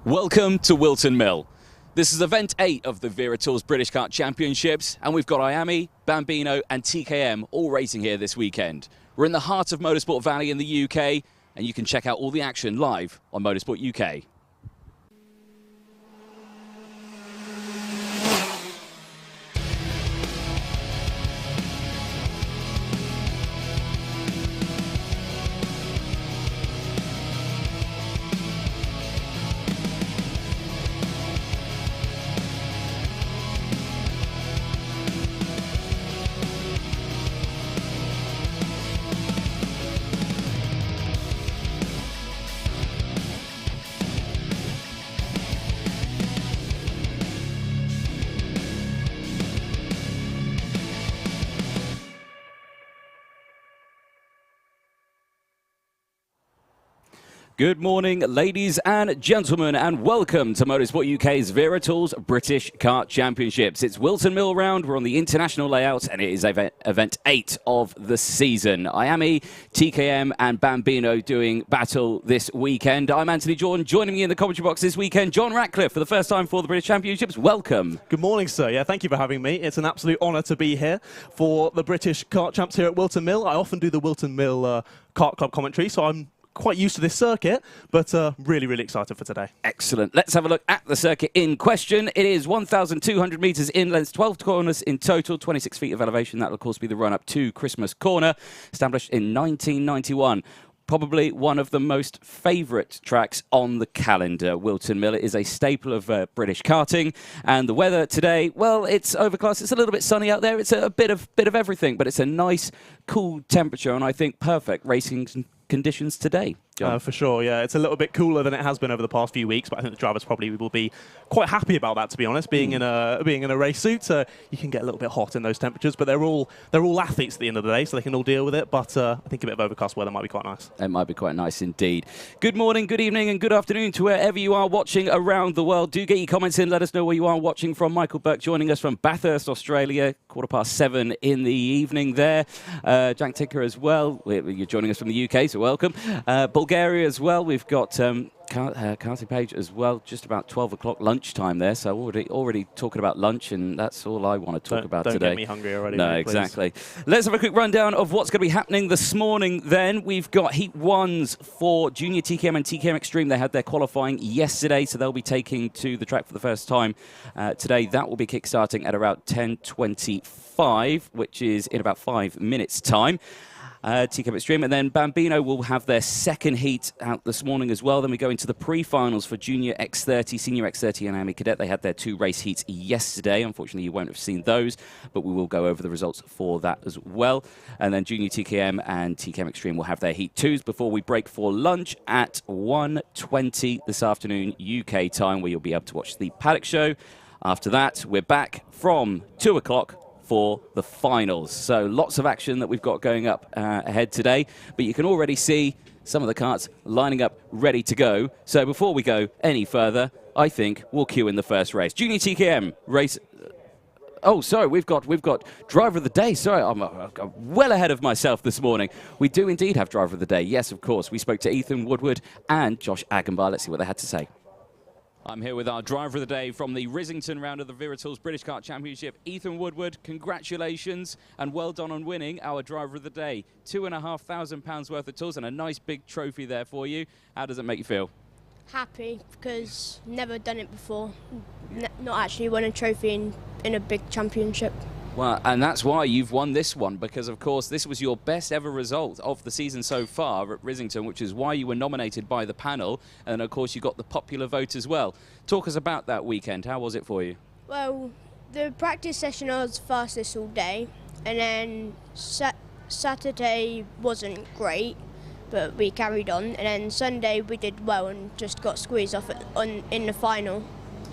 Welcome to Whilton Mill. This is event 8 of the Wera Tools British Kart Championships, and we've got IAME, Bambino and TKM all racing here this weekend. We're in the heart of Motorsport Valley in the UK, and you can check out all the action live on Motorsport UK. Good morning, ladies and gentlemen, and welcome to Motorsport UK's Wera Tools British Kart Championships. It's Whilton Mill round. We're on the international layout, and it is event 8 of the season. IAME, TKM, and Bambino doing battle this weekend. I'm Anthony Jordan. Joining me in the commentary box this weekend, John Ratcliff, for the first time for the British Championships. Welcome. Good morning, sir. Yeah, thank you for having me. It's an absolute honour to be here for the British Kart Champs here at Whilton Mill. I often do the Whilton Mill Kart Club commentary, so I'm quite used to this circuit, but really excited for today. Excellent. Let's have a look at the circuit in question. It is 1,200 metres in length, 12 corners in total, 26 feet of elevation. That will, of course, be the run-up to Christmas Corner, established in 1991. Probably one of the most favourite tracks on the calendar. Whilton Mill is a staple of British karting, and the weather today, well, it's overcast. It's a little bit sunny out there. It's a bit of everything, but it's a nice, cool temperature, and I think perfect racing conditions today. For sure, yeah. It's a little bit cooler than it has been over the past few weeks, but I think the drivers probably will be quite happy about that, to be honest. Being in a race suit, you can get a little bit hot in those temperatures, but they're all athletes at the end of the day, so they can all deal with it. But I think a bit of overcast weather might be quite nice. It might be quite nice indeed. Good morning, good evening, and good afternoon to wherever you are watching around the world. Do get your comments in. Let us know where you are watching from. Michael Burke joining us from Bathurst, Australia, 7:15 in the evening there. Jack Tinker as well. You're joining us from the UK, so welcome. Bulgaria as well. We've got Karting Page as well, just about 12 o'clock lunchtime there, so already talking about lunch, and that's all I want to talk about today. Don't get me hungry already. No, mate, exactly. Let's have a quick rundown of what's going to be happening this morning then. We've got Heat 1s for Junior TKM and TKM Extreme. They had their qualifying yesterday, so they'll be taking to the track for the first time today. That will be kick-starting at around 10:25, which is in about 5 minutes' time. TKM Extreme, and then Bambino will have their second heat out this morning as well. Then we go into the pre-finals for Junior X30, Senior X30 and IAME Cadet. They had their 2 race heats yesterday. Unfortunately, you won't have seen those, but we will go over the results for that as well. And then Junior TKM and TKM Extreme will have their heat 2s before we break for lunch at 1:20 this afternoon UK time, where you'll be able to watch the Paddock show. After that, we're back from 2 o'clock for the finals. So lots of action that we've got going up ahead today, but you can already see some of the karts lining up ready to go. So before we go any further, I think we'll cue in the first race. Junior TKM race. Oh, sorry, we've got driver of the day. Sorry, I'm well ahead of myself this morning. We do indeed have driver of the day. Yes, of course. We spoke to Ethan Woodward and Josh Agenbar. Let's see what they had to say. I'm here with our driver of the day from the Rissington round of the Wera Tools British Kart Championship, Ethan Woodward. Congratulations and well done on winning our driver of the day. £2,500 worth of tools and a nice big trophy there for you. How does it make you feel? Happy, because never done it before. Not actually won a trophy in a big championship. Well, and that's why you've won this one, because, of course, this was your best ever result of the season so far at Rissington, which is why you were nominated by the panel. And, of course, you got the popular vote as well. Talk us about that weekend. How was it for you? Well, the practice session I was fastest all day. And then Saturday wasn't great, but we carried on. And then Sunday we did well and just got squeezed off in the final.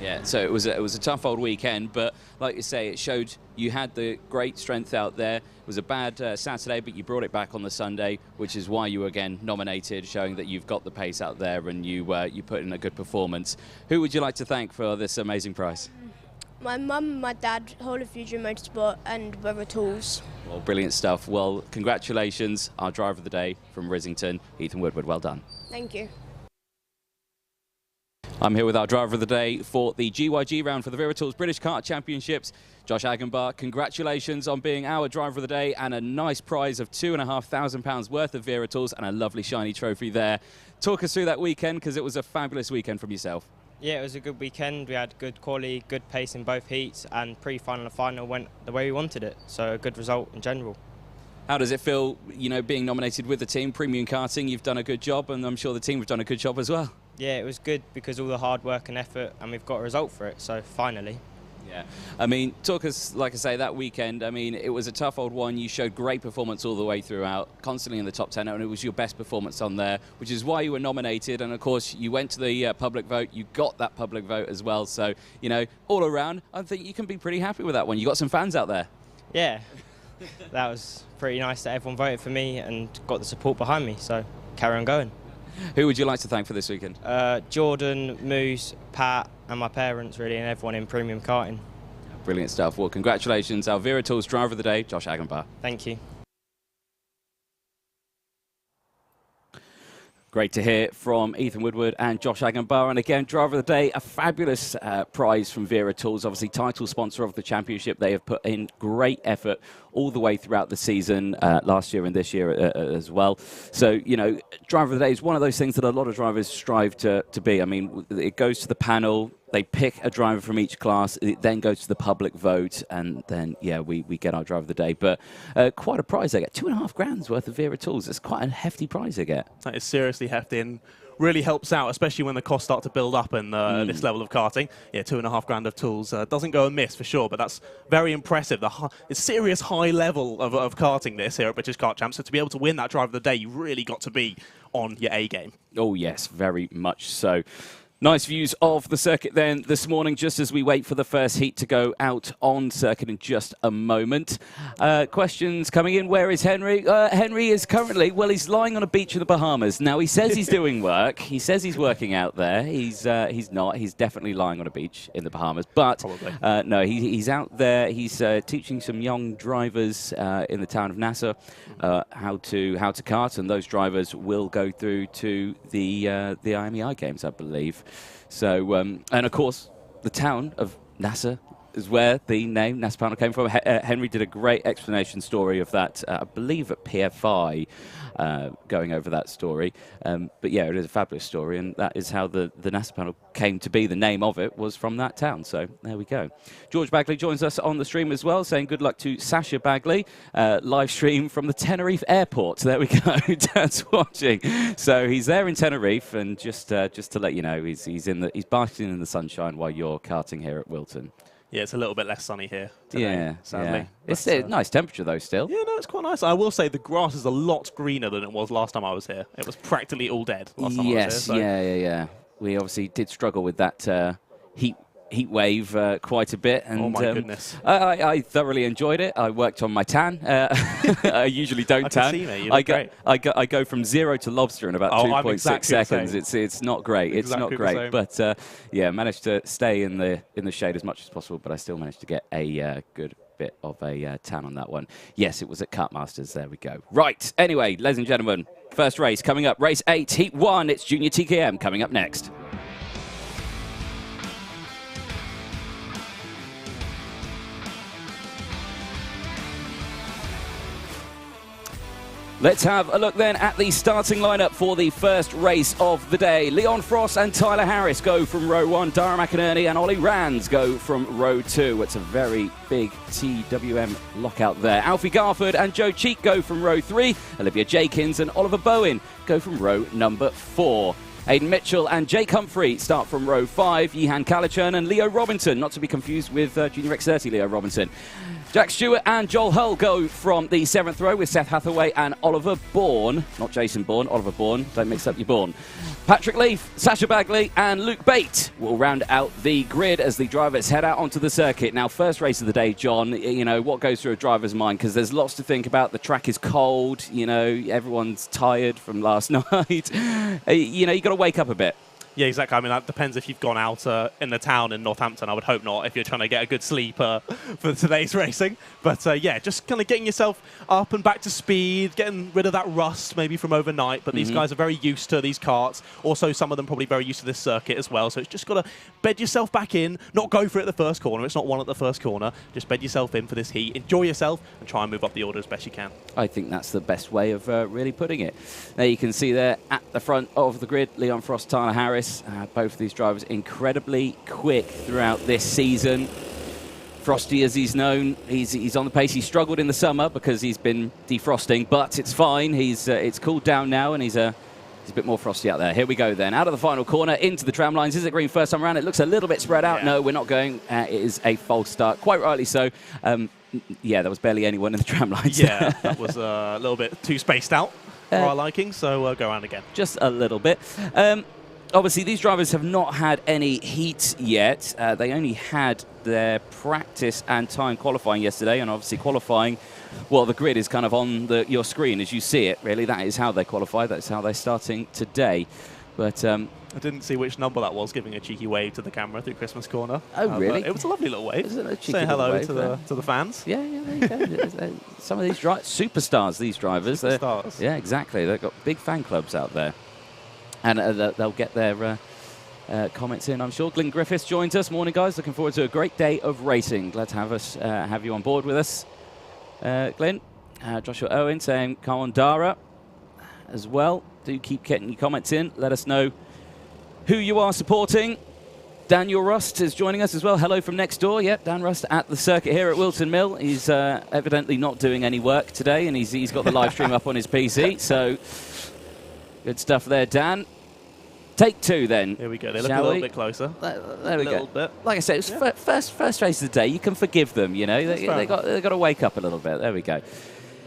Yeah, so it was a tough old weekend, but like you say, it showed you had the great strength out there. It was a bad Saturday, but you brought it back on the Sunday, which is why you were again nominated, showing that you've got the pace out there and you put in a good performance. Who would you like to thank for this amazing prize? My mum, my dad, Whole of Future Motorsport and Wera Tools. Well, brilliant stuff. Well, congratulations, our driver of the day from Rissington, Ethan Woodward. Well done. Thank you. I'm here with our driver of the day for the GYG round for the Wera Tools British Kart Championships, Josh Agenbar. Congratulations on being our driver of the day and a nice prize of £2,500 worth of Wera Tools and a lovely shiny trophy there. Talk us through that weekend, because it was a fabulous weekend from yourself. Yeah, it was a good weekend. We had good quality, good pace in both heats, and pre-final and final went the way we wanted it. So a good result in general. How does it feel, you know, being nominated with the team, Premium Karting? You've done a good job, and I'm sure the team have done a good job as well. Yeah, it was good because all the hard work and effort, and we've got a result for it, so finally. Yeah, I mean, talk us, like I say, that weekend, I mean, it was a tough old one. You showed great performance all the way throughout, constantly in the top 10, and it was your best performance on there, which is why you were nominated. And, of course, you went to the public vote. You got that public vote as well. So, you know, all around, I think you can be pretty happy with that one. You got some fans out there. Yeah, that was pretty nice that everyone voted for me and got the support behind me, so carry on going. Who would you like to thank for this weekend? Jordan, Moose, Pat, and my parents, really, and everyone in Premium Karting. Brilliant stuff. Well, congratulations, our Wera Tools driver of the day, Josh Agenbar. Thank you. Great to hear from Ethan Woodward and Josh Agenbar. And again, driver of the day, a fabulous prize from Wera Tools, obviously title sponsor of the championship. They have put in great effort all the way throughout the season, last year and this year as well. So, you know, driver of the day is one of those things that a lot of drivers strive to be. I mean, it goes to the panel. They pick a driver from each class, it then goes to the public vote, and then, yeah, we get our driver of the day. But quite a prize they get. £2,500 worth of Wera Tools. It's quite a hefty prize they get. That is seriously hefty and really helps out, especially when the costs start to build up in this level of karting. Yeah, £2,500 of tools doesn't go amiss for sure, but that's very impressive. It's serious high level of karting this here at British Kart Champs. So to be able to win that driver of the day, you really got to be on your A game. Oh, yes, very much so. Nice views of the circuit then this morning, just as we wait for the first heat to go out on circuit in just a moment. Questions coming in. Where is Henry? Henry is currently, well, he's lying on a beach in the Bahamas. Now, he says he's doing work. He says he's working out there. He's not. He's definitely lying on a beach in the Bahamas. But no, he's out there. He's teaching some young drivers in the town of Nassau how to kart, and those drivers will go through to the IAME Games, I believe. So, and of course, the town of Nassau is where the name Nassau Panel came from. Henry did a great explanation story of that, I believe, at PFI, going over that story. But yeah, it is a fabulous story, and that is how the Nassau Panel came to be. The name of it was from that town. So there we go. George Bagley joins us on the stream as well, saying good luck to Sasha Bagley. Live stream from the Tenerife airport. There we go. Dad's watching. So he's there in Tenerife, and just to let you know, he's basking in the sunshine while you're karting here at Whilton. Yeah, it's a little bit less sunny here today, sadly. Yeah. It's a nice temperature, though, still. Yeah, no, it's quite nice. I will say the grass is a lot greener than it was last time I was here. It was practically all dead last time I was here. So. Yeah. We obviously did struggle with that heat wave quite a bit. And, oh, my goodness. I thoroughly enjoyed it. I worked on my tan. I usually don't tan. I can see, mate. You look great. I go from 0 to lobster in about 2.6 seconds. It's not great. It's not great. But yeah, managed to stay in the shade as much as possible, but I still managed to get a good bit of a tan on that one. Yes, it was at Kartmasters. There we go. Right. Anyway, ladies and gentlemen, first race coming up. Race 8, Heat 1. It's Junior TKM coming up next. Let's have a look then at the starting lineup for the first race of the day. Leon Frost and Tyler Harris go from row 1. Dara McInerney and Ollie Rands go from row 2. It's a very big TWM lockout there. Alfie Garford and Joe Cheek go from row 3. Olivia Jakins and Oliver Bowen go from row number 4. Aidan Mitchell and Jake Humphrey start from row 5. Yihan Kalichern and Leo Robinson, not to be confused with Junior X30 Leo Robinson. Jack Stewart and Joel Hull go from the 7th row with Seth Hathaway and Oliver Bourne. Not Jason Bourne, Oliver Bourne. Don't mix up your Bourne. Patrick Leaf, Sasha Bagley and Luke Bate will round out the grid as the drivers head out onto the circuit. Now, first race of the day, John, you know, what goes through a driver's mind? Because there's lots to think about. The track is cold. You know, everyone's tired from last night. You know, you got to wake up a bit. Yeah, exactly. I mean, that depends if you've gone out in the town in Northampton. I would hope not, if you're trying to get a good sleep for today's racing. But yeah, just kind of getting yourself up and back to speed, getting rid of that rust maybe from overnight. But these guys are very used to these karts. Also, some of them probably very used to this circuit as well. So it's just got to bed yourself back in, not go for it at the first corner. It's not one at the first corner. Just bed yourself in for this heat, enjoy yourself, and try and move up the order as best you can. I think that's the best way of really putting it. There you can see there at the front of the grid, Leon Frost, Tyler Harris. Both of these drivers incredibly quick throughout this season. Frosty, as he's known, he's on the pace. He struggled in the summer because he's been defrosting, but it's fine. It's cooled down now, and he's a bit more frosty out there. Here we go then. Out of the final corner, into the tram lines. Is it green first time around? It looks a little bit spread out. Yeah. No, we're not going. It is a false start. Quite rightly so. Yeah, there was barely anyone in the tram lines. Yeah, that was a little bit too spaced out for our liking, so go around again. Just a little bit. Obviously, these drivers have not had any heat yet. They only had their practice and time qualifying yesterday, and obviously qualifying, well, the grid is kind of on your screen as you see it, really. That is how they qualify. That's how they're starting today. But I didn't see which number that was, giving a cheeky wave to the camera through Christmas Corner. Oh, really? It was a lovely little wave. Say hello to the fans. Yeah, there you go. Some of these superstars, these drivers. Superstars. Yeah, exactly. They've got big fan clubs out there. And they'll get their comments in, I'm sure. Glenn Griffiths joins us. Morning, guys. Looking forward to a great day of racing. Glad to have you on board with us, Glenn. Joshua Owen saying, come on, Dara, as well. Do keep getting your comments in. Let us know who you are supporting. Daniel Rust is joining us as well. Hello from next door. Yep, Dan Rust at the circuit here at Whilton Mill. He's evidently not doing any work today, and he's got the live stream up on his PC. So good stuff there, Dan. Take two, then. Here we go. They look a little bit closer. There we go. Bit. Like I said, it's first race of the day. You can forgive them, you know. They got to wake up a little bit. There we go.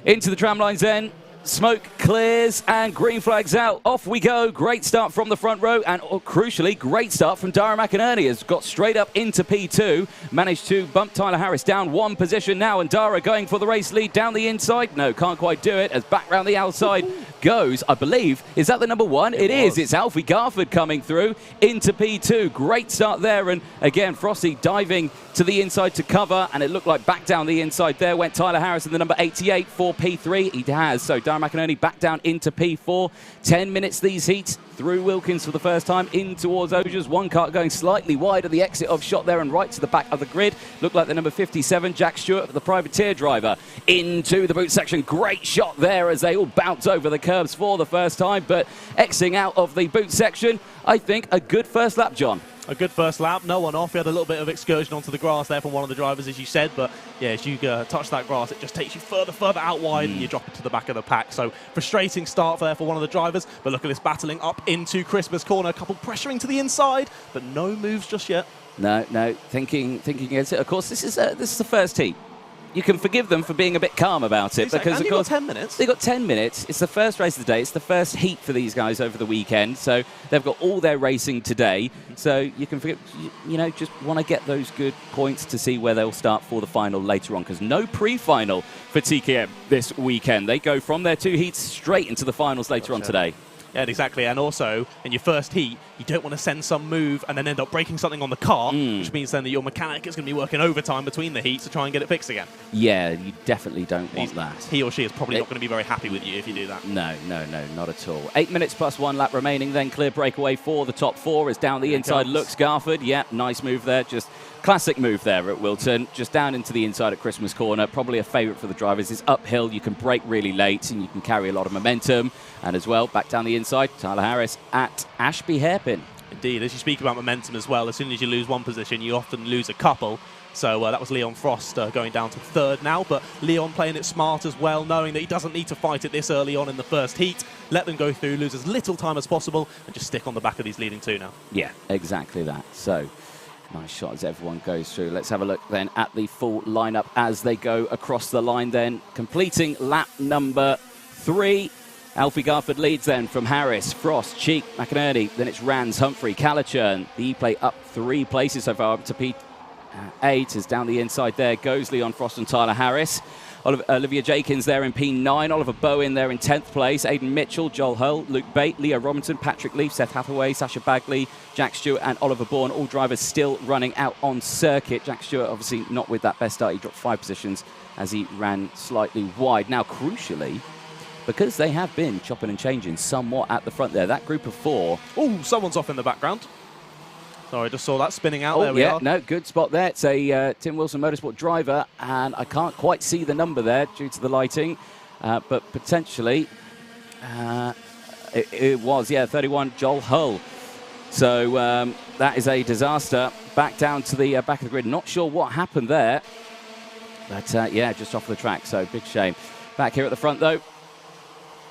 Into the tram lines then. Smoke clears and green flags out. Off we go. Great start from the front row, and crucially, great start from Dara McInerney. Has got straight up into P2. Managed to bump Tyler Harris down one position now, and Dara going for the race lead down the inside. No, can't quite do it, as back round the outside goes, I believe. Is that the number one? It is. It's Alfie Garford coming through into P2. Great start there, and again, Frosty diving to the inside to cover, and it looked like back down the inside there went Tyler Harris in the number 88 for P3. He has. So Dara McInerney back down into P4. 10 minutes these heats through Wilkins for the first time in towards Osiers. One kart going slightly wide at the exit of shot there and right to the back of the grid. Looked like the number 57, Jack Stewart, the privateer driver, into the boot section. Great shot there as they all bounce over the curbs for the first time, but exiting out of the boot section, I think a good first lap, John. A good first lap, no one off. We had a little bit of excursion onto the grass there from one of the drivers, as you said, but yeah, as you touch that grass, it just takes you further out wide, and you drop it to the back of the pack. So frustrating start there for one of the drivers, but look at this battling up into Christmas Corner. A couple pressuring to the inside, but no moves just yet. No, thinking against it. Of course, this is the first heat. You can forgive them for being a bit calm about it, exactly. Because and of course 10 minutes. They've got 10 minutes. It's the first race of the day. It's the first heat for these guys over the weekend. So they've got all their racing today. So you can forget, just want to get those good points to see where they'll start for the final later on, because no pre-final for TKM this weekend. They go from their two heats straight into the finals later on today. Yeah, exactly. And also, in your first heat, you don't want to send some move and then end up breaking something on the car, which means then that your mechanic is going to be working overtime between the heats to try and get it fixed again. Yeah, you definitely don't want that. He or she is probably not going to be very happy with you if you do that. No, not at all. 8 minutes plus 1 lap remaining, then clear breakaway for the top four. As down the inside looks Garford. Yeah, nice move there. Just classic move there at Wilton. Just down into the inside at Christmas Corner. Probably a favourite for the drivers. It's uphill. You can brake really late and you can carry a lot of momentum. And as well, back down the inside, Tyler Harris at Ashby Hairpin. Indeed, as you speak about momentum as well, as soon as you lose one position, you often lose a couple. So that was Leon Frost going down to third now, but Leon playing it smart as well, knowing that he doesn't need to fight it this early on in the first heat. Let them go through, lose as little time as possible, and just stick on the back of these leading two now. Yeah, exactly that. So nice shot as everyone goes through. Let's have a look then at the full lineup as they go across the line then. Completing lap number 3. Alfie Garford leads then from Harris, Frost, Cheek, McInerney. Then it's Rands, Humphrey, Calichurn. The E-play up 3 places so far, up to P8 is down the inside there. Goes Leon Frost and Tyler Harris. Olivia Jakins there in P9, Oliver Bowen there in 10th place, Aidan Mitchell, Joel Hull, Luke Bate, Leo Robinson, Patrick Leaf, Seth Hathaway, Sasha Bagley, Jack Stewart and Oliver Bourne, all drivers still running out on circuit. Jack Stewart obviously not with that best start, he dropped 5 positions as he ran slightly wide. Now crucially, because they have been chopping and changing somewhat at the front there, that group of 4... Oh, someone's off in the background. Sorry, I just saw that spinning out. There we are. No, good spot there. It's a Tim Wilson Motorsport driver, and I can't quite see the number there due to the lighting, but potentially it was, 31, Joel Hull. So that is a disaster. Back down to the back of the grid. Not sure what happened there, but just off the track, so big shame. Back here at the front, though.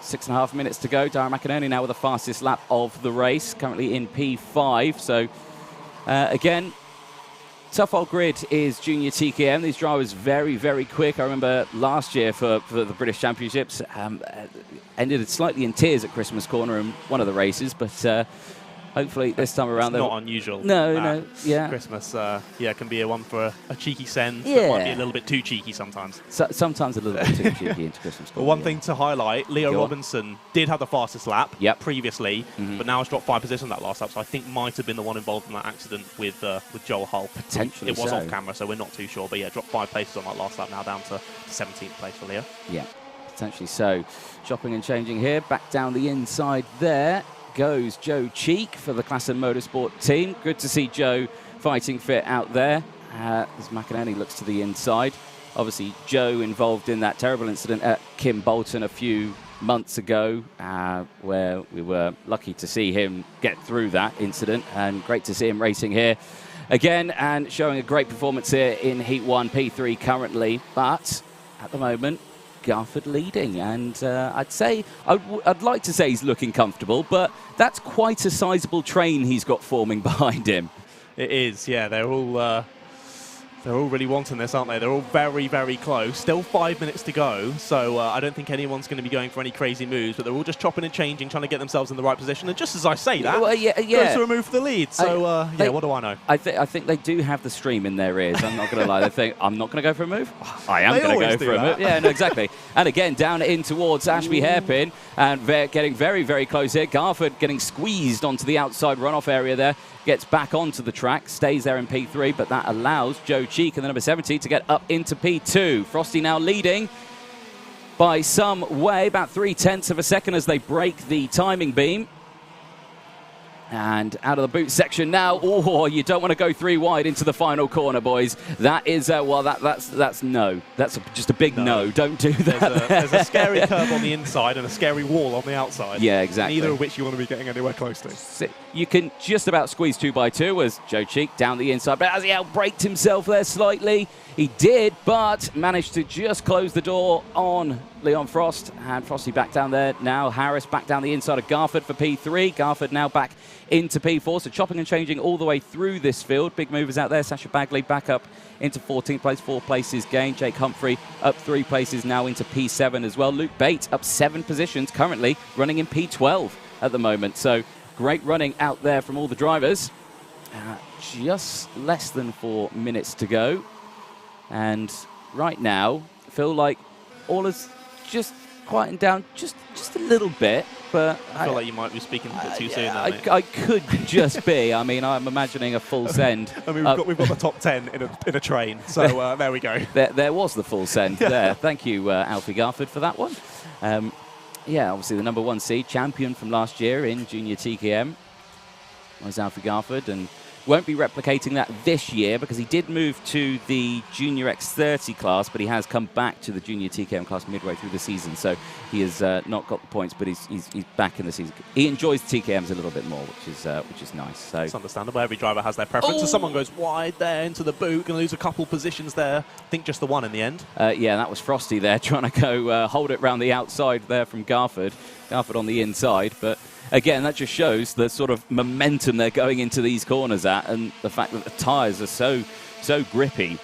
6.5 minutes to go. Darren McInerney now with the fastest lap of the race, currently in P5, so... again, tough old grid is junior TKM. These drivers very, very quick. I remember last year for the British Championships, ended slightly in tears at Christmas Corner in one of the races, but hopefully this time around... It's not unusual. No, Christmas, can be a one for a cheeky send. Yeah. That might be a little bit too cheeky sometimes. Sometimes a little bit too cheeky into Christmas Corner. But one thing to highlight, Leo Robinson did have the fastest lap previously, but now has dropped 5 positions that last lap, so I think might have been the one involved in that accident with Joel Hull. Potentially It was so. off camera, so we're not too sure, but dropped 5 places on that last lap, now down to 17th place for Leo. Yeah, potentially so. Chopping and changing here, back down the inside there goes Joe Cheek for the Klassen Motorsport team. Good to see Joe fighting fit out there as McInerney looks to the inside. Obviously, Joe involved in that terrible incident at Kim Bolton a few months ago, where we were lucky to see him get through that incident, and great to see him racing here again and showing a great performance here in Heat 1, P3 currently, but at the moment, Garford leading, and I'd like to say he's looking comfortable, but that's quite a sizable train he's got forming behind him. It is, yeah. They're all really wanting this, aren't they? They're all very, very close. Still 5 minutes to go, so I don't think anyone's going to be going for any crazy moves, but they're all just chopping and changing, trying to get themselves in the right position. And just as I say that, goes to remove the lead. So, what do I know? I think they do have the stream in their ears. I'm not going to lie. They think, I'm not going to go for a move. I am going to go for a move. Yeah, no, exactly. And again, down in towards Ashby Hairpin, and they're getting very, very close here. Garford getting squeezed onto the outside runoff area there. Gets back onto the track, stays there in P3, but that allows Joe Cheek and the number 70 to get up into P2. Frosty now leading by some way, about 0.3 of a second as they break the timing beam. And out of the boot section now. Oh, you don't want to go 3 wide into the final corner, boys. That is, that's no. That's just a big no. Don't do that. There's a scary curve on the inside and a scary wall on the outside. Yeah, exactly. Neither of which you want to be getting anywhere close to. You can just about squeeze 2x2 as Joe Cheek down the inside. But as he outbraked himself there slightly, he did, but managed to just close the door on Leon Frost. And Frosty back down there now. Harris back down the inside of Garford for P3. Garford now back into P4. So chopping and changing all the way through this field. Big movers out there. Sasha Bagley back up into 14th place, 4 places gained. Jake Humphrey up 3 places now into P7 as well. Luke Bates up 7 positions, currently running in P12 at the moment. So great running out there from all the drivers. Just less than 4 minutes to go. And right now, I feel like all is just quieting down just a little bit. But I feel like you might be speaking a bit too soon. I could just be. I mean, I'm imagining a full send. I mean, we've got the top 10 in a train. So there we go. There was the full send there. Thank you, Alfie Garford, for that one. Obviously the number 1 seed, champion from last year in junior TKM, was Alfie Garford, and won't be replicating that this year because he did move to the Junior X30 class, but he has come back to the Junior TKM class midway through the season. So he has not got the points, but he's back in the season. He enjoys TKMs a little bit more, which is nice. So it's understandable. Every driver has their preference. So someone goes wide there into the boot, going to lose a couple positions there. I think just the one in the end. That was Frosty there trying to go hold it round the outside there from Garford. Garford on the inside, but again, that just shows the sort of momentum they're going into these corners at, and the fact that the tyres are so grippy,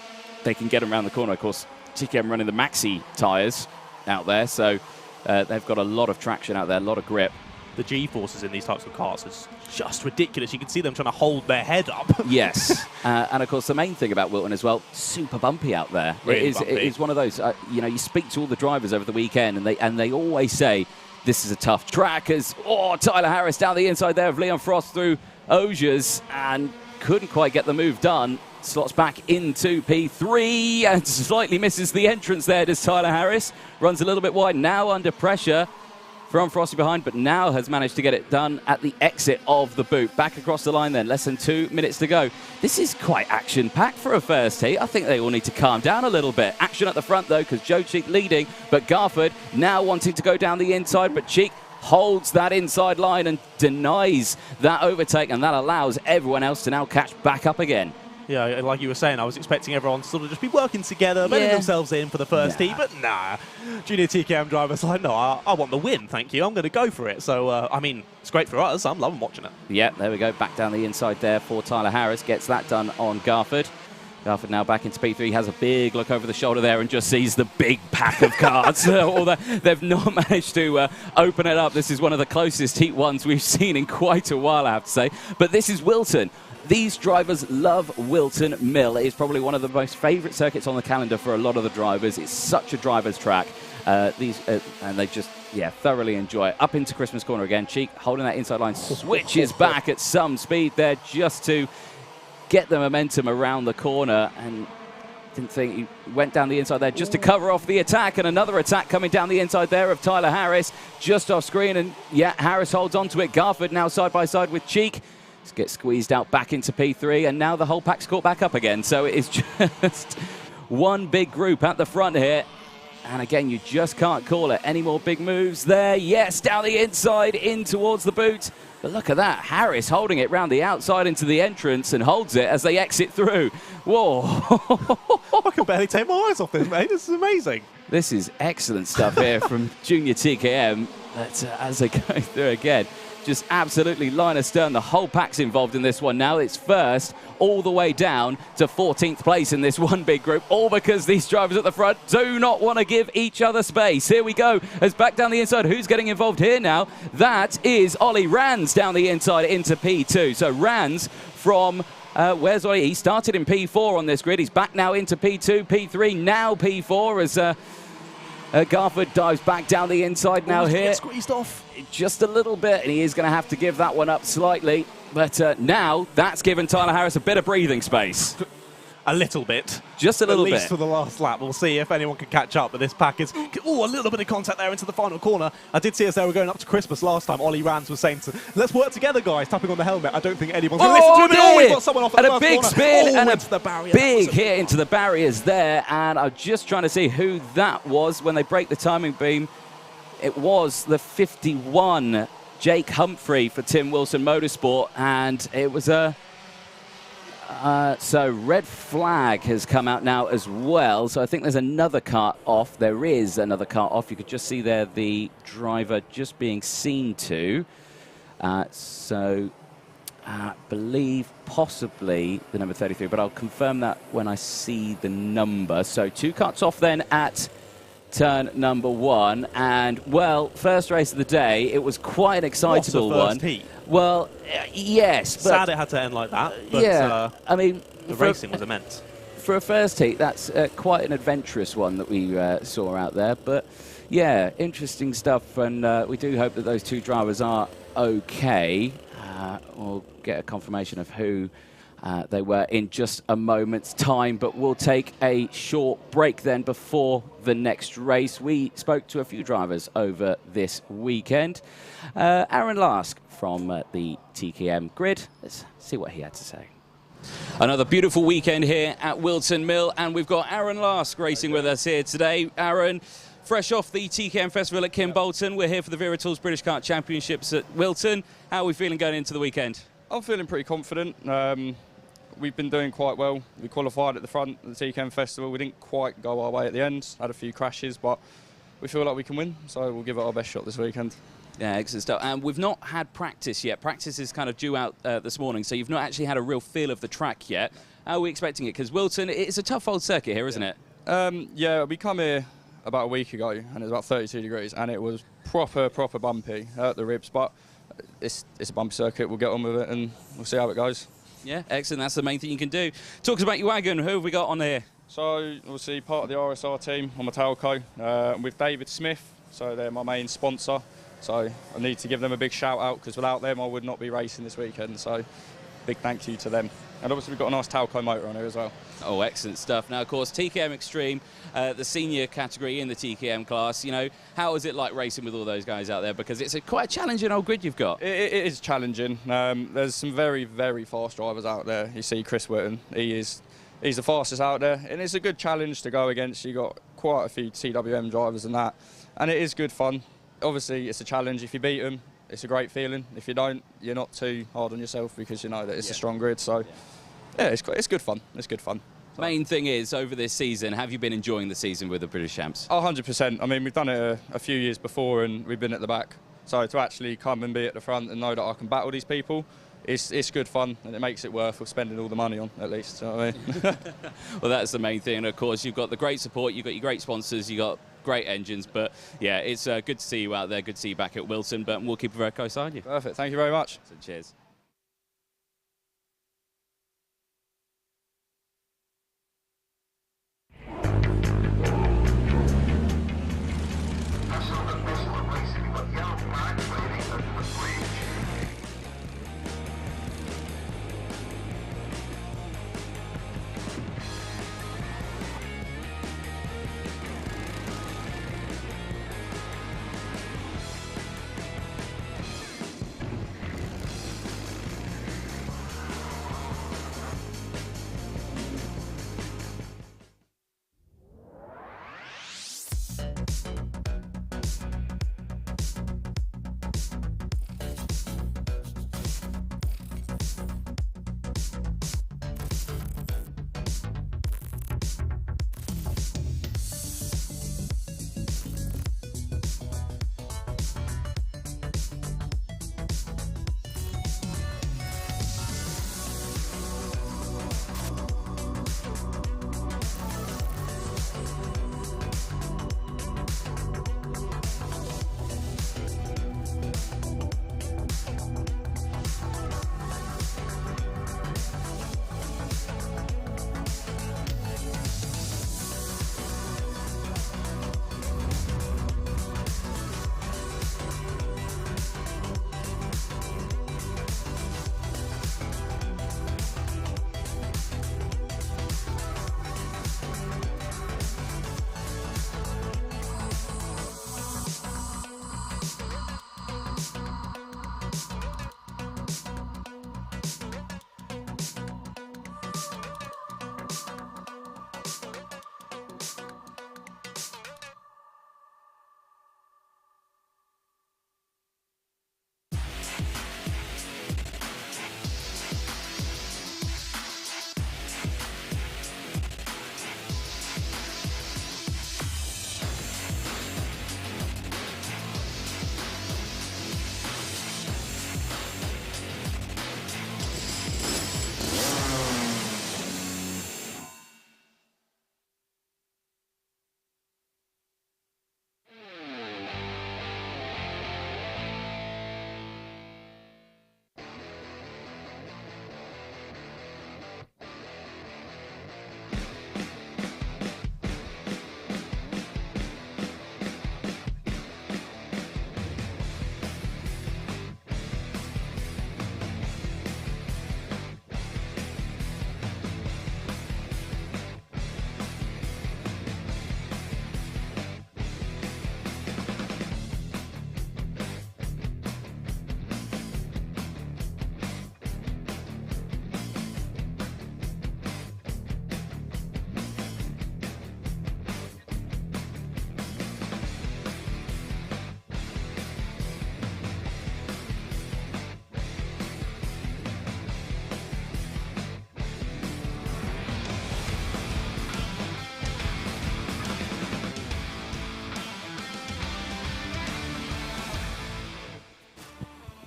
they can get them around the corner. Of course, TKM running the Maxi tyres out there, so they've got a lot of traction out there, a lot of grip. the G-forces in these types of karts is just ridiculous. You can see them trying to hold their head up. Yes, and of course the main thing about Whilton as well, super bumpy out there. Really it is one of those. You know, you speak to all the drivers over the weekend, and they always say this is a tough track. As Tyler Harris down the inside there of Leon Frost through Osiers and couldn't quite get the move done. Slots back into P3 and slightly misses the entrance there. Does Tyler Harris runs a little bit wide now under pressure from Frosty behind, but now has managed to get it done at the exit of the boot. Back across the line then, less than 2 minutes to go. This is quite action-packed for a first heat. I think they all need to calm down a little bit. Action at the front though, because Joe Cheek leading, but Garford now wanting to go down the inside, but Cheek holds that inside line and denies that overtake, and that allows everyone else to now catch back up again. Yeah, like you were saying, I was expecting everyone to sort of just be working together, bedding themselves in for the first heat, but nah. Junior TKM drivers like, no, I want the win, thank you. I'm going to go for it. So, I mean, it's great for us. I'm loving watching it. Yeah, there we go. Back down the inside there for Tyler Harris. Gets that done on Garford. Garford now back into P3, has a big look over the shoulder there and just sees the big pack of cards. Although they've not managed to open it up. This is one of the closest heat ones we've seen in quite a while, I have to say. But this is Whilton. These drivers love Whilton Mill. It is probably one of the most favourite circuits on the calendar for a lot of the drivers. It's such a driver's track. And they just, thoroughly enjoy it. Up into Christmas corner again. Cheek holding that inside line, switches back at some speed there just to get the momentum around the corner. And didn't think he went down the inside there just to cover off the attack. And another attack coming down the inside there of Tyler Harris just off screen. And Harris holds on to it. Garford now side by side with Cheek. Gets squeezed out back into P3, and now the whole pack's caught back up again. So it is just one big group at the front here. And again, you just can't call it. Any more big moves there? Yes, down the inside, in towards the boot. But look at that. Harris holding it round the outside into the entrance and holds it as they exit through. Whoa. I can barely take my eyes off this, mate. This is amazing. This is excellent stuff here from Junior TKM. But as they go through again, just absolutely line astern. The whole pack's involved in this one now. It's first all the way down to 14th place in this one big group, all because these drivers at the front do not want to give each other space. Here we go, as back down the inside. Who's getting involved here now? That is Ollie Rands down the inside into P2. So Rands from where's Ollie? He started in P4 on this grid. He's back now into P2, P3, now P4 as Garford dives back down the inside now here. Get squeezed off. Just a little bit, and he is going to have to give that one up slightly. But now that's given Tyler Harris a bit of breathing space. A little bit. Just a little bit. At least for the last lap. We'll see if anyone can catch up, but this pack is... Oh, a little bit of contact there into the final corner. I did see as they were going up to Christmas last time, Ollie Rands was saying, let's work together, guys, tapping on the helmet. I don't think anyone's going to listen to him. Oh, we've got someone off at the first big corner. spin and a big hit into the barriers there. And I'm just trying to see who that was when they break the timing beam. It was the 51, Jake Humphrey for Tim Wilson Motorsport, and it was a... so red flag has come out now as well. So I think there's another car off. There is another car off. You could just see there the driver just being seen to. I believe possibly the number 33, but I'll confirm that when I see the number. So 2 carts off then at turn number 1. And, well, first race of the day, it was quite an excitable one. Heat. Well, yes. But sad it had to end like that. But, I mean, the racing was immense. For a first heat, that's quite an adventurous one that we saw out there. But, yeah, interesting stuff. And we do hope that those 2 drivers are okay. We'll get a confirmation of who they were in just a moment's time, but we'll take a short break then before the next race. We spoke to a few drivers over this weekend. Aaron Lask from the TKM grid. Let's see what he had to say. Another beautiful weekend here at Whilton Mill, and we've got Aaron Lask racing with us here today. Aaron, fresh off the TKM Festival at Kimbolton, we're here for the Wera Tools British Kart Championships at Whilton. How are we feeling going into the weekend? I'm feeling pretty confident. We've been doing quite well. We qualified at the front at the TKM Festival. We didn't quite go our way at the end. Had a few crashes, but we feel like we can win, so we'll give it our best shot this weekend. Yeah, excellent stuff. And we've not had practice yet. Practice is kind of due out this morning, so you've not actually had a real feel of the track yet. How are we expecting it? Because Whilton, it's a tough old circuit here, isn't it? Yeah, we come here about a week ago, and it was about 32 degrees, and it was proper bumpy at the ribs. But it's a bumpy circuit. We'll get on with it, and we'll see how it goes. Yeah, excellent. That's the main thing you can do. Talk us about your wagon. Who have we got on here? So obviously part of the RSR team on my tailco with David Smith. So they're my main sponsor. So I need to give them a big shout out, because without them I would not be racing this weekend. So big thank you to them. And obviously we've got a nice tailco motor on here as well. Oh, excellent stuff. Now, of course, TKM Extreme, the senior category in the TKM class. You know, how is it like racing with all those guys out there? Because it's quite a challenging old grid you've got. It is challenging. There's some very fast drivers out there. You see Chris Whilton, he's the fastest out there, and it's a good challenge to go against. You got quite a few TWM drivers and that, and it is good fun. Obviously, it's a challenge. If you beat them, it's a great feeling. If you don't, you're not too hard on yourself, because you know that it's a strong grid. So, yeah, it's good fun. It's good fun. So. Main thing is, over this season, have you been enjoying the season with the British Champs? 100%. I mean, we've done it a few years before, and we've been at the back. So to actually come and be at the front and know that I can battle these people, it's good fun, and it makes it worth spending all the money on, at least. You know what I mean? Well, that's the main thing. And of course, you've got the great support, you've got your great sponsors, you've got great engines. But yeah, it's good to see you out there, good to see you back at Whilton, but we'll keep a very close eye on you. Perfect. Thank you very much. So, cheers.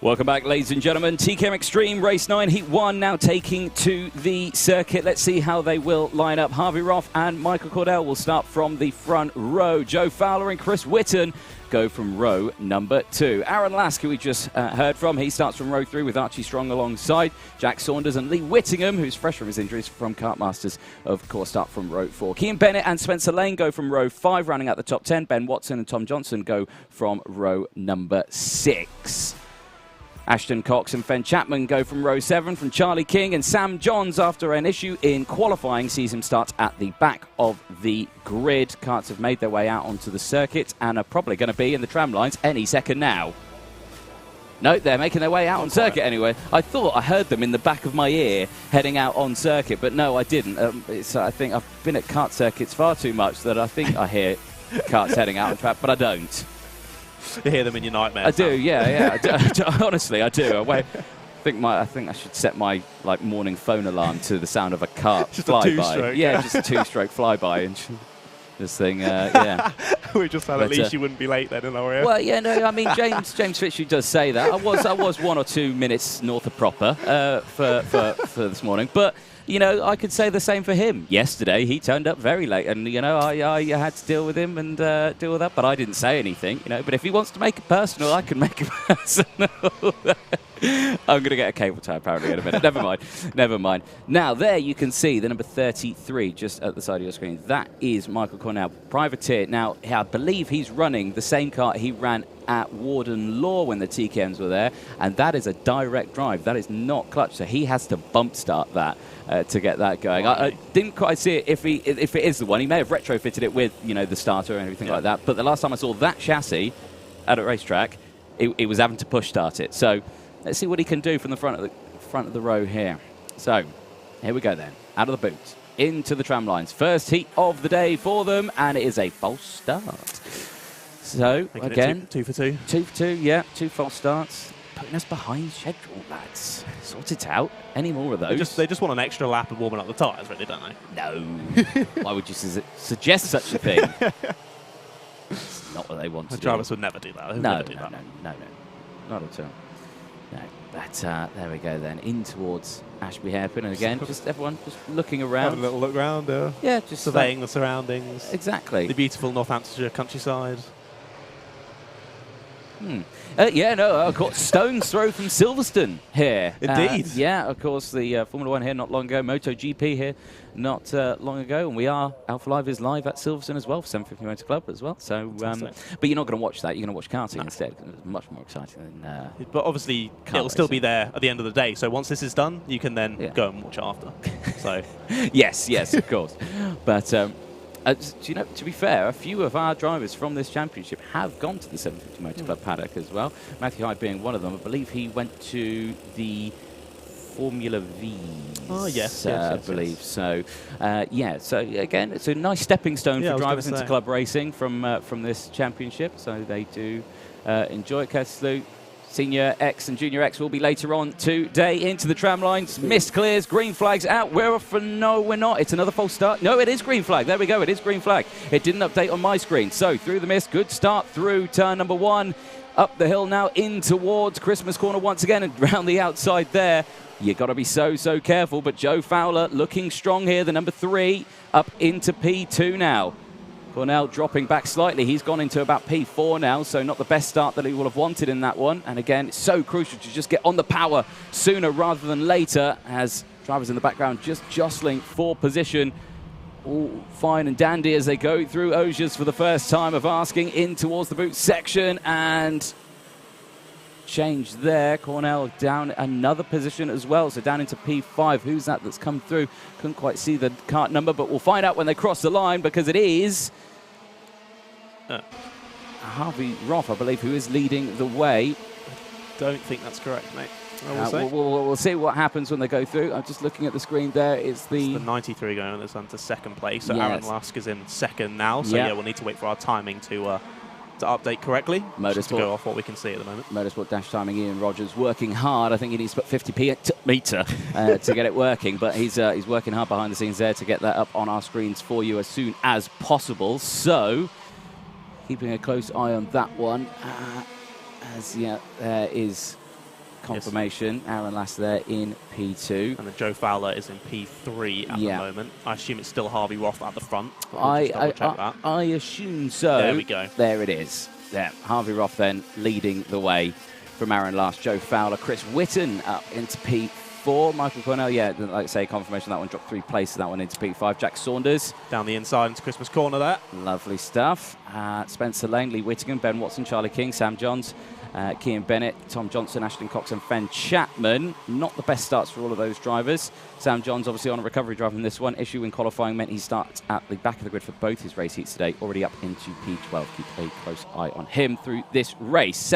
Welcome back, ladies and gentlemen. TKM Extreme Race 9, Heat 1 now taking to the circuit. Let's see how they will line up. Harvey Roth and Michael Cordell will start from the front row. Joe Fowler and Chris Whitton go from row number 2. Aaron Lask, who we just heard from, he starts from row 3 with Archie Strong alongside. Jack Saunders and Lee Whittingham, who's fresh from his injuries from Kartmasters, of course, start from row 4. Kean Bennett and Spencer Lane go from row 5, rounding out the top 10. Ben Watson and Tom Johnson go from row number 6. Ashton Cox and Fen Chapman go from row 7 from Charlie King, and Sam Johns, after an issue in qualifying, sees him start at the back of the grid. Karts have made their way out onto the circuit and are probably going to be in the tram lines any second now. No, they're making their way out on circuit anyway. I thought I heard them in the back of my ear heading out on circuit, but no, I didn't. I think I've been at kart circuits far too much that I think I hear karts heading out on track, but I don't. You hear them in your nightmares. I do, yeah. Honestly, I do. I think I should set my morning phone alarm to the sound of a cart just flyby. A two-stroke. Yeah, just a 2-stroke flyby, and this thing. Yeah. We just had at least you wouldn't be late then, in our area. Well, yeah, no. I mean, James Fitzgerald does say that. I was 1 or 2 minutes north of proper for this morning, but. You know, I could say the same for him. Yesterday, he turned up very late, and, you know, I had to deal with him and deal with that, but I didn't say anything, you know. But if he wants to make it personal, I can make it personal. I'm going to get a cable tie, apparently, in a minute. Never mind. Now, there you can see the number 33 just at the side of your screen. That is Michael Cornell, privateer. Now, I believe he's running the same kart he ran at Warden Law when the TKMs were there, and that is a direct drive. That is not clutch, so he has to bump start that to get that going. I didn't quite see it if it is the one. He may have retrofitted it with, you know, the starter and everything like that, but the last time I saw that chassis at a racetrack, it was having to push start it. So let's see what he can do from the front of the row here. So here we go then, out of the boot, into the tram lines. First heat of the day for them, and it is a false start. So, Making again, 2 for 2. 2 for 2, yeah, 2 false starts. Putting us behind schedule, lads. Sort it out. Any more of those? They just want an extra lap of warming up the tyres, really, don't they? No. Why would you suggest such a thing? It's not what they want to do. The drivers would never do that. No, not at all. No, but there we go then, in towards Ashby Hairpin, and again, just everyone just looking around. Having a little look around. Yeah, just surveying the surroundings. Exactly. The beautiful Northamptonshire countryside. Yeah, no, of course, stone's throw from Silverstone here. Indeed. Yeah, of course, the Formula 1 here not long ago, MotoGP here not long ago, and we are, Alpha Live is live at Silverstone as well for 750 Motor Club as well. So, but you're not going to watch that, you're going to watch karting instead, because it's much more exciting than But obviously, it'll still be there at the end of the day, so once this is done, you can then go and watch after. So, yes, of course. But you know, to be fair, a few of our drivers from this championship have gone to the 750 Motor Club paddock as well. Matthew Hyde being one of them. I believe he went to the Formula V. Oh, yes. I believe. So, yeah. So, again, it's a nice stepping stone for drivers into club racing from this championship. So they do enjoy it. Curtis Lou, Senior X and Junior X will be later on today into the tram lines. Mist clears, green flags out. We're off for no, we're not. It's another false start. No, it is green flag. There we go. It is green flag. It didn't update on my screen. So through the mist, good start through turn number 1. Up the hill now in towards Christmas Corner once again, and round the outside there. You've got to be so careful. But Joe Fowler looking strong here. The number 3 up into P2 now. Cornell dropping back slightly. He's gone into about P4 now, so not the best start that he will have wanted in that one. And again, it's so crucial to just get on the power sooner rather than later, as drivers in the background just jostling for position. All fine and dandy as they go through Osiers for the first time of asking in towards the boot section, and change there. Cornell down another position as well, so down into P5. Who's that that's come through? Couldn't quite see the kart number, but we'll find out when they cross the line, because it is Harvey Roth, I believe, who is leading the way. Don't think that's correct, mate. We'll see what happens when they go through. I'm just looking at the screen there. It's the 93 going on this one to second place. So Aaron Lusk is in second now. So yeah, we'll need to wait for our timing to update correctly. Just to go off what we can see at the moment. Motorsport dash timing. Ian Rogers working hard. I think he needs to put 50p meter to get it working, but he's working hard behind the scenes there to get that up on our screens for you as soon as possible. So keeping a close eye on that one, as there is confirmation. Yes. Aaron Lass there in P2. And then Joe Fowler is in P3 at the moment. I assume it's still Harvey Roth at the front. I assume so. There we go. There it is. Yeah, Harvey Roth then leading the way from Aaron Lass. Joe Fowler, Chris Whitton up into P4. Michael Cornell, like I say, confirmation that one dropped 3 places. That one into P5. Jack Saunders. Down the inside into Christmas corner there. Lovely stuff. Spencer Lane, Lee Whittingham, Ben Watson, Charlie King, Sam Johns, Cian Bennett, Tom Johnson, Ashton Cox and Fen Chapman. Not the best starts for all of those drivers. Sam Johns obviously on a recovery drive from this one. Issue in qualifying meant he starts at the back of the grid for both his race heats today. Already up into P12. Keep a close eye on him through this race.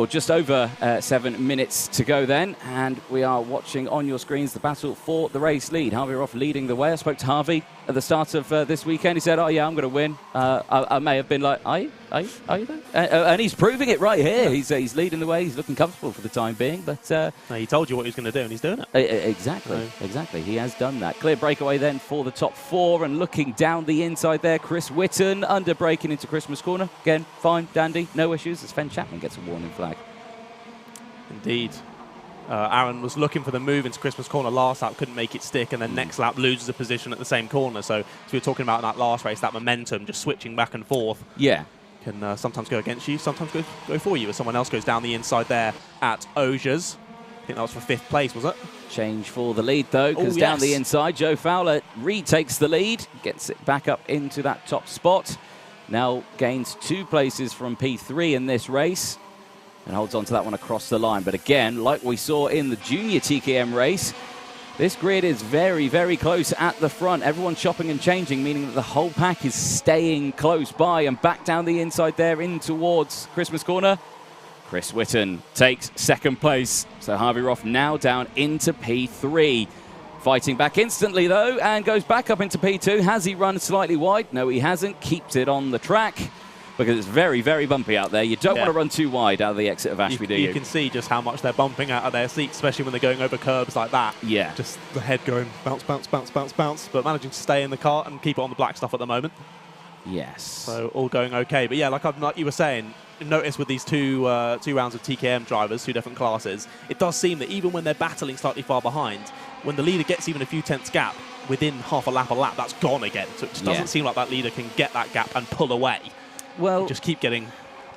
Just over 7 minutes to go then, and we are watching on your screens the battle for the race lead. Harvey Roth leading the way. I spoke to Harvey at the start of this weekend. He said, "Oh yeah, I'm going to win." I may have been like, "Are you there?" And he's proving it right here. He's leading the way. He's looking comfortable for the time being. But no, he told you what he was going to do, and he's doing it. Exactly. He has done that. Clear breakaway then for the top 4, and looking down the inside there, Chris Whitton under braking into Christmas corner. Again, fine, dandy, no issues. As Fen Chapman gets a warning flag. Indeed. Aaron was looking for the move into Christmas corner last lap, couldn't make it stick, and then next lap loses a position at the same corner. So as we were talking about in that last race, that momentum, just switching back and forth, can sometimes go against you, sometimes go for you, as someone else goes down the inside there at Osiers. I think that was for 5th place, was it? Change for the lead, though, because down the inside, Joe Fowler retakes the lead, gets it back up into that top spot. Now gains 2 places from P3 in this race, and holds on to that one across the line. But again, like we saw in the junior TKM race, this grid is very, very close at the front. Everyone's chopping and changing, meaning that the whole pack is staying close by. And back down the inside there in towards Christmas corner, Chris Whitton takes 2nd place. So Harvey Roth now down into P3. Fighting back instantly, though, and goes back up into P2. Has he run slightly wide? No, he hasn't. Keeps it on the track, because it's very, very bumpy out there. You don't want to run too wide out of the exit of Ashby, do you? You can see just how much they're bumping out of their seats, especially when they're going over curbs like that. Yeah. Just the head going bounce, bounce, bounce, bounce, bounce, but managing to stay in the car and keep it on the black stuff at the moment. Yes. So all going okay. But yeah, like you were saying, notice with these two rounds of TKM drivers, 2 different classes, it does seem that even when they're battling slightly far behind, when the leader gets even a few tenths gap, within half a lap, that's gone again. So it just doesn't seem like that leader can get that gap and pull away. Well, just keep getting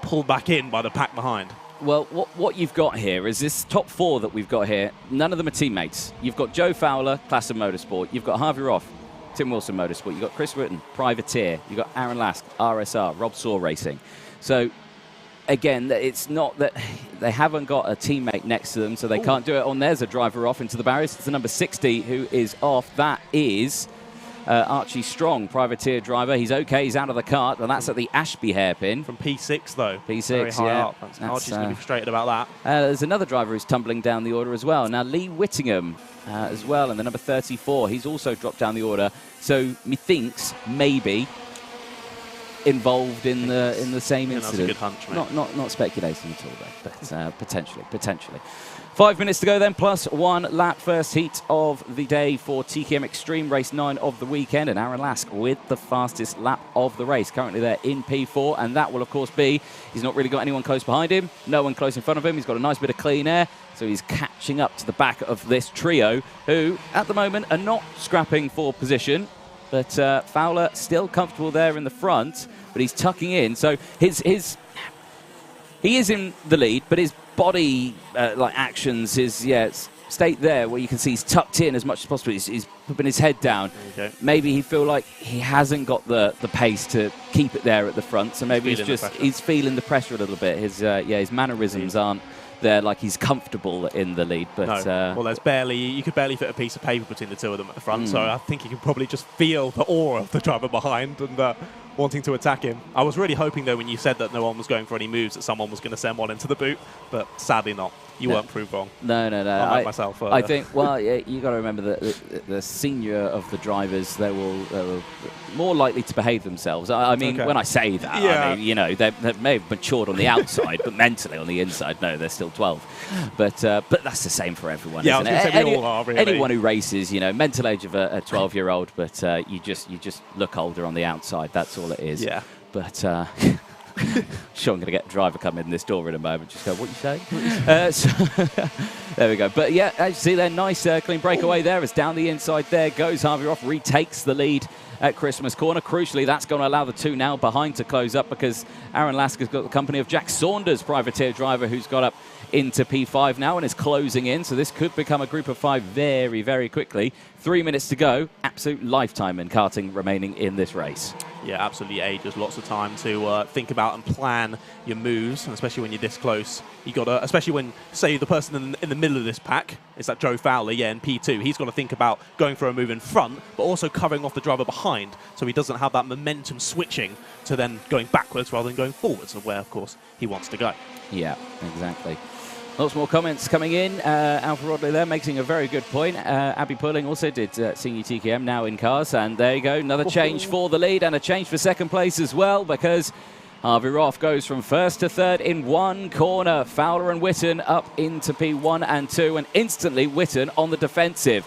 pulled back in by the pack behind. Well, what you've got here is this top 4 that we've got here. None of them are teammates. You've got Joe Fowler, Class of Motorsport. You've got Harvey Roth, Tim Wilson Motorsport. You've got Chris Whitton, Privateer. You've got Aaron Lask, RSR, Rob Saw Racing. So, again, it's not that they haven't got a teammate next to them, so they can't do it. There's a driver off into the barriers. It's the number 60 who is off. That is Archie Strong, Privateer driver. He's okay. He's out of the kart, and that's at the Ashby hairpin. From P6, though. P6, very high up. Archie's going to be frustrated about that. There's another driver who's tumbling down the order as well. Now, Lee Whittingham as well, and the number 34. He's also dropped down the order. So, methinks, maybe, involved in the same incident. That's a good hunch, mate. Not speculating at all, though, but potentially. 5 minutes to go then, plus 1 lap. First heat of the day for TKM Extreme, race 9 of the weekend, and Aaron Lask with the fastest lap of the race. Currently there in P4, and that will, of course, be, he's not really got anyone close behind him, no one close in front of him. He's got a nice bit of clean air, so he's catching up to the back of this trio, who, at the moment, are not scrapping for position. But Fowler still comfortable there in the front, but he's tucking in. So he is in the lead, but his body actions, his state there where you can see he's tucked in as much as possible. He's putting his head down. Okay. Maybe he feel like he hasn't got the pace to keep it there at the front. So maybe he's feeling the pressure a little bit. His mannerisms aren't there like he's comfortable in the lead. But no. Well, you could barely fit a piece of paper between the 2 of them at the front. So I think you can probably just feel the aura of the driver behind and wanting to attack him. I was really hoping, though, when you said that no one was going for any moves, that someone was going to send one into the boot, but sadly not. You weren't proved wrong. No. Unlike myself. I think, you got to remember that the senior of the drivers, they were more likely to behave themselves. I mean, when I say that, I mean, they may have matured on the outside, but mentally on the inside, no, they're still 12. But that's the same for everyone, isn't it? We all are, really. Anyone who races, mental age of a 12-year-old, but you just look older on the outside. That's all it is. Yeah. But Sure, I'm going to get a driver come in this door in a moment. Just go, what you say? There we go. But yeah, as you see there, nice clean breakaway there. As down the inside there goes Harvey Roth, retakes the lead at Christmas Corner. Crucially, that's going to allow the two now behind to close up, because Aaron Laska's got the company of Jack Saunders, privateer driver, who's got up into P5 now and is closing in. So this could become a group of 5 very, very quickly. 3 minutes to go. Absolute lifetime in karting remaining in this race. Yeah, absolutely ages. Lots of time to think about and plan your moves, and especially when you're this close. You got to, especially when, say, the person in the middle of this pack is that Joe Fowler, in P2. He's got to think about going for a move in front, but also covering off the driver behind, so he doesn't have that momentum switching to then going backwards rather than going forwards, of where, of course, he wants to go. Yeah, exactly. Lots more comments coming in. Alpha Rodley there making a very good point. Abby Pulling also did senior TKM, now in cars. And there you go, another change for the lead and a change for second place as well, because Harvey Roth goes from first to third in one corner. Fowler and Whitton up into P1 and 2, and instantly Whitton on the defensive.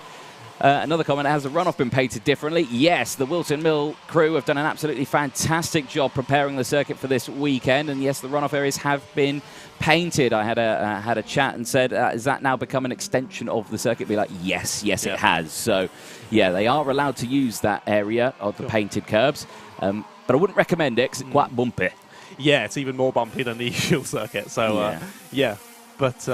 Another comment, has the runoff been painted differently? Yes, the Whilton Mill crew have done an absolutely fantastic job preparing the circuit for this weekend, and yes, the runoff areas have been painted. I had a chat and said, is that now become an extension of the circuit? Be like, yes, it has. So, yeah, they are allowed to use that area of the painted curbs, but I wouldn't recommend it because it's quite bumpy. Yeah, it's even more bumpy than the usual circuit. So, yeah. But,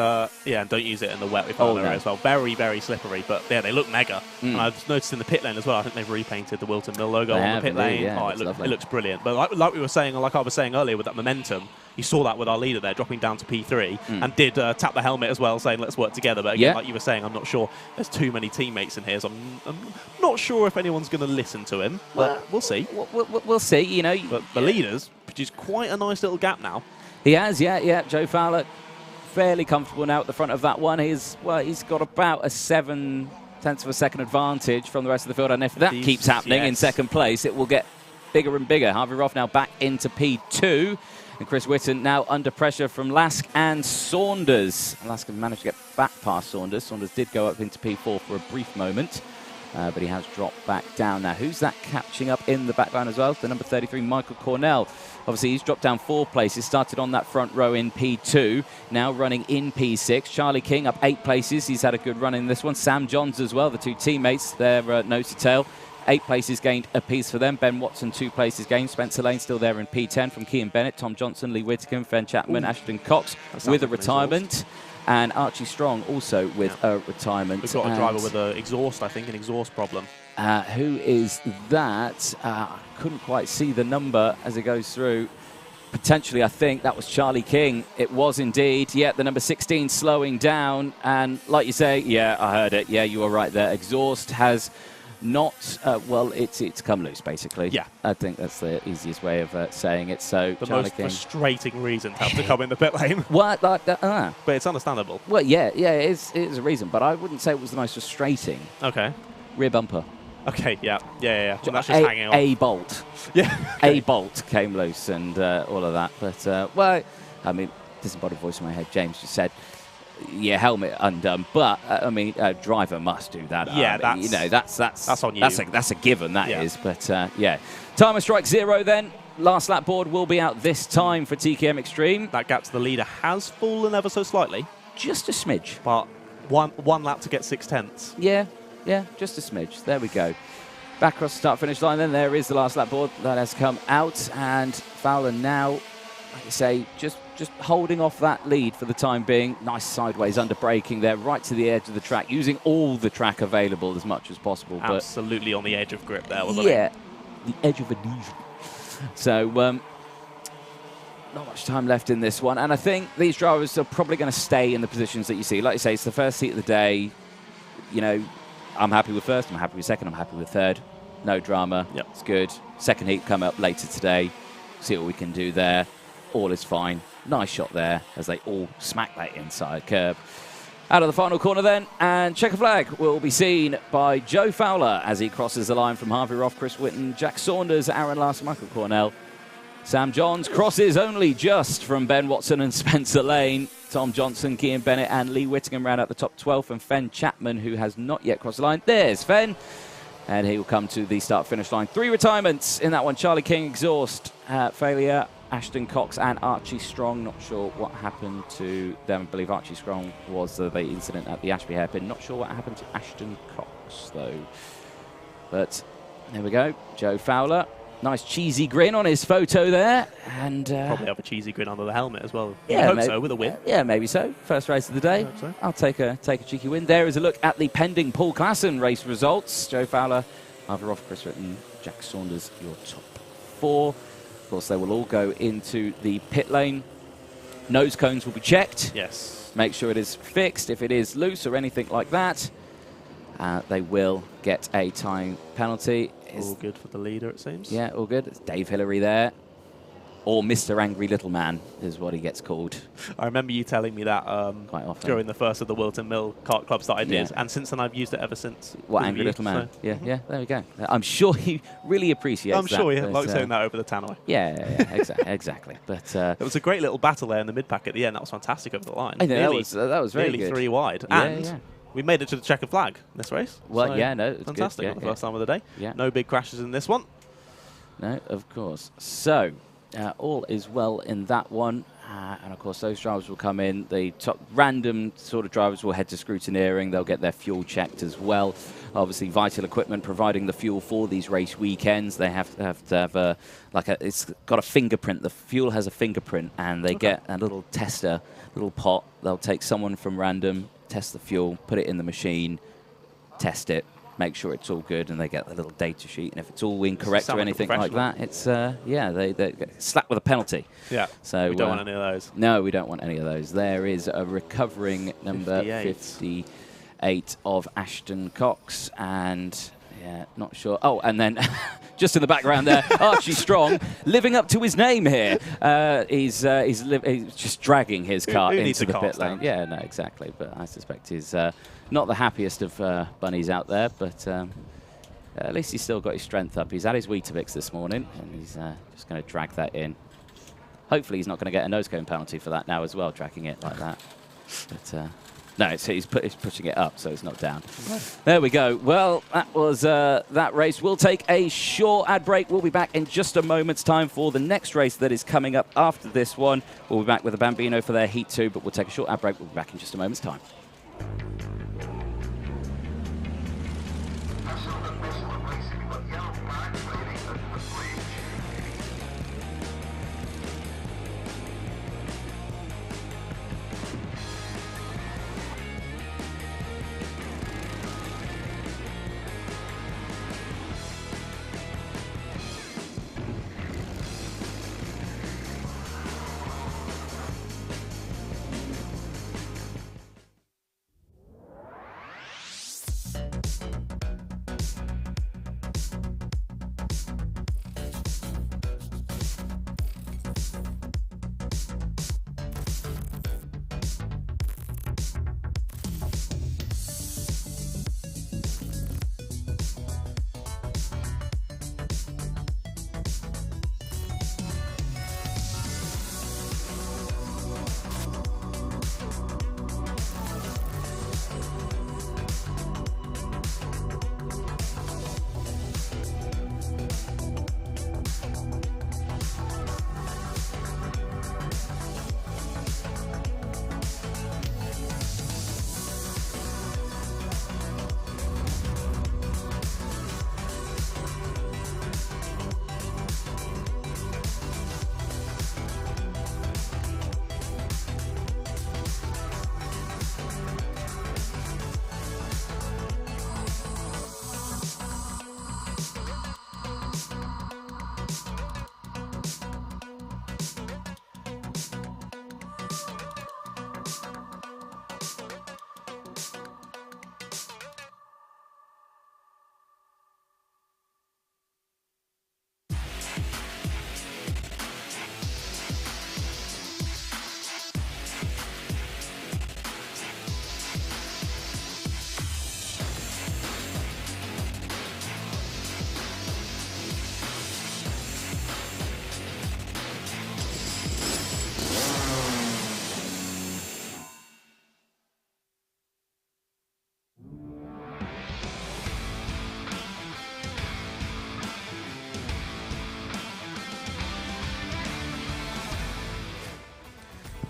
yeah, and don't use it in the wet with area as well. Very, very slippery. But, yeah, they look mega. And I've noticed in the pit lane as well, I think they've repainted the Whilton Mill logo on the pit lane. Yeah, it looks brilliant. But like we were saying, like I was saying earlier with that momentum, you saw that with our leader there, dropping down to P3, and did tap the helmet as well, saying, let's work together. But, again, like you were saying, I'm not sure. There's too many teammates in here, so I'm not sure if anyone's going to listen to him. But we'll see. We'll see, you know. But the leaders produced quite a nice little gap now. He has, yeah. Joe Fowler, fairly comfortable now at the front of that one. He's got about a 0.7 of a second advantage from the rest of the field, and if that keeps happening in second place, it will get bigger and bigger. Harvey Roth now back into P2, and Chris Whitton now under pressure from Lask and Saunders. Lask managed to get back past Saunders. Saunders did go up into P4 for a brief moment, but he has dropped back down. Now, who's that catching up in the back line as well? The number 33, Michael Cornell. Obviously, he's dropped down 4 places, started on that front row in P2, now running in P6. Charlie King up 8 places. He's had a good run in this one. Sam Johns as well, the two teammates, they're nose to tail. 8 places gained apiece for them. Ben Watson, 2 places gained. Spencer Lane still there in P10 from Kean Bennett, Tom Johnson, Lee Whittaker, Fen Chapman, Ashton Cox with a retirement. And Archie Strong also with a retirement. We've got a driver with an exhaust, I think, an exhaust problem. Who is that? Couldn't quite see the number as it goes through. Potentially, I think that was Charlie King. It was indeed. Yeah, the number 16 slowing down. And like you say, yeah, I heard it. Yeah, you were right there. Exhaust has not, well, it's come loose, basically. Yeah. I think that's the easiest way of saying it. So the Charlie most King, frustrating reason to have to come in the pit lane. What? Like that? But it's understandable. Well, yeah, it is a reason, but I wouldn't say it was the most frustrating. Okay. Rear bumper. Okay, yeah. Well, that's just hanging off. A bolt. Yeah. Okay. A bolt came loose and all of that. But, well, I mean, disembodied voice in my head. James just said, yeah, helmet undone. But, I mean, a driver must do that. Yeah, that's on you. That's a given, that is. But, yeah. Timer strike 0 then. Last lap board will be out this time for TKM Extreme. That gap to the leader has fallen ever so slightly. Just a smidge. But one lap to get 6/10. Yeah, just a smidge. There we go. Back across the start-finish line, then there is the last lap board that has come out, and Fowler now, like I say, just holding off that lead for the time being. Nice sideways under braking there, right to the edge of the track, using all the track available as much as possible. Absolutely on the edge of grip there, wasn't it? Yeah, the edge of a diesel. So, not much time left in this one, and I think these drivers are probably going to stay in the positions that you see. Like you say, it's the first heat of the day. You know, I'm happy with first, I'm happy with second, I'm happy with third. No drama. Yep. It's good. Second heat come up later today. See what we can do there. All is fine. Nice shot there as they all smack that inside curb. Out of the final corner then, and checker flag will be seen by Joe Fowler as he crosses the line from Harvey Roth, Chris Whitton, Jack Saunders, Aaron Larson, Michael Cornell. Sam Johns crosses only just from Ben Watson and Spencer Lane. Tom Johnson, Kean Bennett and Lee Whittingham round out the top 12, and Fen Chapman, who has not yet crossed the line. There's Fen, and he will come to the start-finish line. 3 retirements in that one. Charlie King, exhaust failure. Ashton Cox and Archie Strong. Not sure what happened to them. I believe Archie Strong was the incident at the Ashby hairpin. Not sure what happened to Ashton Cox, though. But there we go. Joe Fowler. Nice cheesy grin on his photo there. And probably have a cheesy grin under the helmet as well. Yeah, I hope maybe, so, with a win. Yeah, maybe so. First race of the day. So. I'll take a cheeky win. There is a look at the pending Paul Klassen race results. Joe Fowler, Arthur Chris Ritton, Jack Saunders, your top 4. Of course, they will all go into the pit lane. Nose cones will be checked. Yes. Make sure it is fixed. If it is loose or anything like that, they will get a time penalty. All good for the leader, it seems. Yeah, all good. It's Dave Hillary there. Or Mr. Angry Little Man is what he gets called. I remember you telling me that quite often during the first of the Whilton Mill kart clubs that I did, Yeah. and since then I've used it ever since. What, with Angry you, Little Man? so- Yeah, yeah, there we go. I'm sure he really appreciates I'm that. sure he but, likes saying that over the tannoy. Yeah, exactly. But It was a great little battle there in the mid-pack at the end. That was fantastic over the line. I know, Nearly- that was very nearly good. 3 wide. Yeah, and yeah. we made it to the checkered flag this race. Well, so yeah, no, it's good. fantastic Yeah, for the yeah. first time of the day. Yeah. No big crashes in this one. No, of course. So, all is well in that one. And, of course, those drivers will come in. The top random sort of drivers will head to scrutineering. They'll get their fuel checked as well. Obviously, Vital Equipment providing the fuel for these race weekends. They have to have it's got a fingerprint. The fuel has a fingerprint, and they get a little tester, little pot. They'll take someone from random, test the fuel, put it in the machine, test it, make sure it's all good, and they get the little data sheet. And if it's all incorrect Sound or like a anything like that, it's they get slapped with a penalty. Yeah. So We don't want any of those. No, we don't want any of those. There is a recovering number 58 of Ashton Cox, and yeah, not sure. Oh, and then just in the background there, Archie Strong, living up to his name here. He's just dragging his car who needs into a the car pit lane. stand? Yeah, no, exactly. But I suspect he's not the happiest of bunnies out there, but at least he's still got his strength up. He's had his Weetabix this morning, and he's just going to drag that in. Hopefully he's not going to get a nose cone penalty for that now as well, dragging it like that. But no, he's pushing it up, so it's not down. There we go. Well, that was that race. We'll take a short ad break. We'll be back in just a moment's time for the next race that is coming up after this one. We'll be back with the Bambino for their Heat 2, but we'll take a short ad break. We'll be back in just a moment's time.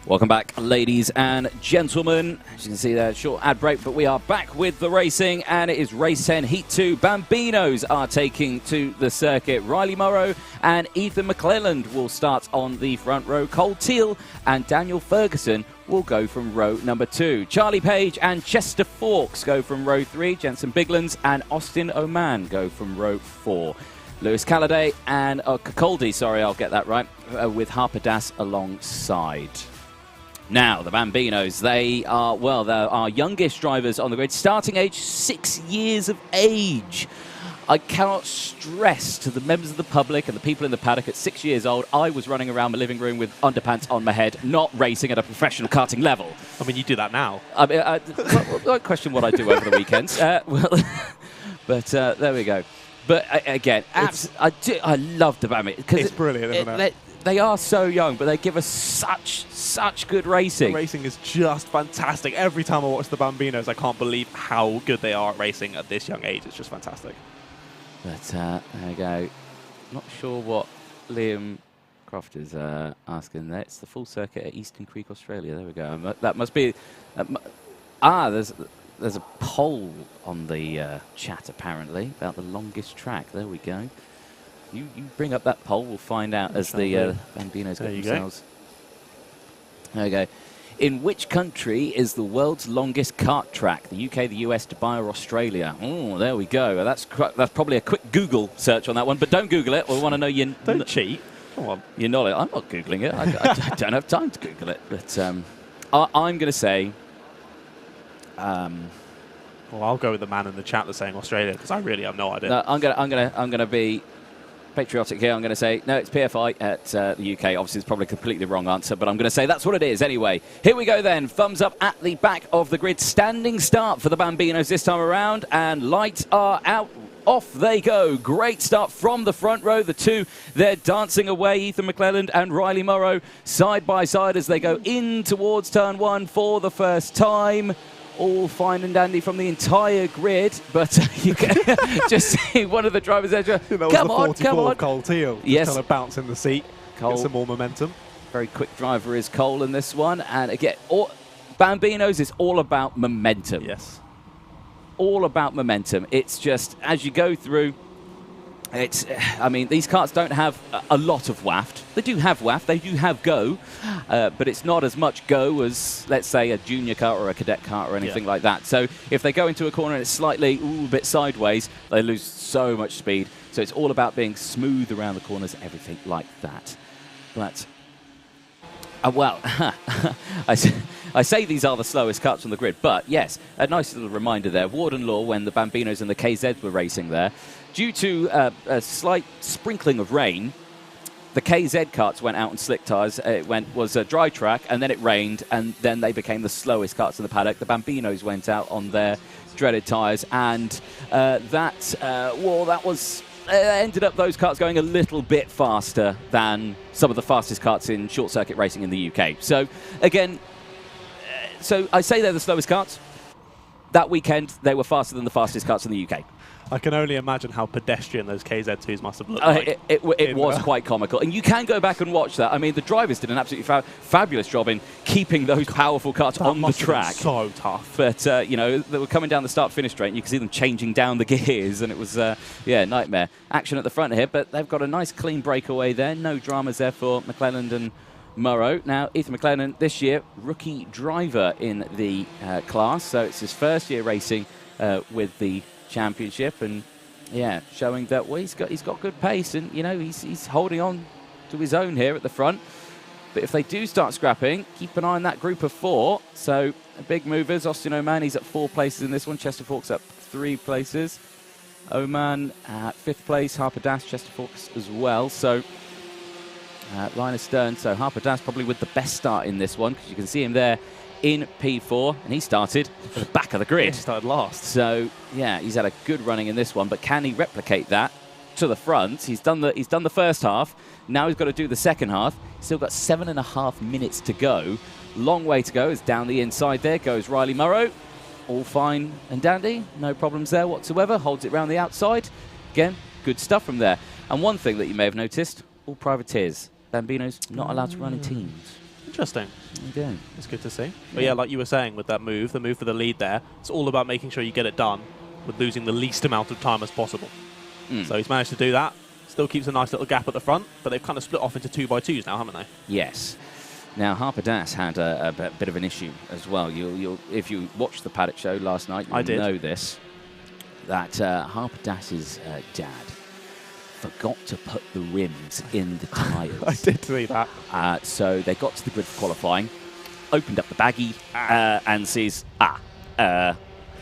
Welcome back, ladies and gentlemen. As you can see there, short ad break, but we are back with the racing, and it is race 10, heat 2. Bambinos are taking to the circuit. Riley Morrow and Ethan McClelland will start on the front row. Cole Teal and Daniel Ferguson will go from row number 2. Charlie Page and Chester Fawkes go from row 3. Jensen Biglands and Austin Oman go from row 4. Lewis Calladay and Kakoldi, sorry, I'll get that right, with Harper Das alongside. Now, the Bambinos, they are, well, they're our youngest drivers on the grid, starting age 6 years of age. I cannot stress to the members of the public and the people in the paddock, at 6 years old, I was running around my living room with underpants on my head, not racing at a professional karting level. I mean, you do that now. I mean, don't question what I do over the weekends. But there we go. But again, I love the Bambinos. It's brilliant, isn't it? They are so young, but they give us such good racing. The racing is just fantastic. Every time I watch the Bambinos, I can't believe how good they are at racing at this young age. It's just fantastic. But there we go. Not sure what Liam Croft is asking there. It's the full circuit at Eastern Creek, Australia. There we go. That must be... There's a poll on the chat, apparently, about the longest track. There we go. You bring up that poll, we'll find out as the Bambinos get themselves. There we go. In which country is the world's longest kart track? The UK, the US, Dubai, or Australia? Oh, there we go. That's probably a quick Google search on that one, but don't Google it. We want to know you. Don't cheat. Come on. Your knowledge. I'm not Googling it. I don't have time to Google it. But I'm going to say. Well, I'll go with the man in the chat that's saying Australia, because I really have no idea. No, I'm gonna be patriotic here. I'm going to say, no, it's PFI at the UK. Obviously, it's probably a completely wrong answer, but I'm going to say that's what it is anyway. Here we go then. Thumbs up at the back of the grid. Standing start for the Bambinos this time around, and lights are out. Off they go. Great start from the front row. The two, they're dancing away. Ethan McClelland and Riley Morrow side by side as they go in towards turn 1 for the first time. All fine and dandy from the entire grid, but you can just see one of the drivers there. Come on. Cole Teal. Yes. Kind of bounce in the seat, Cole, get some more momentum. Very quick driver is Cole in this one. And again, Bambinos is all about momentum. Yes. All about momentum. It's just, as you go through, I mean, these karts don't have a lot of waft. They do have waft, they do have go, but it's not as much go as, let's say, a junior kart or a cadet kart or anything like that. So if they go into a corner and it's slightly a bit sideways, they lose so much speed. So it's all about being smooth around the corners, everything like that. But, well, I say these are the slowest karts on the grid, but yes, a nice little reminder there. Warden Law, when the Bambinos and the KZs were racing there, due to a slight sprinkling of rain, the KZ karts went out on slick tyres. It was a dry track, and then it rained, and then they became the slowest karts in the paddock. The Bambinos went out on their dreaded tyres, and that was... ended up those karts going a little bit faster than some of the fastest karts in short circuit racing in the UK. So, again, so I say they're the slowest karts. That weekend, they were faster than the fastest karts in the UK. I can only imagine how pedestrian those KZ2s must have looked like. It was quite comical. And you can go back and watch that. I mean, the drivers did an absolutely fabulous job in keeping those powerful karts on the track. So tough. But, you know, they were coming down the start-finish straight, and you could see them changing down the gears, and it was, nightmare. Action at the front here, but they've got a nice clean breakaway there. No dramas there for McClelland and Morrow. Now, Ethan McClelland this year, rookie driver in the class, so it's his first year racing with the championship, and yeah, showing that he's got good pace, and you know he's holding on to his own here at the front. But if they do start scrapping, keep an eye on that group of 4. So big movers. Austin Oman, he's at 4 places in this one. Chester Fawkes up 3 places. Oman at 5th place. Harper Das, Chester Fawkes as well. So Linus Stern. So Harper Das probably with the best start in this one, because you can see him there in P4, and he started at the back of the grid. He started last. So yeah, he's had a good running in this one, but can he replicate that to the front? He's done the first half. Now he's got to do the second half. He's still got 7.5 minutes to go. Long way to go. It's down the inside there goes Riley Morrow. All fine and dandy. No problems there whatsoever. Holds it round the outside. Again, good stuff from there. And one thing that you may have noticed, all privateers. Bambino's not allowed to run in teams. Interesting. There you go. It's good to see. But yeah, like you were saying with that move, the move for the lead there, it's all about making sure you get it done with losing the least amount of time as possible. So he's managed to do that. Still keeps a nice little gap at the front, but they've kind of split off into 2x2s now, haven't they? Yes. Now, Harper Das had a bit of an issue as well. If you watched the Paddock show last night, you'll know this, that Harper Das's dad forgot to put the rims in the tyres. I did see that. So they got to the grid for qualifying, opened up the baggie, and sees,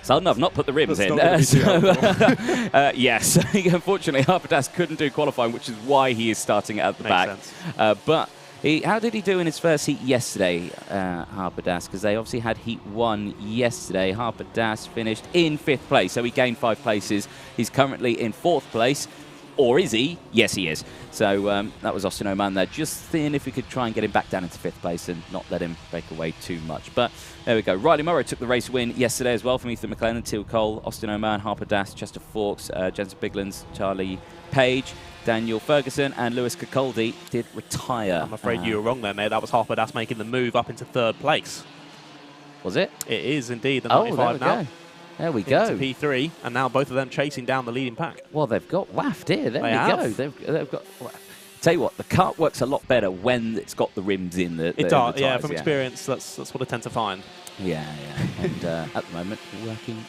so no, I've not put the rims in. Yes, unfortunately, Harper Das couldn't do qualifying, which is why he is starting at the back. Sense. But how did he do in his first heat yesterday, Harper Das? Because they obviously had heat 1 yesterday. Harper Das finished in 5th place, so he gained 5 places. He's currently in 4th place. Or is he? Yes, he is. So that was Austin Oman there. Just seeing if we could try and get him back down into 5th place and not let him break away too much. But there we go. Riley Morrow took the race win yesterday as well from Ethan McLennan, Teal Cole, Austin Oman, Harper Das, Chester Fawkes, Jensen Biglands, Charlie Page, Daniel Ferguson, and Lewis Cacoldi did retire. I'm afraid you were wrong there, mate. That was Harper Das making the move up into 3rd place. Was it? It is indeed the 95 now. Go. There we go. Into P3, and now both of them chasing down the leading pack. Well, they've got waft here. There we go. They've got. Tell you what, the kart works a lot better when it's got the rims in the. It does, yeah. From experience, that's what I tend to find. Yeah. And at the moment, working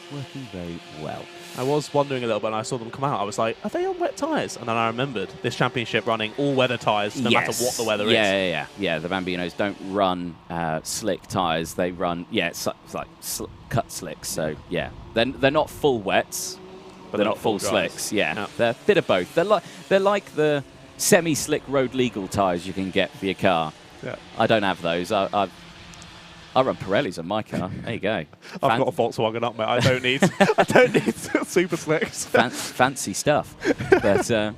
very well. I was wondering a little bit, and I saw them come out. I was like, are they on wet tyres? And then I remembered this championship running all weather tyres, no matter what the weather is. Yeah. The Bambinos don't run slick tyres. They run, it's like cut slicks. So yeah, they're not full wets, but they're not full slicks. Yeah, they're a bit of both. They're like the semi-slick road legal tyres you can get for your car. Yeah. I don't have those. I run Pirellis on my car. There you go. I've got a Volkswagen up, mate. I don't need super slicks. Fancy stuff. But there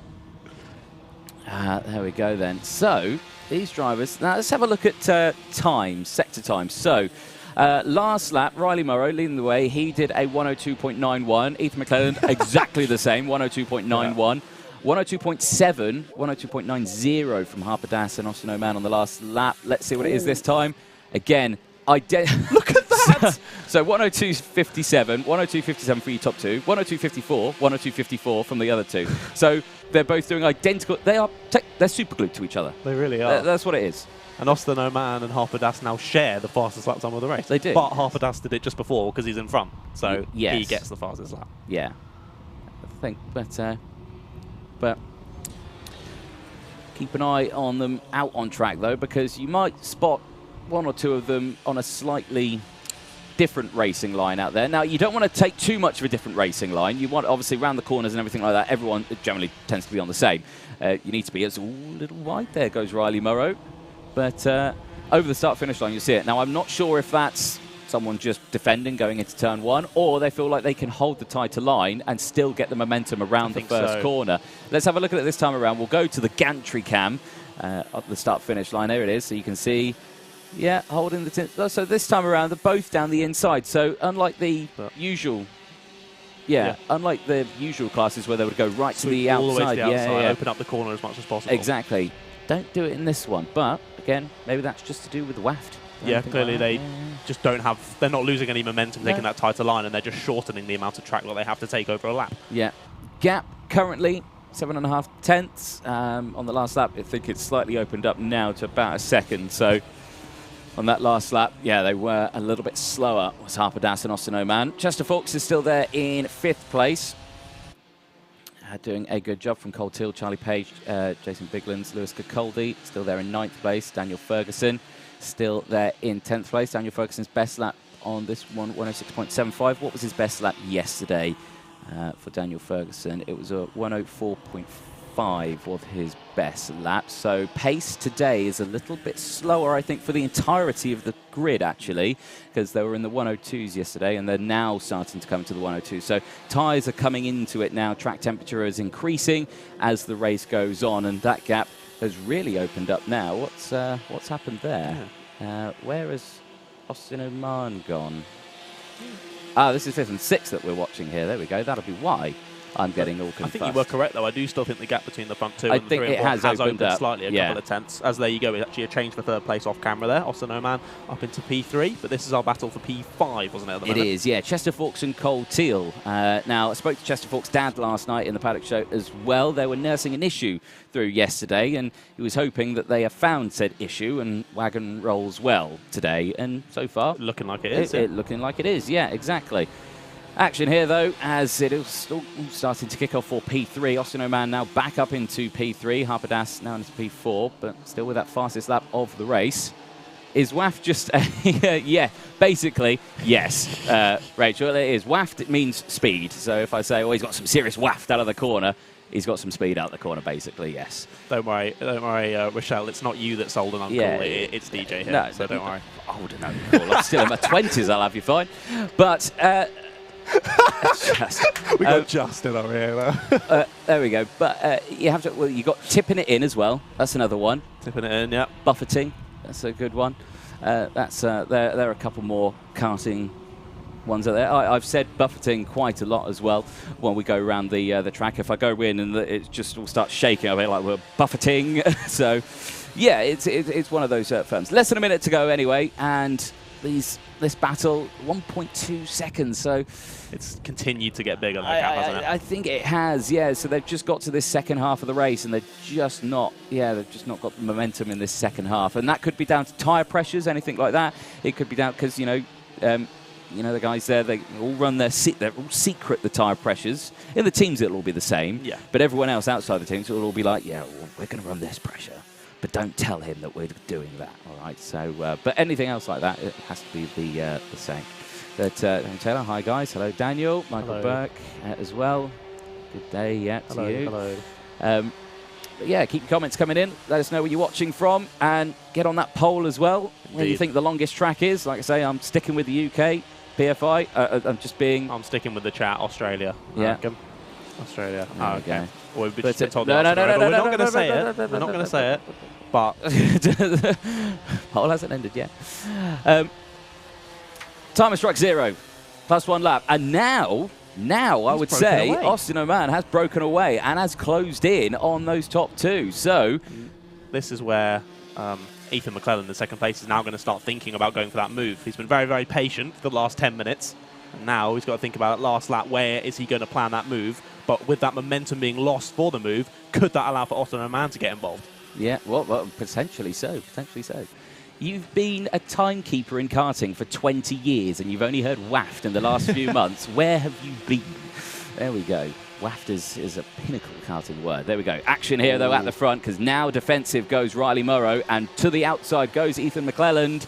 we go then. So these drivers. Now let's have a look at times, sector times. So last lap, Riley Morrow leading the way. He did a 102.91. Ethan McLelland exactly the same, 102.91. 102.7, 102.90 from Harper Das and Austin Oman on the last lap. Let's see what it is this time. Again, look at that! So 102.57, 102.57 for your top two, 102.54, 102.54 from the other two. So they're both doing identical. They're super glued to each other. They really are. That's what it is. And Austin Oman and Harper Das now share the fastest lap time of the race. They do. But Harper Das did it just before because he's in front. So yes. He gets the fastest lap. Yeah. I think, but keep an eye on them out on track, though, because you might spot one or two of them on a slightly different racing line out there. Now, you don't want to take too much of a different racing line. You want, obviously, around the corners and everything like that, everyone generally tends to be on the same. You need to be. It's a little wide. There goes Riley Morrow. But over the start-finish line, you see it. Now, I'm not sure if that's someone just defending going into turn 1, or they feel like they can hold the tighter line and still get the momentum around the first corner. Let's have a look at it this time around. We'll go to the gantry cam at the start-finish line. There it is. So you can see, holding the... So this time around, they're both down the inside. So unlike the usual... unlike the usual classes where they would go right to the outside. All the way to the outside, open up the corner as much as possible. Exactly. Don't do it in this one. But, again, maybe that's just to do with the waft. Yeah, clearly they just don't have... They're not losing any momentum taking that tighter line, and they're just shortening the amount of track that they have to take over a lap. Yeah. Gap currently 7.5 tenths on the last lap. I think it's slightly opened up now to about a second. So on that last lap, they were a little bit slower. Was Harper Das and Austin Oman. Chester Fawkes is still there in 5th place. Doing a good job from Cole Teal, Charlie Page, Jason Biglands, Lewis Cacoldi, still there in 9th place. Daniel Ferguson still there in 10th place. Daniel Ferguson's best lap on this one, 106.75. What was his best lap yesterday for Daniel Ferguson? It was a 104.5 was his best lap. So pace today is a little bit slower, I think, for the entirety of the grid, actually, because they were in the 102s yesterday, and they're now starting to come to the 102s. So tyres are coming into it now. Track temperature is increasing as the race goes on, and that gap has really opened up now. What's happened there? Where has Austin Oman gone? This is 5th and 6th that we're watching here. There we go. That'll be why. I'm getting all confused. I think you were correct, though. I do still think the gap between the front two I and the think 3 it and 4 has opened up slightly a couple of tenths. As there you go, it's actually a change for third place off camera there. Austin Oman up into P3, but this is our battle for P5, wasn't it, at the moment? It is, yeah. Chester Fawkes and Cole Teal. Now, I spoke to Chester Fawkes' dad last night in the Paddock show as well. They were nursing an issue through yesterday, and he was hoping that they have found said issue and wagon rolls well today. And so far, looking like it is. Looking like it is, yeah, exactly. Action here, though, as it is still starting to kick off for P3. Austin Oman now back up into P3. Harper Das now into P4, but still with that fastest lap of the race. Is waft just... yeah, basically, yes, Rachel, it is. Waft, it means speed. So if I say, oh, he's got some serious waft out of the corner, he's got some speed out the corner, basically, yes. Don't worry, Rochelle, it's not you that sold an uncle, it's DJ here, so don't worry. Older than uncle. I'm still in my 20s, I'll have you fine. But... we got Justin over here. There we go. But you have to. Well, you got tipping it in as well. That's another one. Tipping it in, yeah. Buffeting. That's a good one. That's there are a couple more karting ones out there. I've said buffeting quite a lot as well when we go around the track. If I go in and it just will start shaking, I'll be like, we're buffeting. So, yeah, it's one of those firms. Less than a minute to go anyway, and this battle, 1.2 seconds, so... It's continued to get bigger, that gap, hasn't it? I think it has, yeah. So they've just got to this second half of the race, and they've just not got the momentum in this second half. And that could be down to tyre pressures, anything like that. It could be down because, the guys there, they all run they're all secret, the tyre pressures. In the teams, it'll all be the same. Yeah. But everyone else outside the teams will all be like, yeah, well, we're going to run this pressure. But don't tell him that we're doing that, all right? So, but anything else like that, it has to be the same. But Taylor, hi guys. Hello, Daniel. Michael Burke as well. Good day, to you. Hello. But yeah, keep your comments coming in. Let us know where you're watching from, and get on that poll as well. Where you think the longest track is. Like I say, I'm sticking with the UK, PFI. I'm sticking with the chat, Australia. Yeah. Australia. Okay. Or we've been told we're not going to say it. We're not going to say it. But poll hasn't ended yet. Timer struck 0, +1 lap, and now I would say Austin Oman has broken away and has closed in on those top two. So this is where Ethan McClellan in second place is now going to start thinking about going for that move. He's been very, very patient for the last 10 minutes. And now he's got to think about it last lap, where is he going to plan that move? But with that momentum being lost for the move, could that allow for Austin Oman to get involved? Yeah, well, potentially so. Potentially so. You've been a timekeeper in karting for 20 years, and you've only heard waft in the last few months. Where have you been? There we go. Waft is a pinnacle karting word. There we go. Action here, though, at the front, because now defensive goes Riley Morrow, and to the outside goes Ethan McClelland.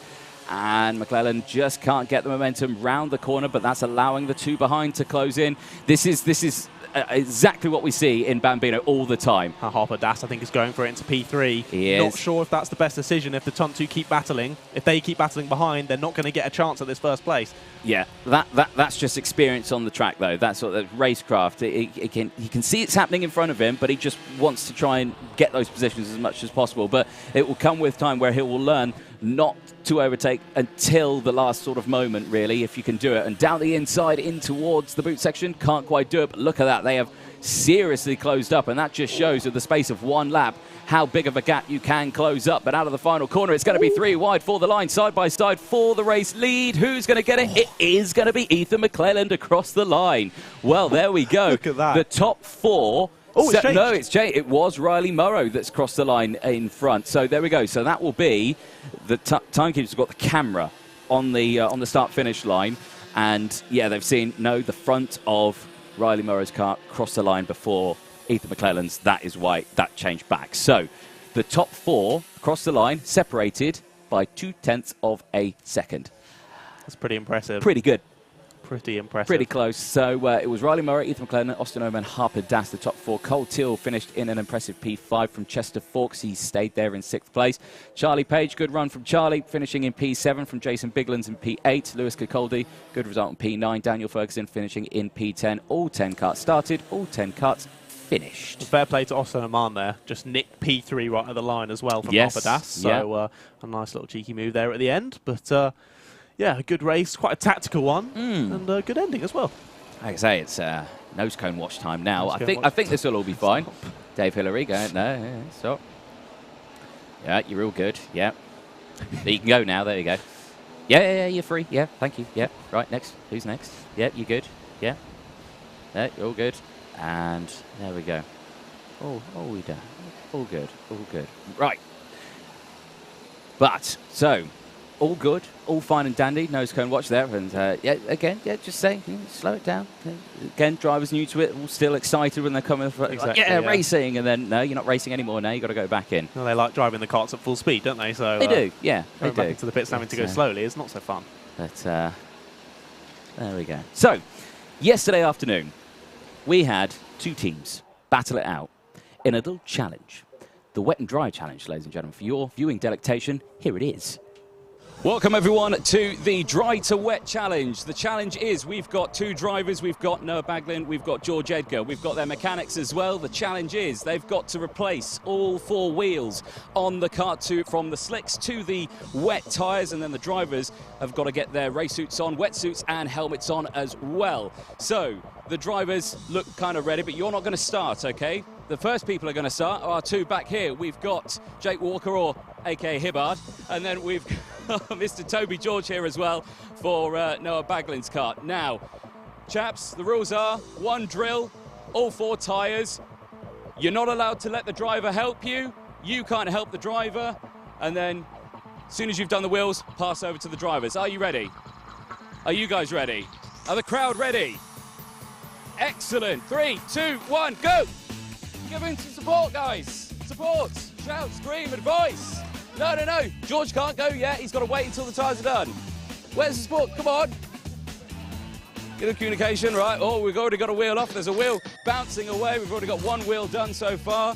And McClellan just can't get the momentum round the corner, but that's allowing the two behind to close in. This is exactly what we see in Bambino all the time. Harper Das, I think, is going for it into P3. He is. Not sure if that's the best decision if the top two keep battling. If they keep battling behind, they're not going to get a chance at this first place. Yeah, that's just experience on the track, though. That's sort of racecraft. He can see it's happening in front of him, but he just wants to try and get those positions as much as possible. But it will come with time where he will learn not to overtake until the last sort of moment, really, if you can do it. And down the inside in towards the boot section, can't quite do it, but look at that. They have seriously closed up, and that just shows in the space of one lap how big of a gap you can close up. But out of the final corner, it's going to be 3 wide for the line, side by side for the race lead. Who's going to get it? It is going to be Ethan McClelland across the line. Well, there we go. Look at that. The top 4. Oh, it's changed. No, it's changed. It was Riley Morrow that's crossed the line in front. So there we go. So that will be the timekeepers have got the camera on the start-finish line, and yeah, they've seen the front of Riley Morrow's car cross the line before Ethan McClelland's. That is why that changed back. So the top 4 crossed the line, separated by 0.2 of a second. That's pretty impressive. Pretty good. Pretty impressive. Pretty close. So it was Riley Morrow, Ethan McClelland, Austin Oman, Harper Das, the top 4. Cole Teal finished in an impressive P5 from Chester Fawkes. He stayed there in 6th place. Charlie Page, good run from Charlie, finishing in P7 from Jason Biglands in P8. Lewis Cacoldi, good result in P9. Daniel Ferguson finishing in P10. All 10 karts started, all 10 karts finished. Fair play to Austin Oman there. Just nicked P3 right at the line as well from Harper Das. So a nice little cheeky move there at the end. But yeah, a good race, quite a tactical one, and a good ending as well. Like I say, it's Nose cone watch time now. Nose I cone think watch. this will all be fine. Dave Hillary, go no, stop. Yeah, you're all good. Yeah, you can go now. There you go. Yeah, you're free. Yeah, thank you. Yeah, right. Next, who's next? Yeah, you're good. Yeah, you're all good. And there we go. Oh, we done. All good. Right. But so. All good, all fine and dandy. Nose cone watch there, and just saying, slow it down. Again, drivers new to it, all still excited when they're coming. Racing, and then no, you're not racing anymore. Now you got to go back in. Well, they like driving the karts at full speed, don't they? So they do, yeah. They going back do. into the pits having to go slowly is not so fun. But there we go. So, yesterday afternoon, we had two teams battle it out in a little challenge, the wet and dry challenge, ladies and gentlemen. For your viewing delectation, here it is. Welcome everyone to the Dry to Wet Challenge. The challenge is we've got two drivers, we've got Noah Baglin, we've got George Edgar, we've got their mechanics as well. The challenge is they've got to replace all four wheels on the kart from the slicks to the wet tyres, and then the drivers have got to get their race suits on, wetsuits and helmets on as well. So the drivers look kind of ready, but you're not going to start, okay? The first people are going to start are two back here. We've got Jake Walker, or aka Hibbard, and then we've got Mr. Toby George here as well for Noah Baglin's kart. Now, chaps, the rules are one drill, all four tyres. You're not allowed to let the driver help you. You can't help the driver. And then, as soon as you've done the wheels, pass over to the drivers. Are you ready? Are you guys ready? Are the crowd ready? Excellent. 3, 2, 1, go! Give him some support, guys. Support. Shout, scream, advice. No. George can't go yet. He's got to wait until the tyres are done. Where's the support? Come on. Get the communication, right? Oh, we've already got a wheel off. There's a wheel bouncing away. We've already got one wheel done so far.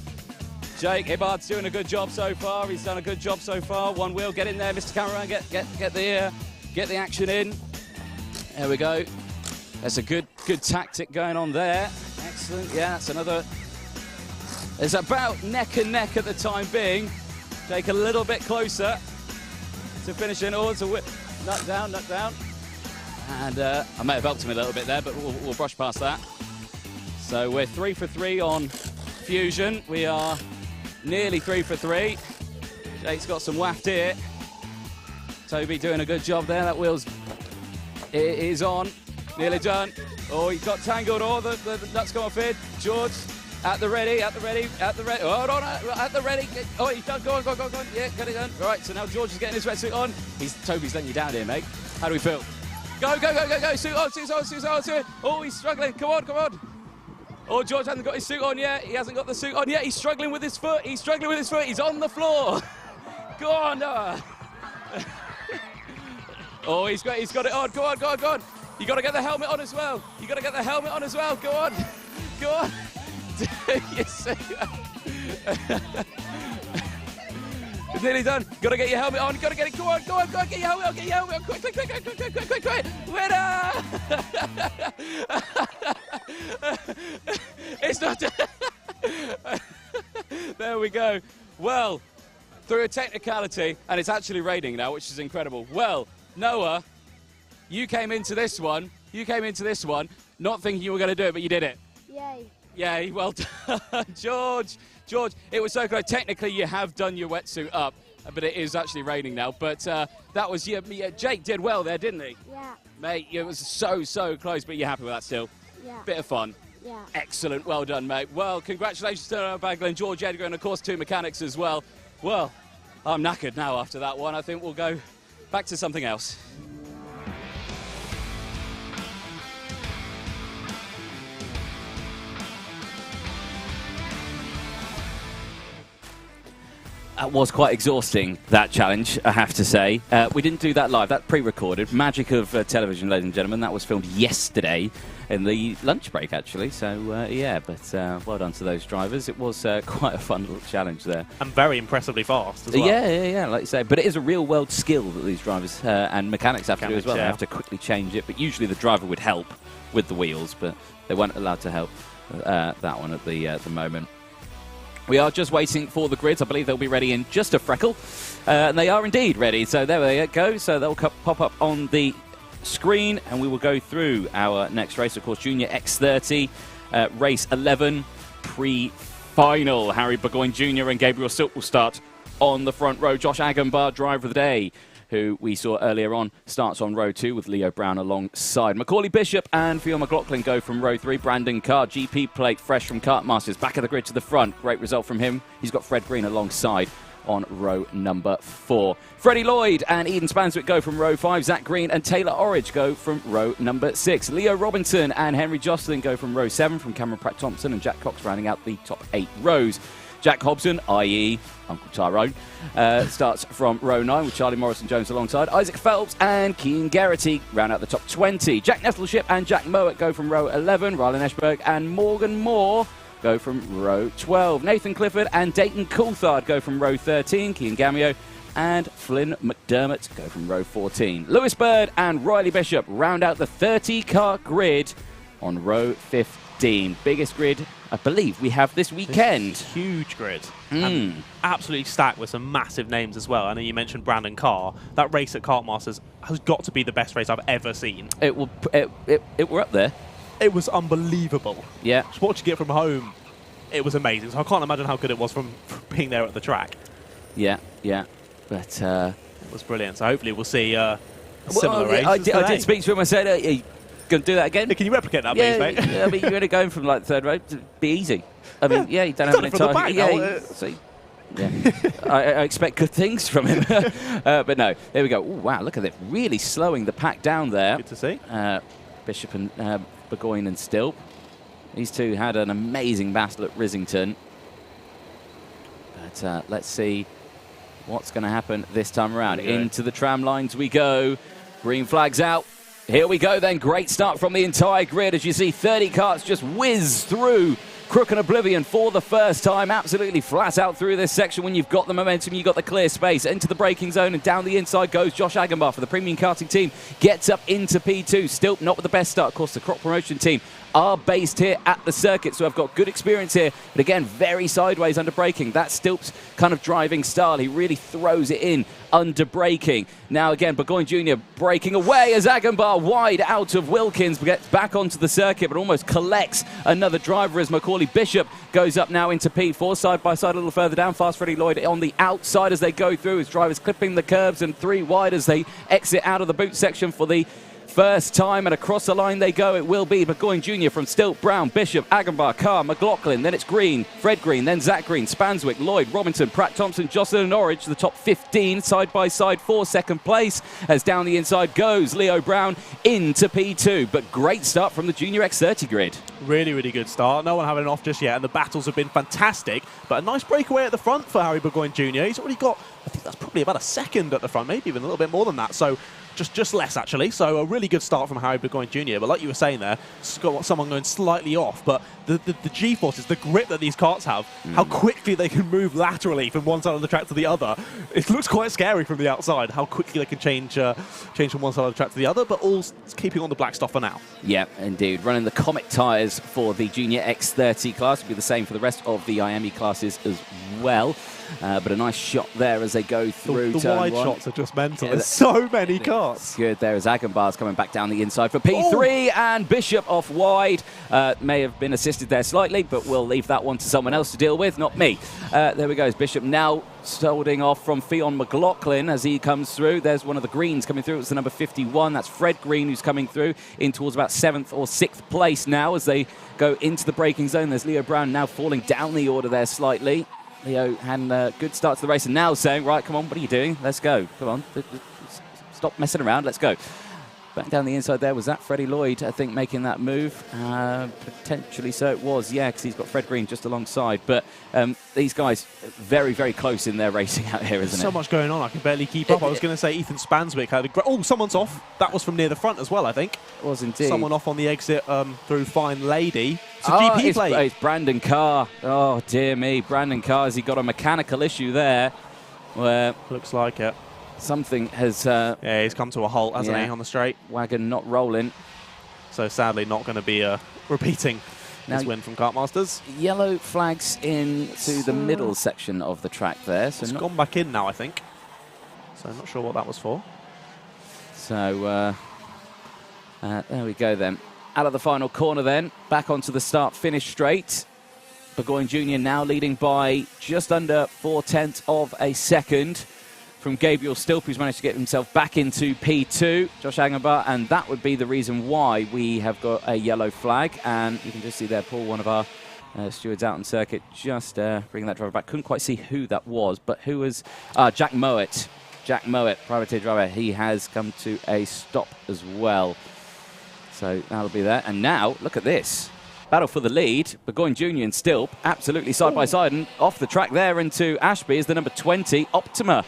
Jake Hibbard's doing a good job so far. He's done a good job so far. One wheel. Get in there, Mr. Cameraman. Get the action in. There we go. That's a good tactic going on there. Excellent. Yeah, that's another. It's about neck and neck at the time being. Jake a little bit closer to finishing. Oh, it's a whip. Nut down. And I may have helped him a little bit there, but we'll brush past that. So we're 3 for 3 on Fusion. We are nearly 3 for 3. Jake's got some waft here. Toby doing a good job there. That wheel's is on. Nearly done. Oh, he got tangled. Oh, the nuts come off here. George. At the ready. Hold on, at the ready. Oh, he's done. Go on. Yeah, get it done. Right, so now George is getting his wetsuit on. Toby's letting you down here, mate. How do we feel? Go. Suit on. Oh, he's struggling. Come on. Oh, George hasn't got his suit on yet. He hasn't got the suit on yet. He's struggling with his foot. He's on the floor. Go on, Noah. Oh, he's got it on. Go on. You got to get the helmet on as well. Go on. Yes. It's nearly done. Got to get your helmet on. Got to get it. Go on. Get your helmet on. Quick. Winner! It's not. There we go. Well, through a technicality, and it's actually raining now, which is incredible. Well, Noah, you came into this one not thinking you were going to do it, but you did it. Yay, well done. George, it was so close. Technically, you have done your wetsuit up, but it is actually raining now. But that was, Jake did well there, didn't he? Yeah. Mate, it was so close, but you're happy with that still? Yeah. Bit of fun. Yeah. Excellent, well done, mate. Well, congratulations to Baglin, George Edgar, and of course, two mechanics as well. Well, I'm knackered now after that one. I think we'll go back to something else. That was quite exhausting, that challenge, I have to say. We didn't do that live, that pre-recorded. Magic of television, ladies and gentlemen. That was filmed yesterday in the lunch break, actually. So, yeah, but well done to those drivers. It was quite a fun little challenge there. And very impressively fast as well. Yeah, like you say. But it is a real-world skill that these drivers and mechanics have to do as well. Yeah. They have to quickly change it. But usually the driver would help with the wheels, but they weren't allowed to help that one at the moment. We are just waiting for the grids. I believe they'll be ready in just a freckle. And they are indeed ready. So there they go. So they'll pop up on the screen and we will go through our next race. Of course, Junior X30. Race 11, pre-final. Harry Burgoyne Jr. and Gabriel Silk will start on the front row. Josh Agambar, driver of the day, who we saw earlier on, starts on row 2 with Leo Brown alongside. Macaulay Bishop and Fionn McLaughlin go from row 3. Brandon Carr, GP plate, fresh from Kart Masters, back of the grid to the front. Great result from him. He's got Fred Green alongside on row number 4. Freddie Lloyd and Eden Spanswick go from row 5. Zach Green and Taylor Orridge go from row number 6. Leo Robinson and Henry Jocelyn go from row 7, from Cameron Pratt-Thompson and Jack Cox rounding out the top 8 rows. Jack Hobson, i.e. Uncle Tyrone, starts from row 9 with Charlie Morrison-Jones alongside. Isaac Phelps and Keane Garrity round out the top 20. Jack Nettleship and Jack Mowat go from row 11. Rylan Eschberg and Morgan Moore go from row 12. Nathan Clifford and Dayton Coulthard go from row 13. Keane Gamio and Flynn McDermott go from row 14. Lewis Bird and Riley Bishop round out the 30-car grid on row 15. Biggest grid, I believe, we have this weekend. Huge grid. And absolutely stacked with some massive names as well. I know you mentioned Brandon Carr. That race at Kart Masters has got to be the best race I've ever seen. It were up there. It was unbelievable. Yeah. Just watching it from home, it was amazing. So I can't imagine how good it was from being there at the track. Yeah, yeah. But it was brilliant. So hopefully we'll see a similar race. I did speak to him. I said, are you going to do that again? Can you replicate that, please, mate? Yeah, I mean, you're only going from like third row. It'd be easy. I mean, you don't have an entire... Yeah, I expect good things from him. But no, there we go. Ooh, wow, look at it. Really slowing the pack down there. Good to see. Bishop and Burgoyne and Stilp. These two had an amazing battle at Risington. But let's see what's going to happen this time around. Into the tram lines we go. Green flags out. Here we go then. Great start from the entire grid. As you see, 30 carts just whiz through Crook and Oblivion for the first time. Absolutely flat out through this section. When you've got the momentum, you've got the clear space. Into the braking zone and down the inside goes Josh Agambar for the premium karting team. Gets up into P2. Still not with the best start. Of course, the crop promotion team are based here at the circuit, so I've got good experience here. But again, very sideways under braking. That's Stilp's kind of driving style. He really throws it in under braking. Now again, Burgoyne Jr. breaking away as Agambar wide out of Wilkins, gets back onto the circuit, but almost collects another driver as Macaulay Bishop goes up now into P4, side by side a little further down. Fast Freddie Lloyd on the outside as they go through. His drivers clipping the curbs and 3 wide as they exit out of the boot section for the first time, and across the line they go. It will be Burgoyne Jr. from Stilt, Brown, Bishop, Agambar, Carr, McLaughlin, then it's Green, Fred Green, then Zach Green, Spanswick, Lloyd, Robinson, Pratt Thompson, Jocelyn and Norwich, the top 15, side by side for second place, as down the inside goes Leo Brown into P2. But great start from the Junior X30 grid. Really, really good start. No one having it off just yet, and the battles have been fantastic. But a nice breakaway at the front for Harry Burgoyne Jr. He's already got, I think that's probably about a second at the front, maybe even a little bit more than that. So just less, actually. So a really good start from Harry Burgoyne Jr. But like you were saying there, it's got someone going slightly off. But the G-forces, the grip that these karts have, how quickly they can move laterally from one side of the track to the other. It looks quite scary from the outside, how quickly they can change from one side of the track to the other, but all keeping on the black stuff for now. Yeah, indeed. Running the Comet tyres for the Junior X30 class. Will be the same for the rest of the IAME classes as well. But a nice shot there as they go through. The wide shots are just mental. There's so many cars. Good there as Agambar's coming back down the inside for P3, and Bishop off wide. May have been assisted there slightly, but we'll leave that one to someone else to deal with, not me. There we go. Bishop now holding off from Fionn McLaughlin as he comes through. There's one of the greens coming through. It's the number 51. That's Fred Green who's coming through in towards about 7th or 6th place now as they go into the braking zone. There's Leo Brown now falling down the order there slightly. Leo had a good start to the race and now saying, right, come on, what are you doing? Let's go. Come on. Stop messing around. Let's go. Back down the inside there, was that Freddie Lloyd, I think, making that move? Potentially so it was, yeah, because he's got Fred Green just alongside. But these guys, very, very close in their racing out here, isn't it? So much going on, I can barely keep up. I was going to say Ethan Spanswick had a great... Oh, someone's off. That was from near the front as well, I think. It was indeed. Someone off on the exit through Fine Lady. It's a GP plate. It's Brandon Carr. Oh, dear me. Brandon Carr, has he got a mechanical issue there? Where looks like it. Something has... yeah, he's come to a halt, hasn't he, on the straight. Wagon not rolling. So sadly not going to be repeating his win from Kart Masters. Yellow flags into the middle section of the track there. So it's gone back in now, I think. So I'm not sure what that was for. So there we go then. out of the final corner then. Back onto the start-finish straight. Burgoyne Jr. now leading by just under 0.4 of a second from Gabriel Stilp, who's managed to get himself back into P2. Josh Agenbar, and that would be the reason why we have got a yellow flag. And you can just see there, Paul, one of our stewards out on circuit, just bringing that driver back. Couldn't quite see who that was, but who was... Jack Mowat. Jack Mowat, privateer driver, he has come to a stop as well. So that'll be there. And now, look at this. Battle for the lead. Burgoyne Jr. and Stilp absolutely side by side, and off the track there into Ashby is the number 20 Optima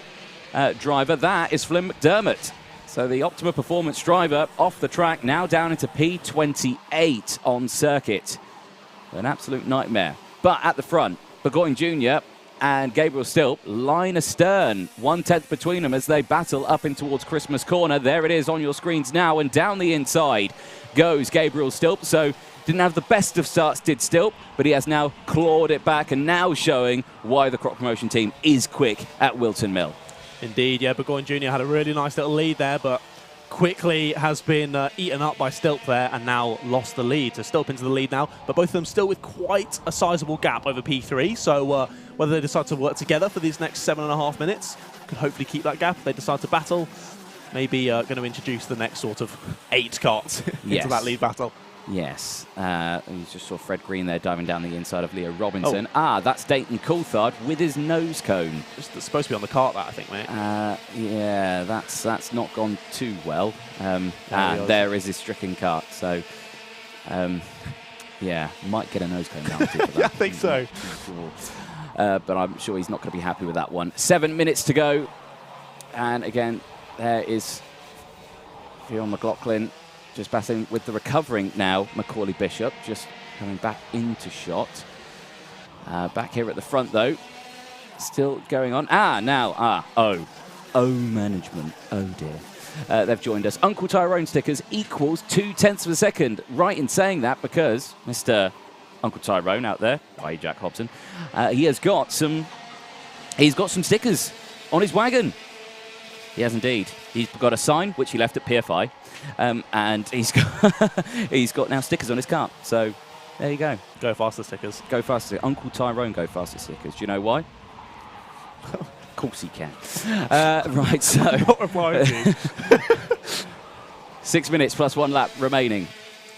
driver. That is Flynn McDermott. So the Optima Performance driver off the track, now down into P28 on circuit. An absolute nightmare. But at the front, Burgoyne Jr. and Gabriel Stilp line astern. 1/10 between them as they battle up in towards Christmas Corner. There it is on your screens now, and down the inside goes Gabriel Stilp. So didn't have the best of starts, did Stilp, but he has now clawed it back and now showing why the crop promotion team is quick at Whilton Mill. Indeed, yeah, Burgoyne Jr. had a really nice little lead there, but quickly has been eaten up by Stilp there and now lost the lead. So Stilp into the lead now, but both of them still with quite a sizable gap over P3. So whether they decide to work together for these next 7.5 minutes, could hopefully keep that gap. If they decide to battle, maybe going to introduce the next sort of 8 karts into that lead battle. Yes, you just saw Fred Green there diving down the inside of Leo Robinson. That's Dayton Coulthard with his nose cone. It's supposed to be on the cart, that, I think, mate. Yeah, that's not gone too well. There is his stricken cart, so yeah, might get a nose cone penalty for that. Yeah, I think so. But I'm sure he's not going to be happy with that one. 7 minutes to go, and again, there is Fionn McLaughlin. Just battling with the recovering now, Macaulay Bishop, just coming back into shot. Back here at the front, though, still going on. O management, oh dear. They've joined us. Uncle Tyrone stickers equals 0.2 of a second. Right in saying that, because Mr. Uncle Tyrone out there, i.e. Jack Hobson, he's got some stickers on his wagon. He has indeed. He's got a sign, which he left at PFI. And he's got now stickers on his car. So there you go. Go faster stickers. Go faster. Uncle Tyrone go faster stickers. Do you know why? Of course he can. Right, so Not replying to you. 6 minutes plus 1 lap remaining.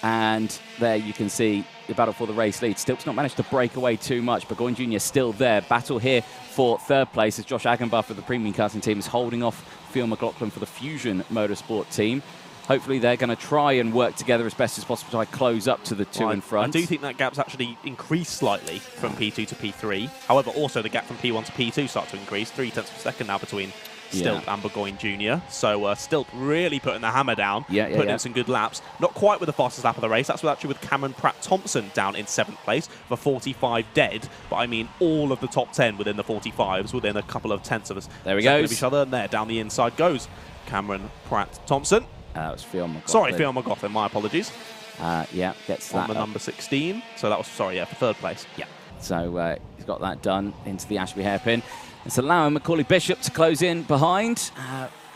And there you can see the battle for the race lead. Stilp's not managed to break away too much. Burgoyne Jr. still there. Battle here for 3rd place as Josh Agenbar for the premium karting team is holding off Fionn McLaughlin for the Fusion Motorsport team. Hopefully they're going to try and work together as best as possible to try close up to the 2 in front. I do think that gap's actually increased slightly from P2 to P3. However, also the gap from P1 to P2 starts to increase. 0.3 of a second now between Stilp and Burgoyne Jr. So Stilp really putting the hammer down, putting in some good laps. Not quite with the fastest lap of the race. That's actually with Cameron Pratt-Thompson down in 7th place for 45 dead. But I mean all of the top 10 within the 45s, within a couple of tenths of a second of each other. And there, down the inside goes Cameron Pratt-Thompson. That was Fionn McLaughlin. Sorry, Fionn McLaughlin, my apologies. Gets that on the number 16. So that was, for 3rd place. Yeah. So he's got that done into the Ashby hairpin. It's allowing Macaulay Bishop to close in behind.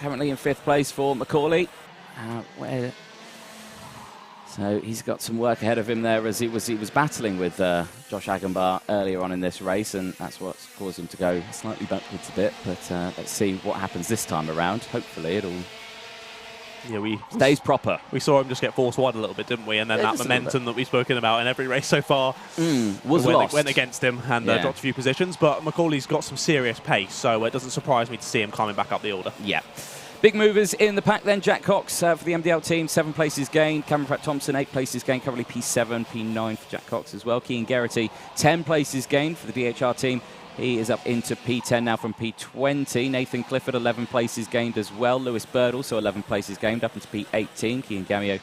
Currently in 5th place for Macaulay. So he's got some work ahead of him there as he was battling with Josh Agenbar earlier on in this race, and that's what's caused him to go slightly backwards a bit. But let's see what happens this time around. Hopefully it'll stays proper. We saw him just get forced wide a little bit, didn't we? And then that momentum that we've spoken about in every race so far went against him and dropped a few positions. But Macaulay's got some serious pace, so it doesn't surprise me to see him climbing back up the order. Yeah. Big movers in the pack then. Jack Cox for the MDL team, 7 places gained. Cameron Pratt-Thompson, 8 places gained. Currently P7, P9 for Jack Cox as well. Cian Geraghty, 10 places gained for the DHR team. He is up into P10 now from P20. Nathan Clifford, 11 places gained as well. Lewis Bird also 11 places gained up into P18. Cian Gamio,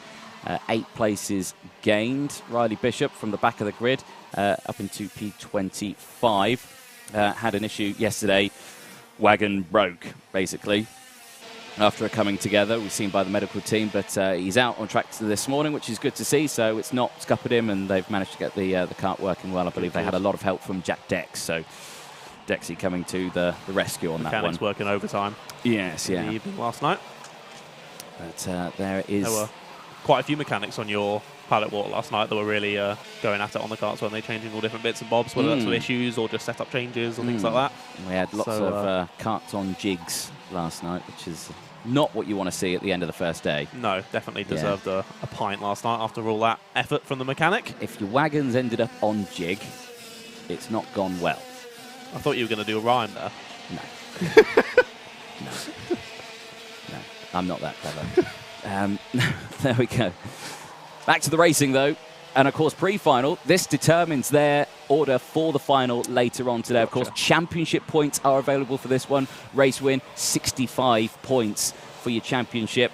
8 places gained. Riley Bishop from the back of the grid up into P25. Had an issue yesterday. Wagon broke, basically, after coming together. We've seen by the medical team, but he's out on track this morning, which is good to see. So it's not scuppered him, and they've managed to get the cart working well. I believe they had a lot of help from Jack Dex. So Dexy coming to the rescue on that one. Mechanics working overtime. Yes, yeah. In the evening last night. But there it is. There were quite a few mechanics on your Paddock Water last night that were really going at it on the karts, weren't they? Changing all different bits and bobs, whether that's with issues or just setup changes or things like that. We had lots of karts on jigs last night, which is not what you want to see at the end of the first day. No, definitely deserved a pint last night after all that effort from the mechanic. If your wagons ended up on jig, it's not gone well. I thought you were going to do a rhyme there. No. No, I'm not that clever. There we go. Back to the racing, though. And, of course, pre-final, this determines their order for the final later on today. Of course, championship points are available for this one. Race win, 65 points for your championship.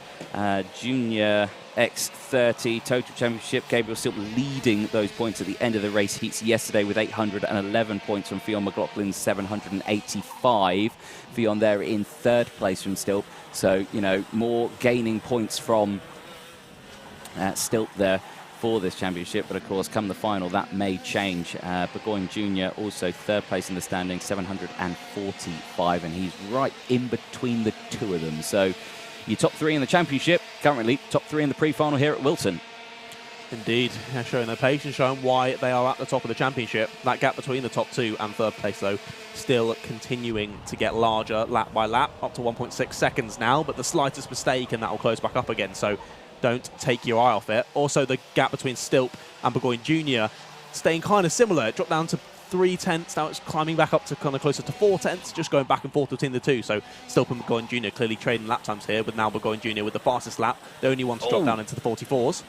Junior X30 total championship. Gabriel Silk leading those points at the end of the race heats yesterday with 811 points from Fionn McLaughlin's 785. Fionn there in third place from Stilp. So, you know, more gaining points from Stilp there for this championship, but of course come the final that may change. Burgoyne Jr. also third place in the standing, 745, and he's right in between the two of them. So your top three in the championship, currently top three in the pre-final here at Whilton. Indeed, showing their patience, showing why they are at the top of the championship. That gap between the top two and third place, though, still continuing to get larger lap by lap, up to 1.6 seconds now, but the slightest mistake and that will close back up again. So don't take your eye off it. Also, the gap between Stilp and Burgoyne Jr. staying kind of similar. It dropped down to 3/10. Now it's climbing back up to kind of closer to 4/10, just going back and forth between the two. So Stilp and Burgoyne Jr. clearly trading lap times here, with now Burgoyne Jr. with the fastest lap. The only one to drop down into the 44s.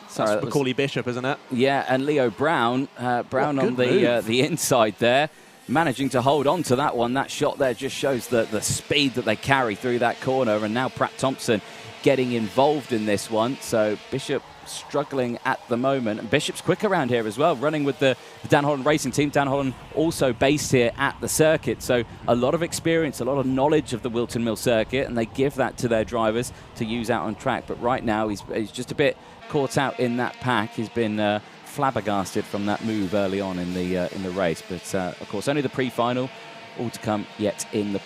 Sorry, that's Macaulay Bishop, isn't it? Yeah, and Leo Brown. Brown on the inside there, managing to hold on to that one. That shot there just shows the speed that they carry through that corner. And now Pratt Thompson getting involved in this one. So Bishop struggling at the moment. And Bishop's quick around here as well, running with the Dan Holland Racing Team. Dan Holland also based here at the circuit. So a lot of experience, a lot of knowledge of the Whilton Mill circuit, and they give that to their drivers to use out on track. But right now he's just a bit caught out in that pack. He's been flabbergasted from that move early on in the race. But of course, only the pre-final. All to come yet in the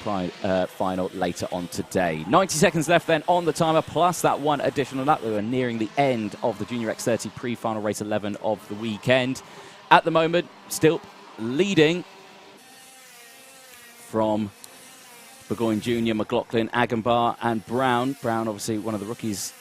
final later on today. 90 seconds left then on the timer, plus that one additional lap. We were nearing the end of the Junior X30 pre-final race 11 of the weekend. At the moment, Stilp leading from Burgoyne Jr., McLaughlin, Agenbar and Brown. Brown, obviously one of the rookies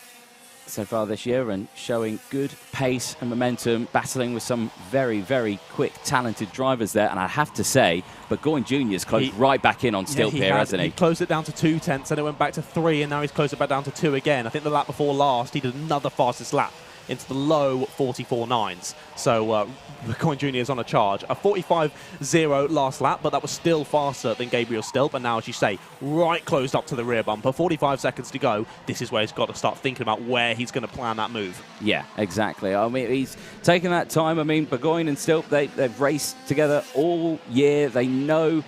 so far this year, and showing good pace and momentum, battling with some very, very quick, talented drivers there. And I have to say, Burgoyne Jr.'s closed right back in on Stilp here, hasn't he? He closed it down to 2/10, and it went back to 3, and now he's closed it back down to 2 again. I think the lap before last, he did another fastest lap into the low 44.9s. So Burgoyne Jr. is on a charge. A 45.0 last lap, but that was still faster than Gabriel Stilp. And now, as you say, right closed up to the rear bumper. 45 seconds to go. This is where he's got to start thinking about where he's going to plan that move. Yeah, exactly. I mean, he's taken that time. I mean, Burgoyne and Stilp, they've raced together all year. They know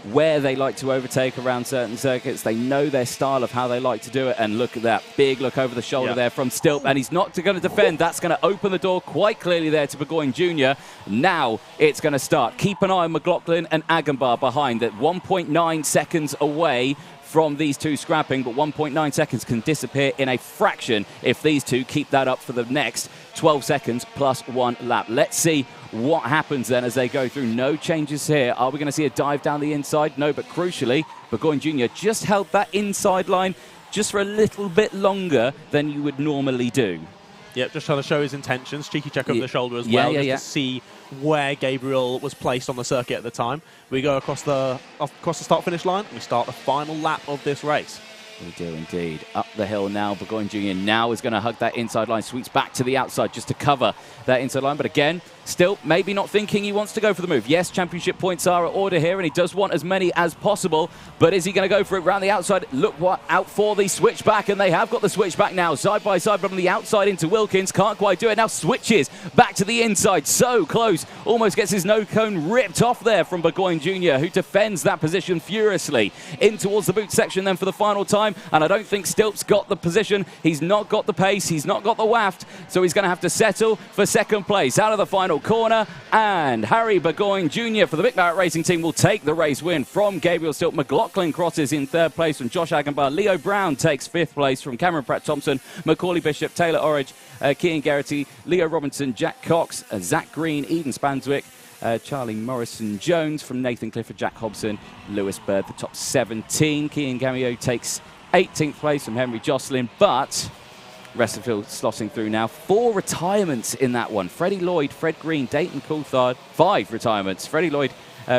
where they like to overtake around certain circuits. They know their style of how they like to do it. And look at that big look over the shoulder there from Stilp. And he's not going to defend. That's going to open the door quite clearly there to Burgoyne Jr. Now it's going to start. Keep an eye on McLaughlin and Agenbar behind at 1.9 seconds away from these two scrapping, but 1.9 seconds can disappear in a fraction if these two keep that up for the next 12 seconds plus one lap. Let's see what happens then as they go through. No changes here. Are we going to see a dive down the inside? No, but crucially, Burgoyne Jr. just held that inside line just for a little bit longer than you would normally do. Yep, just trying to show his intentions. Cheeky check over the shoulder as well, just to see where Gabriel was placed on the circuit at the time. We go across the start-finish line, and we start the final lap of this race. We do indeed. Up the hill now, Burgoyne Jr. now is going to hug that inside line, sweeps back to the outside just to cover that inside line. But again, still maybe not thinking he wants to go for the move. Yes, championship points are at order here, and he does want as many as possible. But is he going to go for it round the outside? Look what out for the switchback, and they have got the switchback now. Side by side from the outside into Wilkins. Can't quite do it. Now switches back to the inside. So close. Almost gets his no cone ripped off there from Burgoyne Jr., who defends that position furiously. In towards the boot section then for the final time. And I don't think Stilp's got the position. He's not got the pace. He's not got the waft. So he's going to have to settle for second place. Out of the final final corner, and Harry Burgoyne Jr. for the Vic Barrett Racing Team will take the race win from Gabriel Stilt. McLaughlin crosses in 3rd place from Josh Agenbar. Leo Brown takes 5th place from Cameron Pratt-Thompson. Macaulay Bishop, Taylor Orridge, Kean Garrity, Leo Robinson, Jack Cox, Zach Green, Eden Spanswick, Charlie Morrison-Jones from Nathan Clifford, Jack Hobson, Lewis Bird, the top 17. Kean Gamio takes 18th place from Henry Jocelyn, but Resterfield slotting through now. 4 retirements in that one. Freddie Lloyd, Fred Green, Dayton Coulthard. 5 retirements. Freddie Lloyd,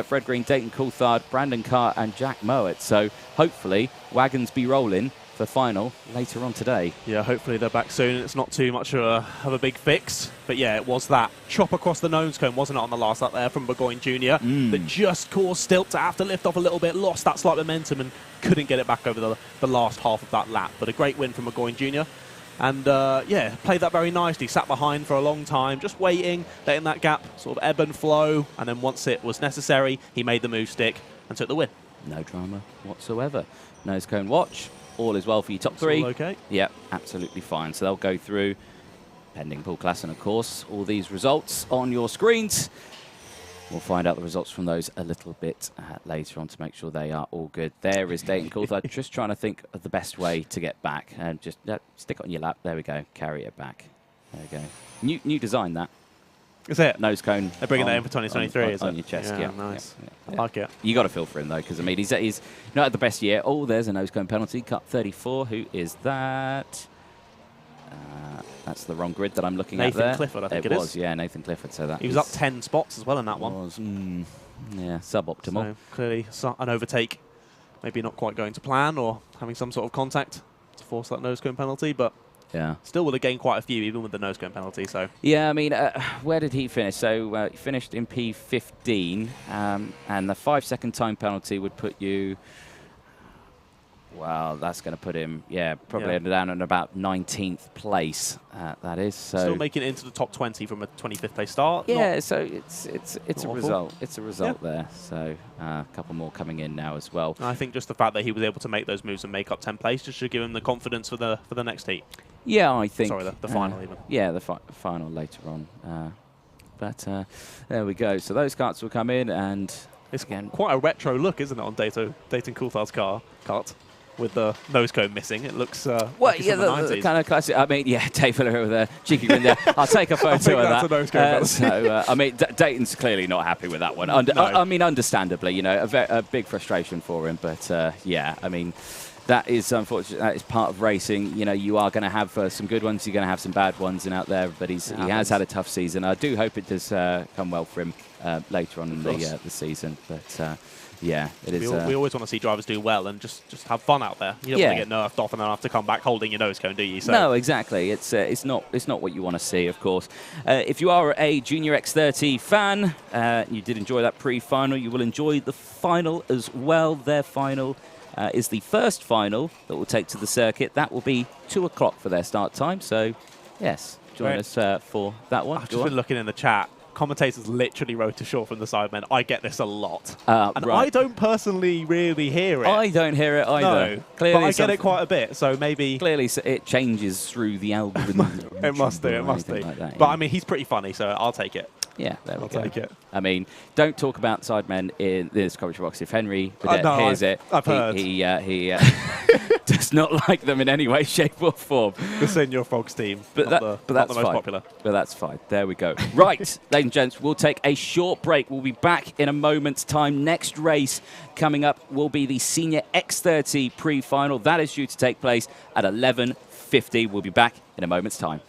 Fred Green, Dayton Coulthard, Brandon Carr and Jack Mowat. So hopefully wagons be rolling for final later on today. Yeah, hopefully they're back soon. It's not too much of a big fix. But yeah, it was that chop across the nose cone, wasn't it, on the last lap there from Burgoyne Jr. That just caused Stilt to have to lift off a little bit, lost that slight momentum and couldn't get it back over the last half of that lap. But a great win from Burgoyne Jr. And yeah, played that very nicely. Sat behind for a long time, just waiting, letting that gap sort of ebb and flow. And then once it was necessary, he made the move stick and took the win. No drama whatsoever. Nose cone watch. All is well for your top 3. All okay? Yeah, absolutely fine. So they'll go through, pending Paul Klassen, of course, all these results on your screens. We'll find out the results from those a little bit later on to make sure they are all good. There is Dayton Coulthard, just trying to think of the best way to get back. And just stick it on your lap. There we go. Carry it back. There we go. New design, that. Is it? Nose cone. They're bringing that in for 2023, is it? On your chest, yeah. Nice. Yeah. I like it. You got to feel for him, though, because, I mean, he's not had the best year. Oh, there's a nose cone penalty. Cut 34. Who is that? That's the wrong grid that I'm looking at there. Nathan Clifford, I think it is. It was, yeah, Nathan Clifford. So that he was up 10 spots as well in that one. Yeah, suboptimal. So clearly an overtake, maybe not quite going to plan or having some sort of contact to force that nose cone penalty, but yeah, still would have gained quite a few even with the nose cone penalty. So yeah, I mean, where did he finish? So he finished in P15, and the 5-second time penalty would put you. Well, that's going to put him, probably down in about 19th place. That is so. Still making it into the top 20 from a 25th place start. Yeah, so it's a awful. result. It's a result there. So a couple more coming in now as well. I think just the fact that he was able to make those moves and make up 10th place just should give him the confidence for the next heat. Yeah, I think. Sorry, the final even. Yeah, the final later on. But there we go. So those carts will come in, and it's again quite a retro look, isn't it, on Dayton Coulthard's cart? With the nose cone missing, it looks well, like yeah, the the kind of classic. I mean, yeah, Dave Miller with a cheeky grin there. I'll take a photo of that. So, I mean, Dayton's clearly not happy with that one. I mean, understandably, you know, a big frustration for him. But yeah, I mean, that is unfortunate. That is part of racing. You know, you are going to have some good ones. You're going to have some bad ones in out there. But he has had a tough season. I do hope it does come well for him later on in the season. But yeah, it is. We always want to see drivers do well and just have fun out there. You don't want to get nerfed off and then have to come back holding your nose cone, do you? So no, exactly. It's not what you want to see, of course. If you are a Junior X30 fan, you did enjoy that pre-final, you will enjoy the final as well. Their final is the first final that will take to the circuit. That will be 2 o'clock for their start time. So, yes, join us for that one. I've just been looking in the chat. Commentators literally wrote to Shaw from the Sidemen. I get this a lot. And I don't personally really hear it. I don't hear it either. No, clearly but I get it quite a bit, so maybe... Clearly it changes through the algorithm. It must do, it must do. Like that, but I mean, he's pretty funny, so I'll take it. Yeah, there we go. I'll take it. I mean, don't talk about Sidemen in this commentary box. If Henry hears it, I've heard. He does not like them in any way, shape or form. The Senior Frogs team, but that's the most fine. Popular. But that's fine. There we go. Right, ladies and gents, we'll take a short break. We'll be back in a moment's time. Next race coming up will be the Senior X30 pre-final. That is due to take place at 11:50. We'll be back in a moment's time.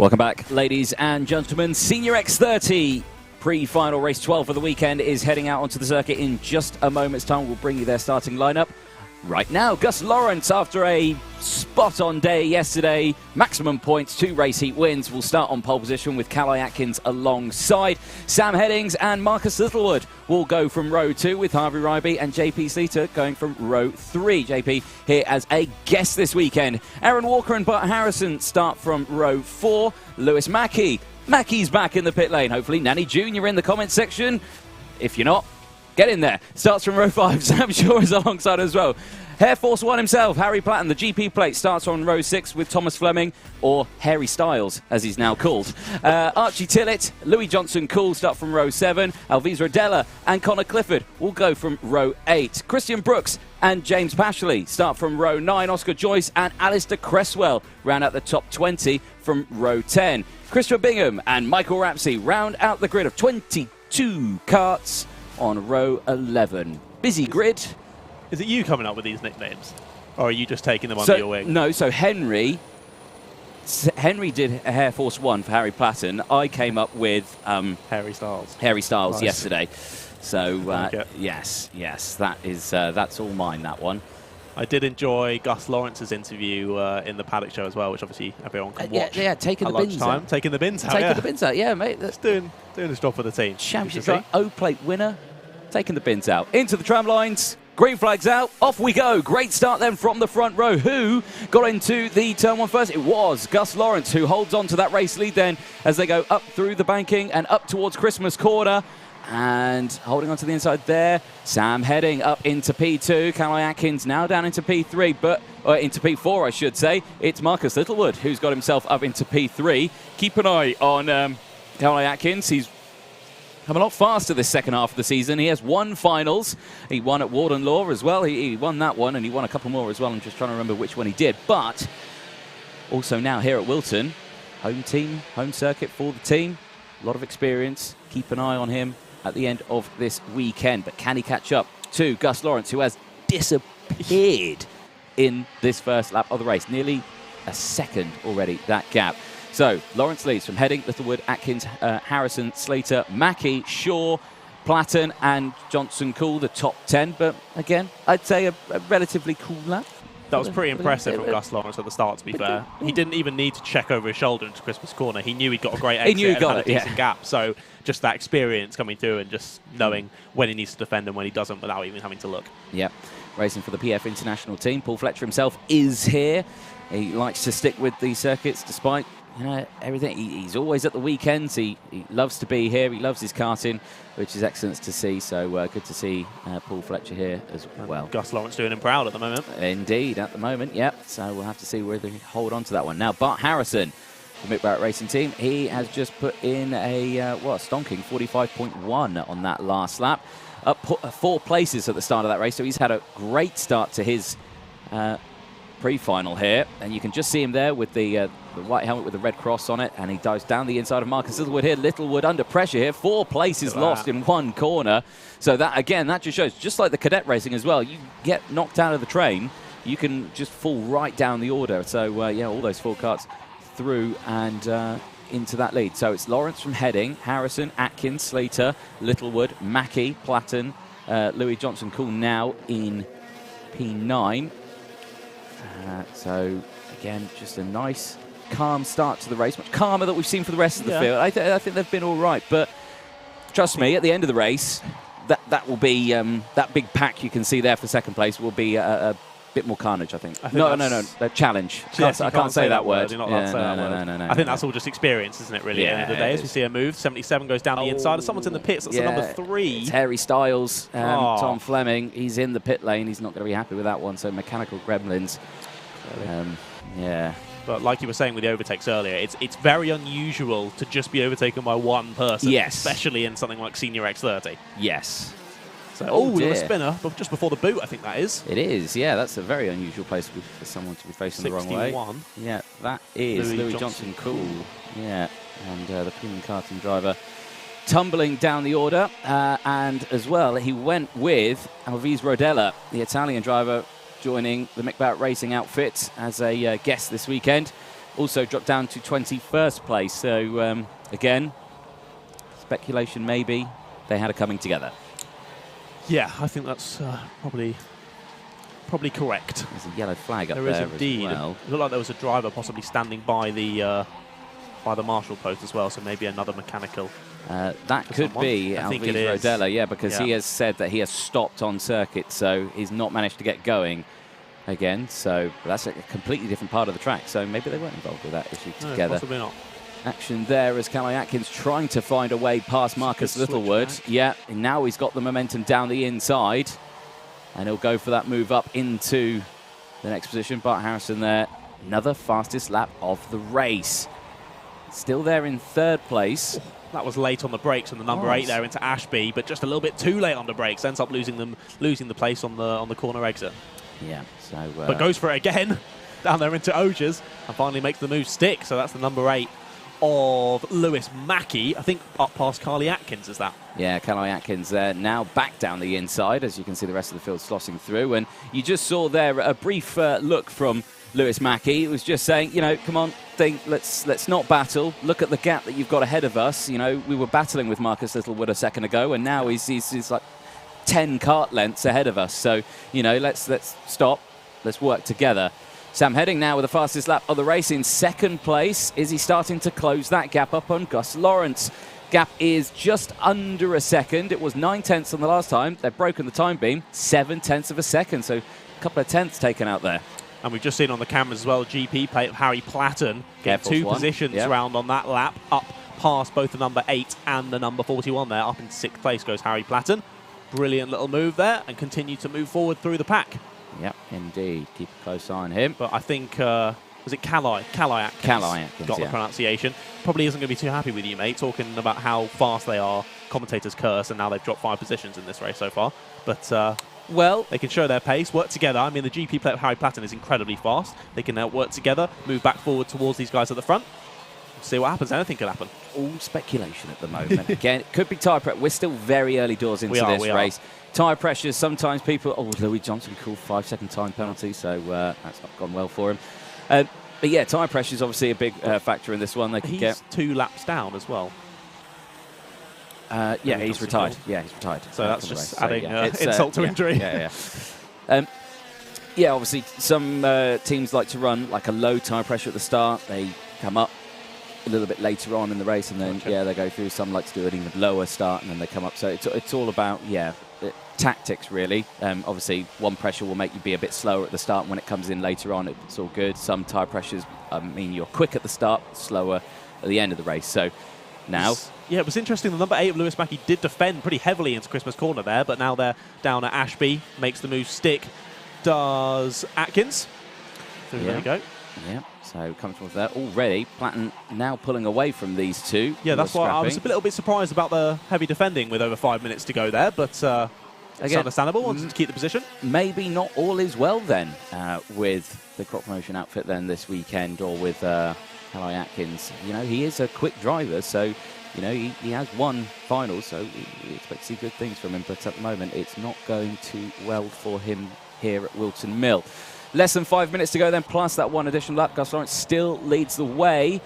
Welcome back, ladies and gentlemen. Senior X30 pre-final race 12 for the weekend is heading out onto the circuit in just a moment's time. We'll bring you their starting lineup right now. Gus Lawrence, after a spot-on day yesterday, maximum points, 2 race heat wins, will start on pole position with Calais Atkins alongside. Sam Headings and Marcus Littlewood will go from row 2 with Harvey Ryby and JP Sleater going from row 3. JP here as a guest this weekend. Aaron Walker and Bart Harrison start from row 4. Lewis Mackey's back in the pit lane. Hopefully Nanny Jr. in the comments section. If you're not, get in there. Starts from row 5. Sam Shaw is alongside as well. Air Force One himself, Harry Platten, the GP plate, starts on row 6 with Thomas Fleming, or Harry Styles, as he's now called. Archie Tillett, Louis Johnson-Cool start from row 7. Alvise Rodella and Connor Clifford will go from row 8. Christian Brooks and James Pashley start from row 9. Oscar Joyce and Alistair Cresswell round out the top 20 from row 10. Christopher Bingham and Michael Rapsey round out the grid of 22 karts on row 11. Busy grid. Is it you coming up with these nicknames? Or are you just taking them under your wing? No, so Henry did a Air Force One for Harry Platten. I came up with Harry Styles. Harry Styles Nice. Yesterday. So, Okay. yes, that's all mine, that one. I did enjoy Gus Lawrence's interview in the Paddock show as well, which obviously everyone can watch. Yeah, taking at the bins lunchtime. out. Taking the bins out, Taking the bins out, yeah, mate. Just doing his job for the team. Championship Good to drive, O-plate winner, taking the bins out. Into the tram lines, green flags out, off we go. Great start then from the front row. Who got into the turn 1 first? It was Gus Lawrence, who holds on to that race lead then as they go up through the banking and up towards Christmas Corner. And holding on to the inside there, Sam Heading up into P2. Calais Atkins now down into P3, into P4, I should say. It's Marcus Littlewood who's got himself up into P3. Keep an eye on Calais Atkins. He's come a lot faster this second half of the season. He has won finals. He won at Warden Law as well. He won that one, and he won a couple more as well. I'm just trying to remember which one he did. But also now here at Whilton, home team, home circuit for the team. A lot of experience. Keep an eye on him at the end of this weekend. But can he catch up to Gus Lawrence, who has disappeared in this first lap of the race? Nearly a second already, that gap. So Lawrence leads from Heading, Littlewood, Atkins, Harrison, Slater, Mackey, Shaw, Platten and Johnson-Cool, the top 10. But again, I'd say a relatively cool lap. That was pretty impressive from Gus Lawrence at the start, to be fair. He didn't even need to check over his shoulder into Christmas Corner. He knew he'd got a great exit and had a decent gap. So just that experience coming through and just knowing when he needs to defend and when he doesn't without even having to look. Yep. Racing for the PF International team. Paul Fletcher himself is here. He likes to stick with the circuits despite everything. He's always at the weekends. He loves to be here. He loves his karting, which is excellent to see. So good to see Paul Fletcher here as well. Gus Lawrence doing him proud at the moment. Indeed, at the moment, yep. So we'll have to see whether he hold on to that one. Now, Bart Harrison, the Mick Barrett Racing team, he has just put in a stonking 45.1 on that last lap. Up 4 places at the start of that race. So he's had a great start to his pre-final here, and you can just see him there with the white helmet with the red cross on it, and he dives down the inside of Marcus Littlewood here. Littlewood under pressure here, 4 places lost in one corner. So that, again, that just shows, just like the cadet racing as well, you get knocked out of the train, you can just fall right down the order. So yeah, all those 4 karts through and into that lead. So it's Lawrence from Heading, Harrison, Atkins, Slater, Littlewood, Mackey, Platten, Louis Johnson-Cool now in P9. So, again, just a nice, calm start to the race. Much calmer than we've seen for the rest of the field. I think they've been all right. But trust me, at the end of the race, that will be, that big pack you can see there for second place will be a bit more carnage, I think. No, the challenge. Yes, I can't say that word. You're not allowed to say that word. I think that's all just experience, isn't it, really, at the end of the day? As we see a move, 77 goes down the inside. Someone's in the pits. That's the number 3. It's Harry Styles, Tom Fleming. He's in the pit lane. He's not going to be happy with that one. So Mechanical Gremlins. Yeah. But like you were saying with the overtakes earlier, it's very unusual to just be overtaken by one person. Yes. Especially in something like Senior X30. Yes. So, a spinner, but just before the boot, I think that is. It is, yeah. That's a very unusual place for someone to be facing the wrong way. Yeah, that is Louis Johnson-Cool. Yeah, and the premium karting driver tumbling down the order. And as well, he went with Alvise Rodella, the Italian driver, joining the Mick Barrett Racing outfit as a guest this weekend. also dropped down to 21st place. So, again, speculation maybe they had a coming together. Yeah, I think that's probably correct. There's a yellow flag up there. There is indeed. As well. It looked like there was a driver possibly standing by the marshal post as well, so maybe another mechanical. That could someone. be I think it Alvise is. Rodella, yeah, because Yeah. he has said that he has stopped on circuit, so he's not managed to get going again. So that's a completely different part of the track. So maybe they weren't involved with that issue No, together. possibly not. Action there as Calais Atkins trying to find a way past Marcus Good switch Littlewood. back. Yeah, and now he's got the momentum down the inside. And he'll go for that move up into the next position. Bart Harrison there, another fastest lap of the race. Still there in third place. That was late on the brakes, and the number 8 there into Ashby, but just a little bit too late on the brakes. Ends up losing the place on the corner exit. Yeah, so... But goes for it again, down there into Ogers, and finally makes the move stick. So that's the number 8 of Lewis Mackey. I think up past Carly Atkins is that. Yeah, Calais Atkins there, now back down the inside, as you can see the rest of the field slossing through. And you just saw there a brief look from Lewis Mackey. It was just saying, you know, come on, let's not battle. Look at the gap that you've got ahead of us. You know, we were battling with Marcus Littlewood a second ago, and now he's like 10 kart lengths ahead of us. So, you know, let's stop. Let's work together. Sam Heading now with the fastest lap of the race in second place. Is he starting to close that gap up on Gus Lawrence? Gap is just under a second. It was 9/10 on the last time. They've broken the time beam, 7/10 of a second. So a couple of tenths taken out there. And we've just seen on the cameras as well, GP plate of Harry Platten get 2 positions round on that lap, up past both the number 8 and the number 41 there. Up in 6th place goes Harry Platten. Brilliant little move there, and continue to move forward through the pack. Yep, indeed. Keep a close eye on him. But I think, was it Calais Atkins? Calais Atkins, got the yeah. pronunciation. Probably isn't going to be too happy with you, mate, talking about how fast they are. Commentators curse, and now they've dropped 5 positions in this race so far. But well, they can show their pace, work together. I mean, the GP plate of Harry Platten is incredibly fast. They can work together, move back forward towards these guys at the front. See what happens. Anything could happen. all speculation at the moment. Again, it could be tyre pressure. We're still very early doors into this race. Tyre pressures, sometimes people... Oh, Louis Johnson called 5-second time penalty, so that's not gone well for him. But yeah, tyre pressure is obviously a big factor in this one. They could get 2 laps down as well. Yeah, he's retired. Yeah, he's retired. So that's just so, adding yeah, insult to injury. Yeah, obviously some teams like to run like a low tyre pressure at the start. They come up a little bit later on in the race, and then they go through. Some like to do an even lower start, and then they come up. So it's all about tactics really. Obviously, one pressure will make you be a bit slower at the start, and when it comes in later on, it's all good. Some tyre pressures mean you're quick at the start, slower at the end of the race. So now. Yeah, it was interesting. The number 8 of Lewis Mackey did defend pretty heavily into Christmas Corner there, but now they're down at Ashby. Makes the move stick. Does Atkins. So there you go. Yeah, so comfortable with that already. Platten now pulling away from these two. Yeah, that's why I was a little bit surprised about the heavy defending with over 5 minutes to go there, but it's understandable. Wanted to keep the position. Maybe not all is well then with the crop promotion outfit then this weekend, or with Calais Atkins. You know, he is a quick driver, so you know he has won finals, so we expect to see good things from him. But at the moment, it's not going too well for him here at Whilton Mill. Less than 5 minutes to go then, plus that one additional lap. Gus Lawrence still leads the way.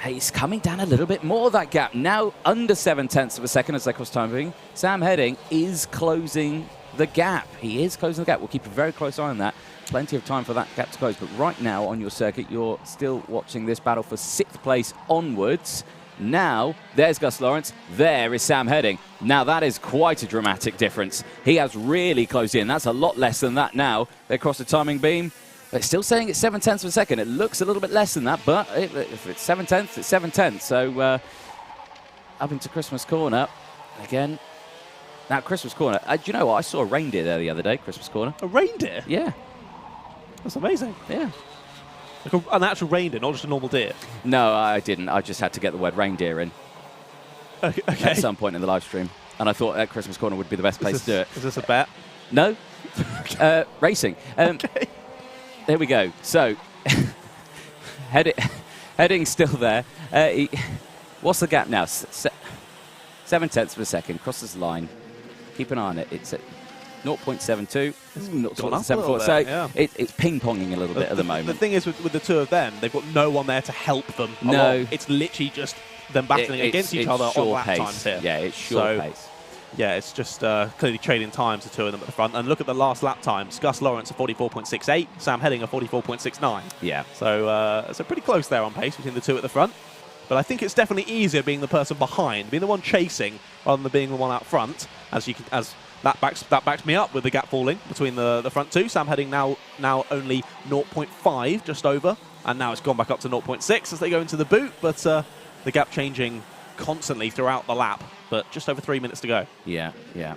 He's coming down a little bit more, that gap. Now under 7/10 of a second as they cross timing. Sam Heading is closing the gap. He is closing the gap. We'll keep a very close eye on that. Plenty of time for that gap to close. But right now on your circuit, you're still watching this battle for 6th place onwards. Now, there's Gus Lawrence. There is Sam Heading. Now, that is quite a dramatic difference. He has really closed in. That's a lot less than that now. They cross the timing beam. They're still saying it's 7/10 of a second. It looks a little bit less than that, but if it's 7/10, it's 7/10. So, up into Christmas Corner. Again, now Christmas Corner. Do you know what? I saw a reindeer there the other day, Christmas Corner. A reindeer? Yeah. That's amazing. Yeah. Like an actual reindeer, not just a normal deer? No, I didn't. I just had to get the word reindeer in. Okay. At some point in the live stream. And I thought that Christmas Corner would be the best place to do it. Is this a bet? No. Racing. Okay. There we go. So, Heading's still there. What's the gap now? 7/10 of a second. Crosses the line. Keep an eye on it. It's at 0.72, gone up a 0.74. little So bit, yeah. it's ping-ponging a little bit at the moment. The thing is, with the two of them, they've got no one there to help them. No. It's literally just them battling against each other on lap pace. times here. Yeah, it's short So, pace. Yeah, it's just clearly trading times, the two of them at the front. And look at the last lap times. Gus Lawrence at 44.68, Sam Heading at 44.69. Yeah. So pretty close there on pace between the two at the front. But I think it's definitely easier being the person behind, being the one chasing, rather than being the one out front. As that backs me up with the gap falling between the front two. Sam Heading now only 0.5, just over, and now it's gone back up to 0.6 as they go into the boot. But the gap changing constantly throughout the lap. But just over 3 minutes to go. Yeah, yeah.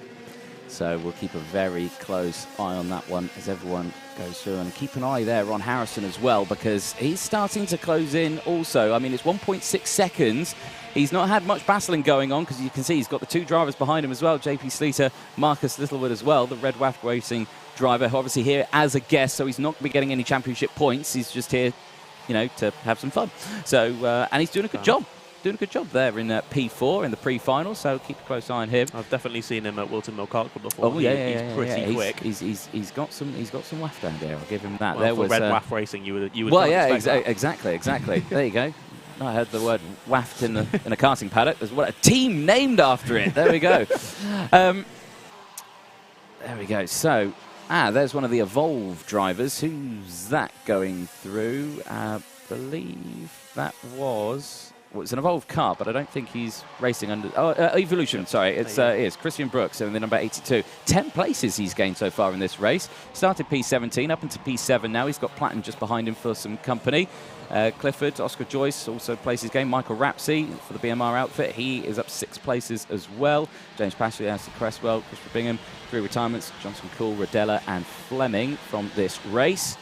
So we'll keep a very close eye on that one as everyone goes through. And keep an eye there on Harrison as well, because he's starting to close in also. I mean, it's 1.6 seconds. He's not had much battling going on, because you can see he's got the two drivers behind him as well, JP Sleater, Marcus Littlewood as well, the Red Waft Racing driver, who obviously here as a guest, so he's not going to be getting any championship points. He's just here, you know, to have some fun. So, and he's doing a good job. Doing a good job there in P4 in the pre-final, so keep a close eye on him. I've definitely seen him at Whilton Mill Kart Club before. Oh yeah, he's pretty quick. He's got some waft down there. I'll give him that. Well, there for was Red Waft Racing, you would. Well, yeah, exactly. There you go. I heard the word waft in a karting paddock. There's a team named after it. There we go. There we go. So, there's one of the Evolve drivers. Who's that going through? I believe that was. Well, it's an Evolve car, but I don't think he's racing under... Evolution, sorry. It's Christian Brooks in the number 82. 10 places he's gained so far in this race. Started P17, up into P7 now. He's got Platinum just behind him for some company. Clifford, Oscar Joyce also places game. Michael Rapsey for the BMR outfit. He is up 6 places as well. James Pashley, Aston Cresswell, Christopher Bingham. 3 retirements, Johnson Cool, Rodella and Fleming from this race.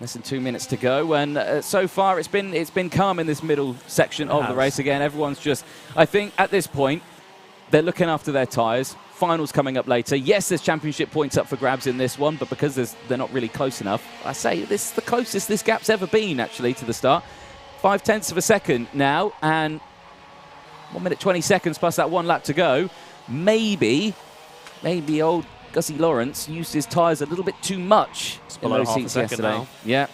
Less than 2 minutes to go, and so far it's been calm in this middle section of the race. Again, everyone's just, I think at this point, they're looking after their tyres. Finals coming up later. Yes, there's championship points up for grabs in this one, but because they're not really close enough, I say this is the closest this gap's ever been, actually, to the start. 0.5 of a second now, and 1 minute 20 seconds plus that 1 lap to go. Maybe old Gussie Lawrence used his tyres a little bit too much in those seats yesterday. Now. Yeah.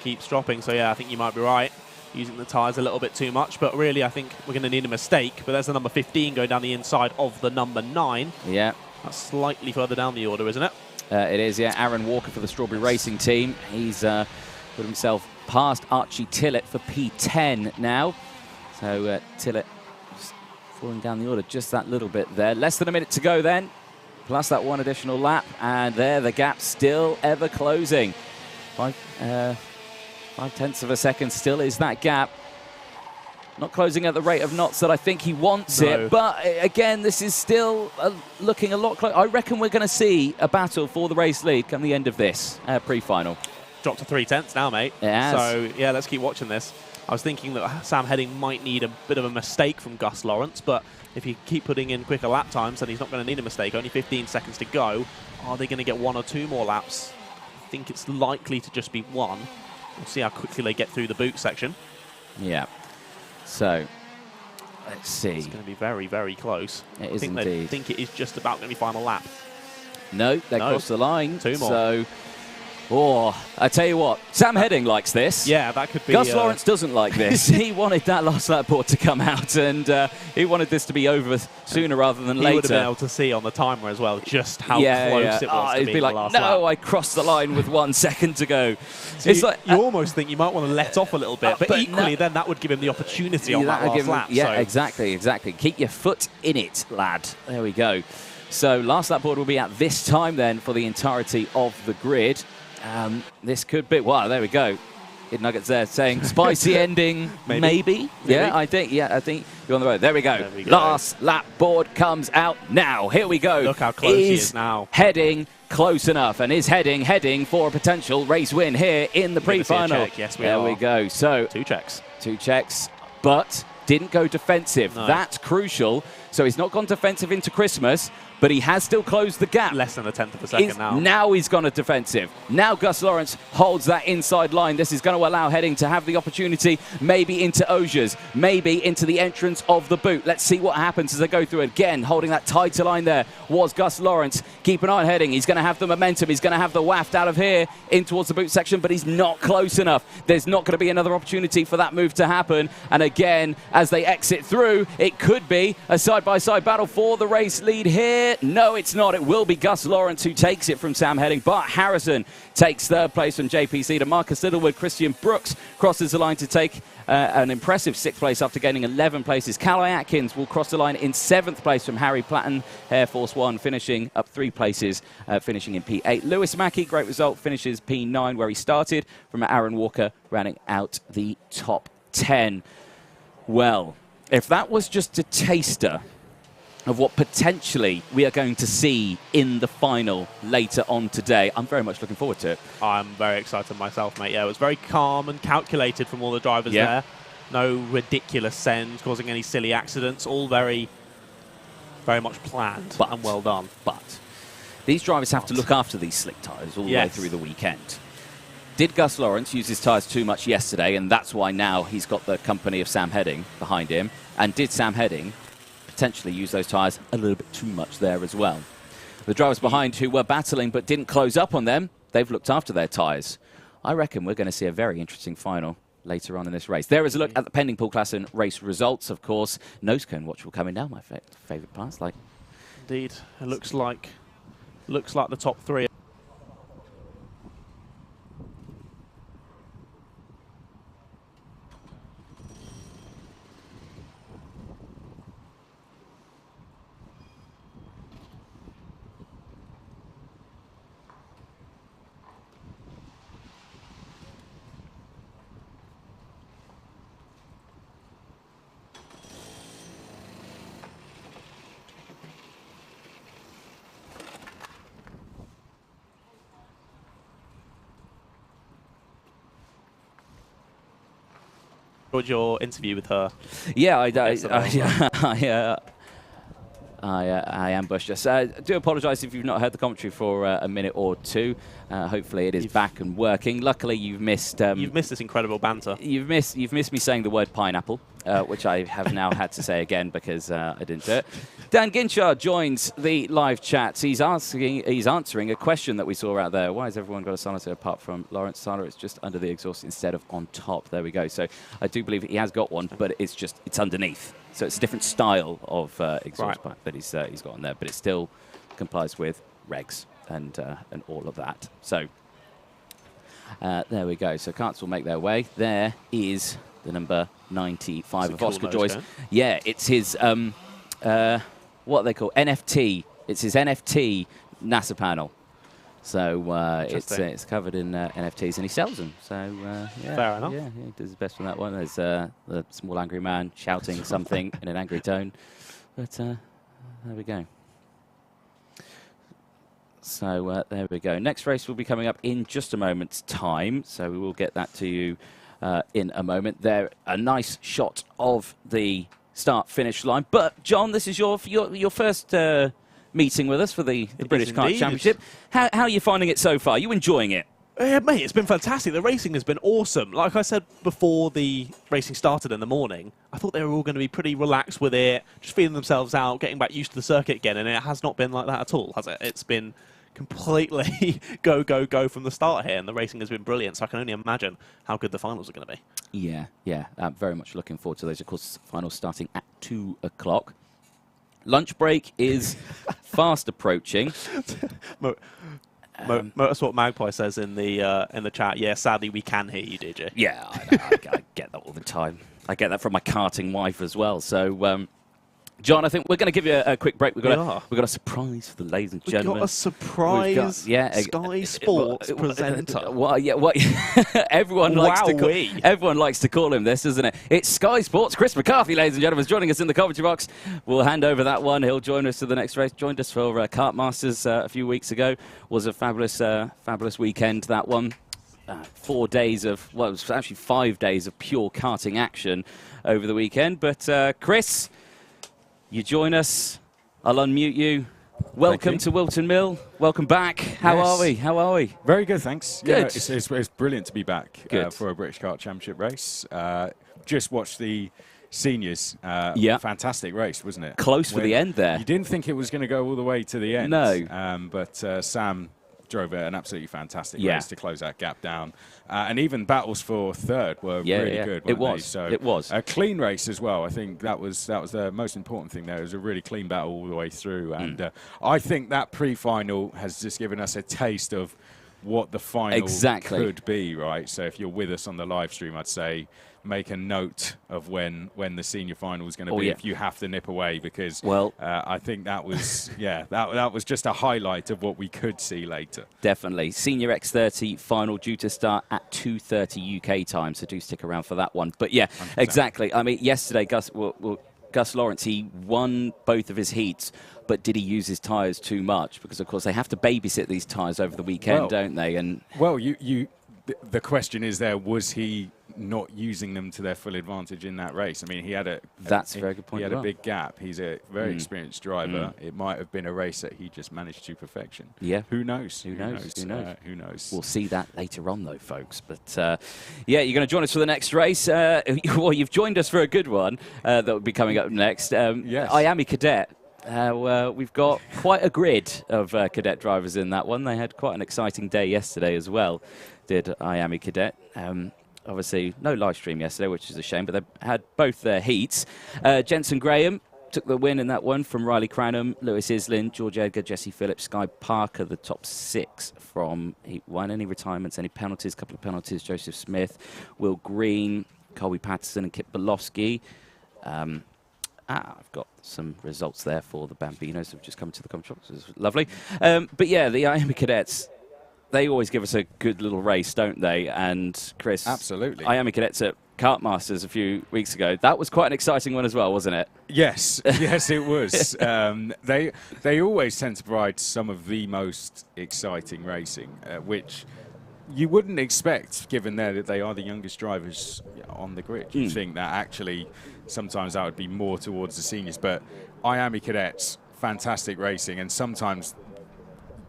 Keeps dropping, so yeah, I think you might be right. Using the tyres a little bit too much, but really I think we're going to need a mistake. But there's the number 15 going down the inside of the number 9. Yeah. That's slightly further down the order, isn't it? It is, yeah. Aaron Walker for the Strawberry Racing team. He's put himself past Archie Tillett for P10 now. So Tillett just falling down the order just that little bit there. Less than a minute to go then. Plus that 1 additional lap, and there the gap still ever closing. 0.5 of a second still is that gap. Not closing at the rate of knots that I think he wants it, but again, this is still looking a lot closer. I reckon we're going to see a battle for the race lead come the end of this pre-final. Dropped to 0.3 now, mate. It has. So yeah, let's keep watching this. I was thinking that Sam Heading might need a bit of a mistake from Gus Lawrence, but if you keep putting in quicker lap times, then he's not going to need a mistake. Only 15 seconds to go. Are they going to get 1 or 2 more laps? I think it's likely to just be 1. We'll see how quickly they get through the boot section. Yeah. So, let's see. It's going to be very, very close. It is indeed. I think it is just about going to be final lap. No, they crossed the line. 2 more. So, I tell you what, Sam Heading likes this. Yeah, that could be... Gus Lawrence doesn't like this. He wanted that last lap board to come out, and he wanted this to be over sooner rather than later. He would have been able to see on the timer as well just how close it was to he'd be like, the last no, lap. I crossed the line with 1 second to go. So it's like you almost think you might want to let off a little bit, but equally then that would give him the opportunity on that last lap. Yeah, exactly. Keep your foot in it, lad. There we go. So last lap board will be at this time then for the entirety of the grid. This could be, wow, there we go. Hidden Nuggets there saying spicy ending, maybe. Yeah, I think you're on the road. There we go. Last lap board comes out now. Here we go. Look how close he is now. Heading close enough, and is heading for a potential race win here in the pre-final. Yes, we are. There we go. So 2 checks. 2 checks, but didn't go defensive. No. That's crucial. So he's not gone defensive into Christmas, but he has still closed the gap. Less than a tenth of a second now. Now he's gone to defensive. Now Gus Lawrence holds that inside line. This is going to allow Heading to have the opportunity, maybe into Osiers, maybe into the entrance of the boot. Let's see what happens as they go through. Again, holding that tighter line there was Gus Lawrence. Keep an eye on Heading. He's going to have the momentum. He's going to have the waft out of here in towards the boot section, but he's not close enough. There's not going to be another opportunity for that move to happen. And again, as they exit through, it could be a side-by-side battle for the race lead here. No, it's not. It will be Gus Lawrence who takes it from Sam Heading. Bart Harrison takes third place from JPC to Marcus Littlewood. Christian Brooks crosses the line to take an impressive 6th place after gaining 11 places. Callum Atkins will cross the line in 7th place from Harry Platten. Air Force One finishing up 3 places, finishing in P8. Lewis Mackey, great result, finishes P9 where he started, from Aaron Walker rounding out the top 10. Well, if that was just a taster of what potentially we are going to see in the final later on today, I'm very much looking forward to it. I'm very excited myself, mate. Yeah, it was very calm and calculated from all the drivers there. No ridiculous sends causing any silly accidents. All very, very much planned and well done. But these drivers have to look after these slick tyres all the way through the weekend. Did Gus Lawrence use his tyres too much yesterday, and that's why now he's got the company of Sam Heading behind him? And did Sam Heading potentially use those tyres a little bit too much there as well? The drivers behind who were battling but didn't close up on them, they've looked after their tyres. I reckon we're going to see a very interesting final later on in this race. There is a look at the pending pool class and race results, of course. Nose cone watch will coming down, my favourite parts. Indeed, it looks like the top 3. Your interview with her. Yeah, I ambushed us. I do apologise if you've not heard the commentary for a minute or two. Hopefully it is back and working. Luckily you've missed this incredible banter. You've missed me saying the word pineapple, which I have now had to say again because I didn't do it. Dan Ginchard joins the live chat. He's answering a question that we saw out there. Why has everyone got a silencer apart from Lawrence Sala? It's just under the exhaust instead of on top. There we go. So I do believe he has got one, but it's underneath. So it's a different style of exhaust pipe that he's got on there, but it still complies with regs and all of that. So there we go. So carts will make their way. There is the number 95 of Oscar Joyce. Yeah, it's his what they call NFT. It's his NFT NASA panel. So it's covered in NFTs, and he sells them. So yeah, fair enough. Yeah, he does his best on that one. There's the small angry man shouting something in an angry tone. But there we go. So there we go. Next race will be coming up in just a moment's time. So we will get that to you in a moment. There, a nice shot of the start-finish line. But John, this is your first meeting with us for the British Kart Championship. How are you finding it so far? Are you enjoying it? Mate, it's been fantastic. The racing has been awesome. Like I said before the racing started in the morning, I thought they were all going to be pretty relaxed with it, just feeling themselves out, getting back used to the circuit again, and it has not been like that at all, has it? It's been completely go, go, go from the start here, and the racing has been brilliant, so I can only imagine how good the finals are going to be. Yeah, I'm very much looking forward to those. Of course, finals starting at 2 o'clock. Lunch break is fast approaching. Motorsport Magpie says in the chat, yeah, sadly we can hear you, DJ. Yeah, I get that all the time. I get that from my karting wife as well. So, John, I think we're going to give you a quick break. We've got a surprise for the ladies and gentlemen. We've got a surprise Sky Sports presenter. Everyone likes to call him this, isn't it? It's Sky Sports. Chris McCarthy, ladies and gentlemen, is joining us in the commentary box. We'll hand over that one. He'll join us to the next race. Joined us for Kart Masters a few weeks ago. Was a fabulous weekend, that one. 4 days of, well, it was actually 5 days of pure karting action over the weekend. But Chris, You join us. I'll unmute you. Welcome to Whilton Mill. Welcome back. How are we? How are we? Very good, thanks. Good. Yeah, it's brilliant to be back Good. for a British Kart Championship race. Just watched the seniors. Yeah. Fantastic race, wasn't it? Close for the end there. You didn't think it was going to go all the way to the end. No. But Sam drove an absolutely fantastic race to close that gap down. And even battles for third were really good, weren't It was. they? So It was. a clean race as well. I think that was the most important thing there. It was a really clean battle all the way through. And I think that pre-final has just given us a taste of what the final could be, right? So if you're with us on the live stream, I'd say make a note of when the senior final is going to be if you have to nip away, because I think that was that was just a highlight of what we could see later. Definitely. Senior X30 final due to start at 2:30 UK time, so do stick around for that one. But yeah, 100%. Exactly. I mean, yesterday Gus Lawrence, he won both of his heats, but did he use his tyres too much? Because of course they have to babysit these tyres over the weekend, don't they? And the question is there, was he not using them to their full advantage in that race? I mean, he had a very good point. He had a big gap. He's a very experienced driver. It might have been a race that he just managed to perfection. Yeah. Who knows? Who knows? Who knows? We'll see that later on, though, folks. But yeah, you're going to join us for the next race. Well, you've joined us for a good one that will be coming up next. Yes. IAME Cadet. We've got quite a grid of cadet drivers in that one. They had quite an exciting day yesterday as well, did IAME Cadet. Obviously, no live stream yesterday, which is a shame, but they had both their heats. Jensen Graham took the win in that one from Riley Cranham, Lewis Islin, George Edgar, Jesse Phillips, Sky Parker, the top 6 from Heat 1. Any retirements, any penalties, a couple of penalties, Joseph Smith, Will Green, Colby Patterson and Kip Belowski. I've got some results there for the Bambinos who've just come to the commentary box. It's lovely. But yeah, the IAME Cadets, they always give us a good little race, don't they? And Chris, absolutely. IAME Cadets at Kart Masters a few weeks ago. That was quite an exciting one as well, wasn't it? Yes, yes, it was. They always tend to provide some of the most exciting racing, which you wouldn't expect, given that they are the youngest drivers on the grid. You'd think that actually sometimes that would be more towards the seniors, but IAME Cadets, fantastic racing, and sometimes,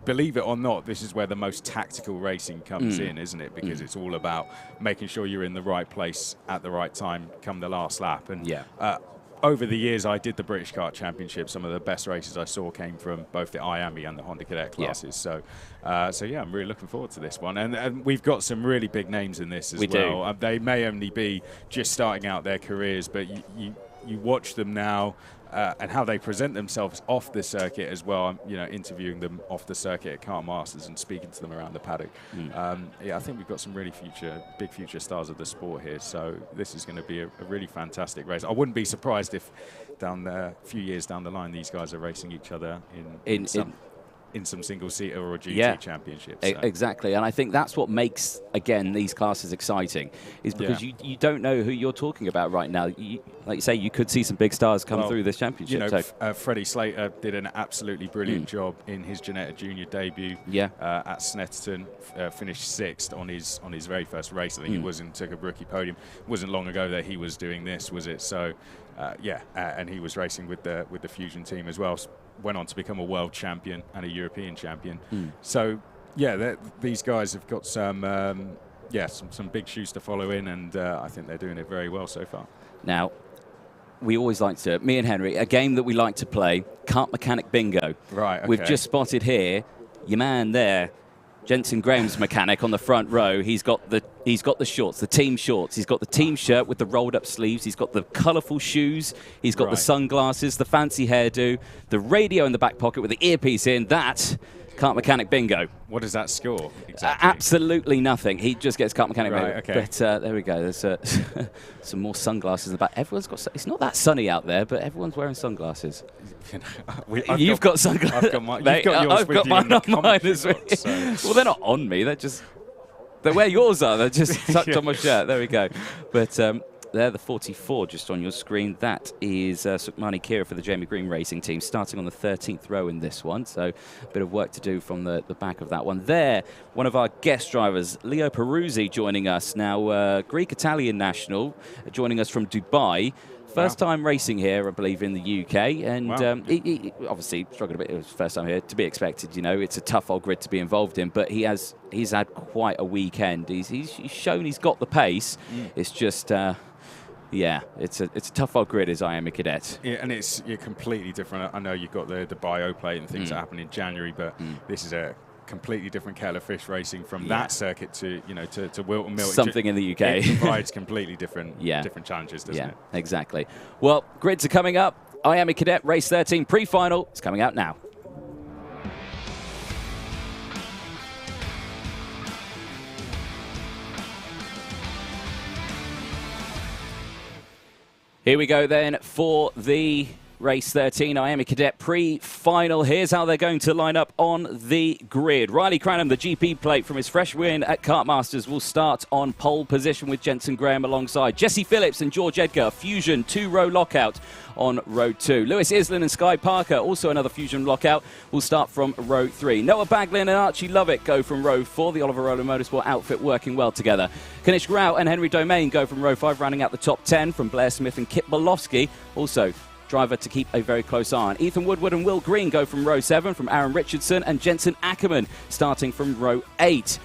believe it or not, this is where the most tactical racing comes in, isn't it? Because it's all about making sure you're in the right place at the right time come the last lap. And over the years, I did the British Kart Championship. Some of the best races I saw came from both the IAME and the Honda Cadet classes. So yeah, I'm really looking forward to this one. And we've got some really big names in this as well. They may only be just starting out their careers, but you watch them now and how they present themselves off the circuit as well. I'm interviewing them off the circuit at Kart Masters and speaking to them around the paddock. Yeah, I think we've got some really big future stars of the sport here. So this is going to be a really fantastic race. I wouldn't be surprised if a few years down the line these guys are racing each other in some single-seater or GT championships. So. Exactly, and I think that's what makes, again, these classes exciting, is because you don't know who you're talking about right now. Like you say, you could see some big stars come through this championship. Freddie Slater did an absolutely brilliant job in his Ginetta Junior debut at Snetterton, finished 6th on his very first race. I think he took a rookie podium. It wasn't long ago that he was doing this, was it? So, and he was racing with the Fusion team as well. Went on to become a world champion and a European champion. So, these guys have got some big shoes to follow in, and I think they're doing it very well so far. Now, we always like to, me and Henry, a game that we like to play, Kart Mechanic Bingo. Right, okay. We've just spotted here, your man there, Jensen Graham's mechanic on the front row. He's got the shorts, the team shorts. He's got the team shirt with the rolled up sleeves. He's got the colourful shoes. He's got the sunglasses, the fancy hairdo, the radio in the back pocket with the earpiece in. That Kart Mechanic Bingo. What does that score exactly? Absolutely nothing. He just gets Kart Mechanic Bingo. Okay. But there we go. There's some more sunglasses in the back. Everyone's got. It's not that sunny out there, but everyone's wearing sunglasses. You've got sunglasses. I've got mine. You've got yours. I've got mine on mine as well. Well, they're not on me. They're where yours are. They're just tucked on my shirt. There we go. But there, the 44 just on your screen. That is Sukmani Kira for the Jamie Green Racing team, starting on the 13th row in this one. So a bit of work to do from the back of that one. There, one of our guest drivers, Leo Peruzzi, joining us now. Greek-Italian national, joining us from Dubai. First time racing here, I believe, in the UK, and he obviously struggled a bit. It was first time here, to be expected. You know, it's a tough old grid to be involved in, but he's had quite a weekend. He's shown he's got the pace. It's just, yeah, it's a tough old grid as IAME Cadet. Yeah, and you're completely different. I know you've got the bioplate and things that happen in January, but this is a completely different kettle of fish racing from that circuit to Whilton Mill. Something in the UK. It provides completely different challenges, doesn't it? Exactly. Well, grids are coming up. IAME Cadet Race 13 pre-final is coming out now. Here we go then for the Race 13, IAME Cadet pre-final. Here's how they're going to line up on the grid. Riley Cranham, the GP plate from his fresh win at Kart Masters, will start on pole position with Jensen Graham alongside. Jesse Phillips and George Edgar, Fusion 2-row lockout on row 2. Lewis Island and Sky Parker, also another Fusion lockout, will start from row 3. Noah Baglin and Archie Lovett go from row 4. The Oliver Rowland Motorsport outfit working well together. Kanish Grau and Henry Domain go from row 5, rounding out the top 10 from Blair Smith and Kit Bolofsky. Also driver to keep a very close eye on. Ethan Woodward and Will Green go from row 7, from Aaron Richardson and Jensen Ackerman starting from row 8.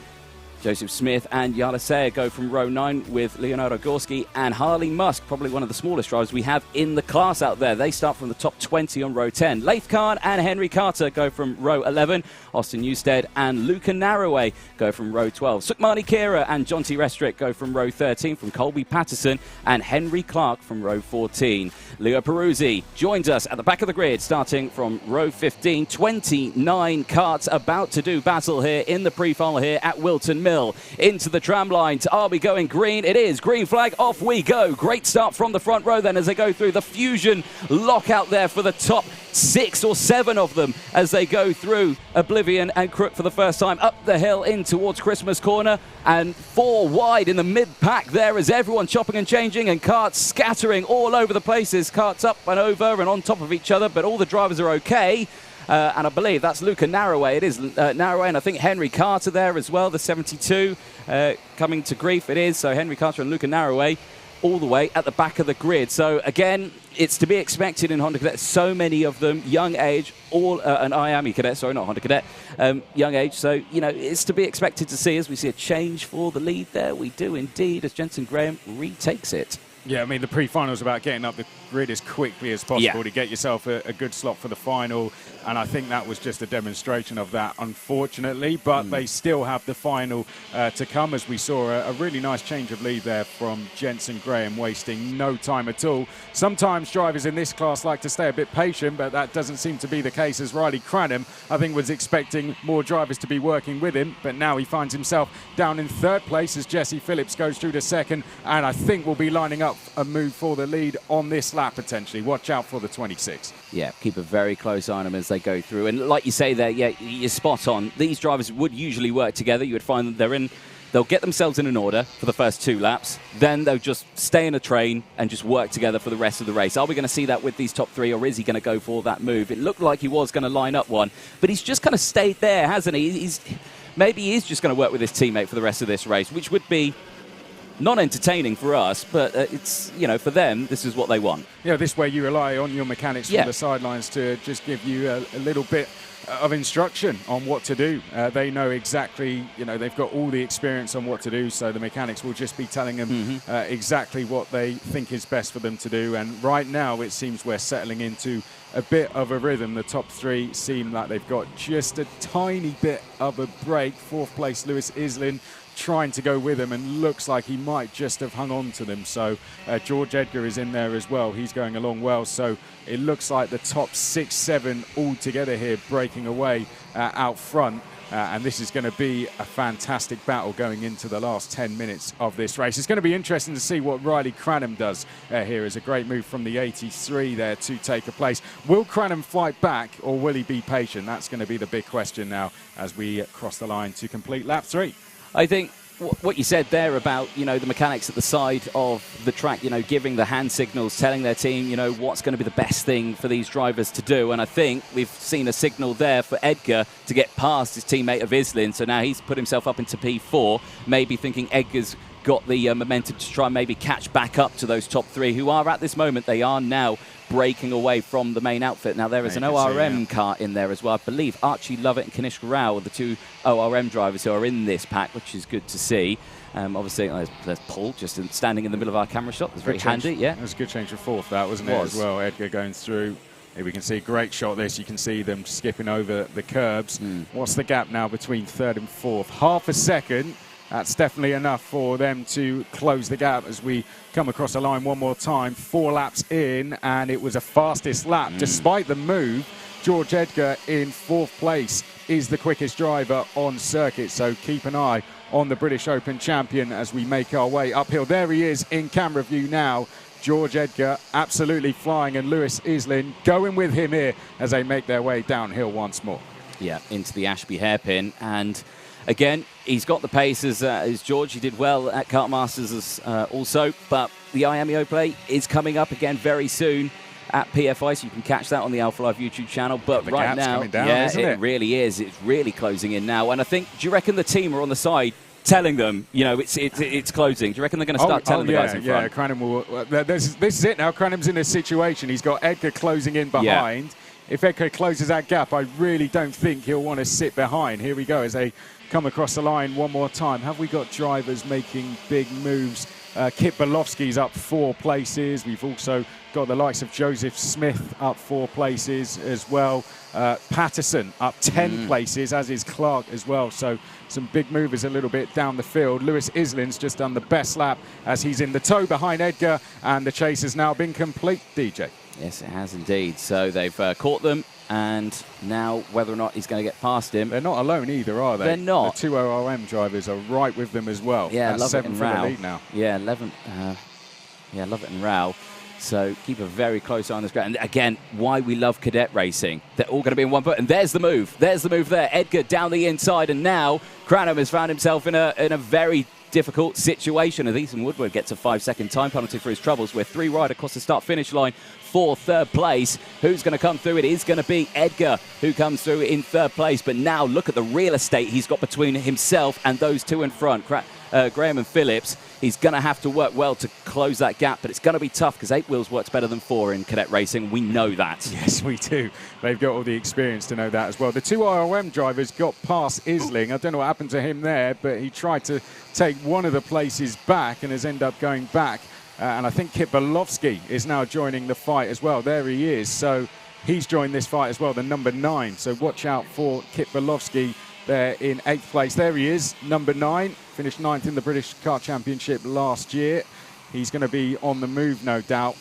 Joseph Smith and Yala Sayer go from row 9 with Leonardo Gorski and Harley Musk, probably one of the smallest drivers we have in the class out there. They start from the top 20 on row 10. Laith Khan and Henry Carter go from row 11. Austin Newstead and Luca Narroway go from row 12. Sukmani Kira and Jonty Restrick go from row 13, from Colby Patterson and Henry Clark from row 14. Leo Peruzzi joins us at the back of the grid, starting from row 15. 29 karts about to do battle here in the pre-final here at Whilton Mill. Into the tram lines. Are we going green? It is. Green flag. Off we go. Great start from the front row then as they go through the Fusion lockout there for the top 6 or 7 of them as they go through Oblivion and Crook for the first time. Up the hill in towards Christmas Corner and 4 wide in the mid-pack there as everyone chopping and changing and karts scattering all over the places. Karts up and over and on top of each other, but all the drivers are okay. And I believe that's Luca Narroway. It is Narroway, and I think Henry Carter there as well, the 72, coming to grief. It is. So Henry Carter and Luca Narroway all the way at the back of the grid. So again, it's to be expected in Honda Cadet. So many of them, young age, all an IAME Cadet, sorry, not Honda Cadet, young age. So, you know, it's to be expected to see as we see a change for the lead there. We do indeed, as Jensen Graham retakes it. Yeah, I mean, the pre-final is about getting up the grid as quickly as possible to get yourself a good slot for the final. And I think that was just a demonstration of that, unfortunately. But they still have the final to come, as we saw a really nice change of lead there from Jensen Graham, wasting no time at all. Sometimes drivers in this class like to stay a bit patient, but that doesn't seem to be the case, as Riley Cranham, I think, was expecting more drivers to be working with him. But now he finds himself down in 3rd place as Jesse Phillips goes through to 2nd. And I think we'll be lining up a move for the lead on this lap, potentially. Watch out for the 26. Yeah, keep a very close eye on them as they go through. And like you say there, yeah, you're spot on. These drivers would usually work together. You would find that they'll get themselves in an order for the first 2 laps. Then they'll just stay in a train and just work together for the rest of the race. Are we going to see that with these top 3, or is he going to go for that move? It looked like he was going to line up one, but he's just kind of stayed there, hasn't he? Maybe he is just going to work with his teammate for the rest of this race, which would be non-entertaining for us, but it's, you know, for them, this is what they want. Yeah, this way you rely on your mechanics from the sidelines to just give you a little bit of instruction on what to do. They know exactly, you know, they've got all the experience on what to do, so the mechanics will just be telling them exactly what they think is best for them to do. And right now it seems we're settling into a bit of a rhythm. The top 3 seem like they've got just a tiny bit of a break. 4th place Lewis Island trying to go with him, and looks like he might just have hung on to them. So George Edgar is in there as well. He's going along well. So it looks like the top 6, 7 all together here breaking away out front. And this is going to be a fantastic battle going into the last 10 minutes of this race. It's going to be interesting to see what Riley Cranham does here. Is a great move from the 83 there to take a place. Will Cranham fight back, or will he be patient? That's going to be the big question now as we cross the line to complete lap 3. I think what you said there about, you know, the mechanics at the side of the track, you know, giving the hand signals, telling their team, you know, what's going to be the best thing for these drivers to do. And I think we've seen a signal there for Edgar to get past his teammate of Islin. So now he's put himself up into P4, maybe thinking Edgar's got the momentum to try and maybe catch back up to those top three, who are at this moment, they are now breaking away from the main outfit. Now there is an ORM car in there as well. I believe Archie Lovett and Kanishka Rao are the two ORM drivers who are in this pack, which is good to see. Obviously, there's Paul just standing in the middle of our camera shot. That's very handy, yeah. It was a good change for fourth, that, wasn't it, as well? Edgar going through. Here we can see a great shot this. You can see them skipping over the curbs. What's the gap now between third and fourth? Half a second. That's definitely enough for them to close the gap as we come across the line one more time. 4 laps in, and it was a fastest lap. Despite the move, George Edgar in fourth place is the quickest driver on circuit. So keep an eye on the British Open champion as we make our way uphill. There he is in camera view now. George Edgar absolutely flying, and Lewis Islin going with him here as they make their way downhill once more. Yeah, into the Ashby hairpin. And again, he's got the pace as George. He did well at Kart Masters also, but the IAME Play is coming up again very soon at PFI, so you can catch that on the Alpha Live YouTube channel. But right now, down, yeah, it really is. It's really closing in now. And I think, do you reckon the team are on the side telling them, you know, it's closing? Do you reckon they're going to start telling the guys in front? Yeah, Cranham will. This is it now. Cranham's in this situation. He's got Edgar closing in behind. Yeah. If Edgar closes that gap, I really don't think he'll want to sit behind. Here we go as they come across the line one more time. Have we got drivers making big moves? Kit Bolofsky's up 4 places. We've also got the likes of Joseph Smith up 4 places as well. Patterson up 10 places, as is Clark as well. So some big movers a little bit down the field. Lewis Islin's just done the best lap as he's in the tow behind Edgar, and the chase has now been complete, DJ. Yes, it has indeed. So they've caught them, and now whether or not he's going to get past him. They're not alone either, are they? They're not. The 2 ORM drivers are right with them as well. Yeah, That's Lovett and Rao. lead now. Yeah, Lovett and Rao. So keep a very close eye on this ground. And again, why we love cadet racing. They're all going to be in one foot. And there's the move. There's the move there. Edgar down the inside. And now Cranham has found himself in a very difficult situation. And Ethan Woodward gets a 5-second time penalty for his troubles. We're 3 right across the start-finish line for third place. Who's going to come through? It is going to be Edgar who comes through in third place. But now look at the real estate he's got between himself and those two in front. Graham and Phillips. He's going to have to work well to close that gap, but it's going to be tough because 8 wheels works better than 4 in cadet racing. We know that. Yes, we do. They've got all the experience to know that as well. The 2 IOM drivers got past Isling. I don't know what happened to him there, but he tried to take one of the places back and has ended up going back. And I think Kit Bolofsky is now joining the fight as well. There he is. So he's joined this fight as well, the number 9. So watch out for Kit Bolofsky there in 8th place. There he is, number 9. Finished 9th in the British Kart Championship last year. He's going to be on the move, no doubt.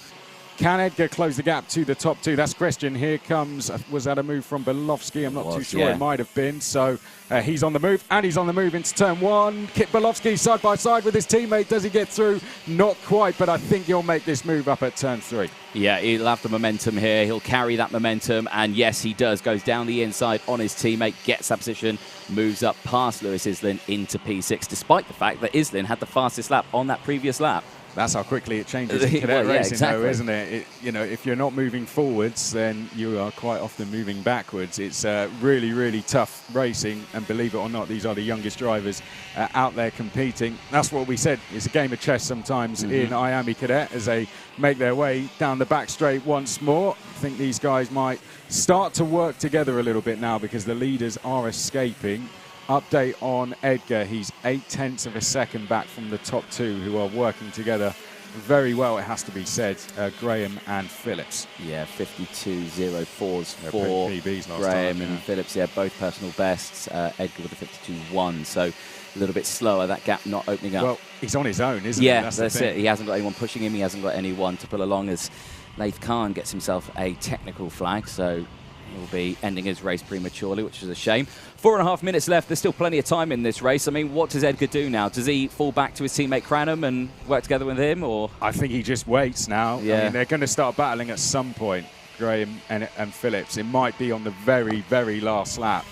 Can Edgar close the gap to the top 2? That's the question. Here comes, was that a move from Bolofsky? I'm not too sure. It might have been. So he's on the move, and he's on the move into turn 1. Kit Bolofsky side by side with his teammate. Does he get through? Not quite, but I think he'll make this move up at turn 3. Yeah, he'll have the momentum here. He'll carry that momentum, and yes, he does. Goes down the inside on his teammate, gets that position, moves up past Lewis Islin into P6, despite the fact that Islin had the fastest lap on that previous lap. That's how quickly it changes in cadet racing, though, isn't it? You know, if you're not moving forwards, then you are quite often moving backwards. It's really, really tough racing, and believe it or not, these are the youngest drivers out there competing. That's what we said. It's a game of chess sometimes in IAME Cadet as they make their way down the back straight once more. I think these guys might start to work together a little bit now because the leaders are escaping. Update on Edgar. He's 0.8 of a second back from the top 2 who are working together very well, it has to be said. Graham and Phillips. Yeah, 52.04s for PBs last Graham time, and Phillips. Yeah, both personal bests. Edgar with a 52.1. So a little bit slower, that gap not opening up. Well, he's on his own, isn't he? Yeah, that's it. He hasn't got anyone pushing him. He hasn't got anyone to pull along as Laith Khan gets himself a technical flag. So he'll be ending his race prematurely, which is a shame. 4.5 minutes left. There's still plenty of time in this race. I mean, what does Edgar do now? Does he fall back to his teammate Cranham and work together with him, or? I think he just waits now. Yeah. I mean, they're going to start battling at some point, Graham and Phillips. It might be on the very, very last lap,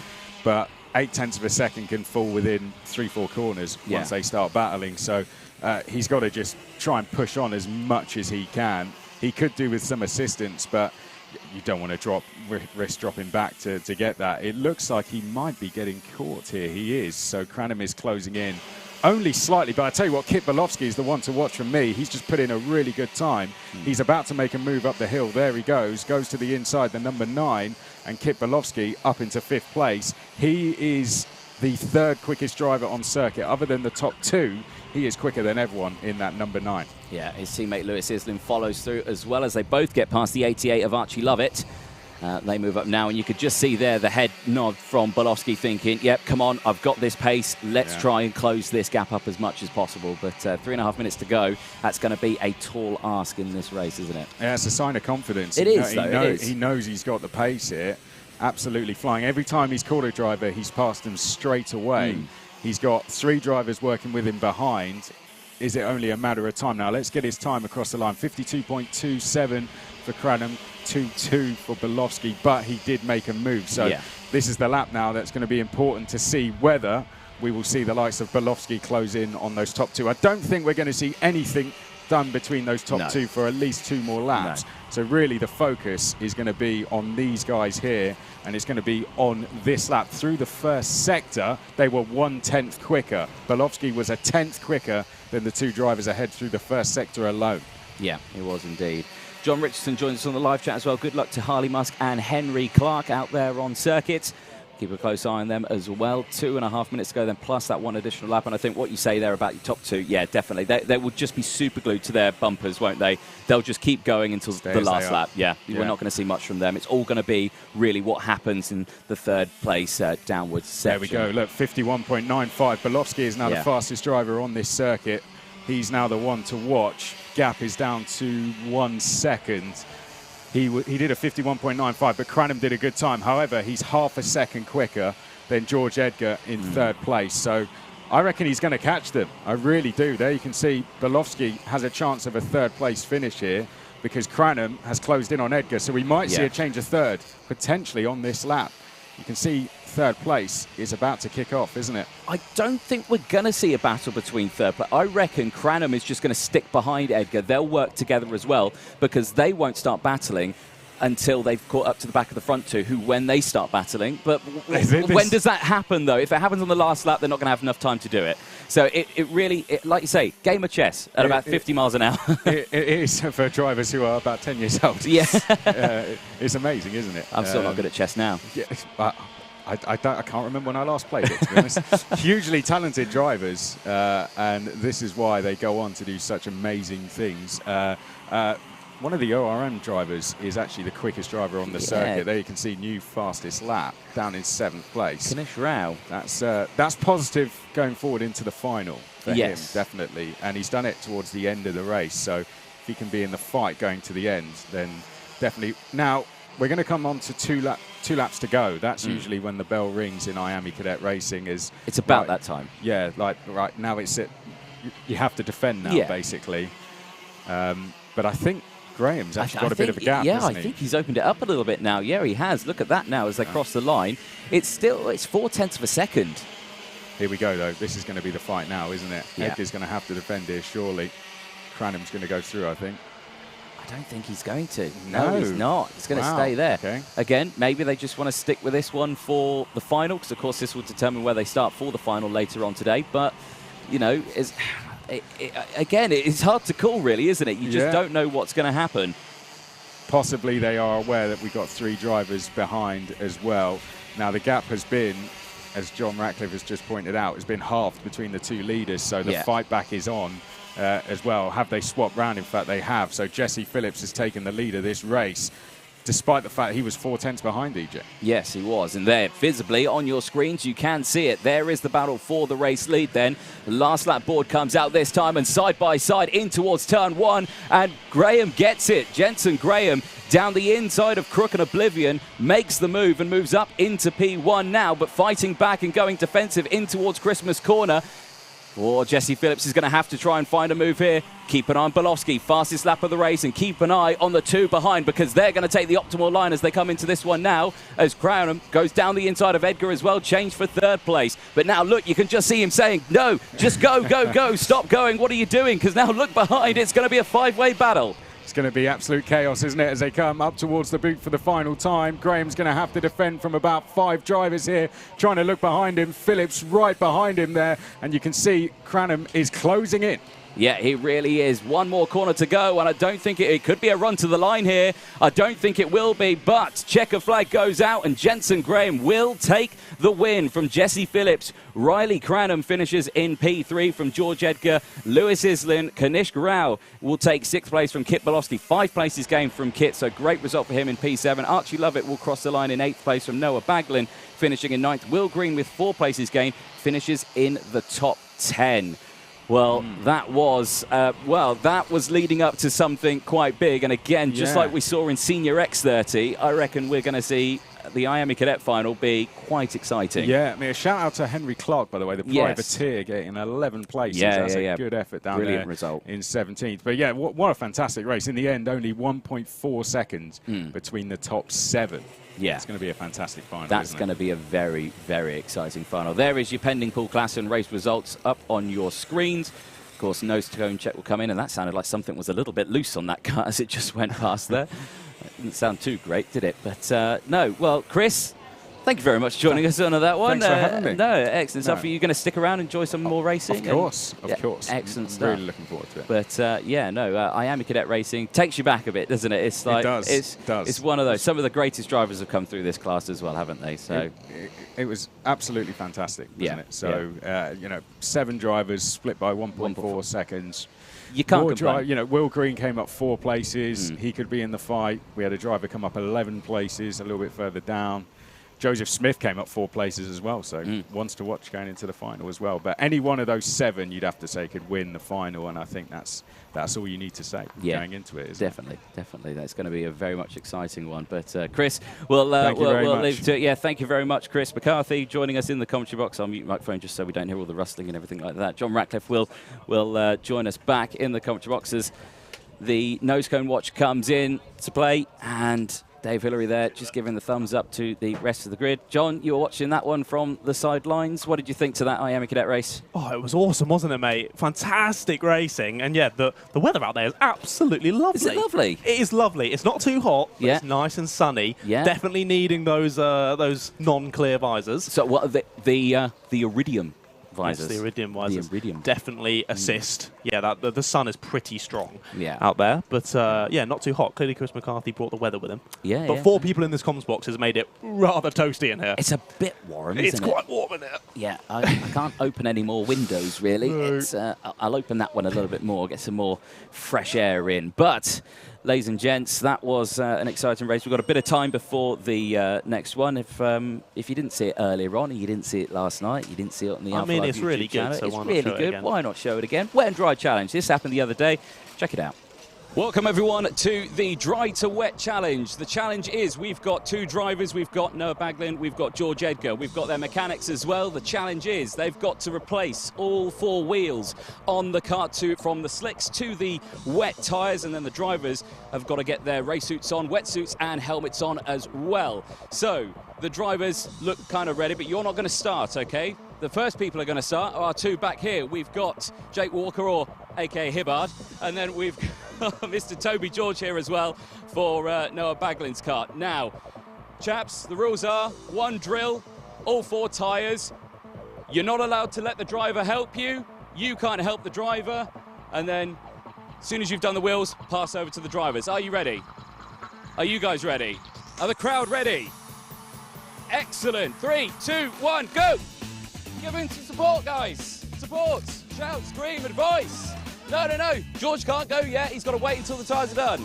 but 8/10 of a second can fall within 3-4 corners Yeah. once they start battling. So he's got to just try and push on as much as he can. He could do with some assistance, but you don't want to risk dropping back to get that. It looks like he might be getting caught here. He is. So Cranham is closing in only slightly. But I tell you what, Kit Bolowski is the one to watch from me. He's just put in a really good time. He's about to make a move up the hill. There he goes to the inside, the number 9, and Kit Bolowski up into 5th place. He is the 3rd quickest driver on circuit. Other than the top 2, he is quicker than everyone in that number 9. Yeah, his teammate Lewis Islin follows through as well as they both get past the 88 of Archie Lovett. They move up now, and you could just see there the head nod from Bolowski thinking, yep, come on, I've got this pace. Let's try and close this gap up as much as possible. But 3.5 minutes to go. That's going to be a tall ask in this race, isn't it? Yeah, it's a sign of confidence. It is, though. It is. He knows he's got the pace here. Absolutely flying. Every time he's caught a driver, he's passed them straight away. He's got 3 drivers working with him behind. Is it only a matter of time? Now, let's get his time across the line. 52.27 for Cranham, 2.2 for Bolowski, but he did make a move. So this is the lap now that's going to be important to see whether we will see the likes of Bolowski close in on those top 2. I don't think we're going to see anything done between those top 2 for at least 2 more laps. So really the focus is going to be on these guys here, and it's going to be on this lap. Through the first sector, they were 1/10 quicker. Bolowski was 1/10 quicker than the 2 drivers ahead through the first sector alone. Yeah, it was indeed. John Richardson joins us on the live chat as well. Good luck to Harley Musk and Henry Clark out there on circuit. Keep a close eye on them as well. 2.5 minutes to go then, plus that 1 additional lap. And I think what you say there about your top 2, yeah, definitely. They will just be super glued to their bumpers, won't they? They'll just keep going until the last lap. Yeah, we're not going to see much from them. It's all going to be really what happens in the 3rd place downwards section. There we go. Look, 51.95. Bolowski is now the fastest driver on this circuit. He's now the one to watch. Gap is down to 1 second. He did a 51.95, but Cranham did a good time. However, he's half a second quicker than George Edgar in 3rd place. So I reckon he's going to catch them. I really do. There you can see Bolowski has a chance of a 3rd place finish here because Cranham has closed in on Edgar. So we might see a change of 3rd potentially on this lap. You can see 3rd place is about to kick off, isn't it? I don't think we're going to see a battle between 3rd place. I reckon Cranham is just going to stick behind Edgar. They'll work together as well because they won't start battling until they've caught up to the back of the front 2, who when they start battling. But when does that happen, though? If it happens on the last lap, they're not going to have enough time to do it. So it really, like you say, game of chess at about 50 miles an hour. It is for drivers who are about 10 years old. Yeah. It's amazing, isn't it? I'm still not good at chess now. Yeah, I can't remember when I last played it, to be honest. Hugely talented drivers, and this is why they go on to do such amazing things. One of the ORM drivers is actually the quickest driver on the circuit. There you can see new fastest lap down in 7th place. Kanish Rao. That's positive going forward into the final for him, Yes. definitely. And he's done it towards the end of the race. So if he can be in the fight going to the end, then definitely. Now, we're going to come on to 2 laps to go. That's usually when the bell rings in IAME Cadet racing. It's about that time. Yeah, right now you have to defend now, basically. But I think Graham's actually got a bit of a gap, hasn't he? I think he's opened it up a little bit now. Yeah, he has. Look at that now as they cross the line. It's 4/10 of a second. Here we go, though. This is going to be the fight now, isn't it? Yeah. Edgar's going to have to defend here, surely. Cranham's going to go through, I think. I don't think he's going to. No, he's not. He's going to Wow. stay there. Okay. Again, maybe they just want to stick with this one for the final, because, of course, this will determine where they start for the final later on today. But, you know, again, it's hard to call, really, isn't it? You just don't know what's going to happen. Possibly they are aware that we've got 3 drivers behind as well. Now, the gap has been, as John Ratcliff has just pointed out, has been halved between the 2 leaders, so the fight back is on as well. Have they swapped round? In fact, they have. So Jesse Phillips has taken the lead of this race, despite the fact he was 4/10 behind EJ. Yes, he was. And there, visibly on your screens, you can see it. There is the battle for the race lead then. The last lap board comes out this time, and side by side in towards turn 1. And Graham gets it. Jensen Graham down the inside of Crook and Oblivion makes the move and moves up into P1 now, but fighting back and going defensive in towards Christmas Corner. Or Jesse Phillips is going to have to try and find a move here. Keep an eye on Bolowski, fastest lap of the race, and keep an eye on the two behind because they're going to take the optimal line as they come into this one now. As Crownham goes down the inside of Edgar as well, change for third place. But now look, you can just see him saying, no, just go, go, go, stop going. What are you doing? Because now look behind, it's going to be a five-way battle. It's going to be absolute chaos, isn't it, as they come up towards the boot for the final time. Graham's going to have to defend from about 5 drivers here, trying to look behind him. Phillips right behind him there, and you can see Cranham is closing in. Yeah, he really is. One more corner to go, and I don't think it could be a run to the line here. I don't think it will be, but checker flag goes out, and Jensen Graham will take the win from Jesse Phillips. Riley Cranham finishes in P3 from George Edgar. Lewis Islin, Kanishk Rao will take 6th place from Kit Bolowski. 5 places gained from Kit, so great result for him in P7. Archie Lovett will cross the line in 8th place from Noah Baglin, finishing in 9th. Will Green with 4 places gained finishes in the top 10. Well, that was leading up to something quite big. And again, just like we saw in Senior X30, I reckon we're going to see the IAME Cadet final be quite exciting. Yeah, I mean, a shout out to Henry Clark, by the way, the privateer getting 11 places. That's a good effort down Brilliant there result. in 17th. But yeah, what a fantastic race. In the end, only 1.4 seconds between the top 7. Yeah. It's going to be a fantastic final. That's going to be a very, very exciting final. There is your pending pool class and race results up on your screens. Of course, nose cone check will come in, and that sounded like something was a little bit loose on that car as it just went past there. It didn't sound too great, did it? But no. Well, Chris, thank you very much for joining us on that one. Thanks for having me. No, excellent stuff. Are you going to stick around and enjoy some more racing? Of course. Excellent stuff. Really looking forward to it. But IAME Cadet Racing takes you back a bit, doesn't it? It's like, it does. It's one of those. Some of the greatest drivers have come through this class as well, haven't they? So it was absolutely fantastic, wasn't it? So 7 drivers split by 1.4 seconds. You can't complain. Will Green came up 4 places. He could be in the fight. We had a driver come up 11 places, a little bit further down. Joseph Smith came up 4 places as well, so ones to watch going into the final as well. But any one of those 7, you'd have to say, could win the final, and I think that's all you need to say going into it. Definitely. That's going to be a very much exciting one. But Chris, we'll leave to it. Yeah, thank you very much, Chris McCarthy, joining us in the commentary box. I'll mute my microphone just so we don't hear all the rustling and everything like that. John Ratcliffe will join us back in the commentary box as the nose cone watch comes in to play, and Dave Hillary there just giving the thumbs up to the rest of the grid. John, you were watching that one from the sidelines. What did you think to that IAME Cadet race? Oh, it was awesome, wasn't it, mate? Fantastic racing. And yeah, the weather out there is absolutely lovely. Is it lovely? It is lovely. It's not too hot, but it's nice and sunny. Yeah. Definitely needing those non-clear visors. So what the iridium visors? Yes, the iridium visors. The iridium. Definitely assist. Yeah, the sun is pretty strong out there. But not too hot. Clearly Chris McCarthy brought the weather with him. Yeah, but 4 people in this comms box has made it rather toasty in here. It's a bit warm, isn't it? It's quite warm in here. Yeah, I can't open any more windows, really. No. I'll open that one a little bit more, get some more fresh air in. But, ladies and gents, that was an exciting race. We've got a bit of time before the next one. If you didn't see it earlier on, or you didn't see it last night, you didn't see it on the Alpha Live it's really good, so it's why not really show good. it again? Why not show it again? Wet and Dry Challenge. This happened the other day. Check it out. Welcome everyone to the Dry to Wet Challenge. The challenge is we've got 2 drivers, we've got Noah Baglin, we've got George Edgar, we've got their mechanics as well. The challenge is they've got to replace all 4 wheels on the kart from the slicks to the wet tyres, and then the drivers have got to get their race suits on, wetsuits and helmets on as well. So the drivers look kind of ready, but you're not going to start, okay? The first people are going to start are 2 back here. We've got Jake Walker, or a.k.a. Hibbard, and then we've got Mr. Toby George here as well for Noah Baglin's kart. Now, chaps, the rules are 1 drill, all 4 tyres. You're not allowed to let the driver help you. You can't help the driver. And then, as soon as you've done the wheels, pass over to the drivers. Are you ready? Are you guys ready? Are the crowd ready? Excellent. 3, 2, 1, go! Give him some support, guys. Support. Shout, scream, advice. No. George can't go yet. He's got to wait until the tyres are done.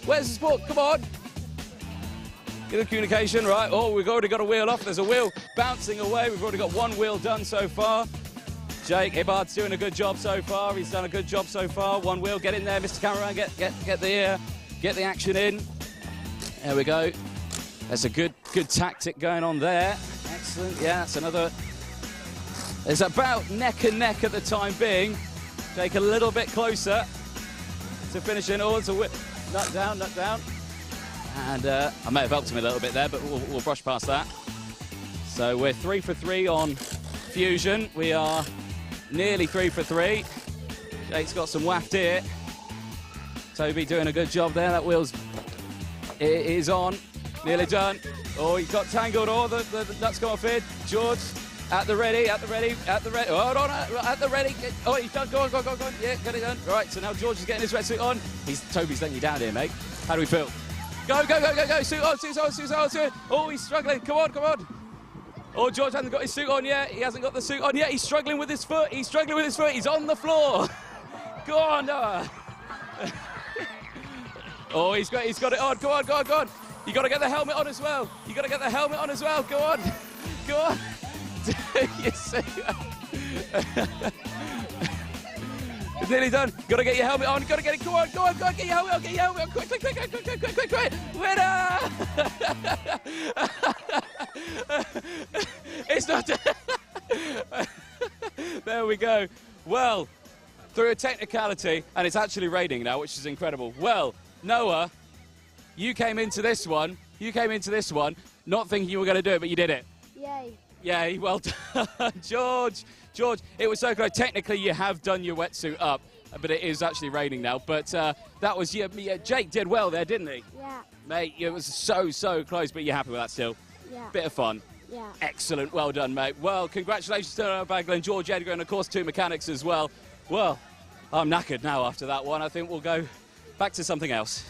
Where's the support? Come on. Get the communication, right? Oh, we've already got a wheel off. There's a wheel bouncing away. We've already got 1 wheel done so far. Jake Hibbard's doing a good job so far. He's done a good job so far. 1 wheel. Get in there, Mr. Cameraman. Get the action in. There we go. That's a good tactic going on there. Excellent. Yeah, that's another It's about neck and neck at the time being. Jake a little bit closer to finishing. Oh, it's a nut down. And I may have helped him a little bit there, but we'll brush past that. So we're 3 for 3 on Fusion. We are nearly 3 for 3. Jake's got some waft here. Toby doing a good job there. That wheel's is on. Nearly done. Oh, he got tangled. Oh, the nuts come off here. George at the ready. Oh, hold on, at the ready. Oh, he's done. Go on. Yeah, got it done. Right, so now George is getting his wetsuit on. Toby's letting you down here, mate. How do we feel? Go. Suit on. Oh, he's struggling. Come on. Oh, George hasn't got his suit on yet. He hasn't got the suit on yet. He's struggling with his foot. He's on the floor. Go on, Noah. Oh, he's got it on. Go on. You got to get the helmet on as well. Go on. You see? It's nearly done. Got to get your helmet on. Got to get it. Go on. Get your helmet on. Quick. Winner! It's not done. There we go. Well, through a technicality, and it's actually raining now, which is incredible. Well, Noah, you came into this one not thinking you were going to do it, but you did it. Yay, well done. George, it was so close. Technically, you have done your wetsuit up, but it is actually raining now. But that was, Jake did well there, didn't he? Yeah. Mate, it was so close, but you're happy with that still? Yeah. Bit of fun. Yeah. Excellent, well done, mate. Well, congratulations to Noah Bagler and George Edgar, and of course, 2 mechanics as well. Well, I'm knackered now after that one. I think we'll go back to something else.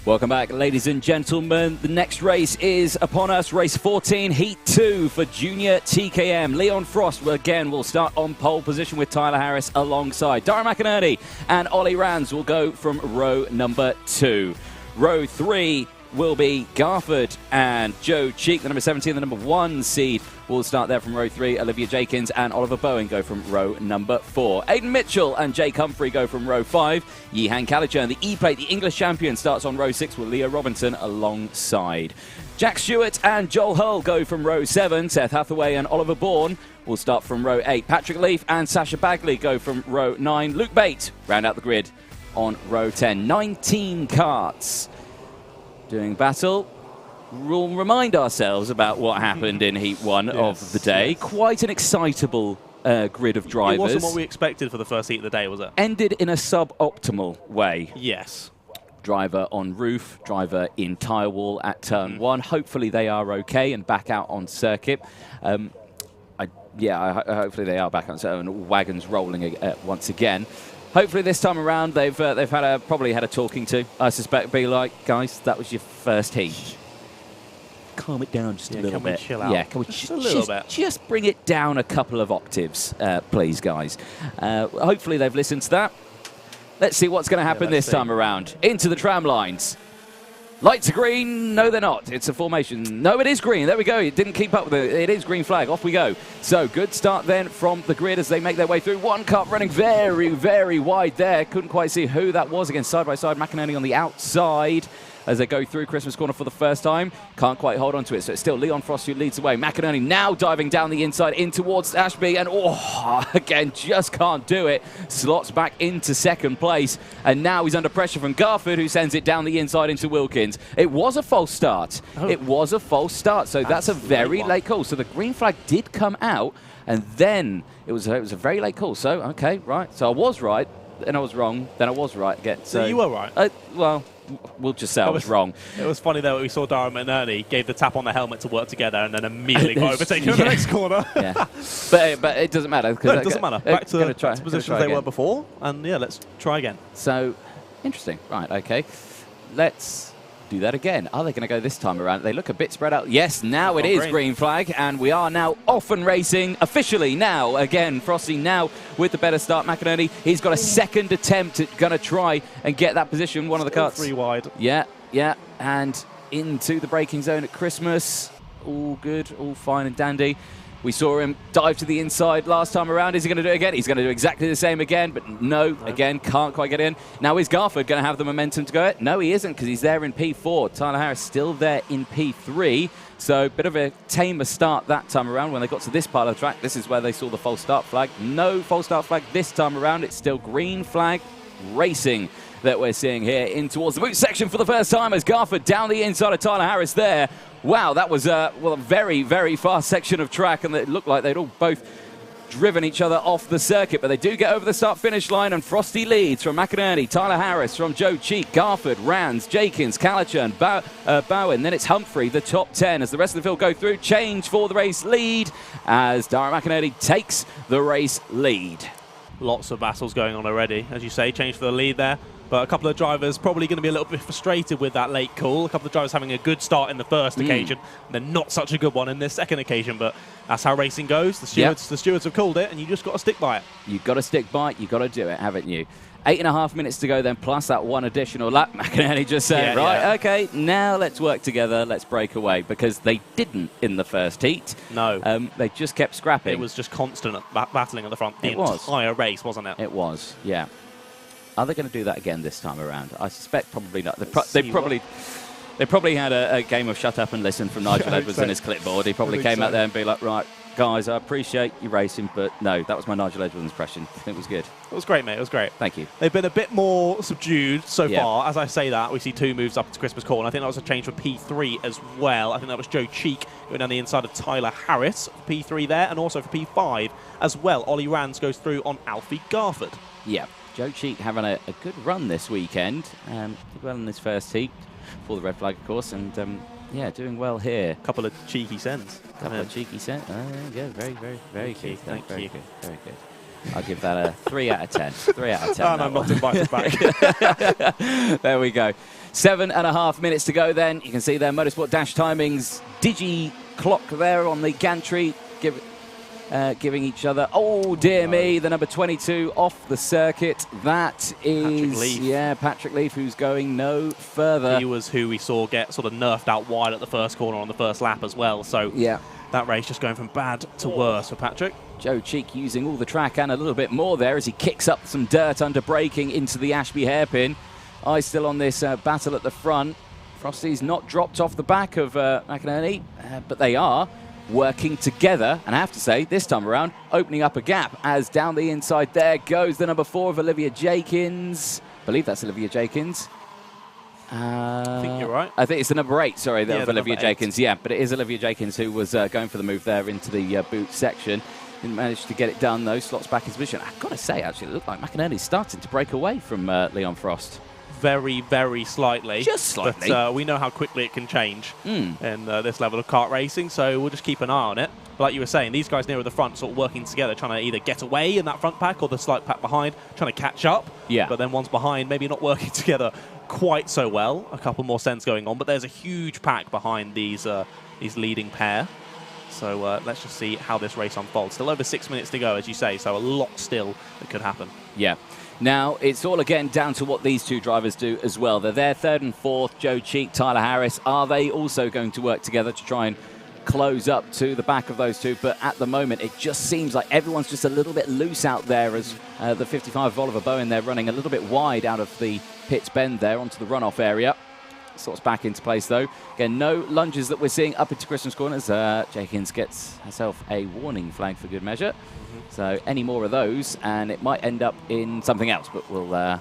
Welcome back, ladies and gentlemen. The next race is upon us. Race 14, Heat 2 for Junior TKM. Leon Frost, again, will start on pole position with Tyler Harris alongside. Dara McInerney and Ollie Rands will go from row number 2. Row 3 will be Garford and Joe Cheek, the number 17, the number 1 seed, will start there from row 3. Olivia Jakins and Oliver Bowen go from row number 4. Aidan Mitchell and Jake Humphrey go from row 5. Yihan Kalichern, the E-Plate, the English champion, starts on row 6 with Leah Robinson alongside. Jack Stewart and Joel Hull go from row 7. Seth Hathaway and Oliver Bourne will start from row 8. Patrick Leaf and Sasha Bagley go from row 9. Luke Bate round out the grid on row 10. 19 karts doing battle. We'll remind ourselves about what happened in Heat 1 of the day. Quite an excitable grid of drivers. It wasn't what we expected for the first heat of the day, was it? Ended in a suboptimal way. Yes. Driver on roof, driver in tyre wall at turn 1. Hopefully they are okay and back out on circuit. Hopefully they are back on circuit and wagons rolling once again. Hopefully this time around they've probably had a talking to. I suspect be like, guys, that was your first heat. Calm it down just a little bit. Chill out? Yeah, can we just a little bit? Just bring it down a couple of octaves, please, guys. Hopefully they've listened to that. Let's see what's going to happen this time around. Into the tram lines. Lights are green. No, they're not. It's a formation. No, it is green. There we go. It didn't keep up with it. It is green flag. Off we go. So good start then from the grid as they make their way through. One car running very, very wide there. Couldn't quite see who that was. Again, side by side. McInerney on the outside as they go through Christmas corner for the first time. Can't quite hold on to it. So it's still Leon Frost who leads the way. McInerney now diving down the inside in towards Ashby. And again, just can't do it. Slots back into second place. And now he's under pressure from Garford, who sends it down the inside into Wilkins. It was a false start. It was a false start. So that's a very late call. So the green flag did come out. And then it was a very late call. So, okay, right. So I was right. Then I was wrong. Then I was right again. So you were right. Well, we'll just say I was wrong. It was funny though. We saw Dara McInerney gave the tap on the helmet to work together, and then immediately got overtaken in the next corner. Yeah, but it doesn't matter. No, it doesn't matter. Back to the positions they were before, and yeah, let's try again. So interesting. Right. Okay. Let's do that again. Are they going to go this time around? They look a bit spread out. Yes, now it is green flag, and we are now off and racing officially now. Again, Frosty now with the better start. McInerney, he's got a second attempt at going to try and get that position. One of the cuts. 3 wide. Yeah, and into the braking zone at Christmas. All good, all fine and dandy. We saw him dive to the inside last time around. Is he going to do it again? He's going to do exactly the same again, but no, again, can't quite get in. Now, is Garford going to have the momentum to go it? No, he isn't, because he's there in P4. Tyler Harris still there in P3. So, bit of a tamer start that time around. When they got to this part of the track, this is where they saw the false start flag. No false start flag this time around. It's still green flag racing that we're seeing here in towards the boot section for the first time as Garford down the inside of Tyler Harris there. Wow, that was a very, very fast section of track, and it looked like they'd all both driven each other off the circuit, but they do get over the start-finish line, and Frosty leads from McInerney, Tyler Harris from Joe Cheek, Garford, Rands, Jakins, Kalichern, Bowen. Then it's Humphrey, the top 10, as the rest of the field go through. Change for the race lead as Dara McInerney takes the race lead. Lots of battles going on already, as you say. Change for the lead there. But a couple of drivers probably going to be a little bit frustrated with that late call. A couple of drivers having a good start in the first occasion, and then not such a good one in this second occasion. But that's how racing goes. The stewards have called it, and you just got to stick by it. You've got to stick by it. You've got to do it, haven't you? 8.5 minutes to go then, plus that one additional lap. McInerney just said, okay, now let's work together. Let's break away, because they didn't in the first heat. No. They just kept scrapping. It was just constant battling at the front the entire race, wasn't it? It was, yeah. Are they going to do that again this time around? I suspect probably not. They probably had a game of shut up and listen from Nigel Edwards in his clipboard. He probably came out there and be like, right, guys, I appreciate you racing, but no, that was my Nigel Edwards impression. It was good. It was great, mate. It was great. Thank you. They've been a bit more subdued so far. As I say that, we see 2 moves up to Christmas corner. I think that was a change for P3 as well. I think that was Joe Cheek going down the inside of Tyler Harris for P3 there, and also for P5 as well. Ollie Rands goes through on Alfie Garford. Yeah. Joe Cheek having a good run this weekend. Did well in his first heat for the red flag, of course, and doing well here. Couple of cheeky sends. Couple of cheeky sends. Yeah, very, very, very good. Thank you. Very good. I'll give that a 3 out of 10. 3 out of 10. And I'm not invited back. There we go. 7.5 minutes to go then. You can see their Motorsport dash timings. Digi clock there on the gantry. Giving each other, oh dear me, the number 22 off the circuit. That is, Patrick Leaf, who's going no further. He was who we saw get sort of nerfed out wide at the first corner on the first lap as well. So that race just going from bad to worse for Patrick. Joe Cheek using all the track and a little bit more there as he kicks up some dirt under braking into the Ashby hairpin. Eyes still on this battle at the front. Frosty's not dropped off the back of McInerney, but they are working together, and I have to say, this time around, opening up a gap as down the inside there goes the number 4 of Olivia Jakins. I believe that's Olivia Jakins. I think you're right. I think it's the number 8, sorry, of Olivia Jakins. 8. Yeah, but it is Olivia Jakins who was going for the move there into the boot section. Didn't manage to get it done, though. Slots back his position. I've got to say, actually, it looked like McInerney's starting to break away from Leon Frost. Very, very slightly. Just slightly. But we know how quickly it can change in this level of kart racing, so we'll just keep an eye on it. But like you were saying, these guys near the front sort of working together, trying to either get away in that front pack or the slight pack behind, trying to catch up. Yeah. But then one's behind, maybe not working together quite so well. A couple more cents going on, but there's a huge pack behind these leading pair. So let's just see how this race unfolds. Still over 6 minutes to go, as you say, so a lot still that could happen. Yeah. Now, it's all again down to what these two drivers do as well. They're there, 3rd and 4th, Joe Cheek, Tyler Harris. Are they also going to work together to try and close up to the back of those two? But at the moment, it just seems like everyone's just a little bit loose out there as the 55 of Oliver Bowen, they're running a little bit wide out of the pits bend there onto the runoff area. Sorts back into place, though. Again, no lunges that we're seeing up into Christmas corners. Jakins gets herself a warning flag for good measure. So any more of those, and it might end up in something else, but we'll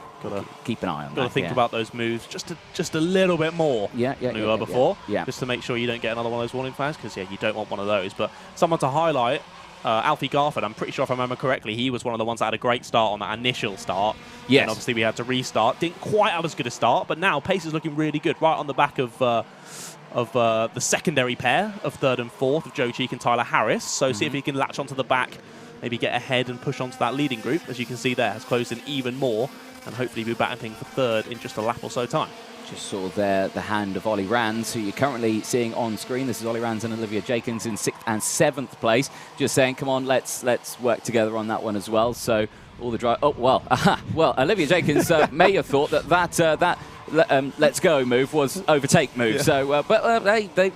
keep an eye on that. Got to think about those moves just a little bit more than we were before, just to make sure you don't get another one of those warning flags, because, you don't want one of those. But someone to highlight, Alfie Garford, I'm pretty sure if I remember correctly, he was one of the ones that had a great start on that initial start. Yes. And obviously we had to restart. Didn't quite have as good a start, but now pace is looking really good, right on the back of the secondary pair of 3rd and 4th of Joe Cheek and Tyler Harris. So see if he can latch onto the back, maybe get ahead and push onto that leading group. As you can see there, has closed in even more, and hopefully be battling for 3rd in just a lap or so time. Just saw there the hand of Ollie Rands, who you're currently seeing on screen. This is Ollie Rands and Olivia Jakins in 6th and 7th place. Just saying, come on, let's work together on that one as well. So all the drive. Oh well, Olivia Jakins may have thought that let's go move was overtake move. So, but they've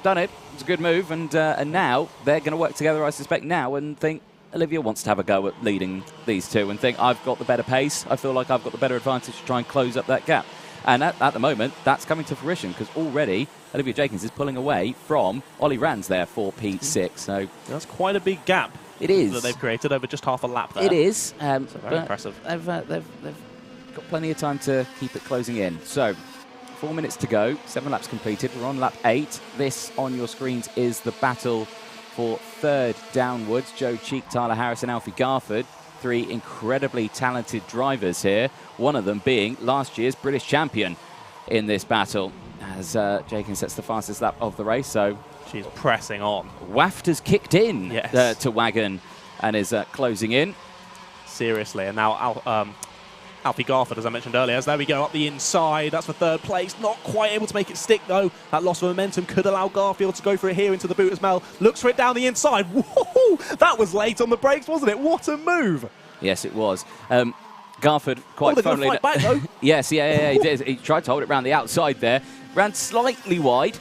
done it. It's a good move, and now they're going to work together, I suspect, now, and think Olivia wants to have a go at leading these two and think, I've got the better pace. I feel like I've got the better advantage to try and close up that gap. And at the moment, that's coming to fruition, because already Olivia Jakins is pulling away from Ollie Rands there for P6. So that's quite a big gap. It is. That they've created over just half a lap there. It is. So very impressive. They've got plenty of time to keep it closing in. So 4 minutes to go, 7 laps completed. We're on lap 8. This on your screens is the battle for 3rd downwards. Joe Cheek, Tyler Harris and Alfie Garford. 3 incredibly talented drivers here, one of them being last year's British champion in this battle, as Jakins sets the fastest lap of the race. So she's pressing on. Waft has kicked in to Wagon and is closing in. Seriously, and now Alfie Garford, as I mentioned earlier, as there we go up the inside. That's for 3rd place. Not quite able to make it stick, though. That loss of momentum could allow Garfield to go for it here into the boot as well. Looks for it down the inside. Whoa! That was late on the brakes, wasn't it? What a move! Yes, it was. Garford quite funnily. Fight back, though. Yes, he did. He tried to hold it around the outside there. Ran slightly wide,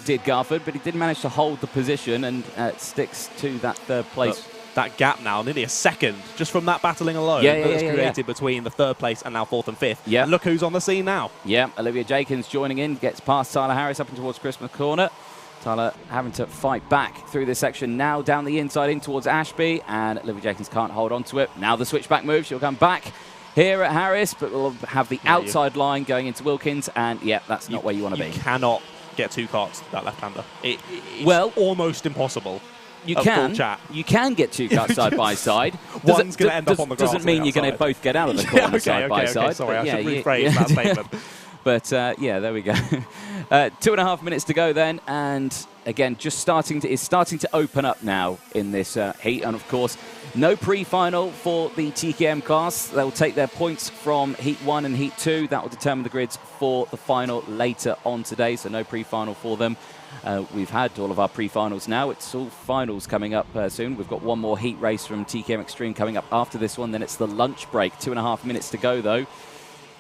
did Garford, but he did manage to hold the position and sticks to that 3rd place. That gap now, nearly a second, just from that battling alone that's created between the 3rd place and now 4th and 5th. Yeah. And look who's on the scene now. Yeah, Olivia Jakins joining in, gets past Tyler Harris up and towards Christmas corner. Tyler having to fight back through this section now down the inside in towards Ashby, and Olivia Jakins can't hold on to it. Now the switchback move, she'll come back here at Harris, but we'll have the outside line going into Wilkins, and that's not where you want to be. You cannot get 2 karts, that left-hander. It's almost impossible. You can get 2 cars side by side. One's going to end up on the grass. Doesn't mean you're going to both get out of the corner side by side. Sorry, I should rephrase that statement. But there we go. 2.5 minutes to go then, and again, just starting to open up now in this heat. And of course, no pre-final for the TKM class. They'll take their points from Heat 1 and Heat 2. That will determine the grids for the final later on today, so no pre-final for them. We've had all of our pre-finals now. It's all finals coming up soon. We've got one more heat race from TKM Extreme coming up after this one. Then it's the lunch break. 2.5 minutes to go, though.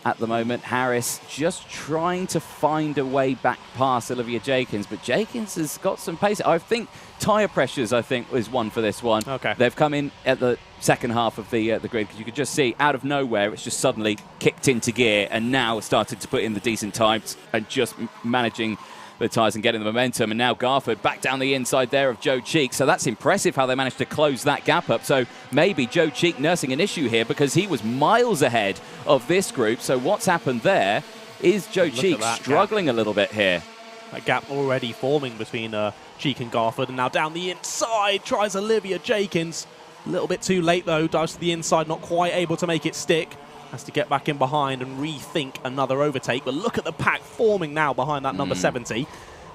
At the moment, Harris just trying to find a way back past Olivia Jenkins, but Jenkins has got some pace. I think tyre pressures, was one for this one. Okay. They've come in at the second half of the grid, because you could just see out of nowhere it's just suddenly kicked into gear and now started to put in the decent times and just managing the tyres and getting the momentum. And now Garford back down the inside there of Joe Cheek. So that's impressive how they managed to close that gap up. So maybe Joe Cheek nursing an issue here, because he was miles ahead of this group. So what's happened there is Joe Cheek struggling a little bit here. That gap already forming between Cheek and Garford. And now down the inside tries Olivia Jenkins. A little bit too late though, dives to the inside, not quite able to make it stick. Has to get back in behind and rethink another overtake. But look at the pack forming now behind that number 70.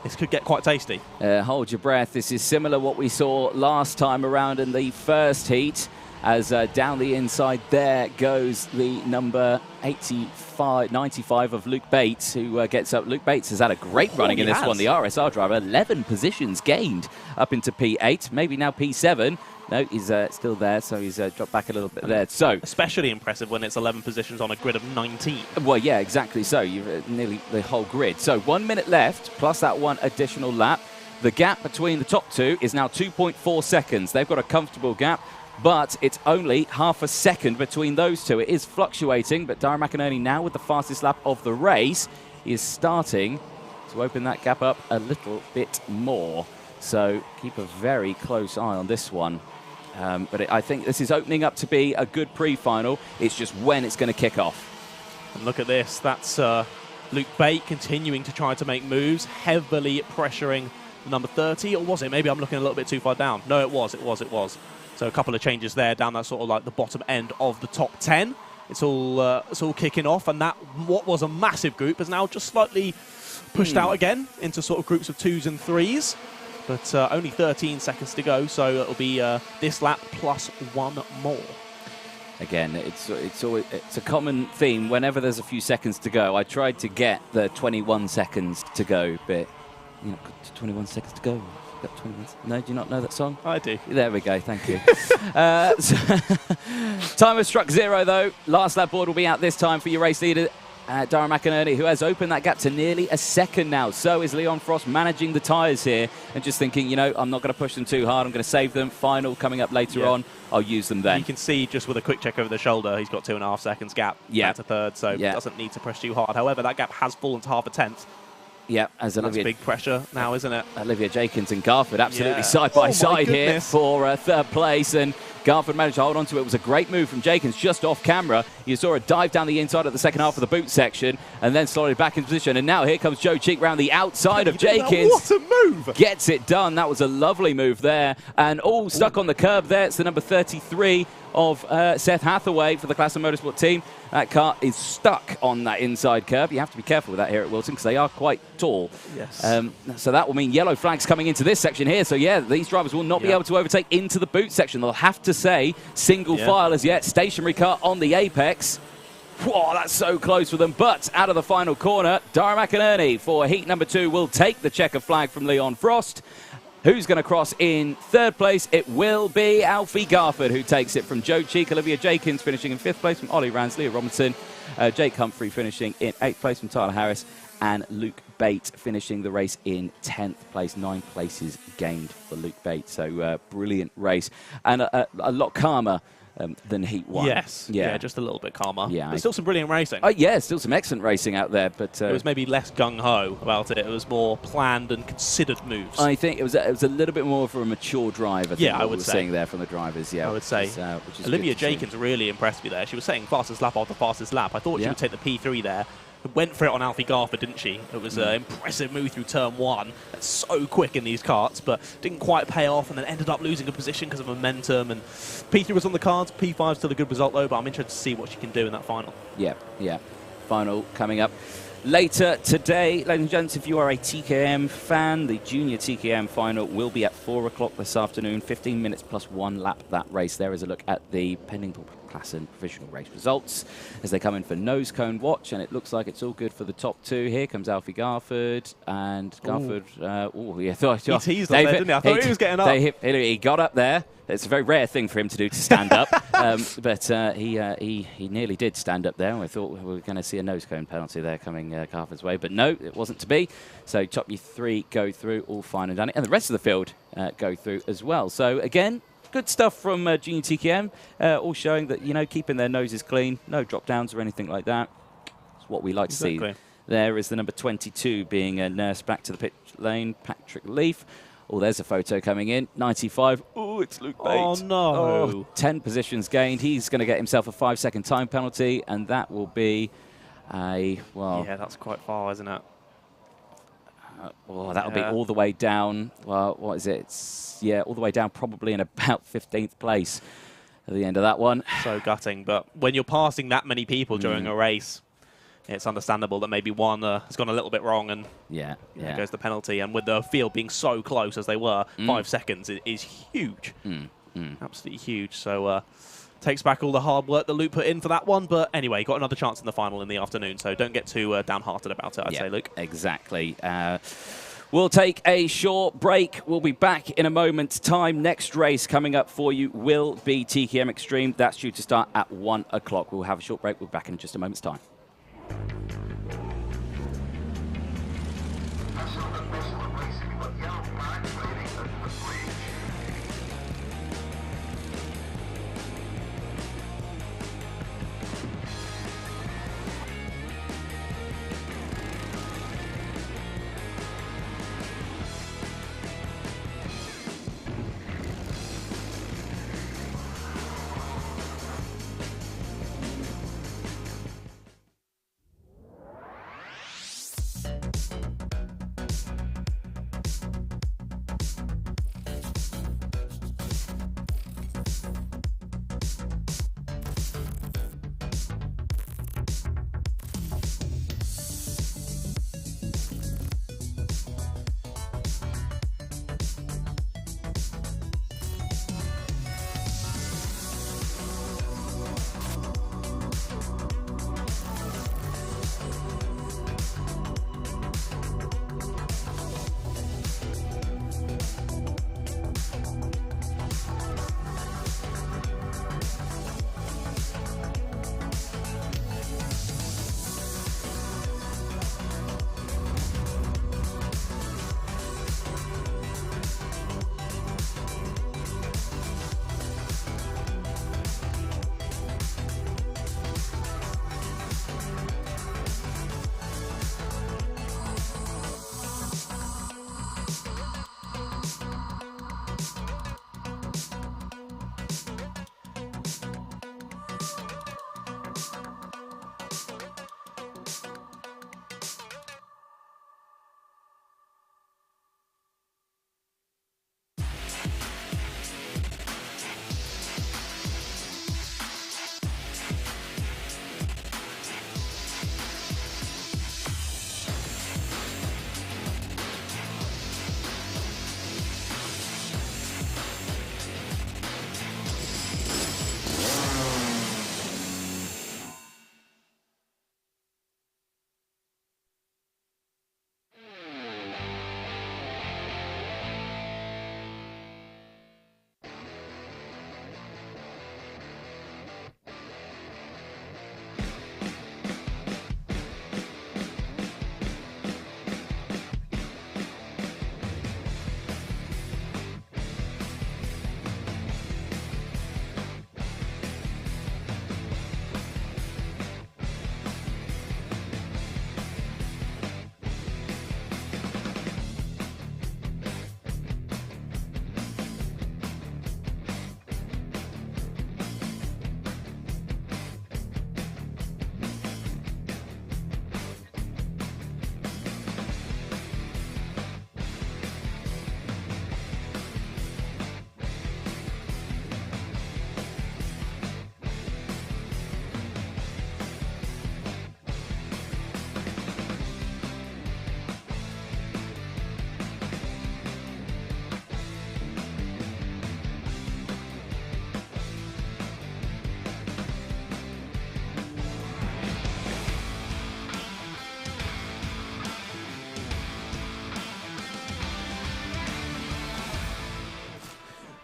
This could get quite tasty. Hold your breath. This is similar what we saw last time around in the first heat. As down the inside there goes the number 95 of Luke Bates, who gets up. Luke Bates has had a great running in this one. The RSR driver, 11 positions gained up into P8, maybe now P7. No, he's still there, so he's dropped back a little bit there. So especially impressive when it's 11 positions on a grid of 19. Well, yeah, exactly. So you've nearly the whole grid. So 1 minute left, plus that one additional lap. The gap between the top two is now 2.4 seconds. They've got a comfortable gap, but it's only half a second between those two. It is fluctuating, but Dara McInerney now with the fastest lap of the race is starting to open that gap up a little bit more. So keep a very close eye on this one. But I think this is opening up to be a good pre-final. It's just when it's going to kick off. And look at this. That's Luke Bate continuing to try to make moves, heavily pressuring number 30. Or was it? Maybe I'm looking a little bit too far down. No, it was. So a couple of changes there down that sort of like the bottom end of the top 10. It's all kicking off. And that, what was a massive group, is now just slightly pushed out again into sort of groups of 2s and 3s. But only 13 seconds to go, so it'll be this lap plus one more. Again, it's a common theme. Whenever there's a few seconds to go, I tried to get the 21 seconds to go, but 21 seconds to go. Got 21. No, do you not know that song? I do. There we go. Thank you. Time has struck 0 though. Last lap board will be out this time for your race leader. Dara McInerney, who has opened that gap to nearly a second now. So is Leon Frost managing the tyres here and just thinking, I'm not going to push them too hard. I'm going to save them. Final coming up later on. I'll use them then. You can see just with a quick check over the shoulder, he's got 2.5 seconds gap back to third, so doesn't need to push too hard. However, that gap has fallen to half a tenth. Yeah, as Olivia, that's big pressure now, isn't it? Olivia Jenkins and Garford absolutely side by side here for third place, and Garford managed to hold on to it. It was a great move from Jenkins just off camera. You saw a dive down the inside at the second half of the boot section and then slotted back into position. And now here comes Joe Cheek round the outside of Jenkins. What a move! Gets it done. That was a lovely move there. And all stuck on the curb there. It's the number 33 of Seth Hathaway for the Classic Motorsport team. That car is stuck on that inside curb. You have to be careful with that here at Whilton because they are quite tall. Yes. So that will mean yellow flags coming into this section here. So yeah, these drivers will not be able to overtake into the boot section. They'll have to say single file as yet. Stationary car on the apex. Whoa, that's so close for them. But out of the final corner, Dara McInerney for heat number 2 will take the checker flag from Leon Frost. Who's going to cross in third place? It will be Alfie Garford, who takes it from Joe Cheek. Olivia Jenkins finishing in 5th place from Ollie Ransley, Robinson. Jake Humphrey finishing in 8th place from Tyler Harris. And Luke Bate finishing the race in 10th place. 9 places gained for Luke Bate. So brilliant race. And a lot calmer than Heat 1. Yes. Yeah, just a little bit calmer. Yeah. But still some brilliant racing. Yeah, still some excellent racing out there. But it was maybe less gung-ho about it. It was more planned and considered moves. I think it was a little bit more for a mature driver. I would say. Seeing there from the drivers, I would say. Which is Olivia Jenkins really impressed me there. She was saying fastest lap after fastest lap. I thought she would take the P3 there. Went for it on Alfie Garford, didn't she? It was an impressive move through turn 1. That's so quick in these karts, but didn't quite pay off and then ended up losing a position because of momentum. And P3 was on the cards. P5 still a good result, though, but I'm interested to see what she can do in that final. Yeah. Final coming up. Later today, ladies and gents, if you are a TKM fan, the junior TKM final will be at 4 o'clock this afternoon. 15 minutes plus 1 lap that race. There is a look at the pending class and provisional race results as they come in for nose cone watch, and it looks like it's all good for the top 2. Here comes Alfie Garford, and Garford, he teased on there, didn't he? I thought he was getting up. He got up there. It's a very rare thing for him to do, to stand up, but he nearly did stand up there. And we thought we were going to see a nose cone penalty there coming Garford's way, but no, it wasn't to be. So top 3 go through, all fine and dandy, and the rest of the field go through as well. So again, good stuff from junior TKM, all showing that, you know, keeping their noses clean, no drop downs or anything like that. It's what we like to see. There is the number 22 being nursed back to the pit lane, Patrick Leaf. Oh, there's a photo coming in. 95. Oh, it's Luke Bate. Oh, no. Oh, 10 positions gained. He's going to get himself a 5-second time penalty, and that will be a, well... Yeah, that's quite far, isn't it? Well, that'll be all the way down. Well, what is it? Yeah, all the way down, probably in about 15th place at the end of that one. So gutting, but when you're passing that many people during a race, it's understandable that maybe one has gone a little bit wrong, and there goes the penalty. And with the field being so close as they were, 5 seconds is huge. Absolutely huge. So takes back all the hard work that Luke put in for that one. But anyway, got another chance in the final in the afternoon, so don't get too downhearted about it, I'd say, Luke. Exactly. We'll take a short break. We'll be back in a moment's time. Next race coming up for you will be TKM Extreme. That's due to start at 1 o'clock. We'll have a short break. We'll be back in just a moment's time.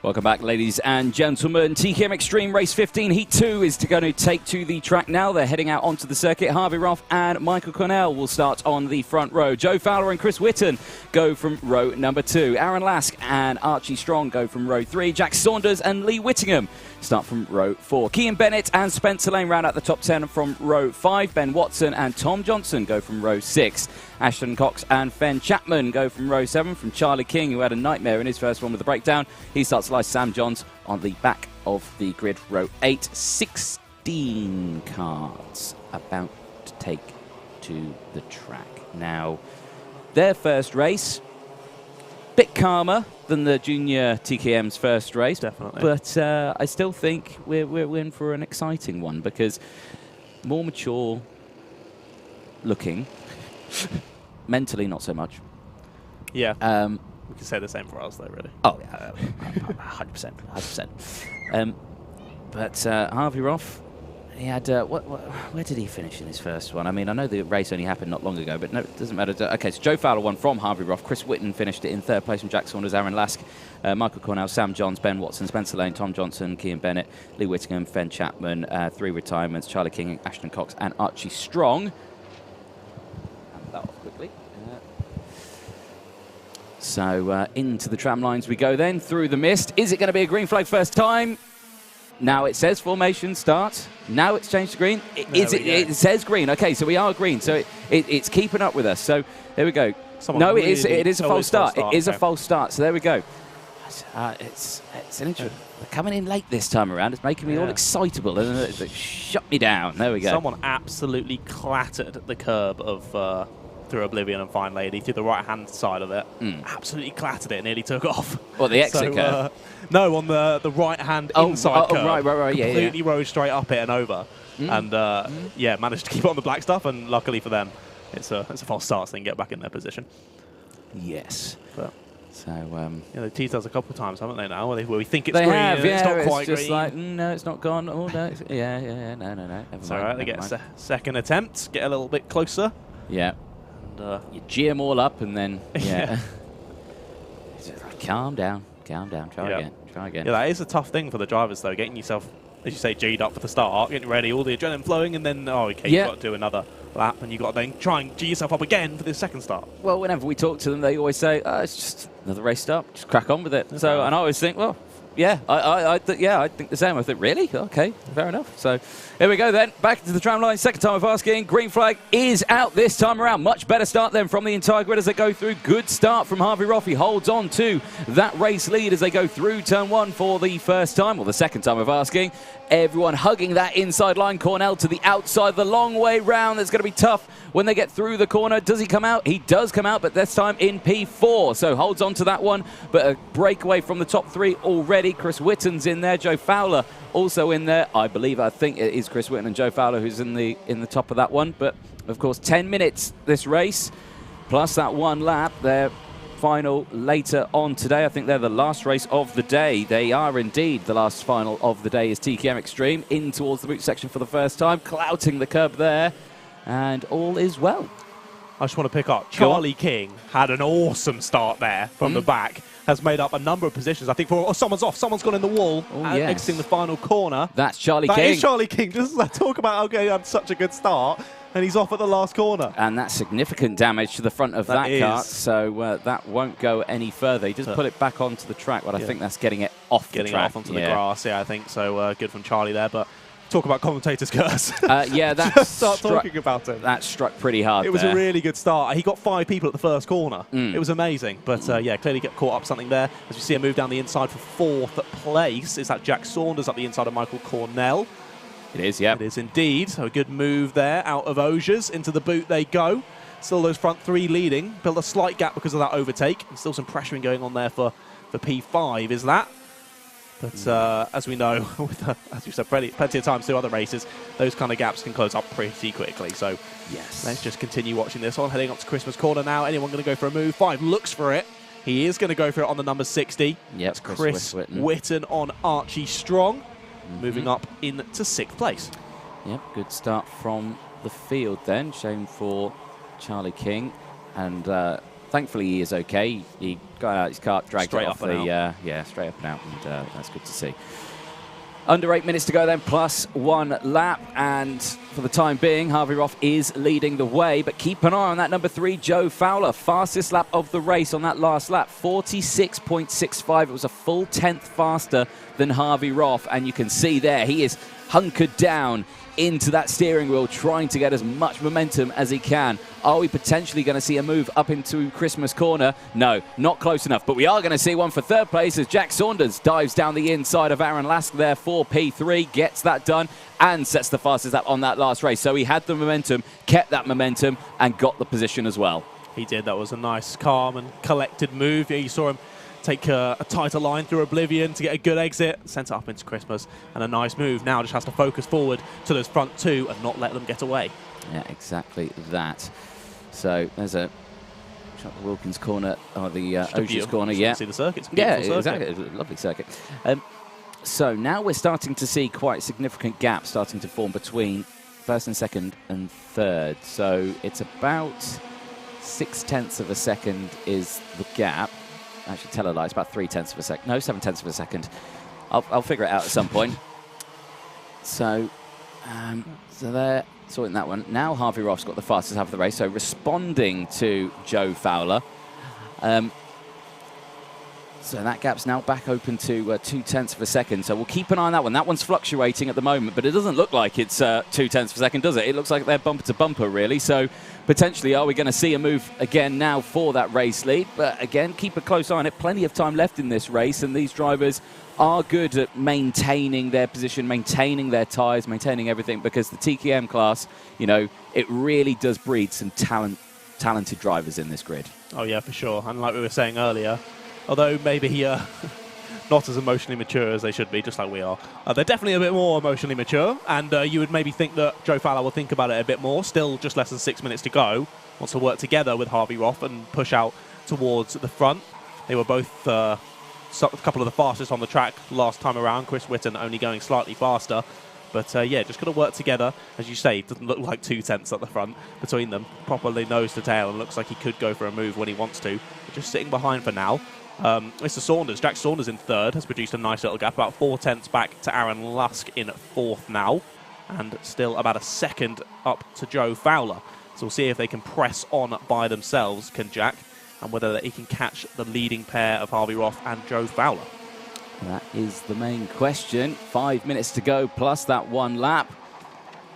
Welcome back, ladies and gentlemen. TKM Extreme Race 15, Heat 2 is going to take to the track now. They're heading out onto the circuit. Harvey Roth and Michael Cornell will start on the front row. Joe Fowler and Chris Whitton go from row number 2. Aaron Lask and Archie Strong go from row 3. Jack Saunders and Lee Whittingham start from row 4. Kean Bennett and Spencer Lane round out the top 10 from row 5. Ben Watson and Tom Johnson go from row 6. Ashton Cox and Fen Chapman go from row 7. From Charlie King, who had a nightmare in his first one with the breakdown, he starts like Sam Johns on the back of the grid, row 8. 16 cars about to take to the track. Now, their first race, bit calmer than the junior TKM's first race. Definitely. But I still think we're in for an exciting one because more mature looking, mentally not so much. Yeah. We can say the same for us, though, really. Oh, yeah, 100%. 100%. But Harvey Roth, he had, where did he finish in his first one? I mean, I know the race only happened not long ago, but no, it doesn't matter. Okay, so Joe Fowler won from Harvey Roth. Chris Whitton finished it in third place from Jack Saunders, Aaron Lask, Michael Cornell, Sam Johns, Ben Watson, Spencer Lane, Tom Johnson, Kean Bennett, Lee Whittingham, Fen Chapman, 3 retirements, Charlie King, Ashton Cox, and Archie Strong. Hand that off quickly. So into the tram lines we go then, through the mist. Is it going to be a green flag first time? Now it says formation start. Now it's changed to green. It says green. Okay, so we are green. So it's keeping up with us. So there we go. No, it is a false start. It is a false start. So there we go. It's an interesting. They're coming in late this time around. It's making me all excitable. And it shut me down. There we go. Someone absolutely clattered the curb of through Oblivion and Fine Lady, through the right-hand side of it. Absolutely clattered it, nearly took off. Well, the exit curve? No, on the right-hand inside curve. Right, yeah. Completely rode straight up it and over. And, yeah, managed to keep it on the black stuff, and luckily for them, it's a false start, so they can get back in their position. Yes. But, so, yeah, they've teased us a couple of times, haven't they, now? Where we think it's they green, have, and yeah, it's not quite just green. like, no, it's not gone. Oh, no. No. It's all right, they get a second attempt, get a little bit closer. Yeah. You G them all up and then, yeah. Calm down. Try again. Yeah, that is a tough thing for the drivers, though, getting yourself, as you say, G'd up for the start, getting ready, all the adrenaline flowing, and then, you've got to do another lap, and you've got to then try and G yourself up again for the second start. Well, whenever we talk to them, they always say, it's just another race start, just crack on with it. That's so, right. and I always think, well, yeah, I think the same. I think, really? Okay, fair enough. So here we go then. Back to the tram line. Second time of asking. Green flag is out this time around. Much better start then from the entire grid as they go through. Good start from Harvey Roth. He holds on to that race lead as they go through turn 1 for the first time, or the second time of asking. Everyone hugging that inside line. Cornell to the outside, the long way round. That's going to be tough when they get through the corner. Does he come out? He does come out, but this time in P4. So holds on to that one, but a breakaway from the top 3 already. Chris Whitton's in there. Joe Fowler also in there. I think it is Chris Whitton and Joe Fowler who's in the top of that one. But of course, 10 minutes this race, plus that one lap. Their final later on today. I think they're the last race of the day. They are indeed the last final of the day. Is TKM Extreme in towards the boot section for the first time, clouting the curb there, and all is well. I just want to pick up. Charlie King had an awesome start there from the back. Has made up a number of positions. I think someone's off. Someone's gone in the wall. Exiting the final corner. That's Charlie King. That is Charlie King. Just talk about he had such a good start, and he's off at the last corner. And that's significant damage to the front of that kart, so that won't go any further. He just put it back onto the track, but I think that's getting it off the track. Getting it off onto the grass, I think. So good from Charlie there, but talk about commentators' curse. That just start talking about it. That struck pretty hard. It was a really good start. He got 5 people at the first corner. It was amazing. But clearly get caught up something there. As we see him move down the inside for 4th place. Is that Jack Saunders up the inside of Michael Cornell? It is, yeah. It is indeed. So a good move there out of Osiers. Into the boot they go. Still those front 3 leading. Built a slight gap because of that overtake. And still some pressuring going on there for P5, is that? But as we know, as we said, plenty of times through other races, those kind of gaps can close up pretty quickly. So yes, let's just continue watching this on. Heading up to Christmas corner now. Anyone going to go for a move? 5 looks for it. He is going to go for it on the number 60. Yep, that's Chris Whitton on Archie Strong. Moving up into 6th place. Yep, good start from the field then. Shame for Charlie King. And that thankfully he is okay. He got out his kart, dragged Straight it up off and the straight up and out, and that's good to see. Under 8 minutes to go then, plus 1 lap, and for the time being, Harvey Roth is leading the way, but keep an eye on that number 3, Joe Fowler, fastest lap of the race on that last lap, 46.65. It was a full 10th faster than Harvey Roth, and you can see there he is hunkered down into that steering wheel, trying to get as much momentum as he can. Are we potentially going to see a move up into Christmas corner? No, not close enough, but we are going to see one for third place as Jack Saunders dives down the inside of Aaron Lask there for P3, gets that done and sets the fastest lap on that last race. So he had the momentum, kept that momentum and got the position as well. He did. That was a nice, calm and collected move. Yeah, you saw him take a tighter line through Oblivion to get a good exit, sent it up into Christmas, and a nice move. Now just has to focus forward to those front 2 and not let them get away. Yeah, exactly that. So there's a Wilkins corner, or the Oceans corner. Yeah, see the circuit. Yeah, exactly. It was a lovely circuit. So now we're starting to see quite significant gaps starting to form between first and second and third. So it's about 0.6 of a second is the gap. Actually, tell a lie. It's about 0.3 of a second. No, 0.7 of a second. I'll figure it out at some point. So, so they're sorting that one. Now Harvey Roth's got the fastest half of the race. So responding to Joe Fowler. So that gap's now back open to 0.2 of a second. So we'll keep an eye on that one. That one's fluctuating at the moment, but it doesn't look like it's 0.2 of a second, does it? It looks like they're bumper to bumper, really. So potentially, are we going to see a move again now for that race lead? But again, keep a close eye on it. Plenty of time left in this race, and these drivers are good at maintaining their position, maintaining their tyres, maintaining everything, because the TKM class, you know, it really does breed some talented drivers in this grid. Oh, yeah, for sure. And like we were saying earlier, although maybe not as emotionally mature as they should be, just like we are, they're definitely a bit more emotionally mature, and you would maybe think that Joe Fowler will think about it a bit more. Still just less than 6 minutes to go. Wants to work together with Harvey Roth and push out towards the front. They were both a couple of the fastest on the track last time around. Chris Whitton only going slightly faster. But yeah, just got to work together. As you say, it doesn't look like 0.2 at the front between them. Properly nose to tail, and looks like he could go for a move when he wants to. But just sitting behind for now. Mr. Saunders, Jack Saunders in third, has produced a nice little gap, about 0.4 back to Aaron Lusk in fourth now, and still about a second up to Joe Fowler. So we'll see if they can press on by themselves, can Jack, and whether he can catch the leading pair of Harvey Roth and Joe Fowler. That is the main question. 5 minutes to go plus that 1 lap.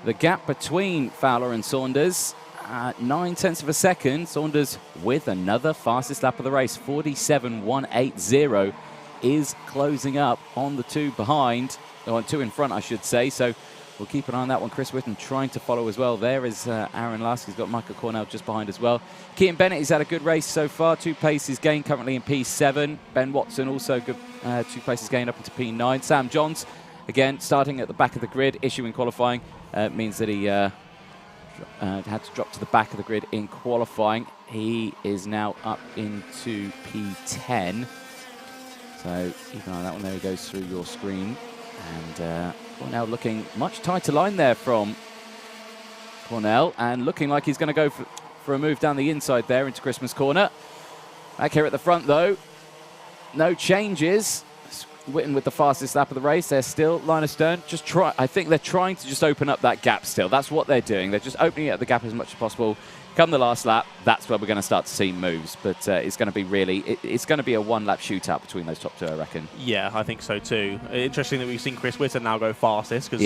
The gap between Fowler and Saunders, 0.9 of a second. Saunders with another fastest lap of the race, 47.180, is closing up on the 2 behind, or 2 in front, I should say. So we'll keep an eye on that one. Chris Whitton trying to follow as well. There is Aaron Lusk. He's got Michael Cornell just behind as well. Keaton Bennett, he's had a good race so far. 2 places gained currently in P7. Ben Watson also good, 2 places gained up into P9. Sam Johns, again, starting at the back of the grid, issue in qualifying, means that he had to drop to the back of the grid in qualifying. He is now up into P10. So keep an eye on that one. There he goes through your screen. And Cornell looking much tighter line there from Cornell, and looking like he's going to go for a move down the inside there into Christmas corner. Back here at the front, though, no changes. Whitton with the fastest lap of the race. They're still line astern. I think they're trying to just open up that gap still. That's what they're doing. They're just opening up the gap as much as possible. Come the last lap, that's where we're going to start to see moves. But it's going to be it's going to be a 1-lap shootout between those top 2, I reckon. Yeah, I think so too. Interesting that we've seen Chris Whitton now go fastest, because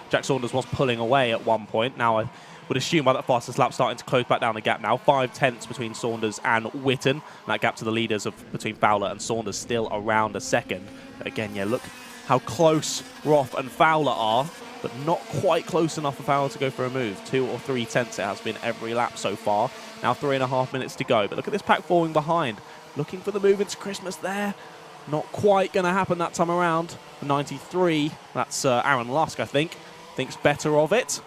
Jack Saunders was pulling away at one point. Now I would assume by that fastest lap starting to close back down the gap now. 0.5 between Saunders and Whitton. And that gap to the leaders between Fowler and Saunders still around a second. But again, yeah, look how close Roth and Fowler are, but not quite close enough for Fowler to go for a move. 2 or 3/10 it has been every lap so far. Now 3.5 minutes to go. But look at this pack falling behind. Looking for the move into Christmas there. Not quite going to happen that time around. 93, that's Aaron Lusk, I think. Thinks better of it.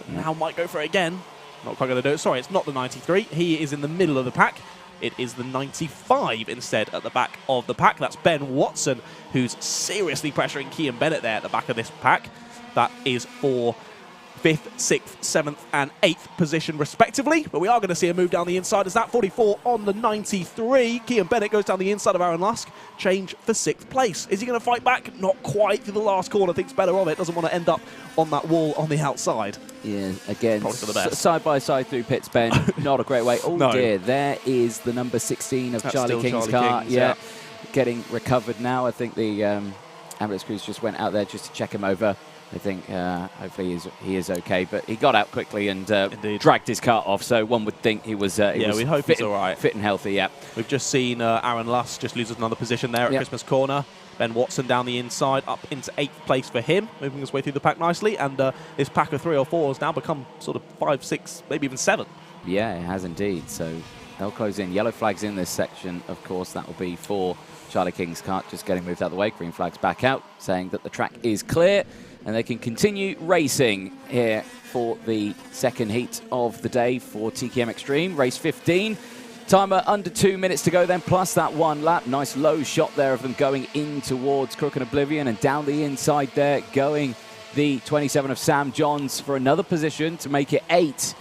Now might go for it again. Not quite going to do it. Sorry, it's not the 93. He is in the middle of the pack. It is the 95 instead at the back of the pack. That's Ben Watson, who's seriously pressuring Kean Bennett there at the back of this pack. That is for 5th, 6th, 7th and 8th position respectively. But we are going to see a move down the inside as that 44 on the 93. Kean Bennett goes down the inside of Aaron Lusk. Change for 6th place. Is he going to fight back? Not quite through the last corner. Thinks better of it. Doesn't want to end up on that wall on the outside. Yeah, again, Probably for the best. side by side through pits, Ben. Not a great way. Oh No. dear, there is the number 16 of That's Charlie still King's Charlie car. King's, yeah, yeah. getting recovered now. I think the ambulance crews just went out there just to check him over. I think hopefully he is okay, but he got out quickly and dragged his car off. So one would think he was. We hope he's all right. Fit and healthy. Yeah. We've just seen Aaron Lusk just loses another position there at Yep. Christmas corner. Ben Watson down the inside, up into 8th place for him, moving his way through the pack nicely. And this pack of 3 or 4 has now become sort of 5, 6, maybe even 7. Yeah, it has indeed. So they'll close in. Yellow flags in this section, of course. That will be for Charlie King's kart just getting moved out of the way. Green flags back out, saying that the track is clear and they can continue racing here for the second heat of the day for TKM Extreme. Race 15. Timer under 2 minutes to go then, plus that 1 lap. Nice low shot there of them going in towards Crook and Oblivion, and down the inside there going the 27 of Sam Johns for another position to make it 8.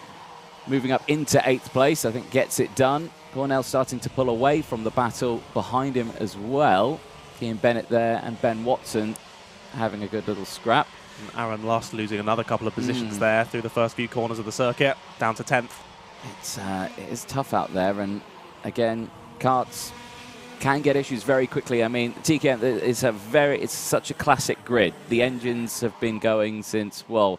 Moving up into 8th place, I think gets it done. Cornell starting to pull away from the battle behind him as well. Ian Bennett there and Ben Watson having a good little scrap. And Aaron Lusk losing another couple of positions there through the first few corners of the circuit, down to 10th. It is tough out there, and again, karts can get issues very quickly. I mean, TKM it's such a classic grid. The engines have been going since, well,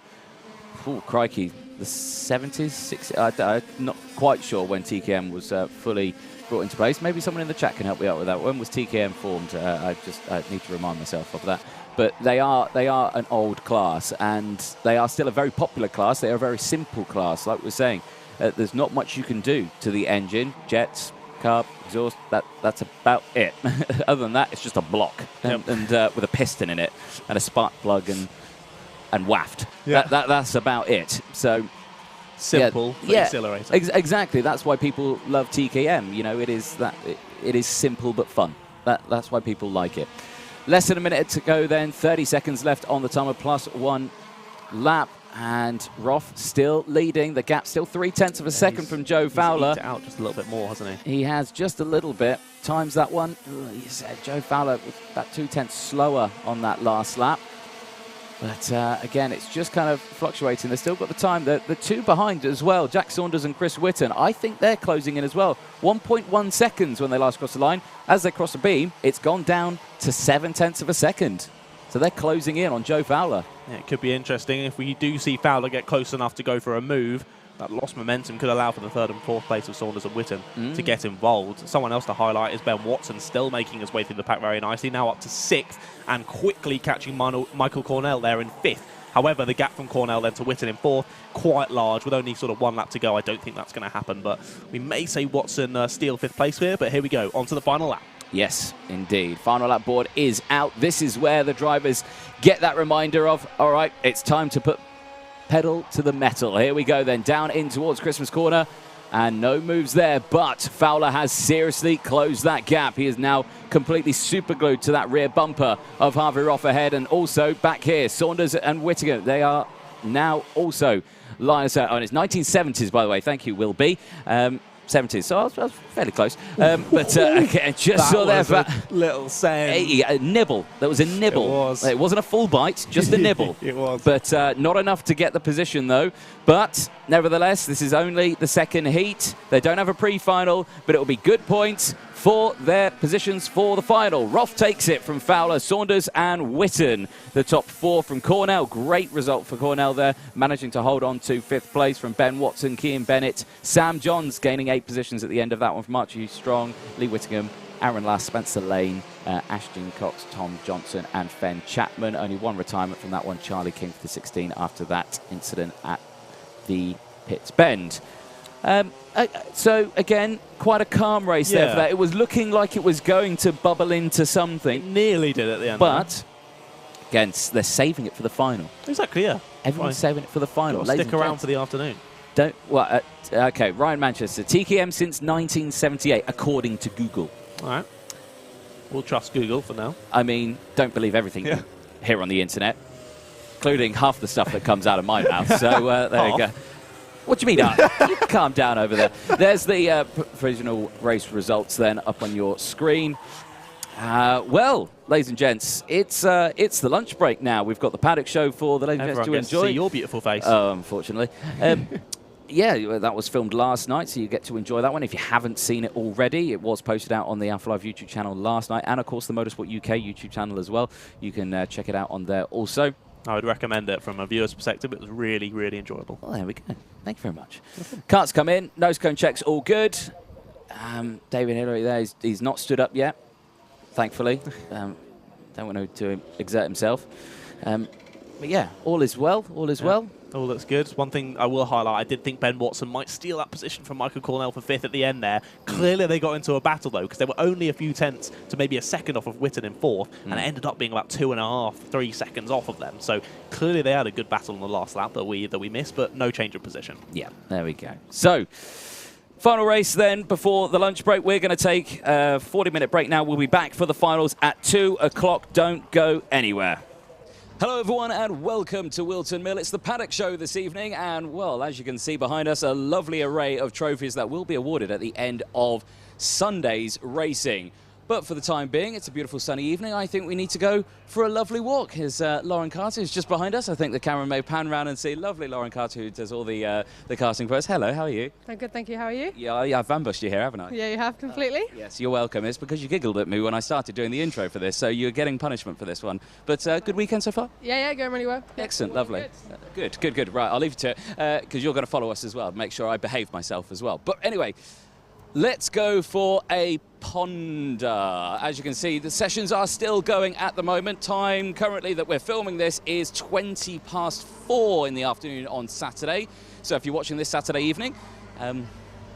crikey, the 70s, 60s. I'm not quite sure when TKM was fully brought into place. Maybe someone in the chat can help me out with that. When was TKM formed? I need to remind myself of that. But they are an old class, and they are still a very popular class. They are a very simple class, like we're saying. There's not much you can do to the engine, jets, carb, exhaust. That's about it. Other than that, it's just a block and with a piston in it and a spark plug and waft. Yeah. That's about it. So simple, but exhilarating. Exactly. That's why people love TKM. You know, it is simple but fun. That's why people like it. Less than a minute to go then. 30 seconds left on the timer, plus 1 lap. And Roth still leading. The gap still 0.3 of a second from Joe Fowler. He's eked it out just a little bit more, hasn't he? He has just a little bit. Times that one. You said Joe Fowler was about 0.2 slower on that last lap. But again, it's just kind of fluctuating. They've still got the time. The 2 behind as well, Jack Saunders and Chris Whitton. I think they're closing in as well. 1.1 seconds when they last crossed the line. As they cross the beam, it's gone down to 0.7 of a second. So they're closing in on Joe Fowler. Yeah, it could be interesting. If we do see Fowler get close enough to go for a move, that lost momentum could allow for the 3rd and 4th place of Saunders and Whitton to get involved. Someone else to highlight is Ben Watson, still making his way through the pack very nicely, now up to 6th and quickly catching Michael Cornell there in 5th. However, the gap from Cornell then to Whitton in 4th, quite large, with only sort of 1 lap to go. I don't think that's going to happen, but we may say Watson steal 5th place here, but here we go, on to the final lap. Yes, indeed. Final lap board is out. This is where the drivers get that reminder of, all right, it's time to put pedal to the metal. Here we go then, down in towards Christmas corner, and no moves there, but Fowler has seriously closed that gap. He is now completely super glued to that rear bumper of Harvey Roth ahead, and also back here, Saunders and Whittaker, they are now also lined up. Oh, and it's 1970s, by the way. Thank you, Will B. 70s, so I was fairly close. But again, just saw there for little saying. a nibble. There was a nibble. It was. It wasn't a full bite, just a nibble. It was. But not enough to get the position, though. But nevertheless, this is only the second heat. They don't have a pre-final, but it will be good points for their positions for the final. Roth takes it from Fowler, Saunders and Whitton. The top 4 from Cornell. Great result for Cornell there, managing to hold on to 5th place from Ben Watson, Kean Bennett, Sam Johns gaining 8 positions at the end of that one from Archie Strong, Lee Whittingham, Aaron Lass, Spencer Lane, Ashton Cox, Tom Johnson and Fen Chapman. Only 1 retirement from that one, Charlie King for the 16 after that incident at the Pitts Bend. So, again, quite a calm race there for that. It was looking like it was going to bubble into something. It nearly did at the end. But, again, they're saving it for the final. Exactly, yeah. Everyone's saving it for the final. Stick around for the afternoon. Okay, Ryan Manchester. TKM since 1978, according to Google. All right. We'll trust Google for now. I mean, don't believe everything here on the internet. including half the stuff that comes out of my mouth. So there you go. What do you mean? You calm down over there. There's the provisional race results then up on your screen. Well, ladies and gents, it's the lunch break now. We've got the Paddock show for the ladies and gents to enjoy. To see your beautiful face. Unfortunately. Yeah, that was filmed last night, so you get to enjoy that one. If you haven't seen it already, it was posted out on the Alpha Live YouTube channel last night, and of course the Motorsport UK YouTube channel as well. You can check it out on there also. I would recommend it from a viewer's perspective. It was really, really enjoyable. Well, there we go. Thank you very much. Kart's come in. Nose cone checks all good. David Hillary there, he's not stood up yet, thankfully. Don't want to exert himself. But yeah, all is well. All is well. All looks good. One thing I will highlight, I did think Ben Watson might steal that position from Michael Cornell for 5th at the end there. Clearly they got into a battle, though, because they were only a few tenths to maybe a second off of Whitton in 4th, and it ended up being about 2.5, 3 seconds off of them. So clearly they had a good battle on the last lap that we missed, but no change of position. Yeah, there we go. So, final race then before the lunch break. We're going to take a 40-minute break now. We'll be back for the finals at 2 o'clock. Don't go anywhere. Hello everyone and welcome to Whilton Mill. It's the Paddock show this evening, and well, as you can see behind us, a lovely array of trophies that will be awarded at the end of Sunday's racing. But for the time being, it's a beautiful sunny evening. I think we need to go for a lovely walk. Here's Lauren Carter, who's just behind us. I think the camera may pan around and see lovely Lauren Carter, who does all the karting for us. Hello, how are you? I'm good, thank you. How are you? Yeah, I've ambushed you here, haven't I? Yeah, you have completely. Yes, you're welcome. It's because you giggled at me when I started doing the intro for this, so you're getting punishment for this one. But good weekend so far? Yeah, going really well. Excellent, lovely. Good. Right, I'll leave you to it, because you're going to follow us as well. Make sure I behave myself as well. But anyway, let's go for a ponder. As you can see, the sessions are still going at the moment. Time currently that we're filming this is 4:20 in the afternoon on Saturday. So if you're watching this Saturday evening,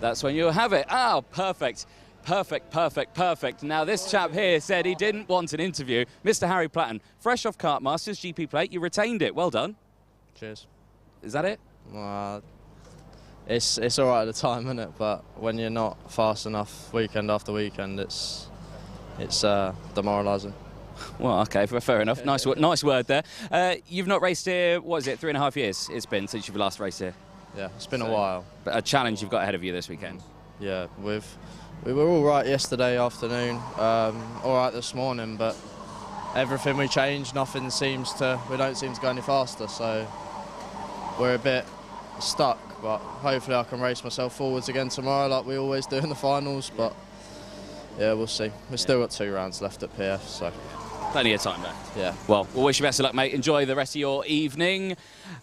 that's when you'll have it. Oh, perfect. Now, this chap here said he didn't want an interview. Mr. Harry Platten, fresh off Kart Masters GP plate, you retained it. Well done. Cheers. Is that it? It's all right at the time, isn't it? But when you're not fast enough weekend after weekend, it's demoralising. Well, okay, fair enough. Nice word there. You've not raced here, what is it, 3.5 years it's been since you've last raced here? Yeah, it's been a while. But a challenge you've got ahead of you this weekend. Yeah, we were all right yesterday afternoon, all right this morning, but everything we changed, we don't seem to go any faster, so we're a bit stuck. But hopefully I can race myself forwards again tomorrow like we always do in the finals, but yeah, we'll see. We've still got 2 rounds left at PF, so plenty of time left. Yeah. Well, we'll wish you best of luck, mate. Enjoy the rest of your evening.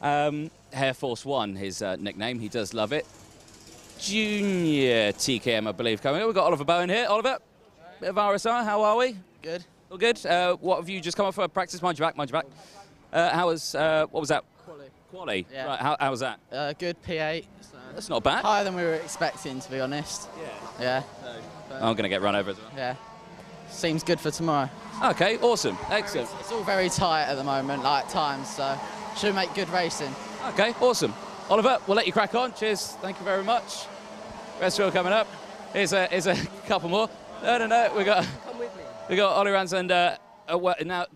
Air Force One, his nickname. He does love it. Junior TKM, I believe, coming in. We've got Oliver Bowen here. Oliver, bit of RSR. How are we? Good. All good. What have you just come up for practice? Mind your back. How was, what was that? Quali. Yeah. Right, how was that? Good P8. So That's not bad. higher than we were expecting, to be honest. Yeah. I'm going to get run over as well. Yeah. Seems good for tomorrow. Okay, awesome. Excellent. It's all very tight at the moment, like times, so should make good racing. Okay, awesome. Oliver, we'll let you crack on. Cheers. Thank you very much. Rest coming up. Here's a couple more. No. We got Ollie Rans and now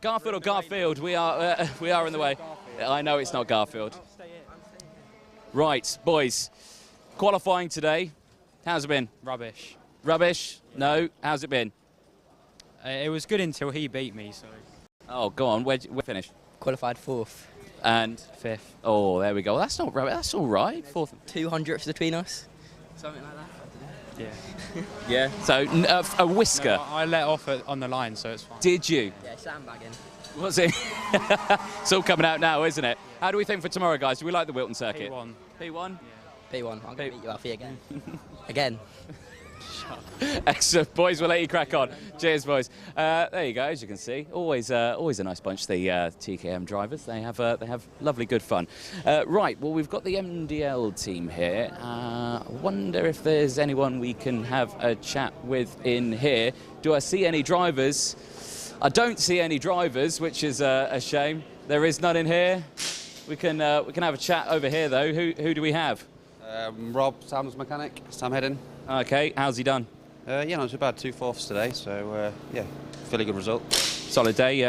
Garfield or Garfield. We are in the way. I know it's not Garfield. Right, boys. Qualifying today. How's it been? Rubbish. Rubbish? No. How's it been? It was good until he beat me, so. Oh, go on. Where'd you finish? Qualified 4th. And? 5th. Oh, there we go. That's not rubbish. That's all right. 4th. 200ths between us. Something like that. Yeah. Yeah. So a whisker. No, I let off on the line, so it's fine. Did you? Yeah, sandbagging. Was it? It's all coming out now, isn't it? How do we think for tomorrow, guys? Do we like the Whilton circuit? P1. P1? Yeah. P1. I'm going to beat you, Alfie, again. Again. Excellent, boys. We'll let you crack on. Cheers, boys. There you go. As you can see, always a nice bunch. The TKM drivers. They have lovely, good fun. Right. Well, we've got the MDL team here. I wonder if there's anyone we can have a chat with in here. Do I see any drivers? I don't see any drivers, which is a shame. There is none in here. We can have a chat over here though. Who do we have? Rob, Sam's mechanic, Sam Heading. Okay, how's he done? Yeah, not too bad. 2 4ths today, so yeah, fairly good result. Solid day.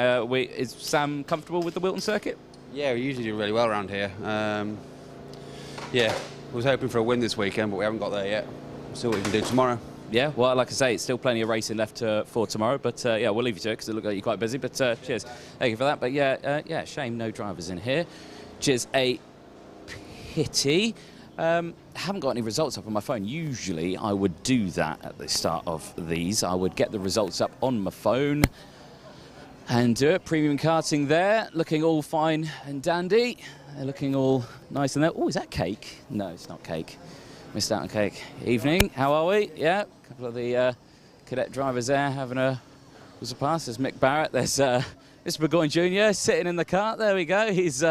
Is Sam comfortable with the Whilton circuit? Yeah, we usually do really well around here. Yeah, I was hoping for a win this weekend, but we haven't got there yet. We'll see what we can do tomorrow. Yeah, well, like I say, it's still plenty of racing left for tomorrow, but yeah, we'll leave you to it because it looks like you're quite busy, but cheers. Thank you for that. But yeah, shame no drivers in here, which is a pity. Haven't got any results up on my phone. Usually I would do that at the start of these. I would get the results up on my phone and do it. Premium karting there, looking all fine and dandy. They're looking all nice in there. Oh, is that cake? No, it's not cake. Missed out on cake. Evening, how are we? Yeah, a couple of the cadet drivers there having a pass. There's Mick Barrett. There's Mr. Burgoyne Jr. sitting in the cart. There we go. He's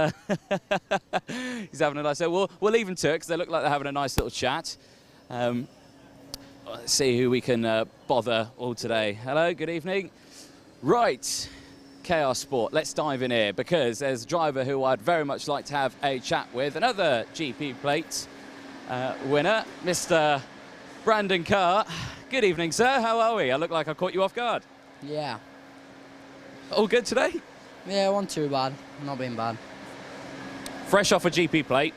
he's having a nice. So we'll leave them to it because they look like they're having a nice little chat. Let's see who we can bother all today. Hello, good evening. Right, Chaos Sport. Let's dive in here because there's a driver who I'd very much like to have a chat with. Another GP plate winner, Mr. Brandon Kart. Good evening, sir. How are we? I look like I caught you off guard. Yeah. All good today? Yeah, wasn't too bad. Not being bad. Fresh off a GP plate,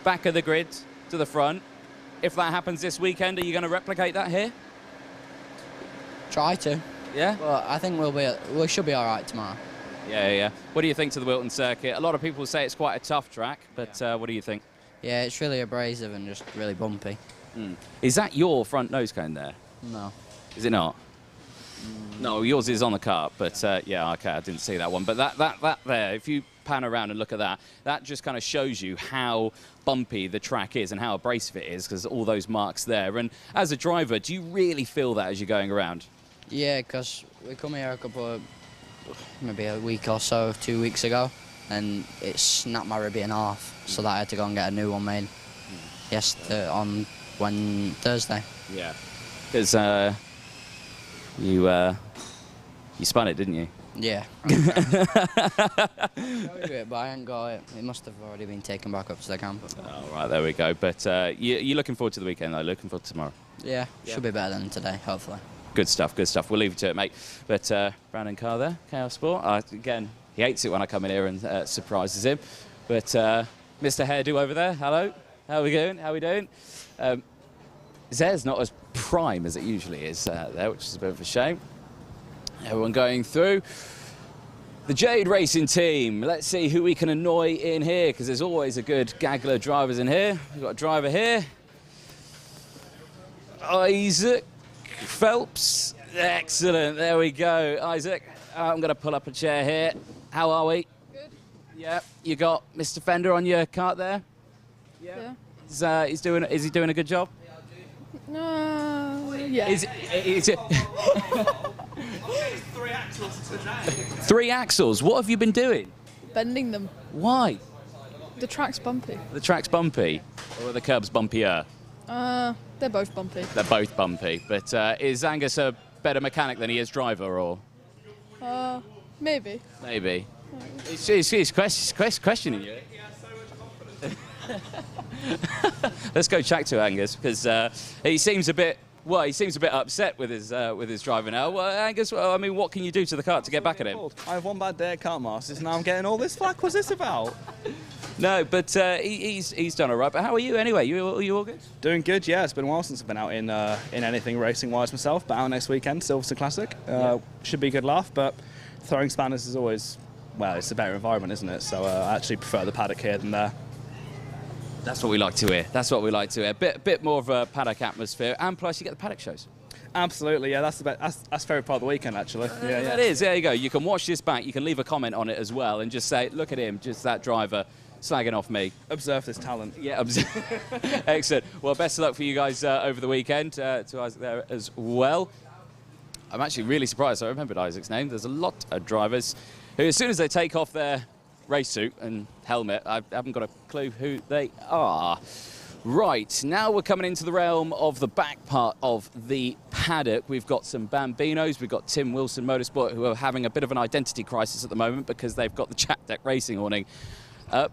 back of the grid to the front. If that happens this weekend, are you going to replicate that here? Try to. Yeah? But I think we should be all right tomorrow. Yeah. What do you think to the Whilton circuit? A lot of people say it's quite a tough track, but what do you think? Yeah, it's really abrasive and just really bumpy. Is that your front nose cone there? No. Is it not? No, yours is on the cart, but yeah, okay, I didn't see that one. But that there, if you pan around and look at that, that just kind of shows you how bumpy the track is and how abrasive it is because all those marks there. And as a driver, do you really feel that as you're going around? Yeah, because we come here maybe a week or so, 2 weeks ago, and it snapped my rib in half, so that I had to go and get a new one made. On Thursday. Yeah, because you spun it, didn't you? Yeah. But I ain't got it. It must have already been taken back up to the camp. Oh, right, there we go. But you're looking forward to the weekend, though? Looking forward to tomorrow? Yeah, should be better than today, hopefully. Good stuff, good stuff. We'll leave it to it, mate. But Brandon Carr there, Chaos Sport. Again, he hates it when I come in here and surprises him. But Mr. Hairdo over there, hello. How are we doing? How are we doing? Zer's not as prime as it usually is there, which is a bit of a shame. Everyone going through. The Jade Racing team. Let's see who we can annoy in here, because there's always a good gaggle of drivers in here. We've got a driver here. Isaac Phelps. Excellent. There we go. Isaac, I'm going to pull up a chair here. How are we? Good. Yeah. You got Mr. Fender on your cart there? Yeah. Is he doing a good job? Yeah. Is it 3 axles today. 3 axles? What have you been doing? Bending them. Why? The track's bumpy. The track's bumpy? Or are the curbs bumpier? They're both bumpy. They're both bumpy. But is Angus a better mechanic than he is driver, or? Maybe. Maybe. He's questioning you. Let's go chat to Angus, because he seems a bit upset with his driver now. Well, Angus, I mean, what can you do to the car to get back at him? I have one bad day at Kart Masters, now I'm getting all this flack. What's this about? No, but he's done all right. But how are you anyway? You all good? Doing good, yeah. It's been a while since I've been out in anything racing-wise myself, but out next weekend, Silverstone Classic. Should be a good laugh, but throwing spanners is always, well, it's a better environment, isn't it? So I actually prefer the paddock here than there. That's what we like to hear. That's what we like to hear. Bit more of a paddock atmosphere, and plus you get the paddock shows. Absolutely, yeah. That's favorite part of the weekend, actually. Yeah. That is. There you go. You can watch this back. You can leave a comment on it as well, and just say, "Look at him, just that driver slagging off me." Observe this talent. Yeah, excellent. Well, best of luck for you guys over the weekend. To Isaac there as well. I'm actually really surprised I remembered Isaac's name. There's a lot of drivers who, as soon as they take off their race suit and helmet, I haven't got a clue who they are. Right, now we're coming into the realm of the back part of the paddock. We've got some Bambinos, we've got Tim Wilson Motorsport, who are having a bit of an identity crisis at the moment because they've got the Chat Deck Racing awning up.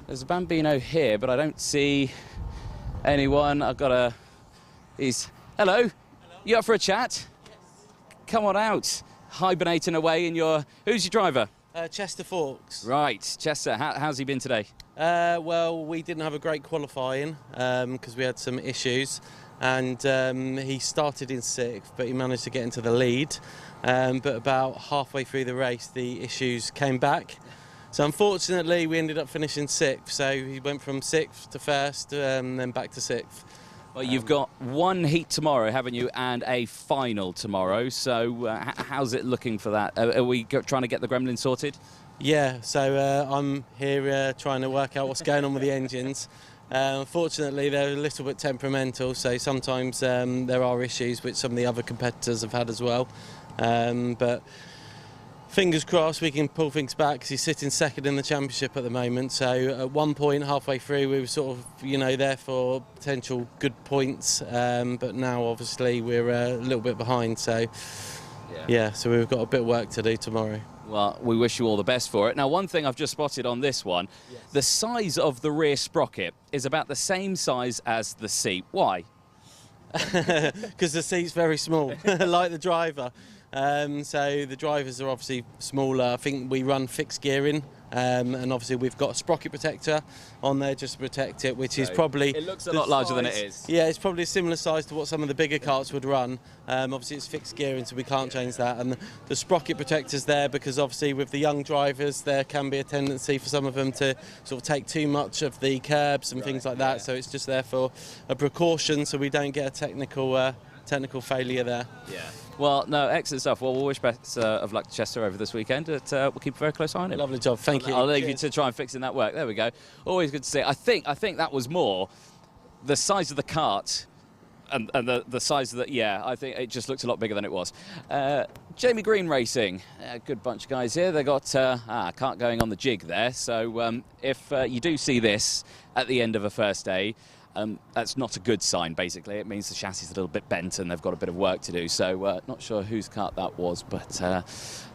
There's a Bambino here, but I don't see anyone. I've got a... Hello? You up for a chat? Yes. Come on out. Hibernating away in your... Who's your driver? Chester Forks. Right, Chester, how's he been today? Well, we didn't have a great qualifying because we had some issues, and he started in 6th, but he managed to get into the lead. But about halfway through the race, the issues came back. So unfortunately, we ended up finishing 6th. So he went from 6th to 1st, then back to 6th. Well, you've got one heat tomorrow, haven't you, and a final tomorrow. So how's it looking for that? Are we trying to get the gremlin sorted? Yeah, so I'm here trying to work out what's going on with the engines. Unfortunately, they're a little bit temperamental, so sometimes there are issues which some of the other competitors have had as well. But fingers crossed we can pull things back because he's sitting 2nd in the championship at the moment. So at one point, halfway through, we were sort of, there for potential good points. But now, obviously, we're a little bit behind. So, yeah, so we've got a bit of work to do tomorrow. Well, we wish you all the best for it. Now, one thing I've just spotted on this one, the size of the rear sprocket is about the same size as the seat. Why? Because the seat's very small, like the driver. So the drivers are obviously smaller. I think we run fixed gearing, and obviously we've got a sprocket protector on there just to protect it, which is probably... It looks a lot larger than it is. Yeah, it's probably a similar size to what some of the bigger karts would run. Obviously it's fixed gearing, so we can't change that. And the sprocket protector's there because obviously with the young drivers there can be a tendency for some of them to sort of take too much of the curbs and things like that. So it's just there for a precaution so we don't get a technical failure there. Yeah. Well, no, excellent stuff. Well, we'll wish best of luck to Chester over this weekend. We'll keep a very close eye on it. Lovely job, thank you. I'll leave you to try and fix in that work. There we go. Always good to see. I think that was more the size of the kart and the size of the... Yeah, I think it just looked a lot bigger than it was. Jamie Green Racing, a good bunch of guys here. They got kart going on the jig there. So if you do see this at the end of a first day, that's not a good sign, basically. It means the chassis is a little bit bent and they've got a bit of work to do. So not sure whose kart that was, but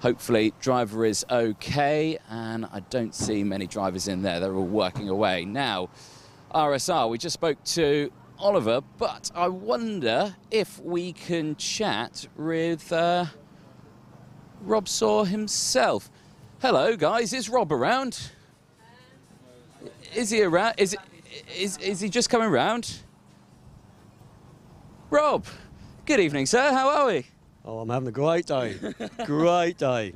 hopefully driver is okay. And I don't see many drivers in there. They're all working away. Now, RSR, we just spoke to Oliver, but I wonder if we can chat with Rob Saw himself. Hello, guys. Is Rob around? Is he around? Is he just coming round? Rob, good evening, sir. How are we? Oh, I'm having a great day. Great day.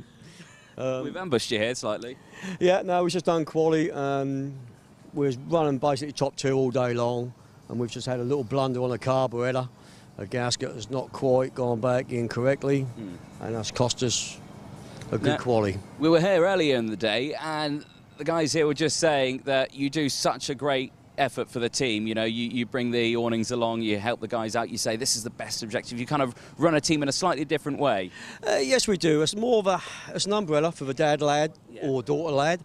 We've ambushed you here slightly. Yeah, no, we've just done quali. We was running basically top 2 all day long, and we've just had a little blunder on a carburettor. A gasket has not quite gone back in correctly, and that's cost us a good quali. We were here earlier in the day, and the guys here were just saying that you do such a great effort for the team. You bring the awnings along, you help the guys out, you say this is the best objective. You kind of run a team in a slightly different way. Yes, we do. It's more of it's an umbrella for the dad lad or daughter lad.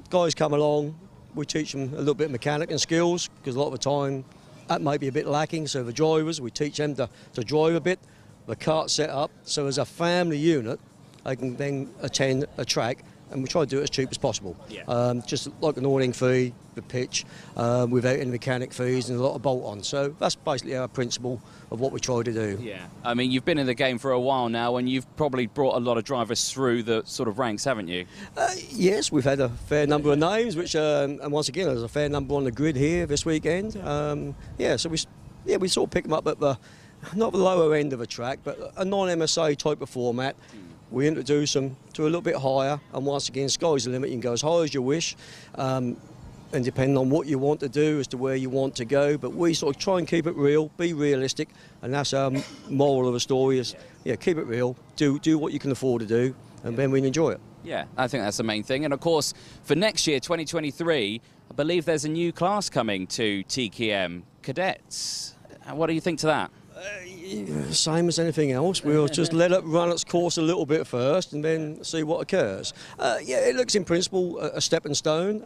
Guys come along, we teach them a little bit of mechanic and skills because a lot of the time that might be a bit lacking. So the drivers, we teach them to drive a bit. The kart set up, so as a family unit, they can then attend a track. And we try to do it as cheap as possible. Yeah. Just like an awning fee, the pitch, without any mechanic fees and a lot of bolt-ons. So that's basically our principle of what we try to do. Yeah. I mean, you've been in the game for a while now, and you've probably brought a lot of drivers through the sort of ranks, haven't you? Yes, we've had a fair number of names, which, and once again, there's a fair number on the grid here this weekend. So we sort of pick them up at not the lower end of a track, but a non-MSA type of format. We introduce them to a little bit higher, and once again, sky's the limit. You can go as high as you wish, and depending on what you want to do as to where you want to go. But we sort of try and keep it real, be realistic, and that's our moral of the story is, keep it real, do what you can afford to do, and then we can enjoy it. Yeah, I think that's the main thing. And of course, for next year, 2023, I believe there's a new class coming to TKM Cadets. What do you think to that? Same as anything else. We'll just let it run its course a little bit first and then see what occurs. It looks in principle a stepping stone.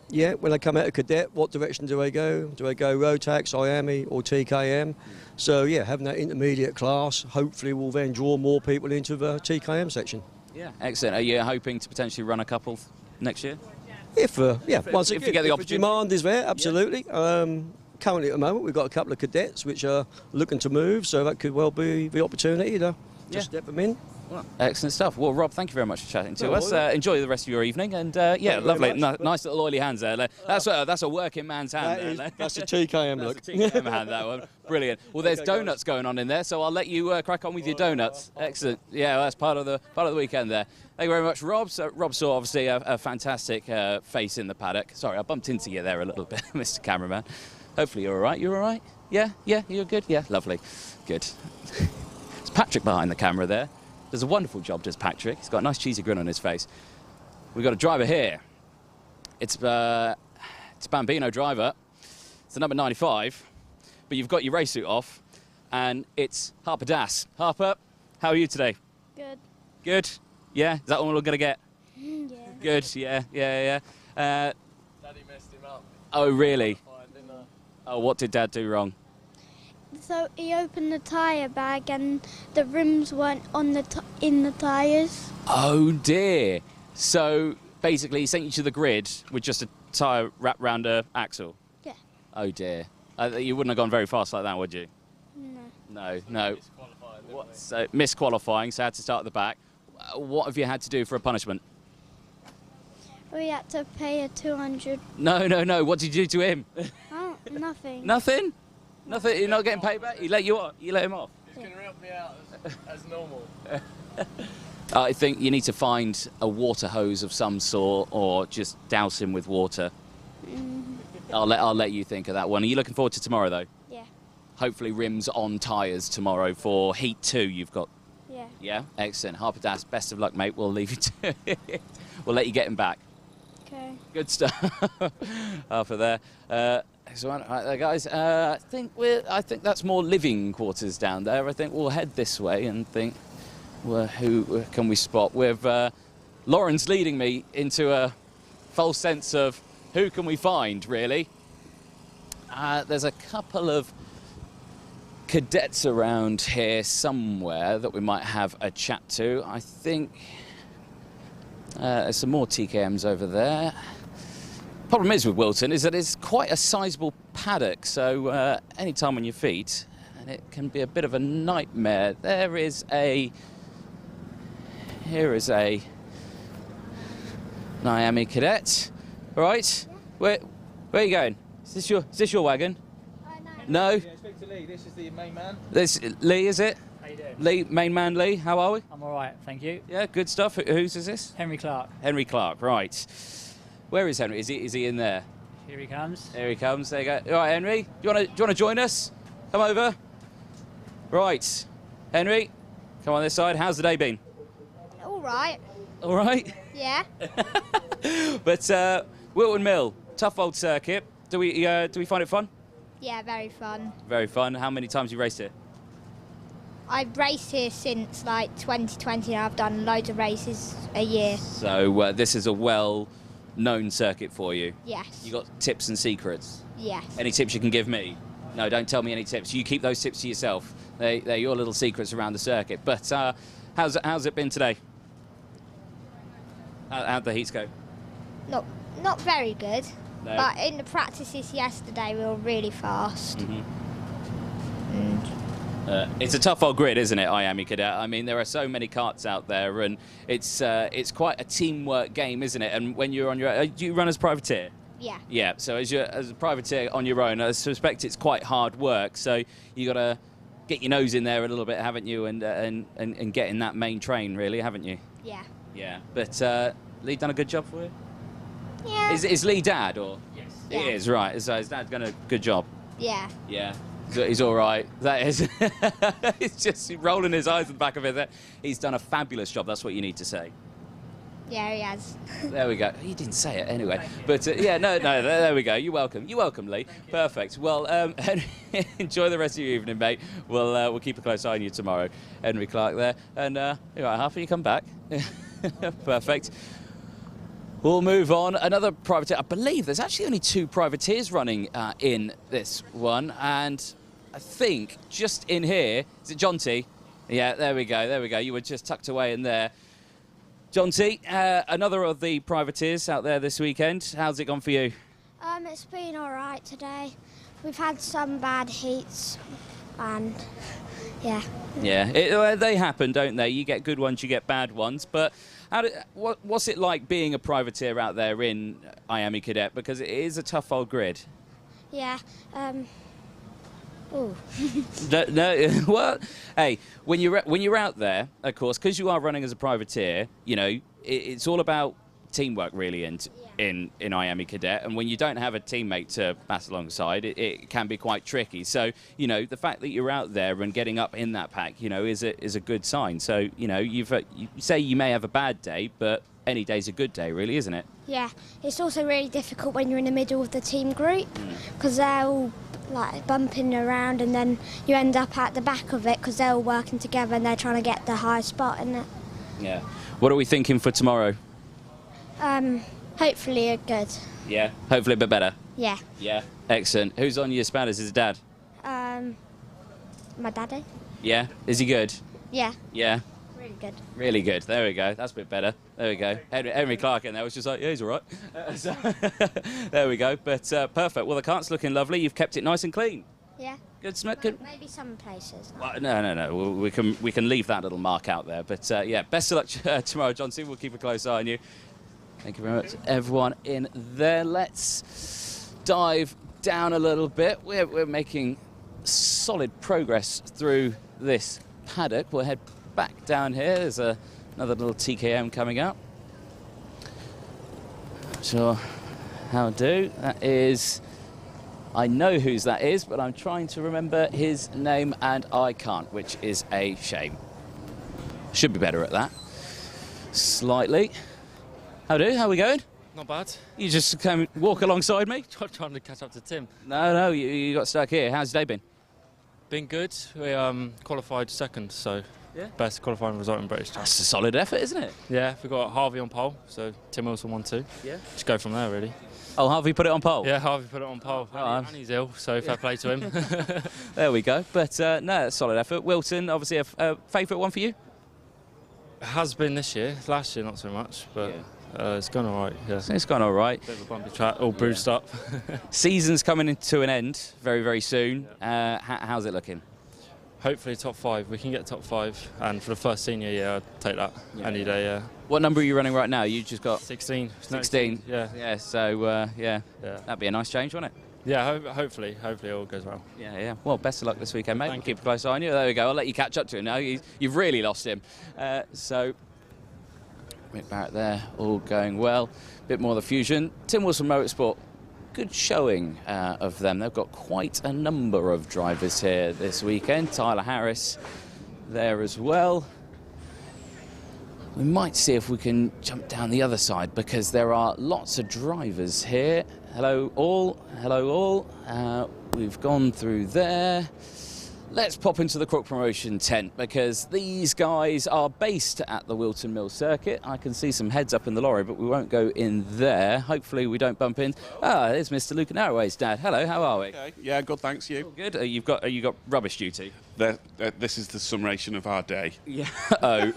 When they come out of cadet, what direction do they go? Do they go Rotax, IAME or TKM? So having that intermediate class hopefully will then draw more people into the TKM section. Yeah, excellent. Are you hoping to potentially run a couple next year? If you get the opportunity. Demand is there, absolutely. Currently at the moment we've got a couple of cadets which are looking to move, so that could well be the opportunity to just step them in. Well, excellent stuff. Well, Rob, thank you very much for chatting to No us. worries. Enjoy the rest of your evening, and yeah, you very lovely, much. nice little oily hands there. That's a working man's hand. That's a TKM look. That's a TKM hand, that one. Brilliant. Well, there's donuts going on in there, so I'll let you crack on with your donuts. Excellent. Yeah, well, that's part of the weekend there. Thank you very much, Rob. So Rob saw obviously a fantastic face in the paddock. Sorry, I bumped into you there a little bit, Mr. Cameraman. Hopefully you're all right. You're all right? Yeah, you're good. Yeah, lovely, good. It's Patrick behind the camera there. Does a wonderful job, does Patrick. He's got a nice cheesy grin on his face. We've got a driver here. It's Bambino driver. It's the number 95. But you've got your race suit off, and it's Harper Das. Harper, how are you today? Good. Good? Yeah? Is that all we're going to get? Yeah. Good, yeah. Daddy messed him up. Oh, really? Oh, what did Dad do wrong? So he opened the tyre bag and the rims weren't on in the tyres. Oh, dear. So, basically, he sent you to the grid with just a tyre wrapped round a axle? Yeah. Oh, dear. You wouldn't have gone very fast like that, would you? No. No. So, misqualifying, so had to start at the back. What have you had to do for a punishment? We had to pay a 200. No. What did you do to him? Oh, nothing. Nothing? Nothing? You're not getting paid back? You let him off? He's going to help me out as normal. I think you need to find a water hose of some sort, or just douse him with water. I'll let you think of that one. Are you looking forward to tomorrow, though? Yeah. Hopefully rims on tyres tomorrow for Heat 2 you've got. Yeah. Yeah? Excellent. Harper Das, best of luck, mate. We'll leave you to it. We'll let you get him back. Okay. Good stuff. Harper there. Excellent. Right there, guys. I think that's more living quarters down there. I think we'll head this way and think, well, who can we spot? With Lauren's leading me into a false sense of who can we find, really. There's a couple of cadets around here somewhere that we might have a chat to. I think there's some more TKMs over there. Problem is with Whilton is that it's quite a sizable paddock, so any time on your feet, and it can be a bit of a nightmare. Here is a IAME Cadet. All right, where are you going? Is this your wagon? No. Yeah, speak to Lee. This is the main man. This Lee, is it? How you doing? Lee, main man Lee. How are we? I'm all right, thank you. Yeah, good stuff. Whose is this? Henry Clark. Henry Clark. Right. Where is Henry? Is he in there? Here he comes. There he comes. There you go. All right, Henry. Do you want to join us? Come over. Right, Henry. Come on this side. How's the day been? All right. All right. Yeah. But Whilton Mill, tough old circuit. Do we find it fun? Yeah, very fun. Very fun. How many times have you raced here? I've raced here since like 2020 and I've done loads of races a year. So this is a well-known circuit for you. Yes. You got tips and secrets? Yes. Any tips you can give me? No, don't tell me any tips. You keep those tips to yourself. They're your little secrets around the circuit. But how's it been today? How'd the heats go? Not very good. No. But in the practices yesterday we were really fast. It's a tough old grid, isn't it, IAME Cadet? I mean, there are so many karts out there, and it's quite a teamwork game, isn't it? And when you're on your own, do you run as privateer? Yeah. Yeah. So as a privateer on your own, I suspect it's quite hard work. So you got to get your nose in there a little bit, haven't you? And get in that main train, really, haven't you? Yeah. Yeah. But Lee done a good job for you. Yeah. Is Lee dad or? Yes. He is, right. So his dad's done a good job. Yeah. Yeah. So he's all right. That is. He's just rolling his eyes at the back of it. He's done a fabulous job. That's what you need to say. Yeah, he has. There we go. You didn't say it anyway. But yeah, no. There we go. You're welcome. You're welcome, Lee. Perfect. Well, enjoy the rest of your evening, mate. We'll keep a close eye on you tomorrow. Henry Clark there. And all right, Harper, you come back. Perfect. We'll move on. Another privateer. I believe there's actually only 2 privateers running in this one, and I think just in here, is it John T? Yeah, there we go. There we go. You were just tucked away in there. John T, another of the privateers out there this weekend. How's it gone for you? It's been all right today. We've had some bad heats, and yeah. Yeah, they happen, don't they? You get good ones, you get bad ones. But what's it like being a privateer out there in IAME Cadet? Because it is a tough old grid. Yeah. Ooh. No, well, hey, when you're out there, of course, because you are running as a privateer, you know, it's all about teamwork really in IAME Cadet, and when you don't have a teammate to pass alongside, it can be quite tricky. So, you know, the fact that you're out there and getting up in that pack, you know, is a good sign. So, you know, you say you may have a bad day, but any day's a good day, really, isn't it? Yeah. It's also really difficult when you're in the middle of the team group, because they're all like bumping around, and then you end up at the back of it because they're all working together and they're trying to get the high spot in it. Yeah. What are we thinking for tomorrow? Hopefully good. Yeah. Hopefully a bit better. Yeah. Yeah. Excellent. Who's on your spanners? Is it Dad? My daddy. Yeah. Is he good? Yeah. Yeah. Really good. Really good. There we go. That's a bit better. There we go. Henry Clark in there was just like, yeah, he's all right. There we go. But perfect. Well, the cart's looking lovely. You've kept it nice and clean. Yeah. Good smoke. Well, maybe some places. Well, no. We can leave that little mark out there. But yeah, best of luck tomorrow, Johnson. We'll keep a close eye on you. Thank you very much, everyone in there. Let's dive down a little bit. We're making solid progress through this paddock. We'll head back down here. There's another little TKM coming up. Not sure how to do. That is, I know whose that is, but I'm trying to remember his name and I can't, which is a shame. Should be better at that. Slightly. How are we going? Not bad. You just came walk alongside me? Trying to catch up to Tim. No, you got stuck here. How's your day been? Been good. We qualified second, so yeah. Best qualifying result in British Champ. That's a solid effort, isn't it? Yeah, we got Harvey on pole, so Tim Wilson 1-2. Yeah. Just go from there, really. Oh, Harvey put it on pole? Yeah, Harvey put it on pole. And he's ill, so fair play to him. There we go. But no, that's solid effort. Wilton, obviously a favourite one for you? It has been this year. Last year, not so much, but... Yeah. It's gone all right, yeah. It's gone all right. Bit of a bumpy track, all bruised up. Season's coming to an end very, very soon. How's it looking? Hopefully top 5. We can get top 5, and for the first senior year, I'd take that any day, yeah. What number are you running right now? You just got... 16. 16? Yeah. Yeah, so, yeah, that'd be a nice change, wouldn't it? Yeah, hopefully it all goes well. Yeah. Well, best of luck this weekend, mate. We'll keep a close eye on you. There we go. I'll let you catch up to him now. You've really lost him. So... Rick Barrett there, all going well. Bit more of the fusion. Tim Wilson Motorsport, good showing of them. They've got quite a number of drivers here this weekend. Tyler Harris there as well. We might see if we can jump down the other side because there are lots of drivers here. Hello all, hello all. We've gone through there. Let's pop into the Crook Promotion tent because these guys are based at the Whilton Mill circuit. I can see some heads up in the lorry, but we won't go in there. Hopefully we don't bump in. There's Mr. Luke Narroway's dad. Hello, how are we? Okay. Yeah, good, thanks, you. All good. You got rubbish duty? This is the summation of our day. Yeah. Oh.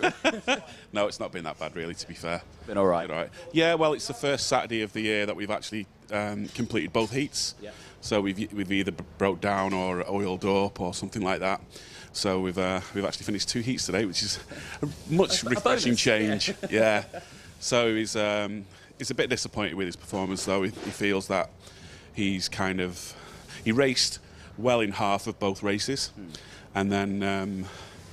No, it's not been that bad, really, to be fair. Been all right. Been all right. Yeah, well, it's the first Saturday of the year that we've actually completed both heats. Yeah. So we've either broke down or oiled up or something like that. So we've actually finished 2 heats today, which is a much refreshing change. Yeah. So he's a bit disappointed with his performance, though. He feels that he raced well in half of both races, and then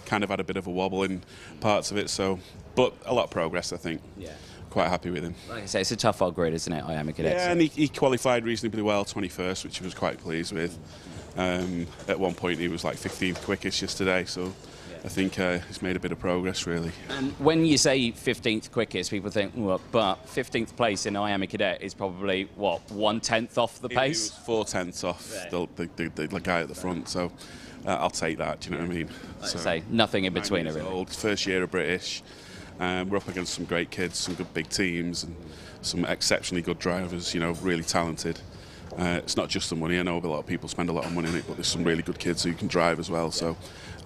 kind of had a bit of a wobble in parts of it. So, but a lot of progress, I think. Yeah. Quite happy with him. Like I say, it's a tough old grid, isn't it? IAME Cadet. Yeah, and he qualified reasonably well, 21st, which he was quite pleased with. At one point, he was like 15th quickest yesterday, so I think he's made a bit of progress, really. And when you say 15th quickest, people think, well, but 15th place in IAME Cadet is probably, what, 1/10 off the pace? He was 4/10 off the guy at the front, so I'll take that, do you know what I mean? Like say, nothing in between, really. Old, first year of British. We're up against some great kids, some good big teams, and some exceptionally good drivers, you know, really talented. It's not just the money. I know a lot of people spend a lot of money on it, but there's some really good kids who can drive as well. So,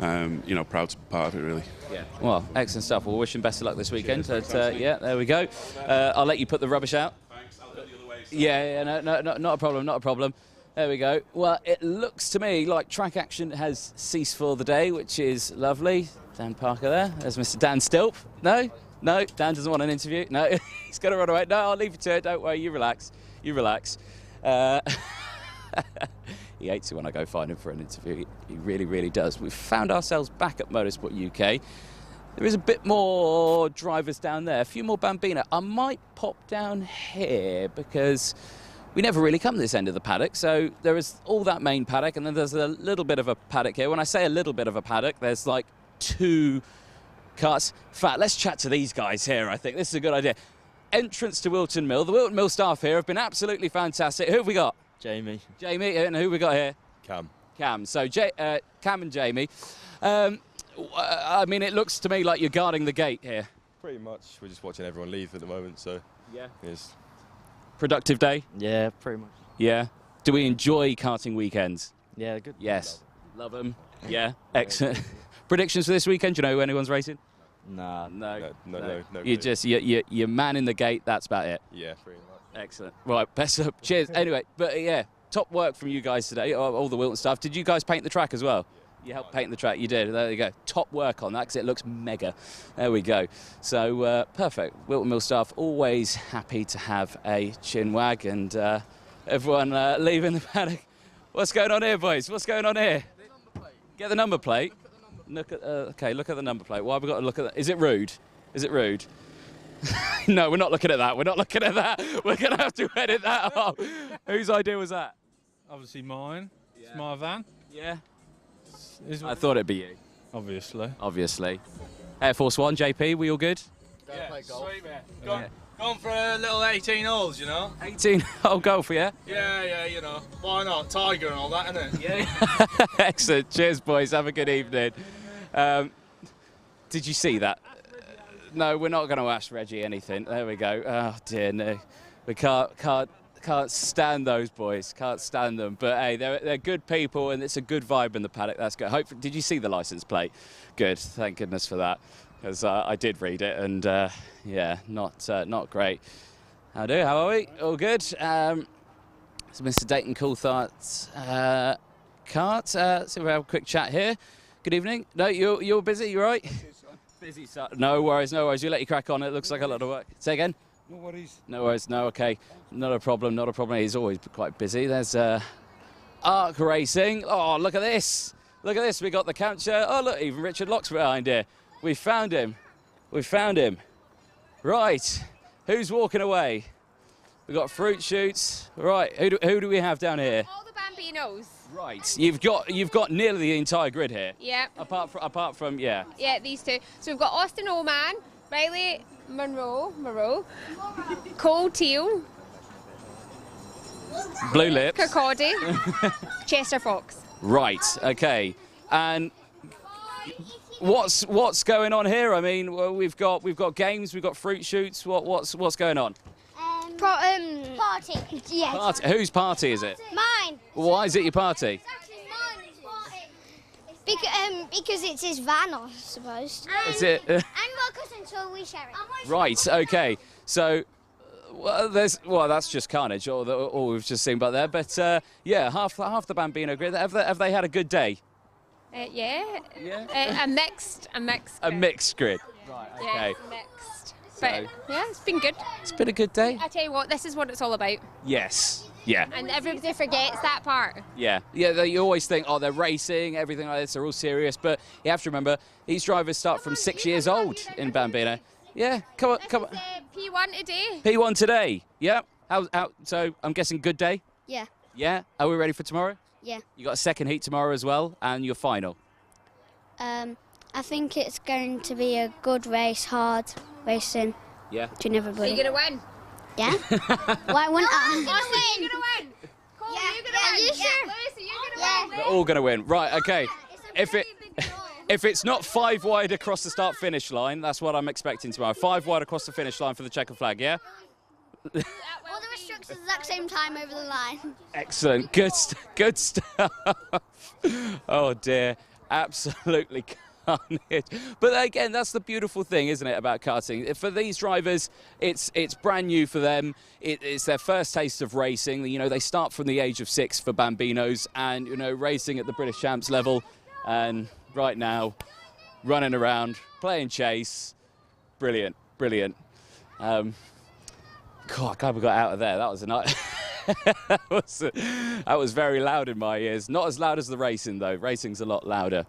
you know, proud to be part of it, really. Yeah. Well, excellent stuff. We'll wish him best of luck this weekend. Yeah, there we go. I'll let you put the rubbish out. Thanks. I'll go the other way. Yeah, no, not a problem, not a problem. There we go. Well, it looks to me like track action has ceased for the day, which is lovely. Dan Parker there. There's Mr. Dan Stilp. No, Dan doesn't want an interview. No, he's going to run away. No, I'll leave you to it. Don't worry. You relax. You relax. He hates it when I go find him for an interview. He really, really does. We've found ourselves back at Motorsport UK. There is a bit more drivers down there, a few more Bambino. I might pop down here because we never really come to this end of the paddock. So there is all that main paddock, and then there's a little bit of a paddock here. When I say a little bit of a paddock, there's like 2 karts. In fact, let's chat to these guys here, I think. This is a good idea. Entrance to Whilton Mill. The Whilton Mill staff here have been absolutely fantastic. Who have we got? Jamie. Jamie, and who have we got here? Cam. Cam. So Cam and Jamie. I mean, it looks to me like you're guarding the gate here. Pretty much. We're just watching everyone leave at the moment, so... Yeah. Yes. Productive day? Yeah, pretty much. Yeah. Do we enjoy karting weekends? Yeah, good. Yes. Love them. Yeah. Excellent. Predictions for this weekend? Do you know who anyone's racing? Nah. No. No. You just, you're man in the gate, that's about it. Yeah, pretty much. Excellent. Right, best of cheers. Anyway, but yeah, top work from you guys today, all the Whilton stuff. Did you guys paint the track as well? You helped paint the track, you did. There you go. Top work on that because it looks mega. There we go. So perfect. Whilton Mill staff always happy to have a chin wag, and everyone leaving the paddock. What's going on here, boys? What's going on here? Get the number plate. Look at look at the number plate. Why have we got to look at that? Is it rude? Is it rude? No, we're not looking at that. We're not looking at that. We're going to have to edit that off. Whose idea was that? Obviously mine. Yeah. It's my van. Yeah. I thought it'd be you. Obviously. Air Force One, JP, we all good? Yeah, sweet man. Gone for a little 18 holes, you know? 18 hole golf, yeah? Yeah, you know. Why not? Tiger and all that, innit? Yeah. Excellent. Cheers, boys. Have a good evening. Did you see that? No, we're not going to ask Reggie anything. There we go. Oh, dear, no. We can't stand those boys. Can't stand them. But, hey, they're good people, and it's a good vibe in the paddock. That's good. Hopefully, did you see the licence plate? Good. Thank goodness for that. Because I did read it, and, yeah, not great. How are we? All good? So Mr. Dayton Coulthard's Kart. So we'll have a quick chat here. Good evening. No, you're busy, you right? Busy, sir. No worries. We'll let you crack on. It looks like a lot of work. Say again? No worries. No worries. No, okay. Not a problem. He's always quite busy. There's Arc Racing. Oh, look at this. We got the capture. Oh, look, even Richard Locke's behind here. We found him. Right. Who's walking away? We've got fruit shoots. Right. Who do we have down here? All the Bambinos. Right. You've got nearly the entire grid here. Yeah. Apart from yeah. Yeah, these two. So we've got Austin Oman, Riley Monroe, Cole Teal, Blue Lips, Kirkcaldy, Chester Fox. Right. Okay. And what's going on here? I mean, well, we've got games, we've got fruit shoots. What's going on? Party. Yes. Party. Whose party is it? Mine. Why is it your party? Because it's his van, I suppose. Is it? And we're cousins, so we share it. Right. Okay. So, that's just carnage, all we've just seen about there. But yeah, half the Bambino grid. Have they had a good day? Yeah. A mixed grid. Right. Okay. Yeah, mixed. But yeah, it's been good. It's been a good day. I tell you what, this is what it's all about. Yes. Yeah. And everybody forgets that part. Yeah. You always think, oh, they're racing, everything like this, they're all serious. But you have to remember, these drivers start from 6 years old in Bambino. Yeah, come on. P1 today. P1 today. Yeah. So I'm guessing good day. Yeah. Yeah. Are we ready for tomorrow? Yeah. You got a second heat tomorrow as well, and your final. I think it's going to be a good race, hard racing. Yeah. To everybody. Are you going to win? Yeah. Why wouldn't I? Austin, you're going to win. Cole, you're going to win. You sure? Lucy, you're going to win. We're all going to win. Right, okay. If it's not 5 wide across the start-finish line, that's what I'm expecting tomorrow. 5 wide across the finish line for the checker flag, yeah? All the restrictions at the exact same time over the line. Excellent. Good stuff. Oh, dear. Absolutely carnage. But again, that's the beautiful thing, isn't it, about karting? For these drivers, it's brand new for them. It's their first taste of racing. You know, they start from the age of 6 for Bambinos, and you know, racing at the British Champs level, and right now, running around, playing chase, brilliant, brilliant. God, glad we got out of there. That was a night. that was very loud in my ears. Not as loud as the racing, though. Racing's a lot louder.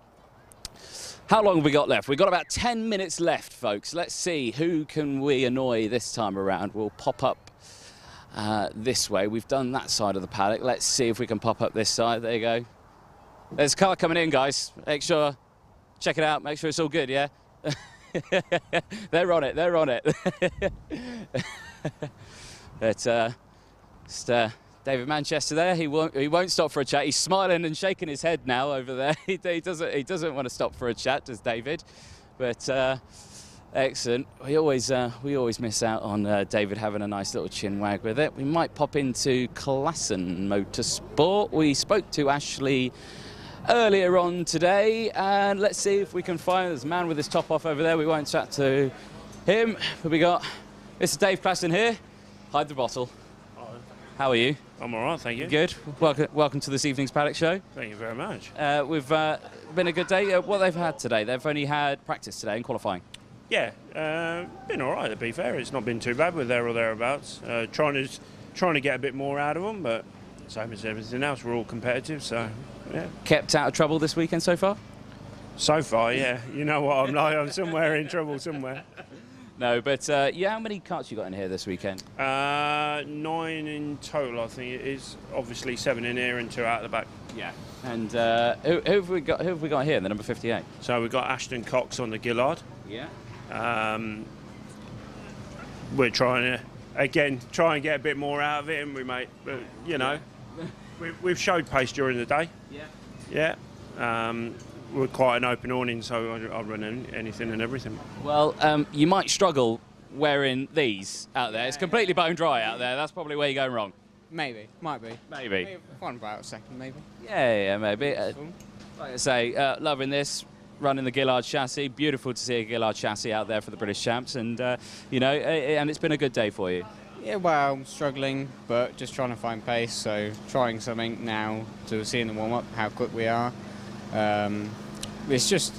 How long have we got left? We've got about 10 minutes left, folks. Let's see, who can we annoy this time around? We'll pop up this way. We've done that side of the paddock. Let's see if we can pop up this side. There you go. There's a car coming in, guys. Make sure, check it out. Make sure it's all good, yeah? They're on it. They're on it. But just, David Manchester there. He won't stop for a chat. He's smiling and shaking his head now over there. he doesn't want to stop for a chat, does David? But excellent. We always miss out on David having a nice little chin wag with it. We might pop into Klassen Motorsport. We spoke to Ashley earlier on today, and let's see if we can find there's a man with his top off over there. We won't chat to him, but we got Mr. Dave Klassen here. Hide the bottle. How are you? I'm all right, thank you. Good. Welcome to this evening's Paddock Show. Thank you very much. We've been a good day. What they've had today? They've only had practice today and qualifying. Yeah, been all right, to be fair. It's not been too bad. We're there or thereabouts. Trying to get a bit more out of them, but same as everything else, we're all competitive, so yeah. Kept out of trouble this weekend so far? So far, yeah. You know what I'm like. I'm somewhere in trouble somewhere. No, but yeah, how many karts you got in here this weekend? 9 in total, I think it is. Obviously 7 in here and 2 out the back. Yeah. And who have we got? Who have we got here? The number 58. So we've got Ashton Cox on the Gillard. Yeah. We're trying to again try and get a bit more out of it, and we mate. But, you know, we've showed pace during the day. Yeah. Yeah. We're quite an open awning, so I run anything and everything. Well, you might struggle wearing these out there. It's completely bone dry out there. That's probably where you're going wrong. Maybe, might be. Maybe. One about second, maybe. Yeah, maybe. Like I say, loving this, running the Gillard chassis. Beautiful to see a Gillard chassis out there for the British Champs, and you know, and it's been a good day for you. Yeah, well, I'm struggling, but just trying to find pace. So trying something now to see in the warm-up how quick we are. It's just,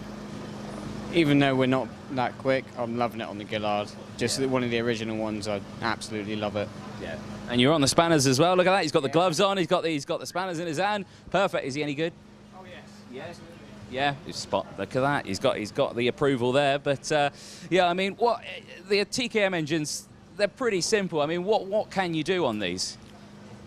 even though we're not that quick, I'm loving it on the Gillard. Just one of the original ones, I absolutely love it. Yeah. And you're on the spanners as well. Look at that. He's got the gloves on. He's got the spanners in his hand. Perfect. Is he any good? Oh yes. Yes. Yeah. Spot. Look at that. He's got the approval there. But yeah, I mean, what the TKM engines? They're pretty simple. I mean, what can you do on these?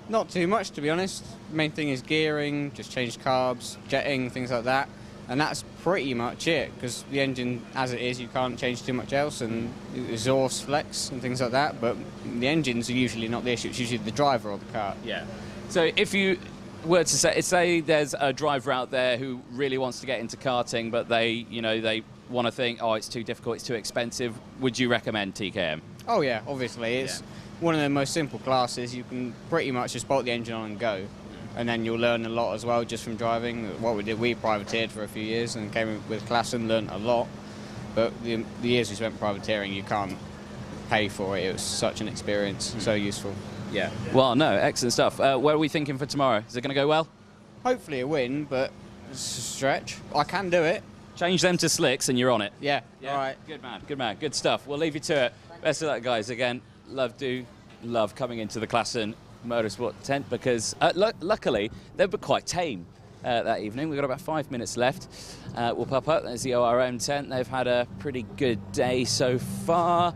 Not too much, to be honest. The main thing is gearing, just change carbs, jetting, things like that. And that's pretty much it, because the engine, as it is, you can't change too much else, and exhaust flex and things like that. But the engines are usually not the issue. It's usually the driver or the car. Yeah. So if you were to say there's a driver out there who really wants to get into karting, but they want to think, oh, it's too difficult, it's too expensive, would you recommend TKM? Oh yeah, obviously. It's one of the most simple classes. You can pretty much just bolt the engine on and go. And then you'll learn a lot as well just from driving. What we did, we privateered for a few years and came with class and learned a lot. But the years we spent privateering, you can't pay for it. It was such an experience, so useful. Yeah. Well, no, excellent stuff. Where are we thinking for tomorrow? Is it going to go well? Hopefully a win, but it's a stretch. I can do it. Change them to slicks and you're on it. Yeah. All right. Good man. Good man. Good stuff. We'll leave you to it. Best of luck, guys. Again, love coming into the Klassen Motorsport tent because luckily they've been quite tame that evening. We've got about 5 minutes left. We'll pop up. There's the ORM tent. They've had a pretty good day so far.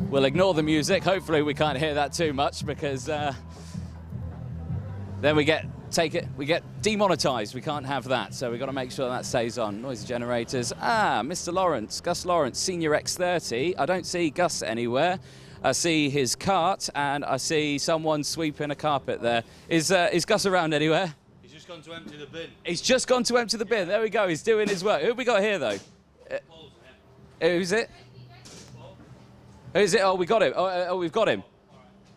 We'll ignore the music. Hopefully we can't hear that too much because then we get demonetized. We can't have that, so we've got to make sure that stays on. Noise generators. Mr. Lawrence, Gus Lawrence, Senior X30. I don't see Gus anywhere. I see his cart, and I see someone sweeping a carpet there. Is Gus around anywhere? He's just gone to empty the bin. He's just gone to empty the bin. There we go. He's doing his work. Who have we got here, though? Who's it? Who's it? Oh, we got him. Oh, we've got him.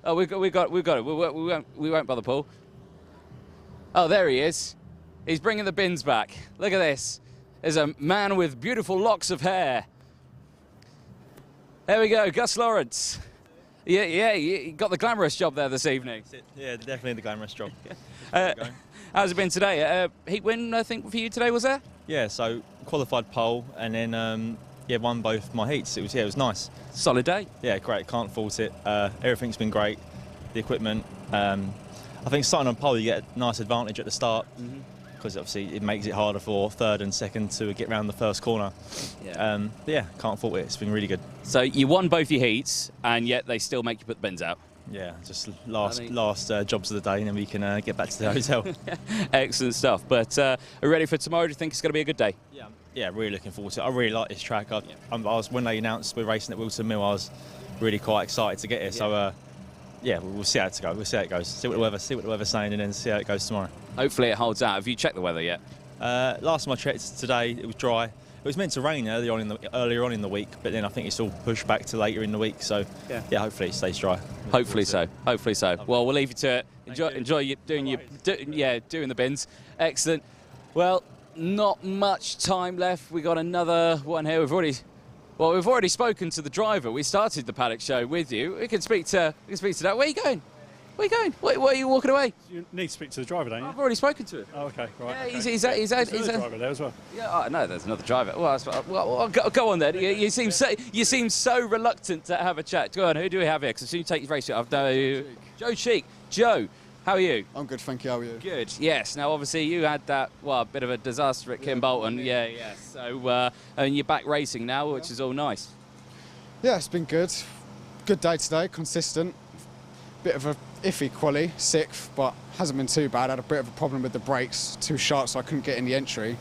Oh, we've got him. We won't bother Paul. Oh, there he is. He's bringing the bins back. Look at this. There's a man with beautiful locks of hair. There we go, Gus Lawrence. Yeah, you got the glamorous job there this evening. Yeah, definitely the glamorous job. How's it been today? Heat win, I think, for you today, was there? Yeah, so qualified pole and then won both my heats. It was nice. Solid day. Yeah, great. Can't fault it. Everything's been great. The equipment. I think starting on pole, you get a nice advantage at the start because obviously it makes it harder for third and second to get round the first corner. Yeah. But yeah, can't fault it. It's been really good. So you won both your heats, and yet they still make you put the bins out. Yeah, just last jobs of the day, and then we can get back to the hotel. Excellent stuff. But are you ready for tomorrow? Do you think it's going to be a good day? Yeah, really looking forward to it. I really like this track. I was when they announced we're racing at Whilton Mill, I was really quite excited to get here. So we'll see how it goes. We'll see how it goes. See what the weather's saying, and then see how it goes tomorrow. Hopefully it holds out. Have you checked the weather yet? Last time I checked today, it was dry. It was meant to rain earlier on in the week, but then I think it's all pushed back to later in the week. So yeah, hopefully it stays dry. Hopefully so. Hopefully so. Well, we'll leave you to it. Enjoy you doing the bins. Excellent. Well, not much time left. We got another one here. We've already spoken to the driver. We started the Paddock show with you. We can speak to that. Where are you going? Where are you going? Where are you walking away? You need to speak to the driver, don't you? I've already spoken to him. Oh, okay, right. Yeah, okay. he's a driver there as well. Yeah, no, there's another driver. Well, go on then. You seem so reluctant to have a chat. Go on. Who do we have here? Because as soon as you take your race, I've Joe Cheek. Joe, how are you? I'm good, thank you. How are you? Good. Yes. Now, obviously, you had that bit of a disaster at Kim Bolton. Yeah. So, and you're back racing now, which is all nice. Yeah, it's been good. Good day today, consistent. Bit of a iffy quali, 6th, but hasn't been too bad. Had a bit of a problem with the brakes, too sharp, so I couldn't get in the entry.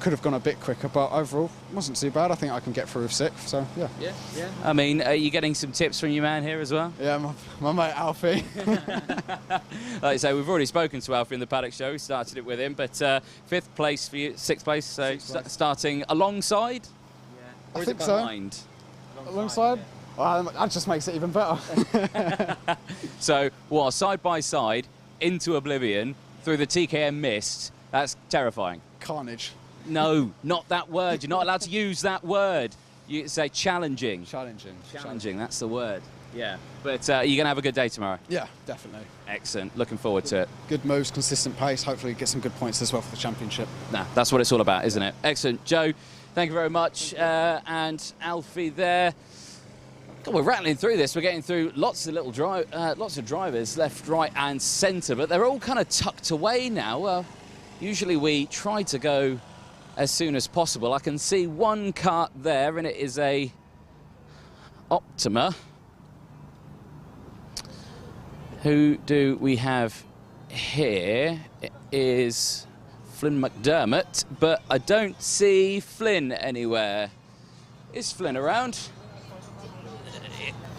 Could have gone a bit quicker, but overall, wasn't too bad. I think I can get through with 6th, so yeah. Yeah. I mean, are you getting some tips from your man here as well? Yeah, my mate Alfie. Like I say, we've already spoken to Alfie in the Paddock show. We started it with him, but 5th place for you, 6th place, so starting alongside? Yeah. Or I think behind? So. Alongside? Well, that just makes it even better. So, side by side, into oblivion, through the TKM mist, that's terrifying. Carnage. No, not that word. You're not allowed to use that word. You say challenging. Challenging, that's the word. Yeah. But you're going to have a good day tomorrow? Yeah, definitely. Excellent. Looking forward to it. Good moves, consistent pace. Hopefully get some good points as well for the championship. Nah, that's what it's all about, isn't it? Excellent. Joe, thank you very much. And Alfie there. God, we're rattling through this. We're getting through lots of drivers, left, right, and centre, but they're all kind of tucked away now. Usually we try to go as soon as possible. I can see one Kart there, and it is a Optima. Who do we have here? It is Flynn McDermott, but I don't see Flynn anywhere. Is Flynn around?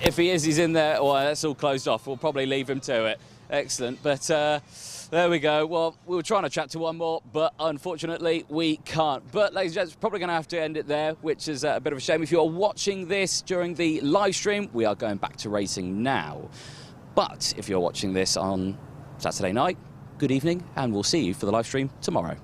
If he is, he's in there. Oh, that's all closed off. We'll probably leave him to it. Excellent. But there we go. Well, we were trying to chat to one more, but unfortunately we can't. But ladies and gents, probably going to have to end it there, which is a bit of a shame. If you're watching this during the live stream, we are going back to racing now. But if you're watching this on Saturday night, good evening, and we'll see you for the live stream tomorrow.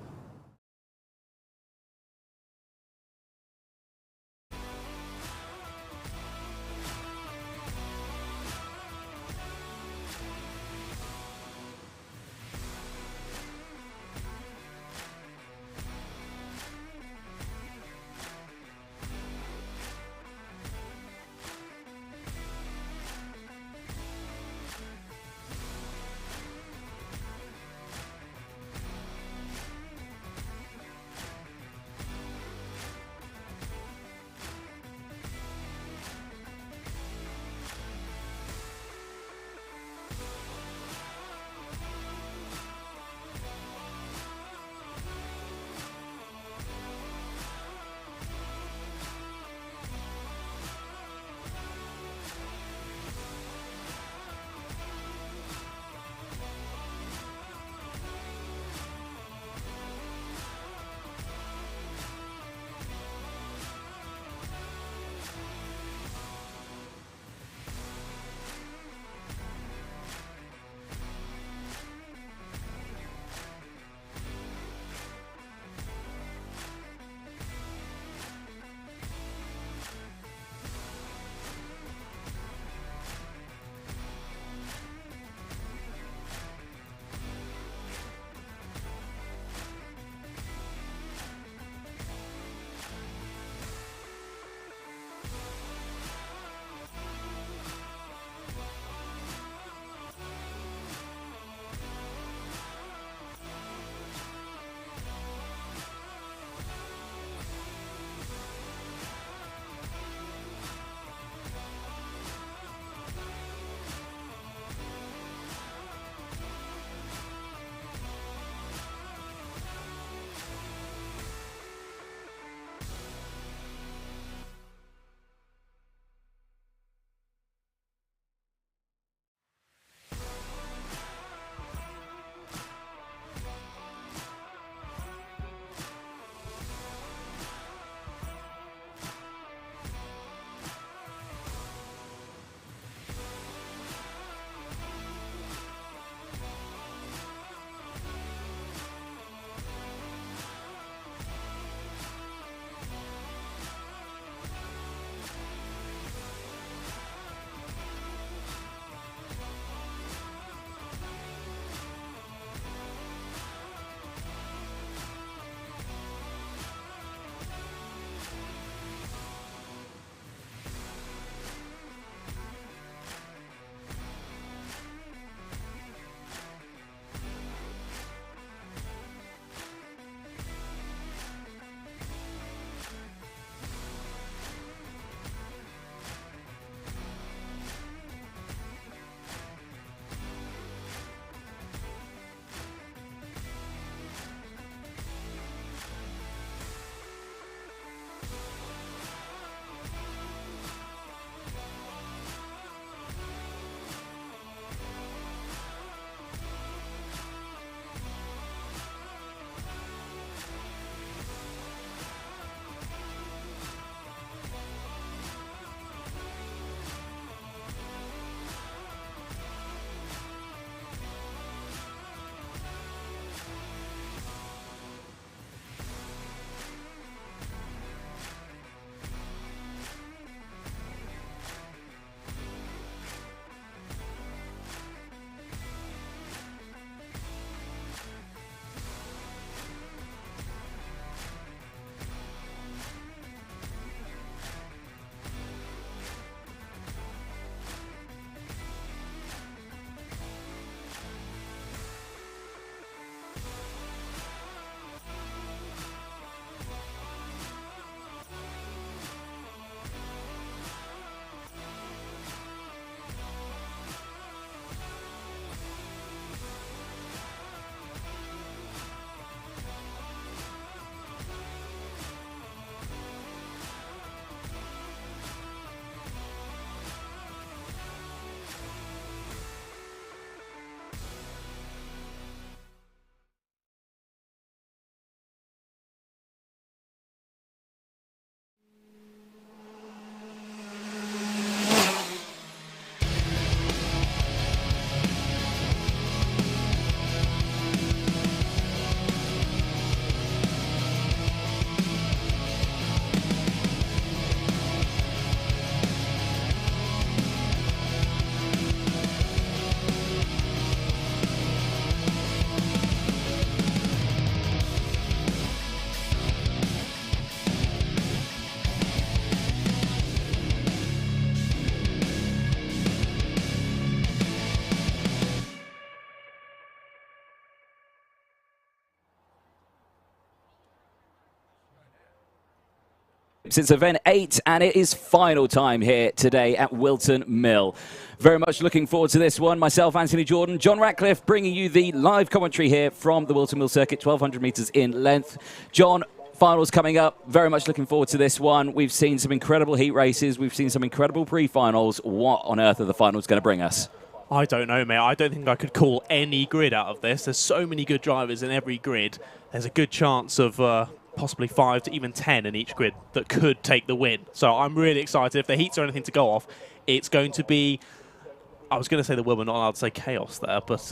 It's event 8 and it is final time here today at Whilton Mill. Very much looking forward to this one. Myself, Anthony Jordan, John Ratcliff, bringing you the live commentary here from the Whilton Mill circuit, 1,200 metres in length. John, finals coming up. Very much looking forward to this one. We've seen some incredible heat races. We've seen some incredible pre-finals. What on earth are the finals going to bring us? I don't know, mate. I don't think I could call any grid out of this. There's so many good drivers in every grid. There's a good chance of possibly 5 to even 10 in each grid that could take the win. So I'm really excited. If the heats are anything to go off, it's going to be... I was going to say the word, but not allowed to say chaos there, but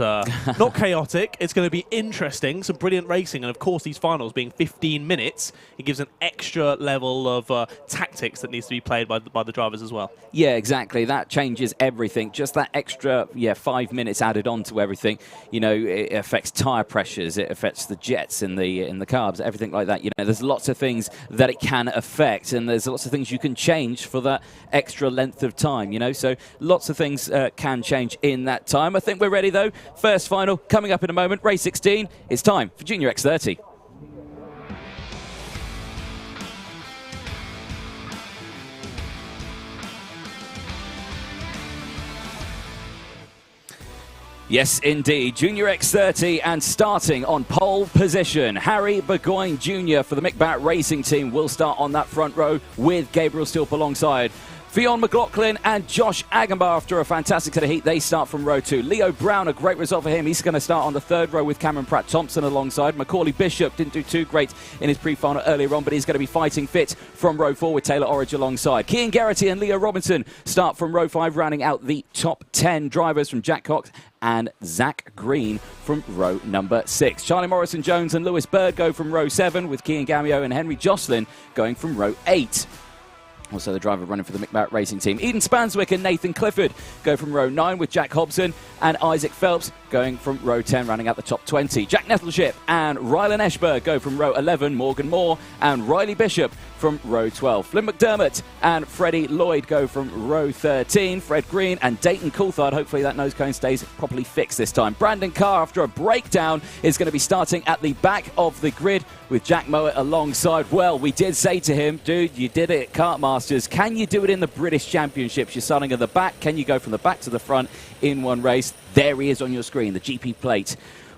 not chaotic. It's going to be interesting, some brilliant racing, and of course these finals being 15 minutes, it gives an extra level of tactics that needs to be played by the drivers as well. Yeah, exactly. That changes everything. Just that extra 5 minutes added on to everything. You know, it affects tyre pressures, it affects the jets in the carbs, everything like that. You know, there's lots of things that it can affect, and there's lots of things you can change for that extra length of time. You know, so lots of things can change in that time. I think we're ready though. First final coming up in a moment. Race 16. It's time for Junior X30. Yes, indeed. Junior X30, and starting on pole position, Harry Burgoyne Jr. for the McBatt Racing Team will start on that front row with Gabriel Stilp alongside. Fionn McLaughlin and Josh Agenbar, after a fantastic set of heat, they start from row 2. Leo Brown, a great result for him. He's going to start on the third row with Cameron Pratt-Thompson alongside. Macaulay Bishop didn't do too great in his pre-final earlier on, but he's going to be fighting fit from row 4 with Taylor Orridge alongside. Cian Geraghty and Leo Robinson start from row 5, rounding out the top 10 drivers from Jack Cox and Zach Green from row number 6. Charlie Morrison-Jones and Lewis Bird go from row 7, with Cian Gamio and Henry Jocelyn going from row 8. Also the driver running for the McBatt Racing Team. Eden Spanswick and Nathan Clifford go from row 9, with Jack Hobson and Isaac Phelps going from row 10, running out the top 20. Jack Nettleship and Rylan Eschberg go from row 11, Morgan Moore and Riley Bishop from row 12. Flynn McDermott and Freddie Lloyd go from row 13. Fred Green and Dayton Coulthard, hopefully that nose cone stays properly fixed this time. Brandon Carr, after a breakdown, is going to be starting at the back of the grid with Jack Mowat alongside. Well, we did say to him, dude, you did it at Kart Masters. Can you do it in the British Championships? You're starting at the back. Can you go from the back to the front in one race? There he is on your screen, the GP plate.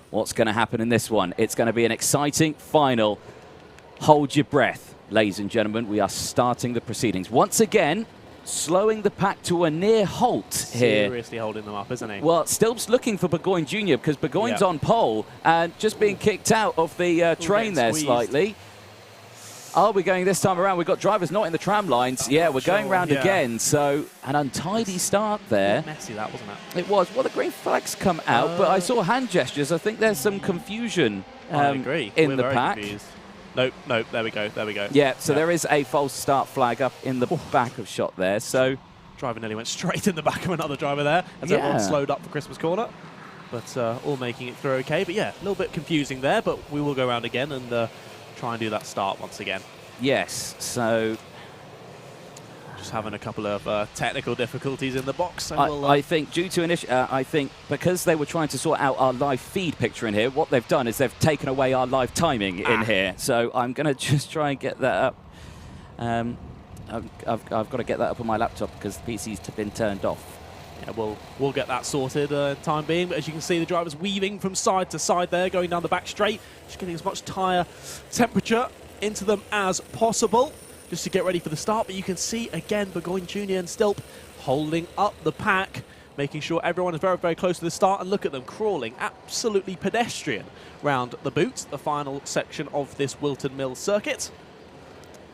What's going to happen in this one? It's going to be an exciting final. Hold your breath, ladies and gentlemen. We are starting the proceedings. Once again, slowing the pack to a near halt here. Seriously holding them up, isn't he? Well, Stilp's looking for Burgoyne Jr. because Burgoyne's on pole and just being kicked out of the train there slightly. Are we going this time around? We've got drivers not in the tram lines. Yeah, we're going round again. So an untidy start there. Messy that, wasn't it? It was. Well, the green flags come out, but I saw hand gestures. I think there's some confusion I agree. in We're the very pack. Confused. Nope, there we go. Yeah, so there is a false start flag up in the back of shot there. So driver nearly went straight in the back of another driver there as everyone slowed up for Christmas corner. But all making it through okay. But yeah, a little bit confusing there, but we will go around again and try and do that start once again. Yes, so just having a couple of technical difficulties in the box. And I think due to I think because they were trying to sort out our live feed picture in here, what they've done is they've taken away our live timing in here. So I'm going to just try and get that up. I've got to get that up on my laptop because the PC's been turned off. Yeah, we'll get that sorted time being. But as you can see, the driver's weaving from side to side there, going down the back straight, just getting as much tyre temperature into them as possible, just to get ready for the start. But you can see, again, Burgoyne Jr. and Stilp holding up the pack, making sure everyone is very, very close to the start. And look at them crawling, absolutely pedestrian, round the boot, the final section of this Whilton Mill circuit.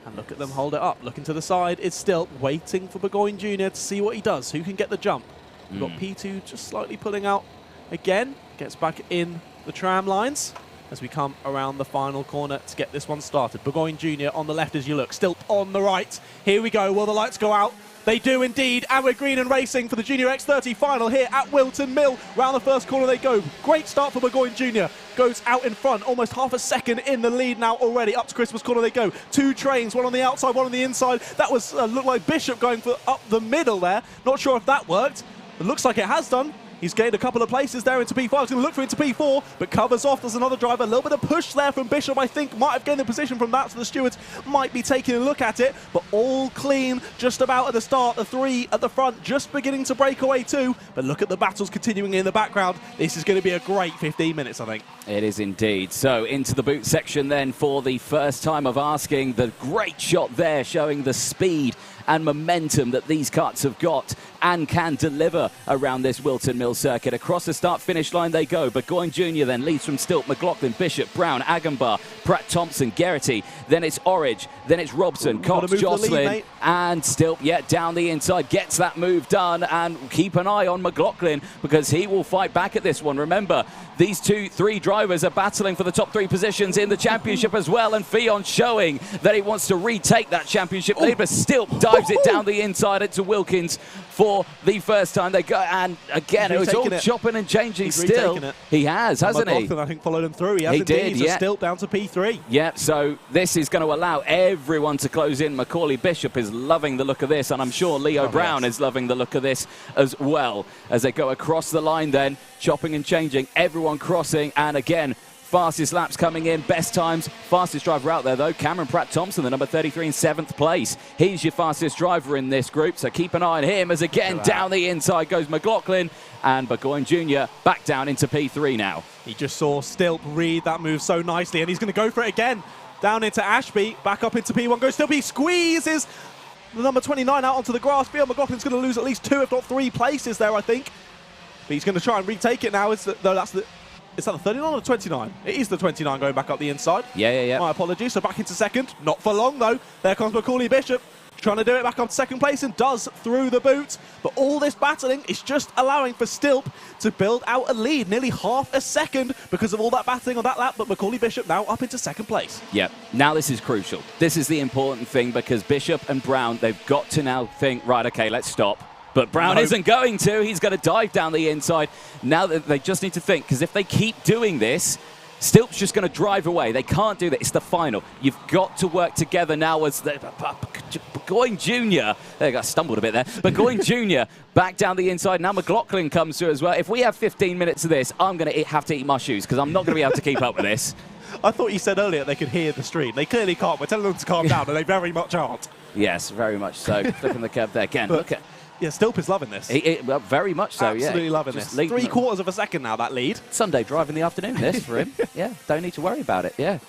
And look at them hold it up. Looking to the side, it's Stilp waiting for Burgoyne Jr. to see what he does. Who can get the jump? We've got P2 just slightly pulling out again. Gets back in the tram lines as we come around the final corner to get this one started. Burgoyne Jr. on the left as you look. Stilp on the right. Here we go. Will the lights go out? They do indeed, and we're green and racing for the Junior X30 final here at Whilton Mill. Round the first corner they go. Great start for Burgoyne Jr. Goes out in front, almost half a second in the lead now already. Up to Christmas corner they go. 2 trains, one on the outside, one on the inside. That was looked like Bishop going for up the middle there. Not sure if that worked. It looks like it has done. He's gained a couple of places there into P5. He's going to look for into P4, but covers off. There's another driver. A little bit of push there from Bishop, I think. Might have gained the position from that, so the stewards might be taking a look at it. But all clean just about at the start. The 3 at the front just beginning to break away too. But look at the battles continuing in the background. This is going to be a great 15 minutes, I think. It is indeed. So into the boot section then for the first time of asking. The great shot there showing the speed and momentum that these karts have got and can deliver around this Whilton Mill circuit. Across the start-finish line they go. Burgoyne Jr. then leads from Stilt, McLaughlin, Bishop, Brown, Agenbar, Pratt, Thompson, Geraghty. Then it's Orridge. Then it's Robson, Cox, Jocelyn, and Stilt, down the inside, gets that move done. And keep an eye on McLaughlin because he will fight back at this one. Remember, these 3 drivers are battling for the top 3 positions in the championship as well. And Fionn showing that he wants to retake that championship lead, but Stilt dives it down the inside into Wilkins for the first time. They go, and again, it was all chopping and changing still. He has, hasn't he? McLaughlin, I think, followed him through. He has indeed. So Stilt down to P3. Yeah, so this is going to allow everyone to close in. Macaulay Bishop is loving the look of this, and I'm sure Leo Brown is loving the look of this as well. As they go across the line then, chopping and changing, everyone crossing, and again, fastest laps coming in, best times. Fastest driver out there, though, Cameron Pratt-Thompson, the number 33 in 7th place. He's your fastest driver in this group, so keep an eye on him as, again, down the inside goes McLaughlin, and Burgoyne Jr. back down into P3 now. He just saw Stilt read that move so nicely, and he's going to go for it again. Down into Ashby, back up into P1, goes Stilt, he squeezes the number 29 out onto the grass. Fionn McLaughlin's going to lose at least 2, if not 3 places there, I think. But he's going to try and retake it now. Is that the 39 or the 29? It is the 29 going back up the inside. Yeah. My apologies. So back into second. Not for long, though. There comes Macaulay Bishop. Trying to do it back up to second place and does through the boot. But all this battling is just allowing for Stilt to build out a lead. Nearly half a second because of all that battling on that lap. But Macaulay Bishop now up into second place. Yep. Now this is crucial. This is the important thing because Bishop and Brown, they've got to now think, right, okay, let's stop. But Brown isn't going to. He's going to dive down the inside. Now they just need to think, because if they keep doing this, Stilt's just going to drive away. They can't do that. It's the final. You've got to work together now as the Burgoyne Jr. There, I got stumbled a bit there. Burgoyne Jr. back down the inside. Now McLaughlin comes through as well. If we have 15 minutes of this, I'm going to have to eat my shoes because I'm not going to be able to keep up with this. I thought you said earlier they could hear the stream. They clearly can't. We're telling them to calm down, and they very much aren't. Yes, very much so. Flipping the curve there again. But look at. Yeah, Stilp is loving this. Well, very much so, Absolutely loving this. 3/4 of a second now, that lead. Sunday drive in the afternoon, this, for him. Yeah, don't need to worry about it, yeah.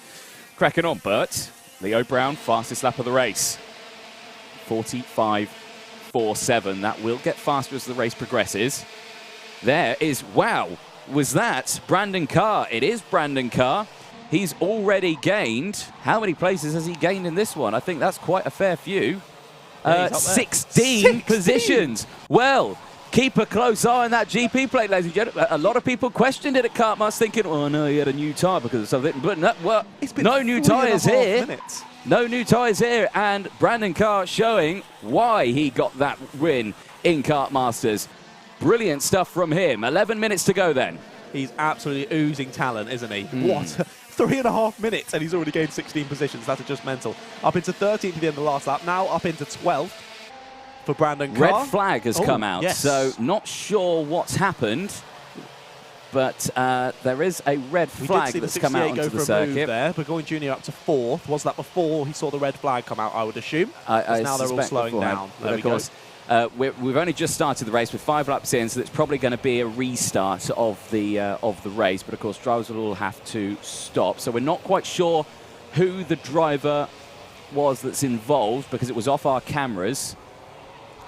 Cracking on, Bert. Leo Brown, fastest lap of the race. 45.47. That will get faster as the race progresses. There is, wow, was that Brandon Carr? It is Brandon Carr. He's already gained, how many places has he gained in this one? I think that's quite a fair few. 16 positions. Well, keep a close eye on that GP plate, ladies and gentlemen. A lot of people questioned it at Kartmas, thinking, oh no, he had a new tyre because of something. But no, well, no new tyres here. No new tyres here. And Brandon Carr showing why he got that win in Kartmasters. Brilliant stuff from him. 11 minutes to go then. He's absolutely oozing talent, isn't he? What? 3.5 minutes and he's already gained 16 positions. That's just mental. Up into 13th at the end of the last lap. Now up into 12th for Brandon Carr. Red flag has come out, so not sure what's happened. But there is a red flag that's come out onto the circuit. There. Burgoyne Jr. up to 4th. Was that before he saw the red flag come out, I would assume? Now they're all slowing down. But of course, we've only just started the race with 5 laps in, so it's probably going to be a restart of the race. But of course, drivers will all have to stop. So we're not quite sure who the driver was that's involved because it was off our cameras.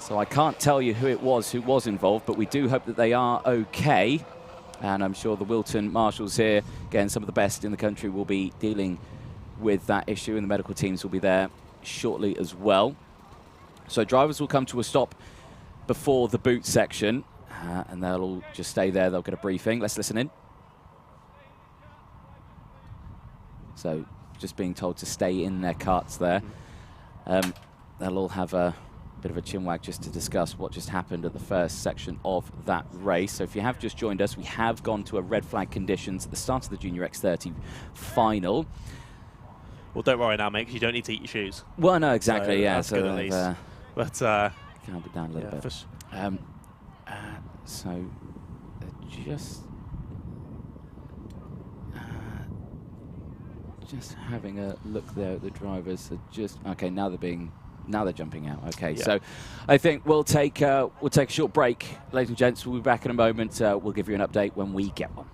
So I can't tell you who was involved, but we do hope that they are okay. And I'm sure the Whilton marshals here, again, some of the best in the country, will be dealing with that issue, and the medical teams will be there shortly as well. So drivers will come to a stop before the boot section, and they'll all just stay there. They'll get a briefing. Let's listen in. So just being told to stay in their carts there. They'll all have a bit of a chinwag just to discuss what just happened at the first section of that race. So if you have just joined us, we have gone to a red flag conditions at the start of the Junior X30 final. Well, don't worry now, mate, because you don't need to eat your shoes. Well, no, exactly, so yeah. That's good at least. But calm it down a little bit. So just having a look there at the drivers. Okay, now they're jumping out. Okay, Yeah. so I think we'll take a short break, ladies and gents. We'll be back in a moment. We'll give you an update when we get one.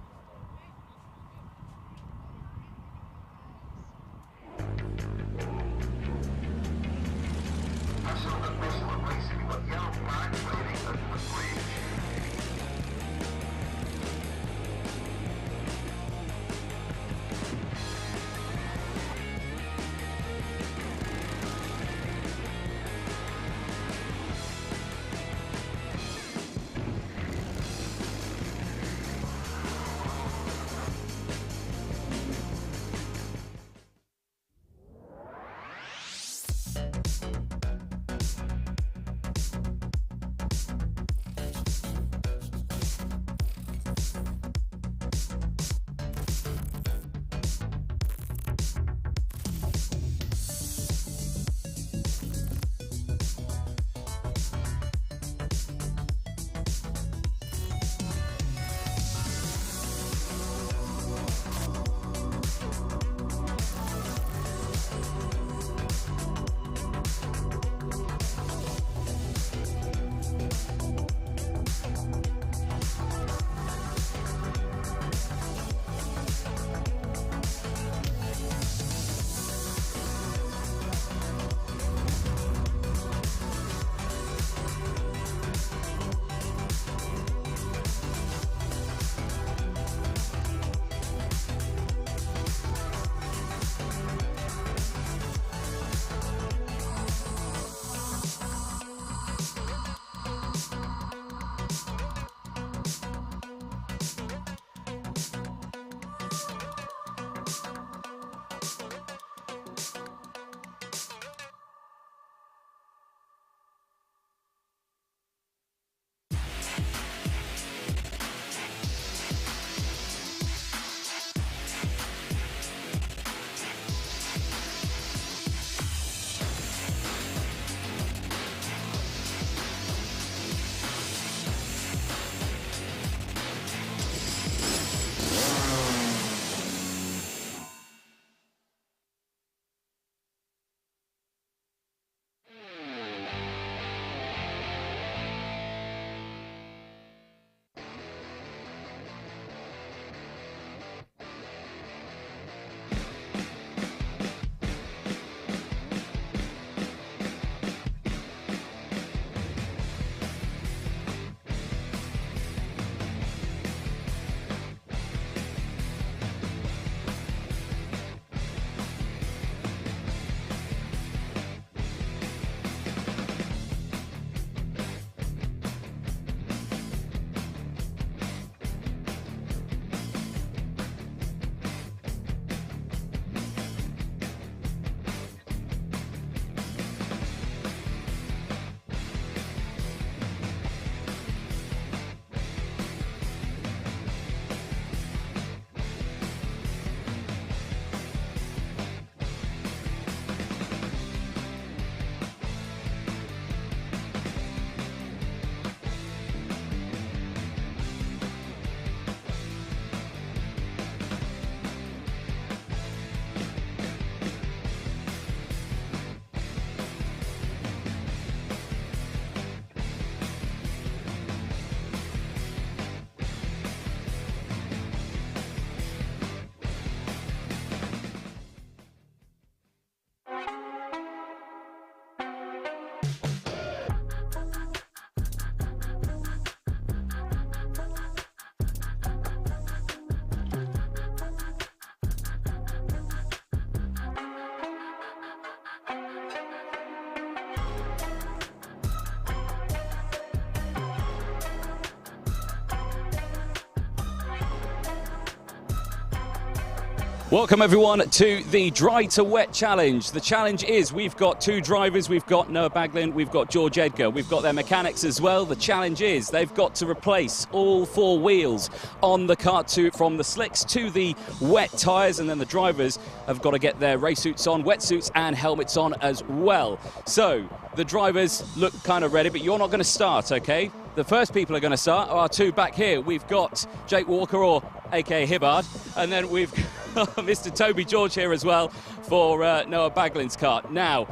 Welcome everyone to the Dry to Wet Challenge. The challenge is we've got two drivers, we've got Noah Baglin, we've got George Edgar, we've got their mechanics as well. The challenge is they've got to replace all four wheels on the kart from the slicks to the wet tyres, and then the drivers have got to get their race suits on, wetsuits and helmets on as well. So the drivers look kind of ready, but you're not going to start, okay? the first people are going to start are 2 back here. We've got Jake Walker, or aka Hibbard, and then we've got Mr. Toby George here as well for Noah Baglin's kart. Now,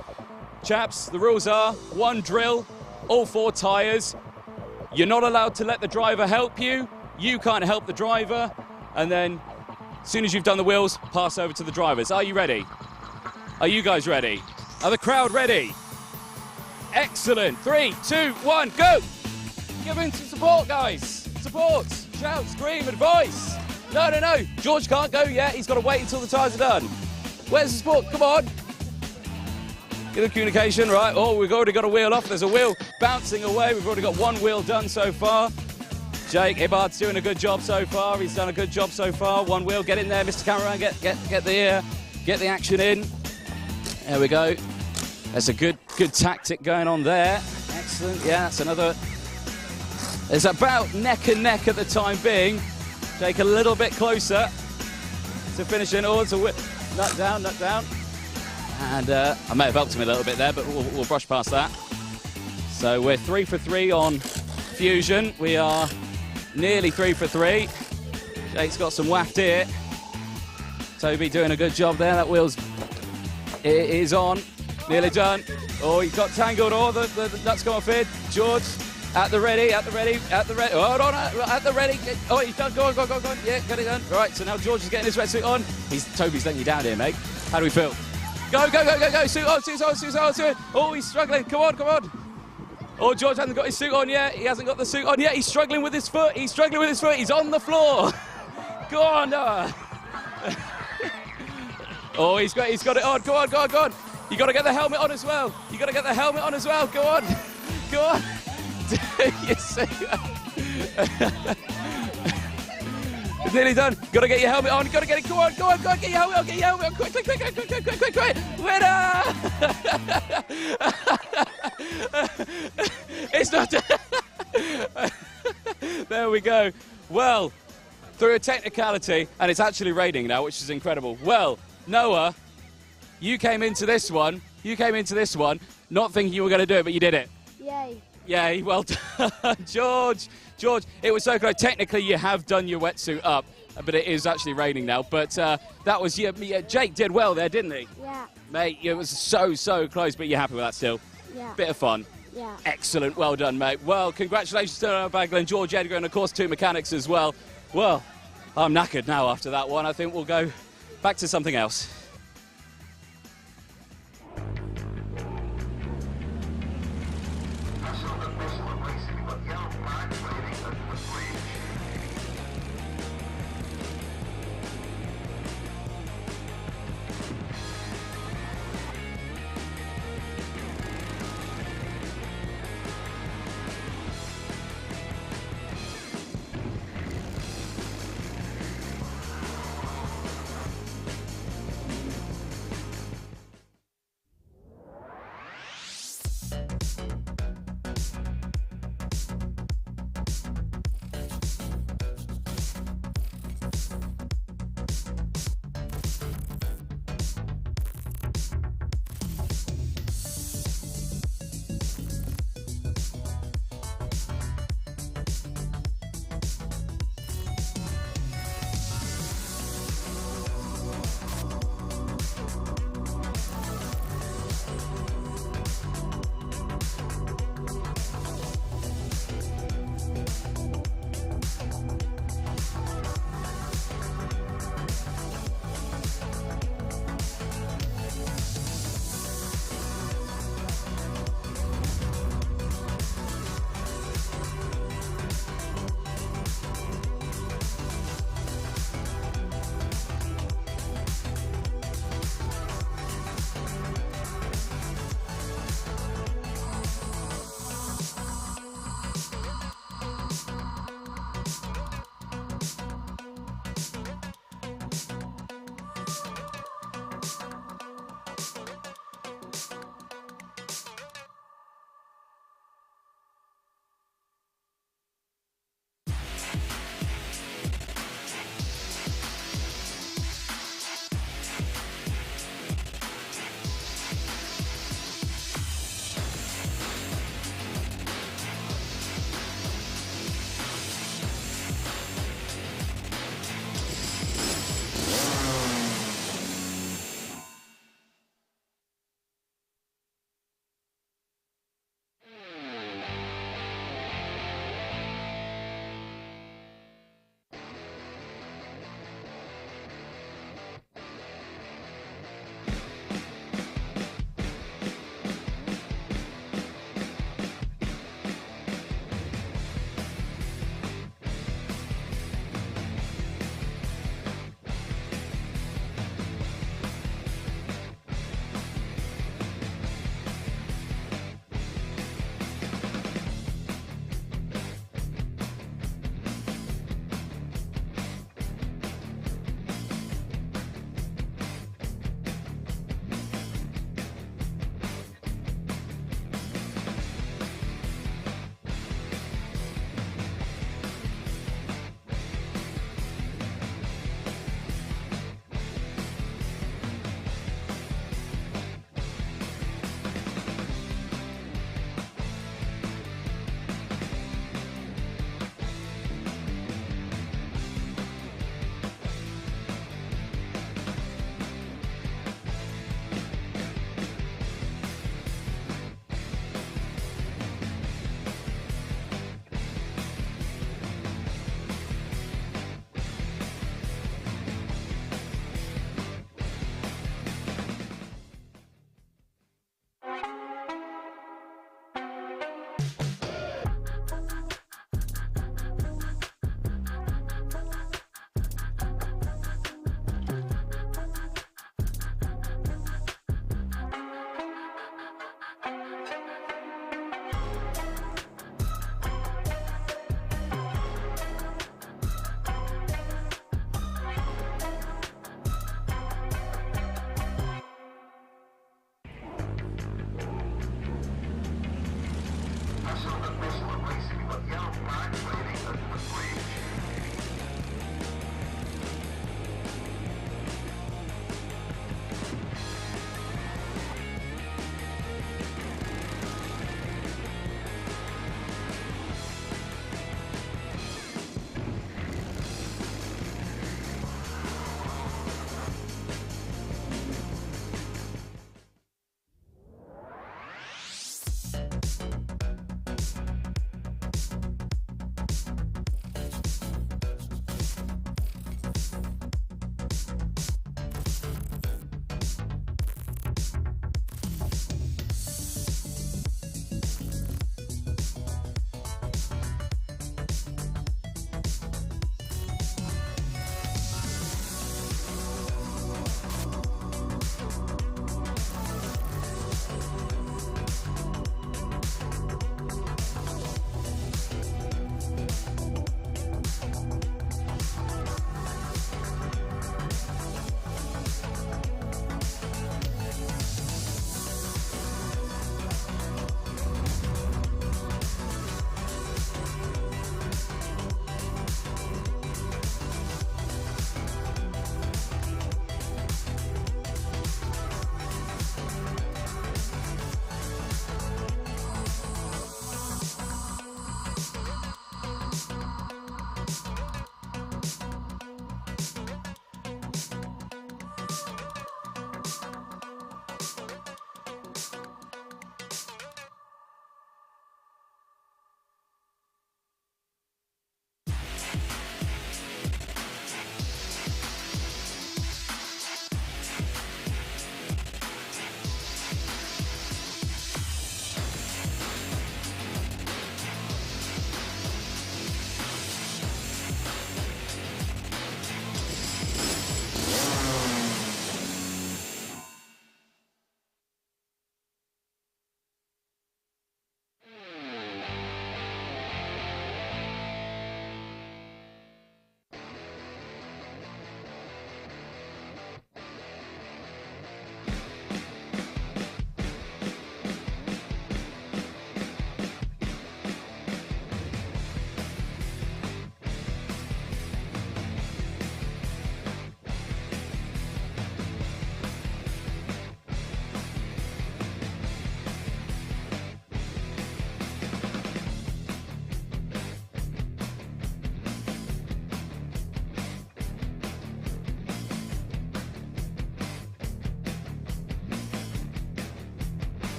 chaps, the rules are 1 drill, all 4 tyres. You're not allowed to let the driver help you. You can't help the driver. And then, as soon as you've done the wheels, pass over to the drivers. Are you ready? Are you guys ready? Are the crowd ready? Excellent. 3, 2, 1, go! Give him some support, guys. Support. Shout, scream, advice. No, no, no. George can't go yet. He's got to wait until the tyres are done. Where's the support? Come on. Get the communication, right? Oh, we've already got a wheel off. There's a wheel bouncing away. We've already got 1 wheel done so far. Jake Hibbard's doing a good job so far. He's done a good job so far. 1 wheel. Get in there, Mr. Cameraman. Get the action in. There we go. There's a good tactic going on there. Excellent. Yeah, that's another. It's about neck and neck at the time being. Jake a little bit closer to finishing. Oh, it's a whip. Nut down, nut down. And I may have helped him a little bit there, but we'll brush past that. So we're 3 for 3 on Fusion. We are nearly 3 for 3. Jake's got some waft here. Toby doing a good job there. That wheel's it is on. Nearly done. Oh, he got tangled. Oh, the nuts come off here. George, at the ready, at the ready, at the ready. Hold on, at the ready. Oh, he's done. Go on, go on, go on, go on. Yeah, got it done. Right, so now George is getting his wetsuit on. Toby's letting you down here, mate. How do we feel? Go, go, go, go, go. Suit on, suit on, suit on, suit on. Oh, he's struggling. Come on, come on. Oh, George hasn't got his suit on yet. He hasn't got the suit on yet. He's struggling with his foot. He's struggling with his foot. He's on the floor. Go on, Noah. Oh, he's got it on. Go on, go on, go on. You got to get the helmet on as well. You got to get the helmet on as well. Go on. Go on. You see? It's nearly done. Got to get your helmet on. Got to get it. Go on, go on, go on. Get your helmet on. Get your helmet on. Quick, quick, quick, quick, quick, quick, quick, quick. Winner! It's not. There we go. Well, through a technicality, and it's actually raining now, which is incredible. Well, Noah, you came into this one not thinking you were going to do it, but you did it. Yay. Yay, well done. George, it was so close. Technically, you have done your wetsuit up, but it is actually raining now. But that was, Jake did well there, didn't he? Yeah. Mate, it was so close, but you're happy with that still? Yeah. Bit of fun. Yeah. Excellent, well done, mate. Well, congratulations to Noah Baglan, George Edgar, and of course 2 mechanics as well. Well, I'm knackered now after that one. I think we'll go back to something else.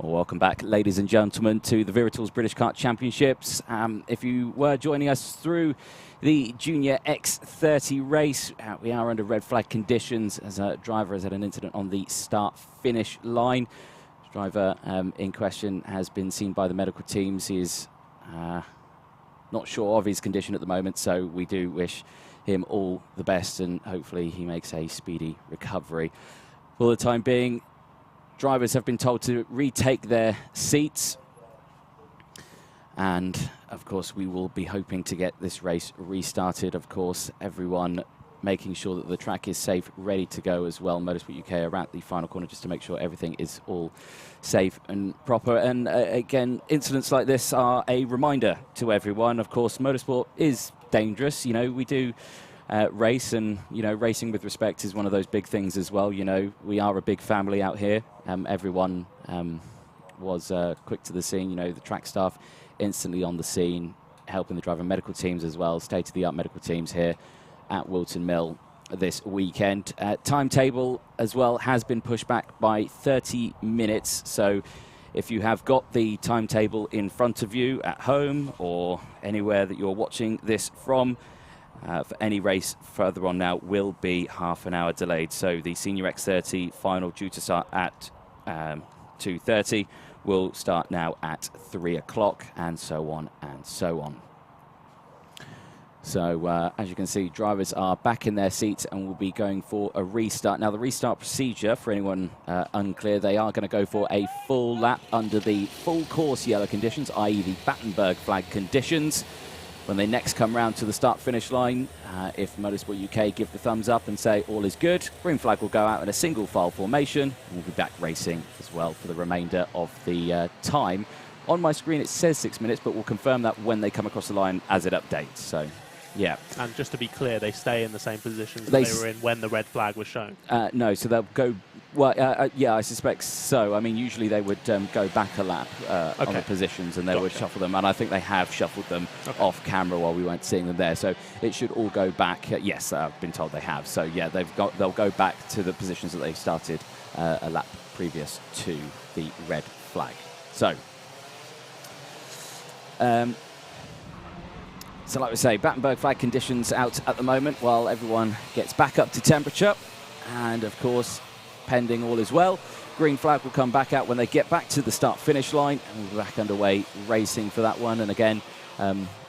Well, welcome back, ladies and gentlemen, to the Wera Tools British Kart Championships. If you were joining us through the Junior X30 race, we are under red flag conditions as a driver has had an incident on the start-finish line. The driver in question has been seen by the medical teams. He is not sure of his condition at the moment, so we do wish him all the best and hopefully he makes a speedy recovery. For the time being, drivers have been told to retake their seats. And, of course, we will be hoping to get this race restarted. Of course, everyone making sure that the track is safe, ready to go as well. Motorsport UK are at the final corner just to make sure everything is all safe and proper. And, again, incidents like this are a reminder to everyone. Of course, motorsport is dangerous. You know, we do race, and, you know, racing with respect is one of those big things as well. You know, we are a big family out here. Everyone was quick to the scene. You know, the track staff instantly on the scene, helping the driver medical teams as well. State-of-the-art medical teams here at Whilton Mill this weekend. Timetable as well has been pushed back by 30 minutes. So if you have got the timetable in front of you at home or anywhere that you're watching this from, for any race further on now will be half an hour delayed. So the Senior X30 final, due to start at 2:30, will start now at 3 o'clock, and so on and so on. So as you can see, drivers are back in their seats and will be going for a restart. Now, the restart procedure, for anyone unclear, they are going to go for a full lap under the full course yellow conditions, i.e. the Battenberg flag conditions. When they next come round to the start-finish line, if Motorsport UK give the thumbs up and say all is good, green flag will go out in a single file formation, and we'll be back racing as well for the remainder of the time. On my screen it says 6 minutes, but we'll confirm that when they come across the line as it updates. So, yeah. And just to be clear, they stay in the same positions that they were in when the red flag was shown? No, so they'll go... Well, yeah, I suspect so. I mean, usually they would go back a lap on the positions and they would shuffle them. And I think they have shuffled them off camera while we weren't seeing them there. So it should all go back. Yes, I've been told they have. So, yeah, they'll go back to the positions that they started a lap previous to the red flag. So, so like we say, Battenberg flag conditions out at the moment while everyone gets back up to temperature. And, of course, pending all is well, green flag will come back out when they get back to the start-finish line, and we'll be back underway racing for that one. And again,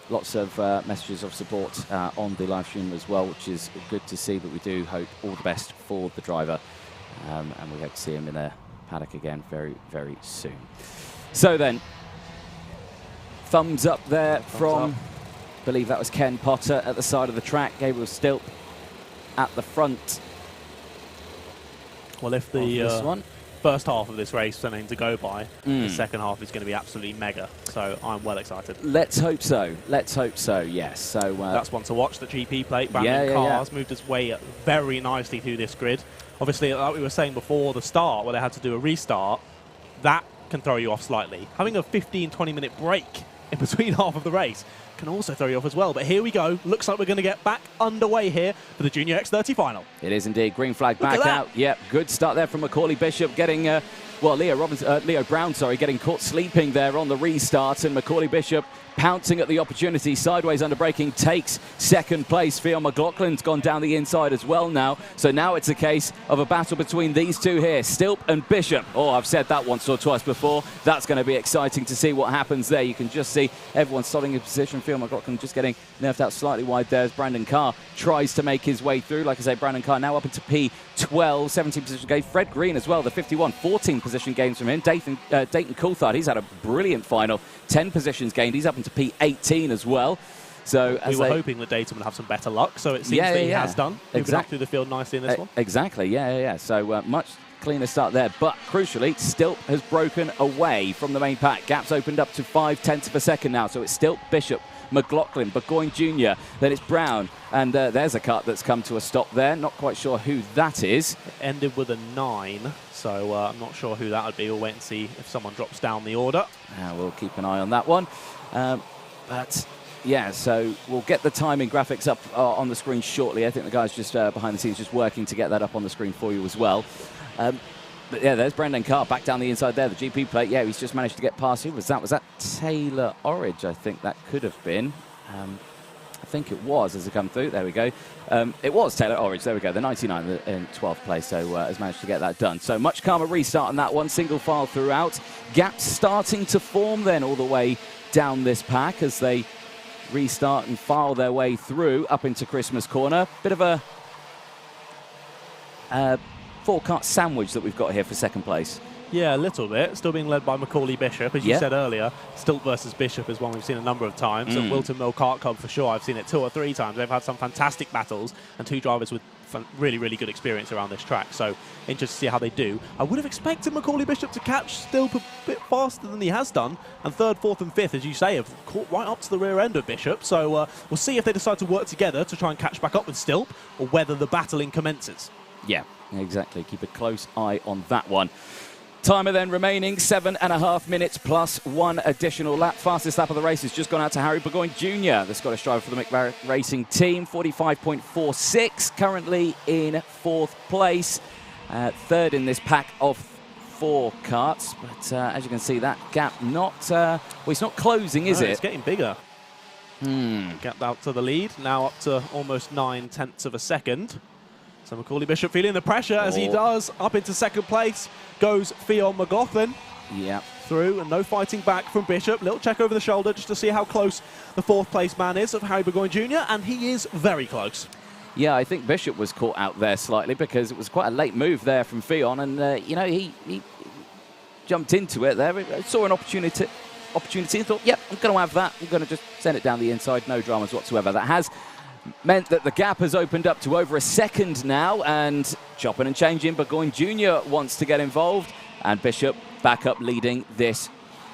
lots of messages of support on the live stream as well, which is good to see, but we do hope all the best for the driver, and we hope to see him in a paddock again very, very soon. So then, thumbs up there from, I believe that was Ken Potter at the side of the track, Gabriel Stilp at the front. Well, if the first half of this race is something to go by, the second half is going to be absolutely mega. So I'm well excited. Let's hope so. Let's hope so, yes. So that's one to watch. The GP plate. Brandon Carr has moved his way very nicely through this grid. Obviously, like we were saying before the start, where they had to do a restart, that can throw you off slightly. Having a 15-20 minute break in between half of the race can also throw you off as well. But here we go. Looks like we're going to get back underway here for the Junior X30 final. It is indeed. Green flag back out. Yep, good start there from Macaulay Bishop getting, Leo Brown, getting caught sleeping there on the restart, and Macaulay Bishop pouncing at the opportunity. Sideways under braking takes second place. Theo McLaughlin's gone down the inside as well now. So now it's a case of a battle between these two here, Stilp and Bishop. Oh, I've said that once or twice before. That's going to be exciting to see what happens there. You can just see everyone starting in position. Theo McLaughlin just getting nerfed out slightly wide there as Brandon Carr tries to make his way through. Like I say, Brandon Carr now up into P12, 17 position gain. Fred Green as well, the 51, 14 position gains from him. Dayton Coulthard, he's had a brilliant final, 10 positions gained. He's up into P18 as well. So we were hoping that Dayton would have some better luck, so it seems that he has done. Moving up through the field nicely in this one. Exactly, yeah. So much cleaner start there, but crucially, Stilp has broken away from the main pack. Gaps opened up to 0.5 of a second now, so it's Stilp, Bishop, McLaughlin, Burgoyne Jr., then it's Brown, and there's a cut that's come to a stop there. Not quite sure who that is. It ended with a 9, so I'm not sure who that would be. We'll wait and see if someone drops down the order. We'll keep an eye on that one. But yeah, so we'll get the timing graphics up on the screen shortly. I think the guys just behind the scenes just working to get that up on the screen for you as well. But yeah, there's Brendan Carr back down the inside there. The GP plate, yeah, he's just managed to get past. Who was that? Was that Taylor Orridge? I think that could have been. I think it was as it come through. There we go. It was Taylor Orridge. There we go. The 99 in 12th place, so has managed to get that done. So much calmer restart on that one. Single file throughout. Gaps starting to form then all the way down this pack as they restart and file their way through up into Christmas Corner. Bit of a four-cart sandwich that we've got here for second place. Yeah, a little bit. Still being led by Macaulay Bishop. As you said earlier, Stilt versus Bishop is one we've seen a number of times. And Whilton Mill Kart Club, for sure, I've seen it 2 or 3 times. They've had some fantastic battles and 2 drivers with really, really good experience around this track. So interested to see how they do. I would have expected Macaulay Bishop to catch Stilt a bit faster than he has done. And 3rd, 4th and 5th, as you say, have caught right up to the rear end of Bishop. So we'll see if they decide to work together to try and catch back up with Stilt or whether the battling commences. Yeah, exactly. Keep a close eye on that one. Timer then remaining 7.5 minutes plus 1 additional lap. Fastest lap of the race has just gone out to Harry Burgoyne Jr., the Scottish driver for the McVarick Racing team. 45.46, currently in 4th place. 3rd in this pack of 4 karts. But as you can see, that gap well, it's not closing, is it? It's getting bigger. Gap out to the lead, now up to almost 9/10 of a second. So Macaulay Bishop feeling the pressure as he does. Up into 2nd place goes Fionn McLaughlin. Yeah. Through, and no fighting back from Bishop. Little check over the shoulder just to see how close the 4th place man is of Harry Burgoyne Jr., and he is very close. Yeah, I think Bishop was caught out there slightly because it was quite a late move there from Fionn, and you know, he jumped into it there. Saw an opportunity and thought, yep, I'm going to have that. I'm going to just send it down the inside. No dramas whatsoever. That has meant that the gap has opened up to over a second now, and chopping and changing. Burgoyne Jr. wants to get involved, and Bishop back up leading this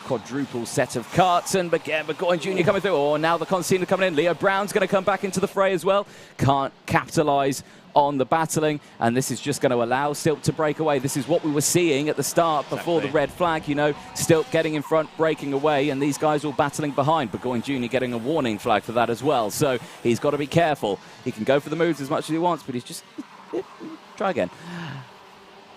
quadruple set of karts, and again Burgoyne Jr. coming through. Oh, now the concertina coming in. Leo Brown's going to come back into the fray as well. Can't capitalise on the battling, and this is just going to allow Stilt to break away. This is what we were seeing at the start before the red flag, you know, Stilt getting in front, breaking away, and these guys all battling behind. Burgoyne Jr. getting a warning flag for that as well, so he's got to be careful. He can go for the moves as much as he wants, but he's just... try again.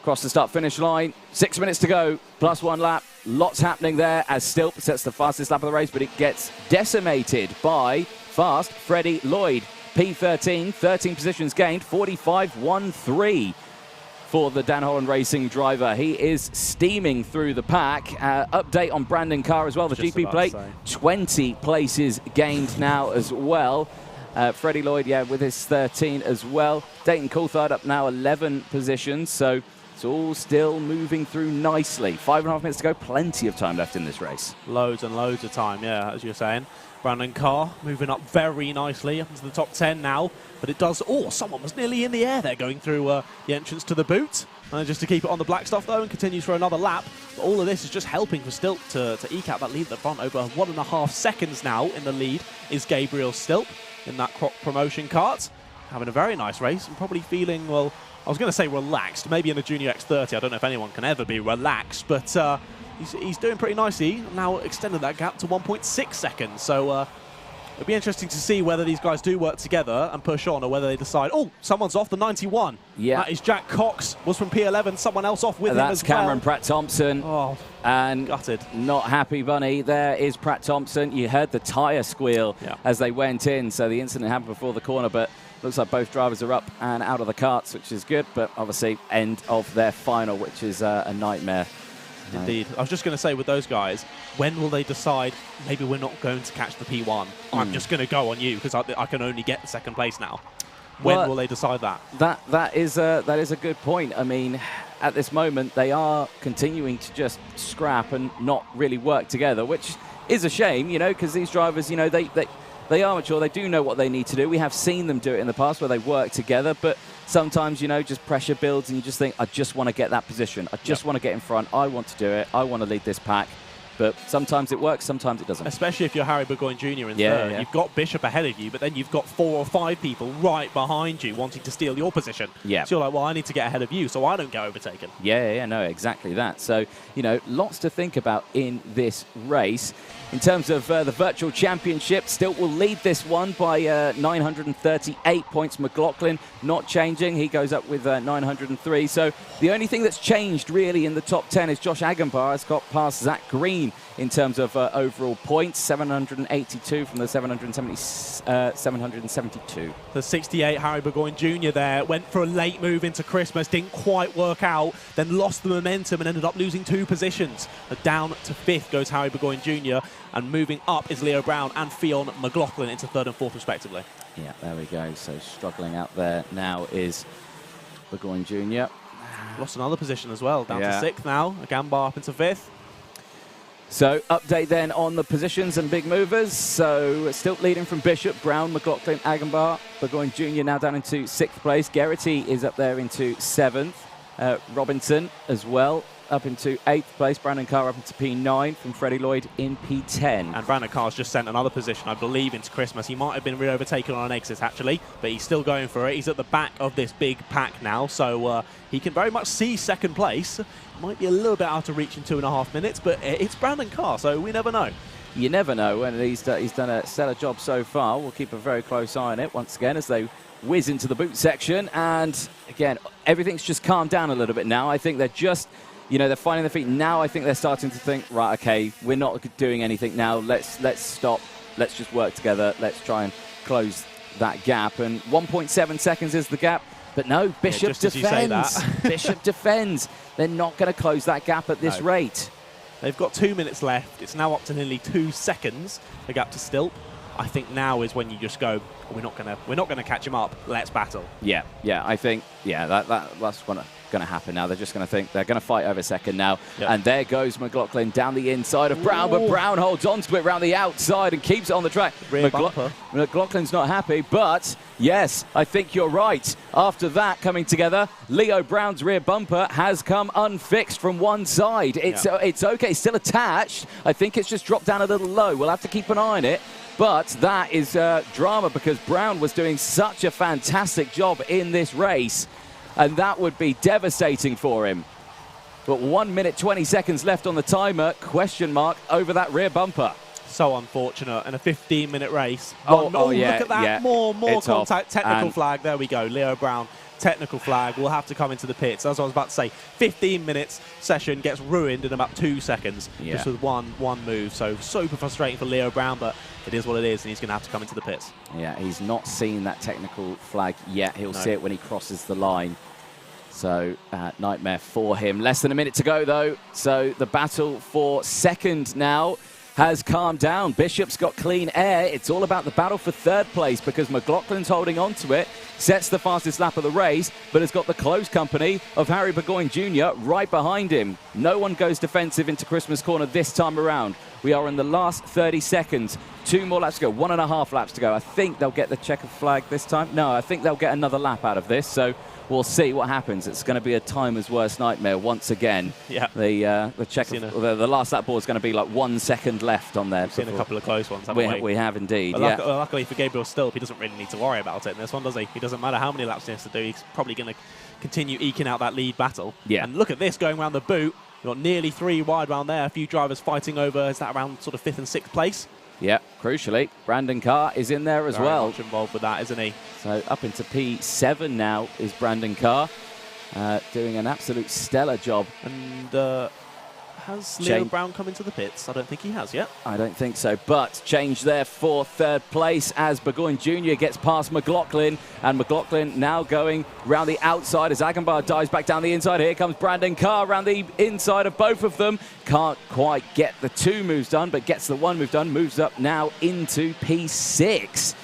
Across the start-finish line, 6 minutes to go, plus 1 lap. Lots happening there as Stilt sets the fastest lap of the race, but it gets decimated by fast Freddie Lloyd. P13, 13 positions gained, 45.13 for the Dan Holland Racing driver. He is steaming through the pack. Update on Brandon Carr as well, the GP plate. 20 places gained now as well. Freddie Lloyd, yeah, with his 13 as well. Dayton Coulthard up now 11 positions, so it's all still moving through nicely. 5.5 minutes to go, plenty of time left in this race. Loads and loads of time, yeah, as you're saying. Brandon Carr moving up very nicely up into the top 10 now, but it does... Oh, someone was nearly in the air there going through the entrance to the boot. Just to keep it on the black stuff though, and continues for another lap. But all of this is just helping for Stilt to eke out that lead at the front. Over 1.5 seconds now in the lead is Gabriel Stilt in that crop promotion kart. Having a very nice race and probably feeling, well, I was going to say relaxed. Maybe in a Junior X30, I don't know if anyone can ever be relaxed, but he's doing pretty nicely. Now extended that gap to 1.6 seconds. So it'll be interesting to see whether these guys do work together and push on, or whether they decide, oh, someone's off the 91. Yeah. That is Jack Cox, was from P11. Someone else off with him as well. That's Cameron Pratt-Thompson. Oh, and gutted. Not happy bunny. There is Pratt-Thompson. You heard the tyre squeal as they went in. So the incident happened before the corner, but looks like both drivers are up and out of the karts, which is good. But obviously, end of their final, which is a nightmare. Indeed. I was just going to say, with those guys, when will they decide, maybe we're not going to catch the P1? I'm just going to go on you because I can only get the 2nd place now. When will they decide that? That is a good point. I mean, at this moment, they are continuing to just scrap and not really work together, which is a shame, you know, because these drivers, you know, they are mature. They do know what they need to do. We have seen them do it in the past where they work together, but sometimes, you know, just pressure builds and you just think, I just want to get that position. I just want to get in front. I want to do it. I want to lead this pack. But sometimes it works, sometimes it doesn't. Especially if you're Harry Burgoyne Jr. in third. Yeah. You've got Bishop ahead of you, but then you've got 4 or 5 people right behind you wanting to steal your position. Yeah. So you're like, well, I need to get ahead of you so I don't get overtaken. Yeah, no, exactly that. So, you know, lots to think about in this race. In terms of the virtual championship, Stilt will lead this one by 938 points. McLaughlin not changing. He goes up with 903. So the only thing that's changed really in the top 10 is Josh Agambar has got past Zach Green in terms of overall points, 782 from the 772. The 68, Harry Burgoyne Jr. there, went for a late move into Christmas, didn't quite work out, then lost the momentum and ended up losing 2 positions. Down to 5th goes Harry Burgoyne Jr., and moving up is Leo Brown and Fionn McLaughlin into 3rd and 4th respectively. Yeah, there we go. So struggling out there now is Burgoyne Jr. Lost another position as well, down to 6th now. Agambar up into 5th. So update then on the positions and big movers. So still leading from Bishop, Brown, McLaughlin, Agambar. Burgoyne Jr. now down into 6th place. Geraghty is up there into 7th. Robinson as well up into 8th place. Brandon Carr up into P9 from Freddie Lloyd in P10. And Brandon Carr's just sent another position, I believe, into Christmas. He might have been re-overtaken on an exit, actually, but he's still going for it. He's at the back of this big pack now, so he can very much see 2nd place. Might be a little bit out of reach in 2.5 minutes, but it's Brandon Carr, so we never know. You never know, and he's done a stellar job so far. We'll keep a very close eye on it once again as they whiz into the boot section. And again, everything's just calmed down a little bit now. I think they're just, they're finding their feet. Now I think they're starting to think, right, okay, we're not doing anything now. Let's stop. Let's just work together. Let's try and close that gap. And 1.7 seconds is the gap. But no, Bishop defends. Bishop defends. They're not going to close that gap at this rate. They've got 2 minutes left. It's now up to nearly 2 seconds, the gap to Stilt. I think now is when you just go, we're not gonna catch him up. Let's battle. Yeah, I think that's what's going to happen now. They're just going to think they're going to fight over 2nd now. Yep. And there goes McLaughlin down the inside of Brown, but Brown holds on to it around the outside and keeps it on the track. McLaughlin's not happy, but yes, I think you're right. After that coming together, Leo Brown's rear bumper has come unfixed from one side. It's okay, still attached. I think it's just dropped down a little low. We'll have to keep an eye on it. But that is drama because Brown was doing such a fantastic job in this race, and that would be devastating for him. But 1 minute, 20 seconds left on the timer, question mark over that rear bumper. So unfortunate, in a 15-minute race. Yeah. Look at that, yeah. more It's contact, off. technical And flag, there we go, Leo Brown. Technical flag will have to come into the pits. As I was about to say, 15 minutes session gets ruined in about 2 seconds just with one move. So super frustrating for Leo Brown, but it is what it is, and he's going to have to come into the pits. Yeah, he's not seen that technical flag yet. He'll see it when he crosses the line. So nightmare for him. Less than a minute to go, though. So the battle for 2nd now has calmed down. Bishop's got clean air. It's all about the battle for 3rd place because McLaughlin's holding on to it, sets the fastest lap of the race, but has got the close company of Harry Burgoyne Jr. right behind him. No one goes defensive into Christmas Corner this time around. We are in the last 30 seconds. 2 more laps to go, 1.5 laps to go. I think they'll get the checker flag this time. No, I think they'll get another lap out of this. So we'll see what happens. It's going to be a timer's worst nightmare once again. Yeah. The checker, the last lap board is going to be like 1 second left on there. We've seen a couple of close ones, haven't we? We have indeed. But luckily for Gabriel Stilp, he doesn't really need to worry about it in this one, does he? He doesn't matter how many laps he has to do. He's probably going to continue eking out that lead battle. Yeah. And look at this going around the boot. You've got nearly 3 wide round there. A few drivers fighting over, is that around sort of 5th and 6th place? Yeah, crucially, Brandon Carr is in there as well. Very much involved with that, isn't he? So up into P7 now is Brandon Carr, doing an absolute stellar job. And has Leo Brown come into the pits? I don't think he has yet. I don't think so, but change there for 3rd place as Burgoyne Jr. gets past McLaughlin, and McLaughlin now going round the outside as Agambar dives back down the inside. Here comes Brandon Carr around the inside of both of them. Can't quite get the 2 moves done, but gets the 1 move done, moves up now into P6.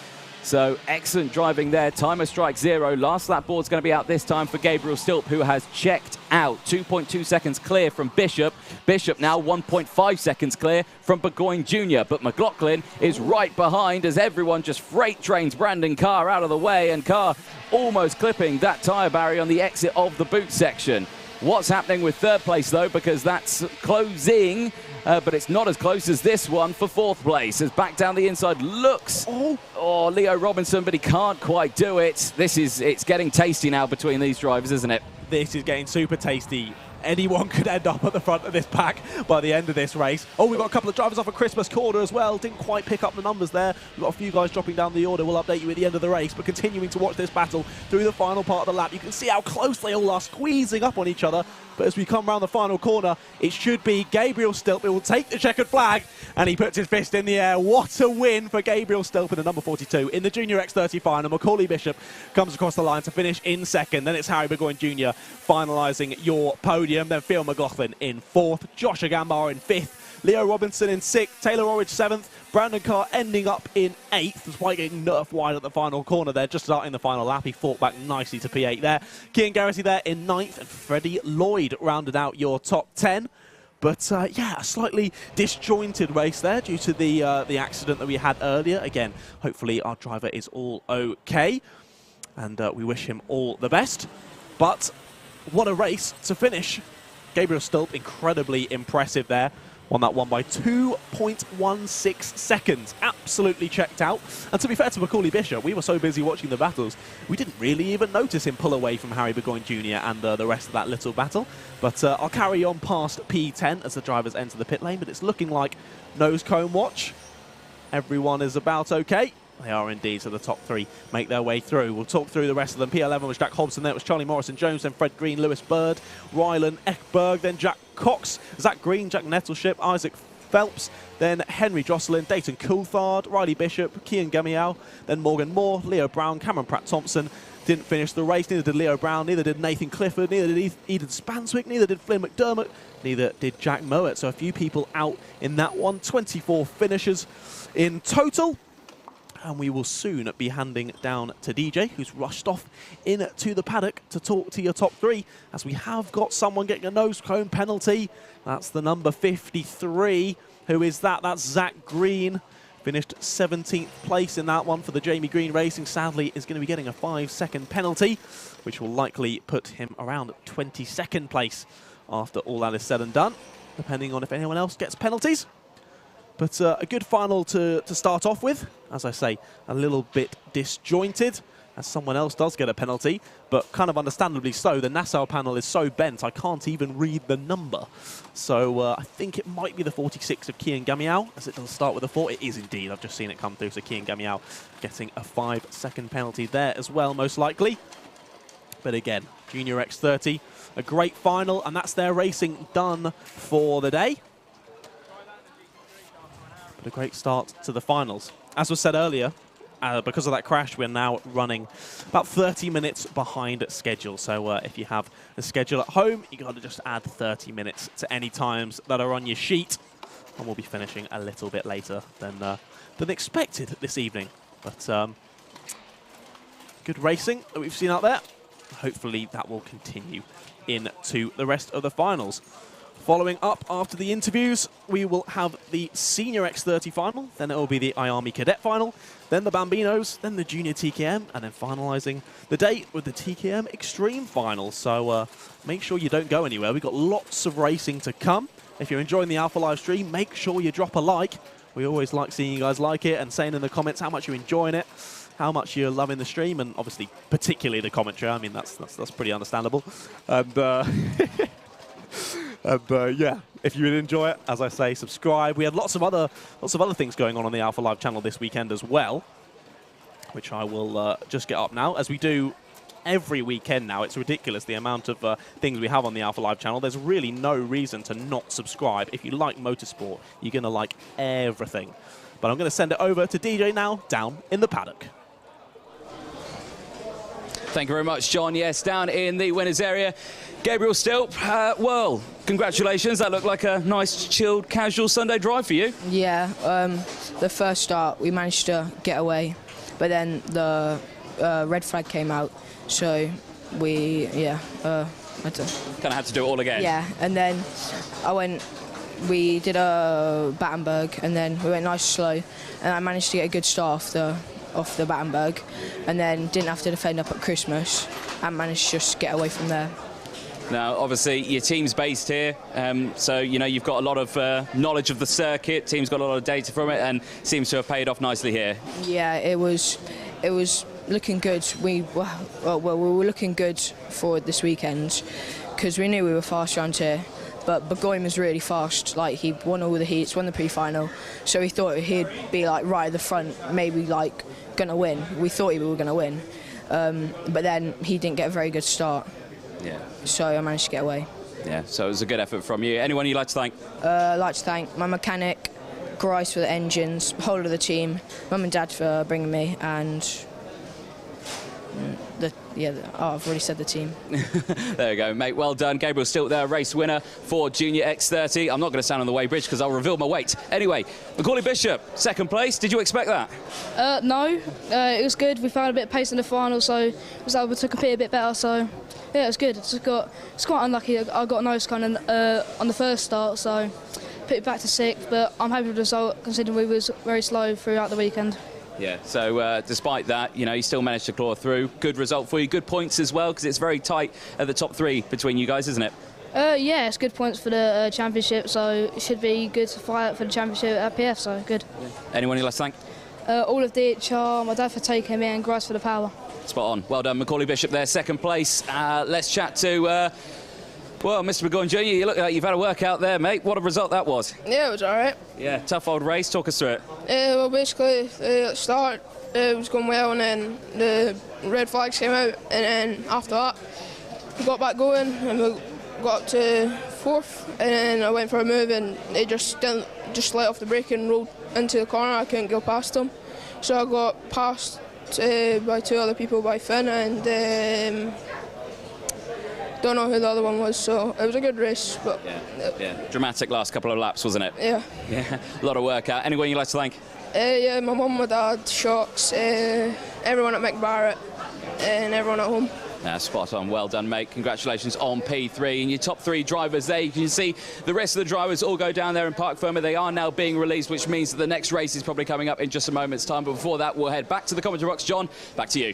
So excellent driving there. Timer strike 0. Last lap board's going to be out this time for Gabriel Stilp, who has checked out. 2.2 seconds clear from Bishop. Bishop now 1.5 seconds clear from Burgoyne Jr. But McLaughlin is right behind as everyone just freight trains Brandon Carr out of the way, and Carr almost clipping that tyre barrier on the exit of the boot section. What's happening with 3rd place, though, because that's closing, but it's not as close as this one for 4th place, as back down the inside looks. Oh, Leo Robinson, but he can't quite do it. It's getting tasty now between these drivers, isn't it? This is getting super tasty. anyone could end up at the front of this pack by the end of this race. Oh, we've got a couple of drivers off a Christmas corner as well. Didn't quite pick up the numbers there. We've got a few guys dropping down the order. We'll update you at the end of the race, but continuing to watch this battle through the final part of the lap. You can see how close they all are, squeezing up on each other. But as we come round the final corner, it should be Gabriel Stilp who will take the checkered flag, and he puts his fist in the air. What a win for Gabriel Stilp in the number 42 in the Junior X30 final. Macaulay Bishop comes across the line to finish in second. Then it's Harry Burgoyne Jr. finalising your podium. Then Phil McLaughlin in fourth, Josh Agambar in fifth, Leo Robinson in sixth, Taylor Orridge seventh, Brandon Carr ending up in 8th, despite getting nerfed wide at the final corner there, just starting the final lap. He fought back nicely to P8 there. Cian Garrity there in 9th, and Freddie Lloyd rounded out your top 10. But yeah, a slightly disjointed race there due to the accident that we had earlier. Again, hopefully our driver is all okay, and we wish him all the best. But what a race to finish. Gabriel Stilp, incredibly impressive there. Won that one by 2.16 seconds. Absolutely checked out. And to be fair to Macaulay Bishop, we were so busy watching the battles, we didn't really even notice him pull away from Harry Burgoyne Jr. and the rest of that little battle. But I'll carry on past P10 as the drivers enter the pit lane, but it's looking like nose cone watch. Everyone is about okay. They are indeed, so the top 3 make their way through. We'll talk through the rest of them. P11 was Jack Hobson, then it was Charlie Morrison-Jones, then Fred Green, Lewis Bird, Rylan Ekberg, then Jack Cox, Zach Green, Jack Nettleship, Isaac Phelps, then Henry Jocelyn, Dayton Coulthard, Riley Bishop, Cian Gamiao, then Morgan Moore, Leo Brown, Cameron Pratt-Thompson. Didn't finish the race, neither did Leo Brown, neither did Nathan Clifford, neither did Eden Spanswick, neither did Flynn McDermott, neither did Jack Mowat. So a few people out in that one, 24 finishers in total. And we will soon be handing down to DJ, who's rushed off into the paddock to talk to your top 3, as we have got someone getting a nose cone penalty. That's the number 53. Who is that? That's Zach Green. Finished 17th place in that one for the Jamie Green Racing. Sadly, is going to be getting a 5-second penalty, which will likely put him around 22nd place after all that is said and done, depending on if anyone else gets penalties. But a good final to start off with. As I say, a little bit disjointed, as someone else does get a penalty, but kind of understandably so. The Nassau panel is so bent, I can't even read the number. So I think it might be the 46 of Cian Gamiao, as it does start with a 4. It is indeed. I've just seen it come through. So Cian Gamiao getting a 5-second penalty there as well, most likely. But again, Junior X30, a great final, and that's their racing done for the day. A great start to the finals. As was said earlier, because of that crash, we're now running about 30 minutes behind schedule. So if you have a schedule at home, you got to just add 30 minutes to any times that are on your sheet, and we'll be finishing a little bit later than expected this evening. But good racing that we've seen out there. Hopefully that will continue into the rest of the finals. Following up after the interviews, we will have the Senior X30 final, then it will be the IAME Cadet final, then the Bambinos, then the Junior TKM, and then finalising the day with the TKM Extreme final. So make sure you don't go anywhere. We've got lots of racing to come. If you're enjoying the Alpha Live stream, make sure you drop a like. We always like seeing you guys like it and saying in the comments how much you're enjoying it, how much you're loving the stream, and obviously particularly the commentary. I mean, that's pretty understandable. And yeah, if you would enjoy it, as I say, subscribe. We had lots of other things going on the Alpha Live channel this weekend as well, which I will just get up now, as we do every weekend now. It's ridiculous the amount of things we have on the Alpha Live channel. There's really no reason to not subscribe. If you like motorsport, you're going to like everything. But I'm going to send it over to DJ now, down in the paddock. Thank you very much, John. Yes, down in the winners area, Gabriel Stilp. Well, congratulations. That looked like a nice, chilled, casual Sunday drive for you. Yeah, the first start we managed to get away, but then the red flag came out, so we, had to kind of had to do it all again. Yeah, and then we did a Battenberg, and then we went nice slow, and I managed to get a good start off the Battenberg, and then didn't have to defend up at Christmas, and managed to just get away from there. Now, obviously, your team's based here, so you know you've got a lot of knowledge of the circuit. Team's got a lot of data from it, and seems to have paid off nicely here. Yeah, it was looking good. We were looking good forward this weekend because we knew we were fast around here. But Burgoyne was really fast. Like, he won all the heats, won the pre-final, so we thought he'd be like right at the front, maybe like gonna win. We thought we were gonna win, but then he didn't get a very good start. Yeah. So I managed to get away. Yeah. So it was a good effort from you. Anyone you'd like to thank? I'd like to thank my mechanic, Grice for the engines, whole of the team, Mum and Dad for bringing me, and I've already said the team. There you go, mate. Well done. Gabriel Stilt there, race winner for Junior X30. I'm not going to stand on the weigh-bridge because I'll reveal my weight. Anyway, Macaulay Bishop, second place. Did you expect that? No, it was good. We found a bit of pace in the final, so was able to compete a bit better. So yeah, it was good. It's quite unlucky. I got a nose cone on the first start, so put it back to sixth. But I'm happy with the result considering we was very slow throughout the weekend. Yeah, so despite that, you know, you still managed to claw through. Good result for you, good points as well, because it's very tight at the top three between you guys, isn't it? Yeah, it's good points for the championship, so it should be good to fight for the championship at PF, so good. Yeah. Anyone you'd like to thank? All of DHR, my dad for taking me, and Grice for the power. Spot on. Well done, Macaulay Bishop there, second place. Let's chat to, well, Mr. Burgoyne Jr., you look like you've had a workout there, mate. What a result that was. Yeah, it was all right. Yeah, tough old race. Talk us through it. Well, basically, the start was going well, and then the red flags came out, and then after that, we got back going, and we got up to fourth, and then I went for a move, and they just let off the brake and rolled into the corner. I couldn't go past them, so I got passed by two other people, by Finn and don't know who the other one was, so it was a good race. But yeah. Dramatic last couple of laps, wasn't it? Yeah. Yeah, a lot of workout. Anyone you'd like to thank? Yeah, my mum, my dad, Shocks, everyone at McBarrett, and everyone at home. Yeah, spot on. Well done, mate. Congratulations on P3 and your top three drivers there. You can see the rest of the drivers all go down there in Park Ferme. They are now being released, which means that the next race is probably coming up in just a moment's time. But before that, we'll head back to the commentary box. John, back to you.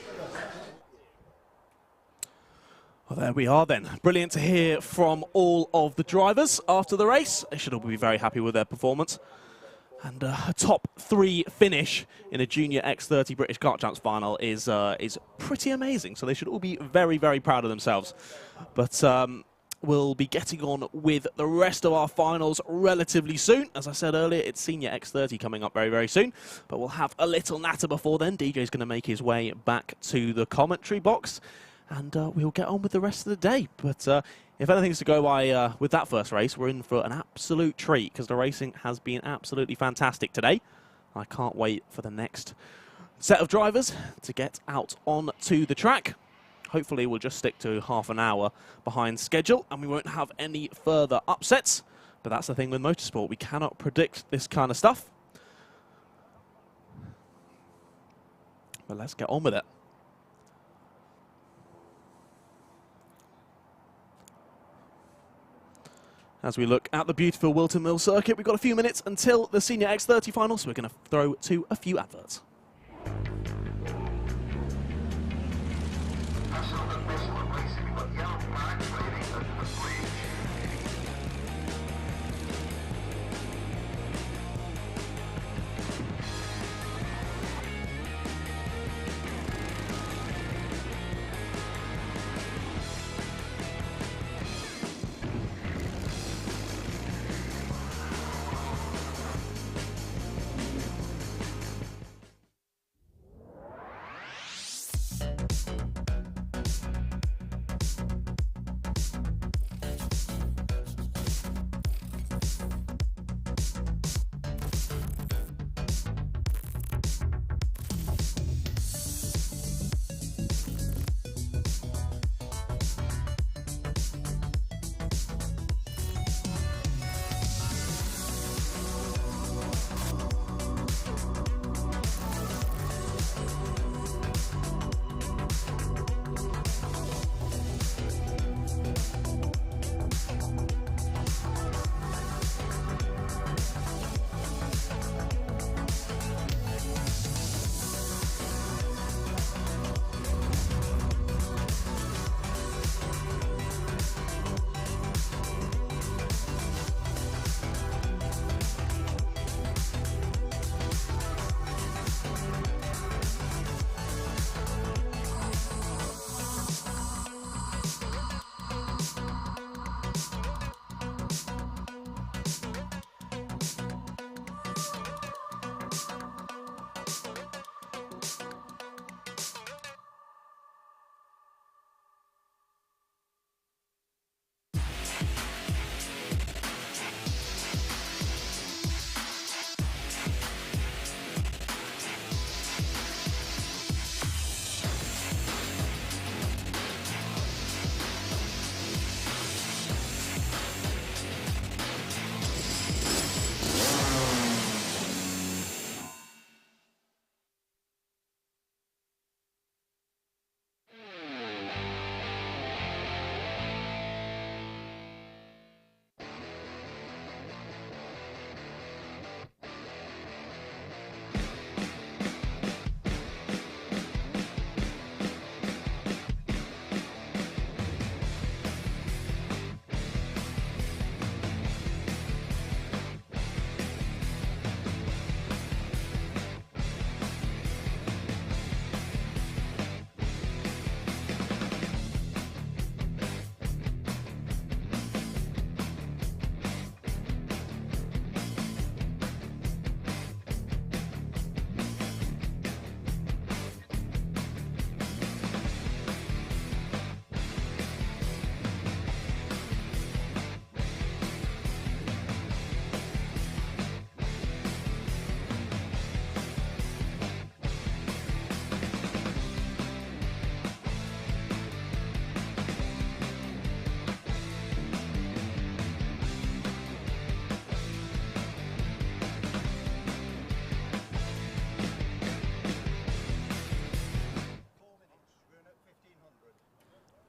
Well, there we are then. Brilliant to hear from all of the drivers after the race. They should all be very happy with their performance. And a top three finish in a Junior X30 British Kart Champs final is pretty amazing. So they should all be very, very proud of themselves. But we'll be getting on with the rest of our finals relatively soon. As I said earlier, it's Senior X30 coming up very, very soon. But we'll have a little natter before then. DJ's going to make his way back to the commentary box. And we'll get on with the rest of the day. But if anything's to go by with that first race, we're in for an absolute treat because the racing has been absolutely fantastic today. I can't wait for the next set of drivers to get out onto the track. Hopefully we'll just stick to half an hour behind schedule and we won't have any further upsets. But that's the thing with motorsport. We cannot predict this kind of stuff. But let's get on with it. As we look at the beautiful Whilton Mill circuit, we've got a few minutes until the Senior X30 final, so we're going to throw to a few adverts.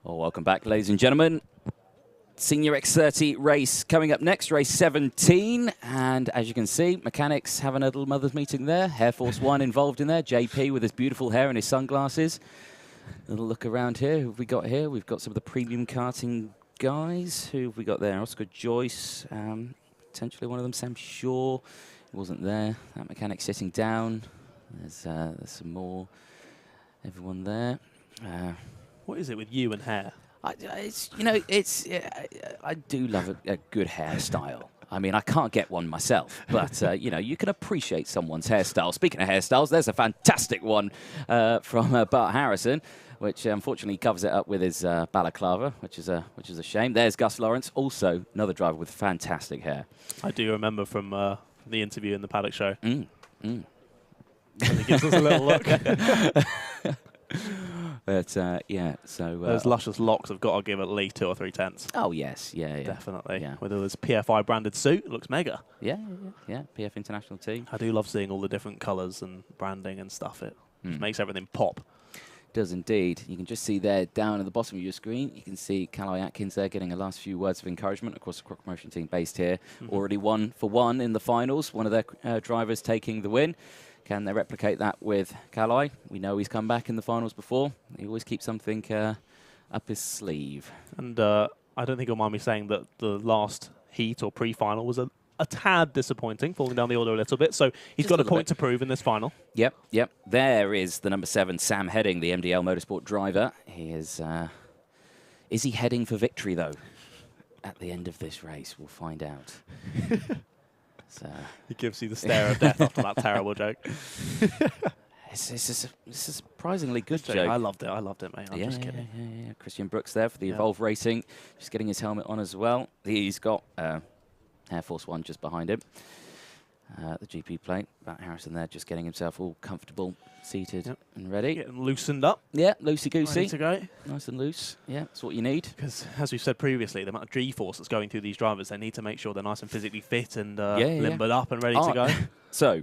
Well, welcome back, ladies and gentlemen. Senior X30 race coming up next, race 17. And as you can see, mechanics having a little mother's meeting there. Air Force One involved in there. JP with his beautiful hair and his sunglasses. A little look around here. Who have we got here? We've got some of the premium karting guys. Who have we got there? Oscar Joyce, potentially one of them. Sam Shaw, he wasn't there. That mechanic sitting down. There's some more. Everyone there. What is it with you and hair? I do love a good hairstyle. I mean, I can't get one myself, but, you can appreciate someone's hairstyle. Speaking of hairstyles, there's a fantastic one from Bart Harrison, which unfortunately covers it up with his balaclava, which is a shame. There's Gus Lawrence, also another driver with fantastic hair. I do remember from the interview in the Paddock show. And he gives us a little look. But, yeah, so... Those luscious locks have got to give at least 2 or 3 tenths. Oh, yes, yeah. Definitely. Yeah. With his PFI branded suit, it looks mega. Yeah, PF International team. I do love seeing all the different colours and branding and stuff. It just makes everything pop. Does indeed. You can just see there down at the bottom of your screen, you can see Calai Atkins there getting a last few words of encouragement. Of course, the Croc Promotion team based here. Already 1 for 1 in the finals. One of their drivers taking the win. Can they replicate that with Calai? We know he's come back in the finals before. He always keeps something up his sleeve. And I don't think you'll mind me saying that the last heat or pre-final was a tad disappointing, falling down the order a little bit. So he's got a point to prove in this final. Yep. There is the number 7, Sam Heading, the MDL Motorsport driver. He is he heading for victory, though? At the end of this race, we'll find out. So. He gives you the stare of death after that terrible joke. It's a surprisingly good joke. I loved it, mate. I'm just kidding. Yeah. Christian Brooks there for the Evolve Racing, just getting his helmet on as well. He's got Air Force One just behind him. The GP plate. Matt Harrison there, just getting himself all comfortable, seated and ready. Getting loosened up. Yeah, loosey-goosey. Ready to go. Nice and loose. Yeah, that's what you need. Because, as we've said previously, the amount of G-force that's going through these drivers, they need to make sure they're nice and physically fit and limbered up and ready to go. So,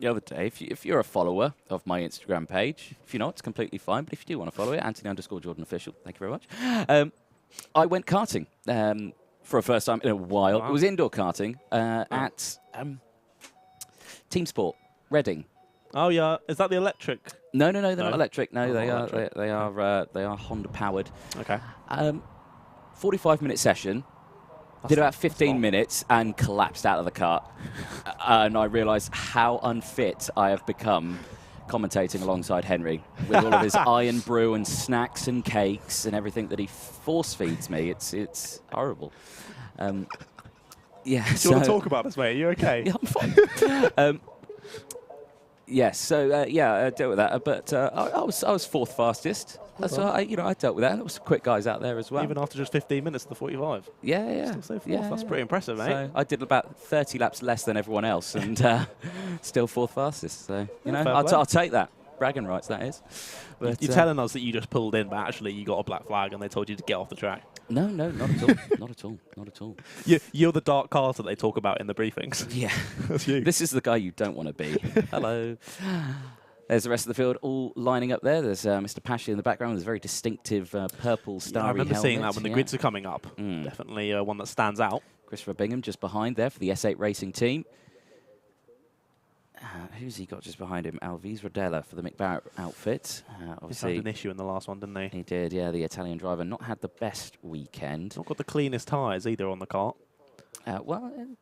the other day, if you're a follower of my Instagram page, if you're not, it's completely fine. But if you do want to follow it, Anthony_Jordan Official. Thank you very much. I went karting for a first time in a while. Wow. It was indoor karting at Team Sport, Reading. Oh yeah, is that the electric? No, they're not electric. No, they are Honda powered. Okay. 45-minute session. Did about 15 minutes and collapsed out of the cart. And I realised how unfit I have become commentating alongside Henry with all of his iron brew and snacks and cakes and everything that he force feeds me. It's horrible. Yeah. Do you want to talk about this, mate? Are you okay? Yeah, I'm fine. Yes. So I dealt with that. But I was 4th fastest. So I dealt with that. There was some quick guys out there as well. Even after just 15 minutes to the 45. Yeah. Still so 4th. That's pretty impressive, mate. So I did about 30 laps less than everyone else, and still 4th fastest. So I'll take that. Bragging rights, that is. But, you're telling us that you just pulled in, but actually you got a black flag and they told you to get off the track. No, not at all. Not at all. You're the dark cars that they talk about in the briefings. Yeah. That's you. This is the guy you don't want to be. Hello. There's the rest of the field all lining up there. There's Mr. Pashley in the background. There's a very distinctive purple starry I remember helmet. seeing that when the grids are coming up. Definitely one that stands out. Christopher Bingham just behind there for the S8 Racing team. Who's he got just behind him? Alvise Rodella for the McBarrett outfit. Obviously, he had an issue in the last one, didn't he? He did, yeah. The Italian driver not had the best weekend. Not got the cleanest tyres either on the kart. One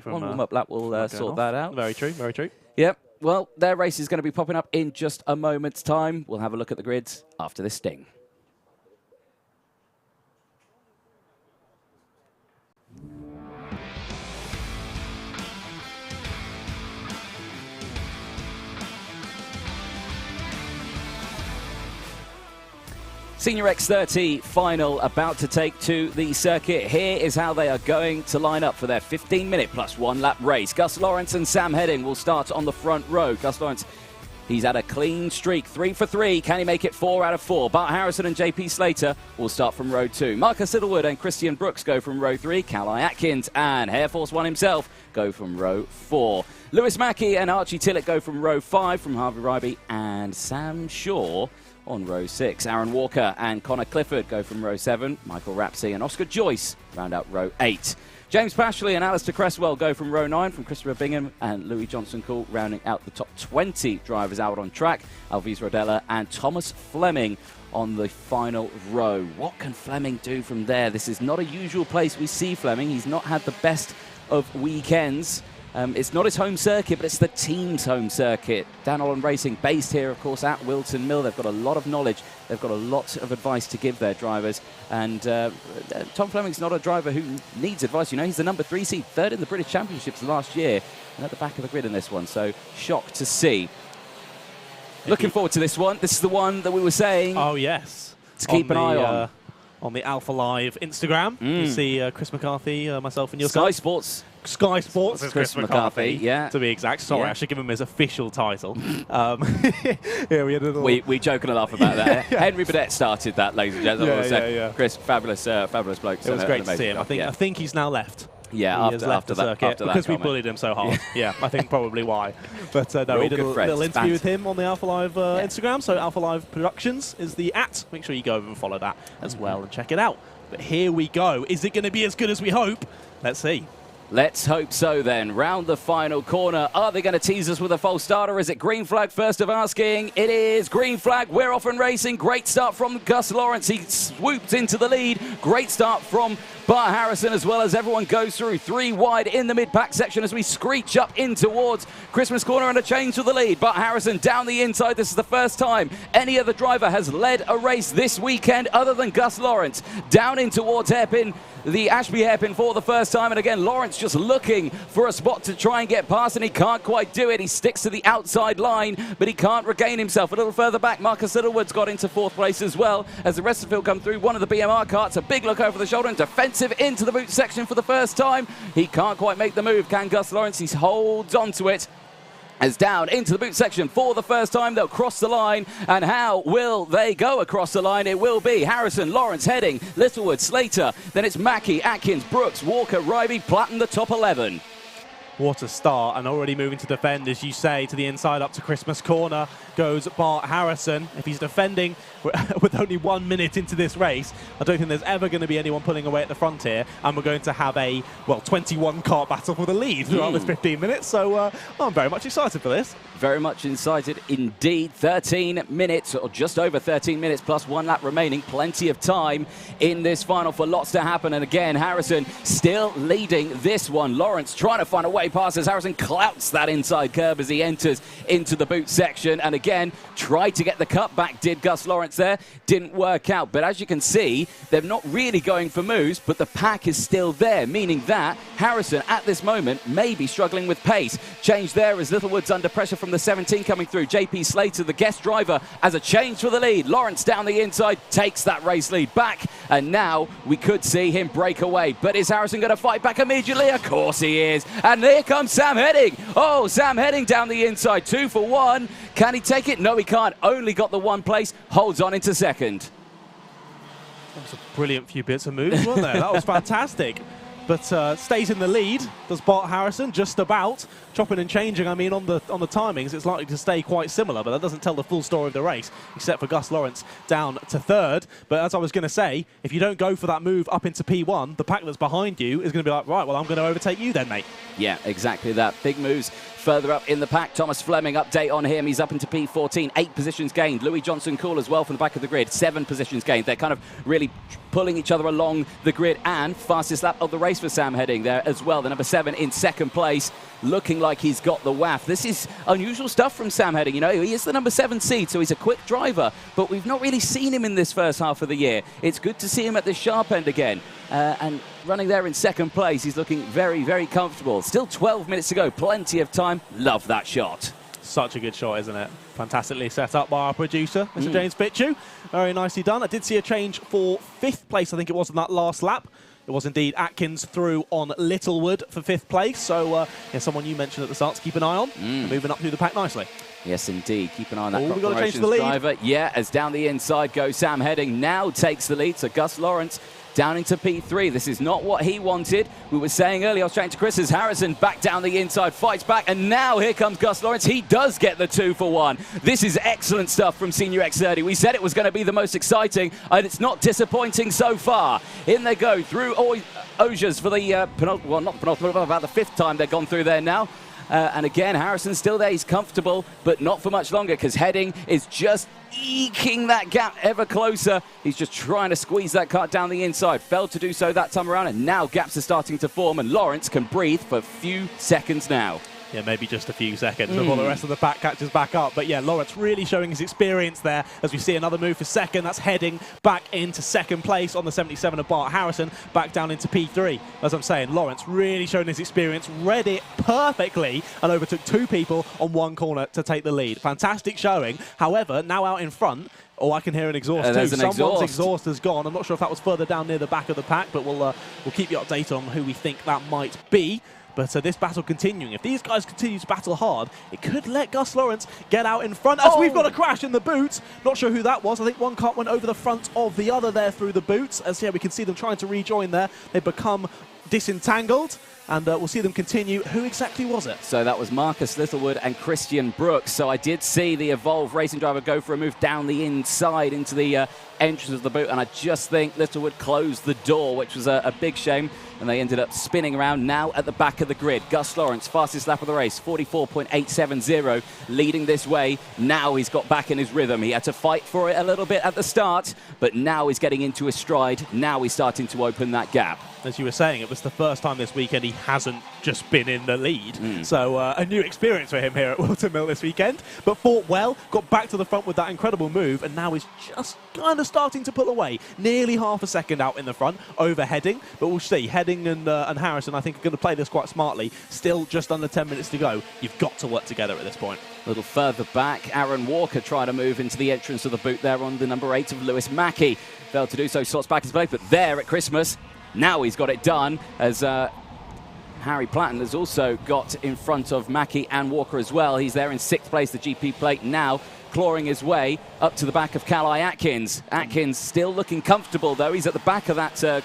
from, warm-up lap will sort that out. Very true, very true. Yep. Well, their race is going to be popping up in just a moment's time. We'll have a look at the grids after this sting. Senior X30 final about to take to the circuit. Here is how they are going to line up for their 15-minute plus 1 lap race. Gus Lawrence and Sam Heading will start on the front row. Gus Lawrence He's had a clean streak, 3 for 3. Can he make it 4 out of 4? Bart Harrison and JP Slater will start from row 2. Marcus Littlewood and Christian Brooks go from row 3. Calai Atkins and Air Force One himself go from row 4. Lewis Mackey and Archie Tillett go from row 5 from Harvey Ryby, and Sam Shaw on row 6. Aaron Walker and Connor Clifford go from row 7. Michael Rapsey and Oscar Joyce round out row 8. James Pashley and Alistair Cresswell go from row 9, from Christopher Bingham and Louis Johnson-Cool rounding out the top 20 drivers out on track. Alvis Rodella and Thomas Fleming on the final row. What can Fleming do from there? This is not a usual place we see Fleming. He's not had the best of weekends. It's not his home circuit, but it's the team's home circuit. Dan Holland Racing, based here, of course, at Whilton Mill. They've got a lot of knowledge. They've got a lot of advice to give their drivers. And Tom Fleming's not a driver who needs advice. You know, he's the number 3 seed, 3rd in the British Championships last year, and at the back of the grid in this one. So, shocked to see. Looking forward to this one. This is the one that we were saying. Oh, yes. To keep an eye on. On the Alpha Live Instagram, you see Chris McCarthy, myself and yourself. Sky Sports is Chris McCarthy, yeah. To be exact. Sorry, Yeah. I should give him his official title. Yeah, we had a little... We joke and laugh about that. Henry Burdett started that, ladies and gentlemen. Yeah. Chris, fabulous bloke. It was great to see him. I think he's now left. Yeah, He has left after the that, circuit because we bullied him so hard. Yeah, I think probably why. But no, we did a little interview with him on the Alpha Live Instagram. So Alpha Live Productions is the @. Make sure you go over and follow that as well and check it out. But here we go. Is it going to be as good as we hope? Let's see. Let's hope so then. Round the final corner. Are they going to tease us with a false start, or is it green flag first of asking? It is green flag. We're off and racing. Great start from Gus Lawrence. He swooped into the lead. Great start from Bart Harrison, as well as everyone goes through 3 wide in the mid-pack section as we screech up in towards Christmas Corner, and a change to the lead. Bart Harrison down the inside. This is the first time any other driver has led a race this weekend other than Gus Lawrence. Down in towards hairpin, the Ashby hairpin for the first time, and again Lawrence just looking for a spot to try and get past, and he can't quite do it. He sticks to the outside line, but he can't regain himself. A little further back, Marcus Littlewood's got into 4th place as well as the rest of the field come through. One of the BMR carts, a big look over the shoulder and defensive into the boot section for the first time. He can't quite make the move, can Gus Lawrence? He holds on to it. As down into the boot section for the first time, they'll cross the line. And how will they go across the line? It will be Harrison, Lawrence heading, Littlewood, Slater, then it's Mackey, Atkins, Brooks, Walker, Ryby, Platten, the top 11. What a start, and already moving to defend, as you say, to the inside up to Christmas Corner goes Bart Harrison. If he's defending with only 1 minute into this race, I don't think there's ever going to be anyone pulling away at the front here, and we're going to have a, 21 kart battle for the lead throughout this 15 minutes, so I'm very much excited for this. Very much excited indeed. 13 minutes, or just over 13 minutes, plus 1 lap remaining. Plenty of time in this final for lots to happen, and again, Harrison still leading this one. Lawrence trying to find a way past as Harrison clouts that inside curve as he enters into the boot section, and again tried to get the cut back, did Gus Lawrence there. Didn't work out, but as you can see, they're not really going for moves, but the pack is still there, meaning that Harrison at this moment may be struggling with pace. Change there as Littlewood's under pressure from the 17 coming through. JP Slater, the guest driver, as a change for the lead. Lawrence down the inside takes that race lead back, and now we could see him break away. But is Harrison going to fight back immediately? Of course he is. And here comes Sam Heading. Oh, Sam Heading down the inside, 2 for 1. Can he take it? No, he can't. Only got the 1 place. Holds on into second. That was a brilliant few bits of moves, wasn't there? That was fantastic. But stays in the lead, does Bart Harrison, just about. Chopping and changing, I mean, on the timings, it's likely to stay quite similar, but that doesn't tell the full story of the race, except for Gus Lawrence down to 3rd. But as I was going to say, if you don't go for that move up into P1, the pack that's behind you is going to be like, right, well, I'm going to overtake you then, mate. Yeah, exactly that. Big moves further up in the pack. Thomas Fleming, update on him. He's up into P14, 8 positions gained. Louis Johnson-Cool as well from the back of the grid, 7 positions gained. They're kind of really pulling each other along the grid, and fastest lap of the race for Sam Heading there as well. The number 7 in 2nd place, looking like he's got the WAF. This is unusual stuff from Sam Heading. You know, he is the number 7 seed, so he's a quick driver, but we've not really seen him in this first half of the year. It's good to see him at the sharp end again. And running there in 2nd place, he's looking very, very comfortable. Still 12 minutes to go, plenty of time. Love that shot. Such a good shot, isn't it? Fantastically set up by our producer, Mr. James Pitchu. Very nicely done. I did see a change for 5th place, I think it was, in that last lap. It was indeed Atkins through on Littlewood for 5th place. So, yeah, someone you mentioned at the start to keep an eye on. Moving up through the pack nicely. Yes, indeed. Keep an eye on that. We've got to change the lead. Driver. Yeah, as down the inside goes Sam Heading. Now takes the lead. So Gus Lawrence down into P3. This is not what he wanted. We were saying earlier, I was chatting to Chris, as Harrison back down the inside, fights back, and now here comes Gus Lawrence. He does get the 2 for 1. This is excellent stuff from Senior X30. We said it was going to be the most exciting, and it's not disappointing so far. In they go through Osiers for the, not the penultimate, about the 5th time they've gone through there now. And again, Harrison's still there. He's comfortable, but not for much longer, because Heading is just eking that gap ever closer. He's just trying to squeeze that Kart down the inside. Failed to do so that time around, and now gaps are starting to form, and Lawrence can breathe for a few seconds now. Yeah, maybe just a few seconds before the rest of the pack catches back up. But yeah, Lawrence really showing his experience there as we see another move for second. That's Heading back into second place on the 77 of Bart Harrison, back down into P3. As I'm saying, Lawrence really showing his experience, read it perfectly, and overtook 2 people on 1 corner to take the lead. Fantastic showing. However, now out in front, I can hear an exhaust too. Someone's exhaust has gone. I'm not sure if that was further down near the back of the pack, but we'll keep you updated on who we think that might be. But this battle continuing. If these guys continue to battle hard, it could let Gus Lawrence get out in front. As we've got a crash in the boot. Not sure who that was. I think one cart went over the front of the other there through the boots. As we can see them trying to rejoin there. They become disentangled. And we'll see them continue. Who exactly was it? So that was Marcus Littlewood and Christian Brooks. So I did see the Evolve racing driver go for a move down the inside into the entrance of the boot, and I just think Littlewood closed the door, which was a big shame, and they ended up spinning around now at the back of the grid. Gus Lawrence, fastest lap of the race, 44.870, leading this way. Now he's got back in his rhythm. He had to fight for it a little bit at the start, but now he's getting into his stride. Now he's starting to open that gap. As you were saying, it was the first time this weekend he hasn't just been in the lead. So a new experience for him here at Whilton Mill this weekend. But fought well, got back to the front with that incredible move, and now is just kind of starting to pull away. Nearly half a second out in the front, over Heading. But we'll see. Heading and Harrison, I think, are going to play this quite smartly. Still just under 10 minutes to go. You've got to work together at this point. A little further back, Aaron Walker trying to move into the entrance of the boot there on the number 8 of Lewis Mackey. Failed to do so, slots back his place, but there at Christmas, now he's got it done, as Harry Platten has also got in front of Mackey and Walker as well. He's there in 6th place, the GP plate, now clawing his way up to the back of Calai Atkins. Atkins still looking comfortable, though. He's at the back of that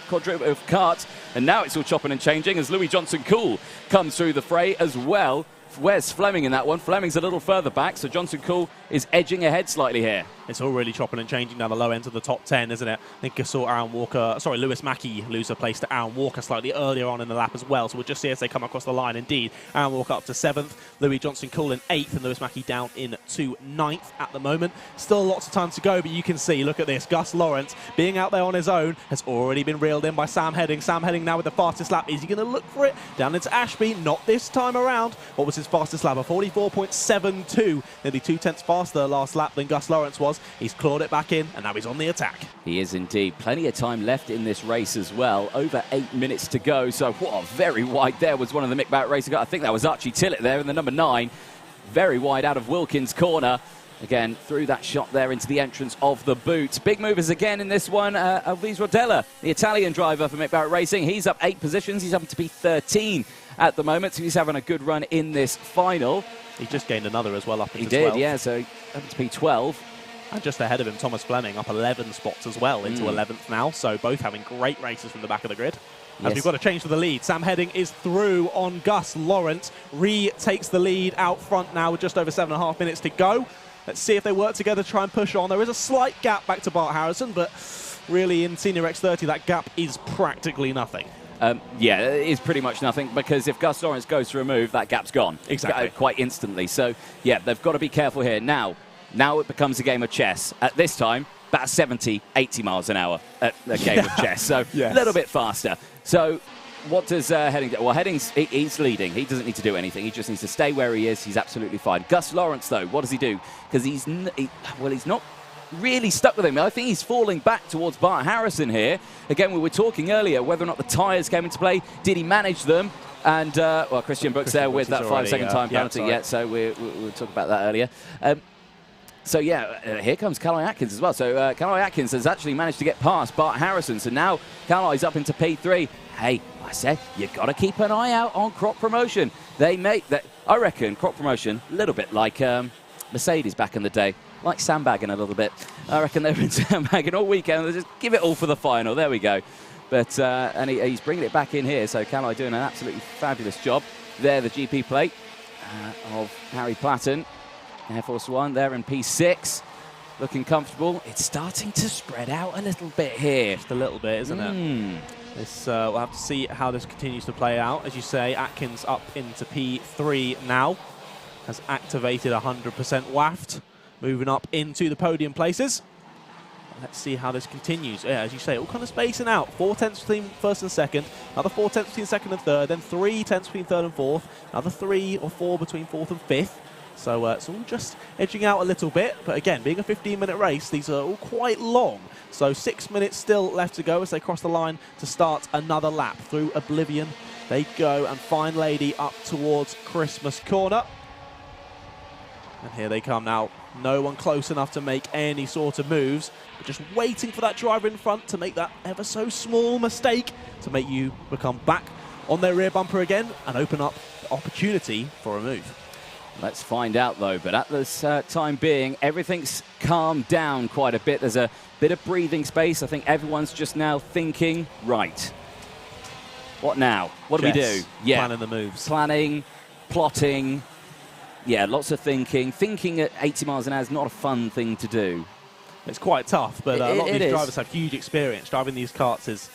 quadruple of Kart, and now it's all chopping and changing as Louis Johnson-Cool comes through the fray as well. Where's Fleming in that one? Fleming's a little further back, so Johnson-Cool is edging ahead slightly here. It's all really chopping and changing down the low end of the top 10, isn't it? I think I saw Lewis Mackey lose a place to Aaron Walker slightly earlier on in the lap as well, so we'll just see as they come across the line. Indeed, Aaron Walker up to 7th, Louis Johnson-Cool in 8th, and Lewis Mackey down into 9th at the moment. Still lots of time to go, but you can see, look at this, Gus Lawrence being out there on his own has already been reeled in by Sam Heading. Sam Heading now with the fastest lap. Is he going to look for it? Down into Ashby, not this time around. What was his fastest lap? A 44.72, nearly 2/10 faster last lap than Gus Lawrence was. He's clawed it back in, and now he's on the attack. He is indeed. Plenty of time left in this race as well. Over 8 minutes to go. So, very wide there was one of the Mick Barrett racing. I think that was Archie Tillett there in the number 9. Very wide out of Wilkins' corner. Again, through that shot there into the entrance of the boot. Big movers again in this one. Alvise Rodella, the Italian driver for Mick Barrett Racing. He's up 8 positions. He's up to P13 at the moment, so he's having a good run in this final. He just gained another as well up into 12. He did, yeah, so up to P12. And just ahead of him, Thomas Fleming up 11 spots as well into 11th now. So both having great races from the back of the grid. As we've got to change for the lead. Sam Heading is through on Gus Lawrence. Retakes the lead out front now with just over 7.5 minutes to go. Let's see if they work together to try and push on. There is a slight gap back to Bart Harrison, but really in Senior X30, that gap is practically nothing. Yeah, it is pretty much nothing, because if Gus Lawrence goes for a move, that gap's gone. Exactly. Quite instantly. So, yeah, they've got to be careful here. Now it becomes a game of chess. At this time, about 70, 80 miles an hour at a game of chess. So, a little bit faster. So, what does Heading do? Well, he's leading. He doesn't need to do anything. He just needs to stay where he is. He's absolutely fine. Gus Lawrence, though, what does he do? Because he's not really stuck with him. I think he's falling back towards Bart Harrison here. Again, we were talking earlier whether or not the tyres came into play. Did he manage them? And, Christian Brooks there with that 5-second time penalty. So we'll talk about that earlier. So yeah, here comes Callum Atkins as well. So Callum Atkins has actually managed to get past Bart Harrison. So now Callum's up into P3. Hey, I said you got to keep an eye out on Crop Promotion. They make that. I reckon Crop Promotion a little bit like Mercedes back in the day, like sandbagging a little bit. I reckon they've been sandbagging all weekend. They just give it all for the final. There we go. But and he's bringing it back in here. So Callum doing an absolutely fabulous job. There, the GP plate of Harry Platten. Air Force One there in P6, looking comfortable. It's starting to spread out a little bit here. Just a little bit, isn't it? This, we'll have to see how this continues to play out. As you say, Atkins up into P3 now. Has activated 100% waft, moving up into the podium places. Let's see how this continues. Yeah, as you say, all kind of spacing out. 4 tenths between first and second, another 4 tenths between second and third, then 3 tenths between third and fourth, another 3 or 4 between fourth and fifth. So it's all just edging out a little bit. But again, being a 15-minute race, these are all quite long. So 6 minutes still left to go as they cross the line to start another lap. Through Oblivion they go, and Fine Lady up towards Christmas Corner. And here they come now. No one close enough to make any sort of moves, but just waiting for that driver in front to make that ever so small mistake to make you become back on their rear bumper again and open up the opportunity for a move. Let's find out, though. But at this time being, everything's calmed down quite a bit. There's a bit of breathing space. I think everyone's just now thinking, right, what now? What do we do? Yeah. Planning the moves. Planning, plotting. Yeah, lots of thinking. Thinking at 80 miles an hour is not a fun thing to do. It's quite tough, but a lot of these drivers have huge experience. Driving these karts is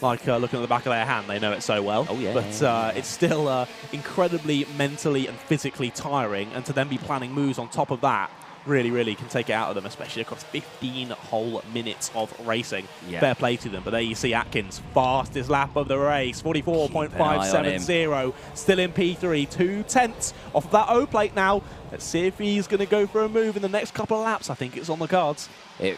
like looking at the back of their hand. They know it so well. Oh, yeah. But it's still incredibly mentally and physically tiring. And to then be planning moves on top of that really, really can take it out of them, especially across 15 whole minutes of racing. Yeah. Fair play to them. But there you see Atkins, fastest lap of the race, 44.570, still in P3, 2 tenths off of that O plate now. Let's see if he's going to go for a move in the next couple of laps. I think it's on the cards. It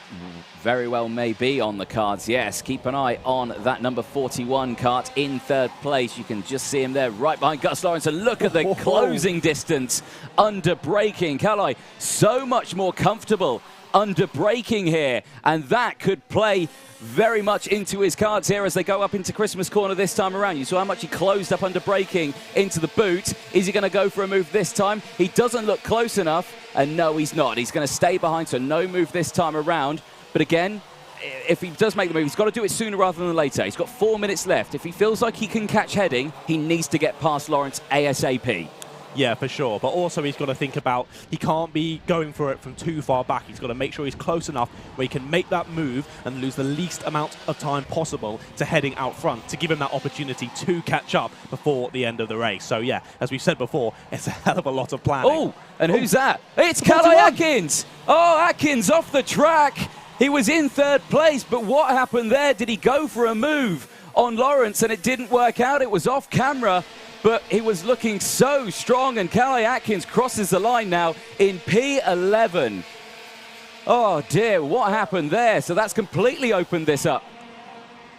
very well may be on the cards, yes. Keep an eye on that number 41 kart in third place. You can just see him there right behind Gus Lawrence. And look at the closing distance under braking. Calais, so much more comfortable under braking here. And that could play very much into his cards here as they go up into Christmas Corner this time around. You saw how much he closed up under braking into the boot. Is he going to go for a move this time? He doesn't look close enough, and no, he's not. He's going to stay behind, so no move this time around. But again, if he does make the move, he's got to do it sooner rather than later. He's got 4 minutes left. If he feels like he can catch heading, he needs to get past Lawrence ASAP. Yeah, for sure. But also he's got to think about he can't be going for it from too far back. He's got to make sure he's close enough where he can make that move and lose the least amount of time possible to heading out front to give him that opportunity to catch up before the end of the race. So, yeah, as we've said before, it's a hell of a lot of planning. Oh, and who's that? It's Calais Atkins. Oh, Atkins off the track. He was in third place, but what happened there? Did he go for a move on Lawrence and it didn't work out? It was off camera. But he was looking so strong, and Calais Atkins crosses the line now in P11. Oh, dear, what happened there? So that's completely opened this up.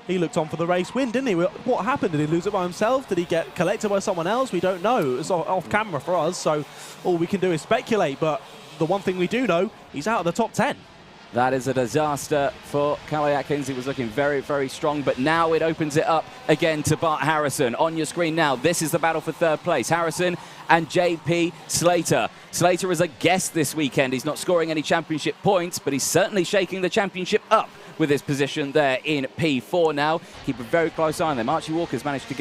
He looked on for the race win, didn't he? What happened? Did he lose it by himself? Did he get collected by someone else? We don't know. It was off camera for us, so all we can do is speculate. But the one thing we do know, he's out of the top 10. That is a disaster for Calais Atkins. He was looking very, very strong, but now it opens it up again to Bart Harrison. On your screen now, this is the battle for third place. Harrison and JP Slater. Slater is a guest this weekend. He's not scoring any championship points, but he's certainly shaking the championship up with his position there in P4 now. Keep a very close eye on them. Aaron Walker has managed to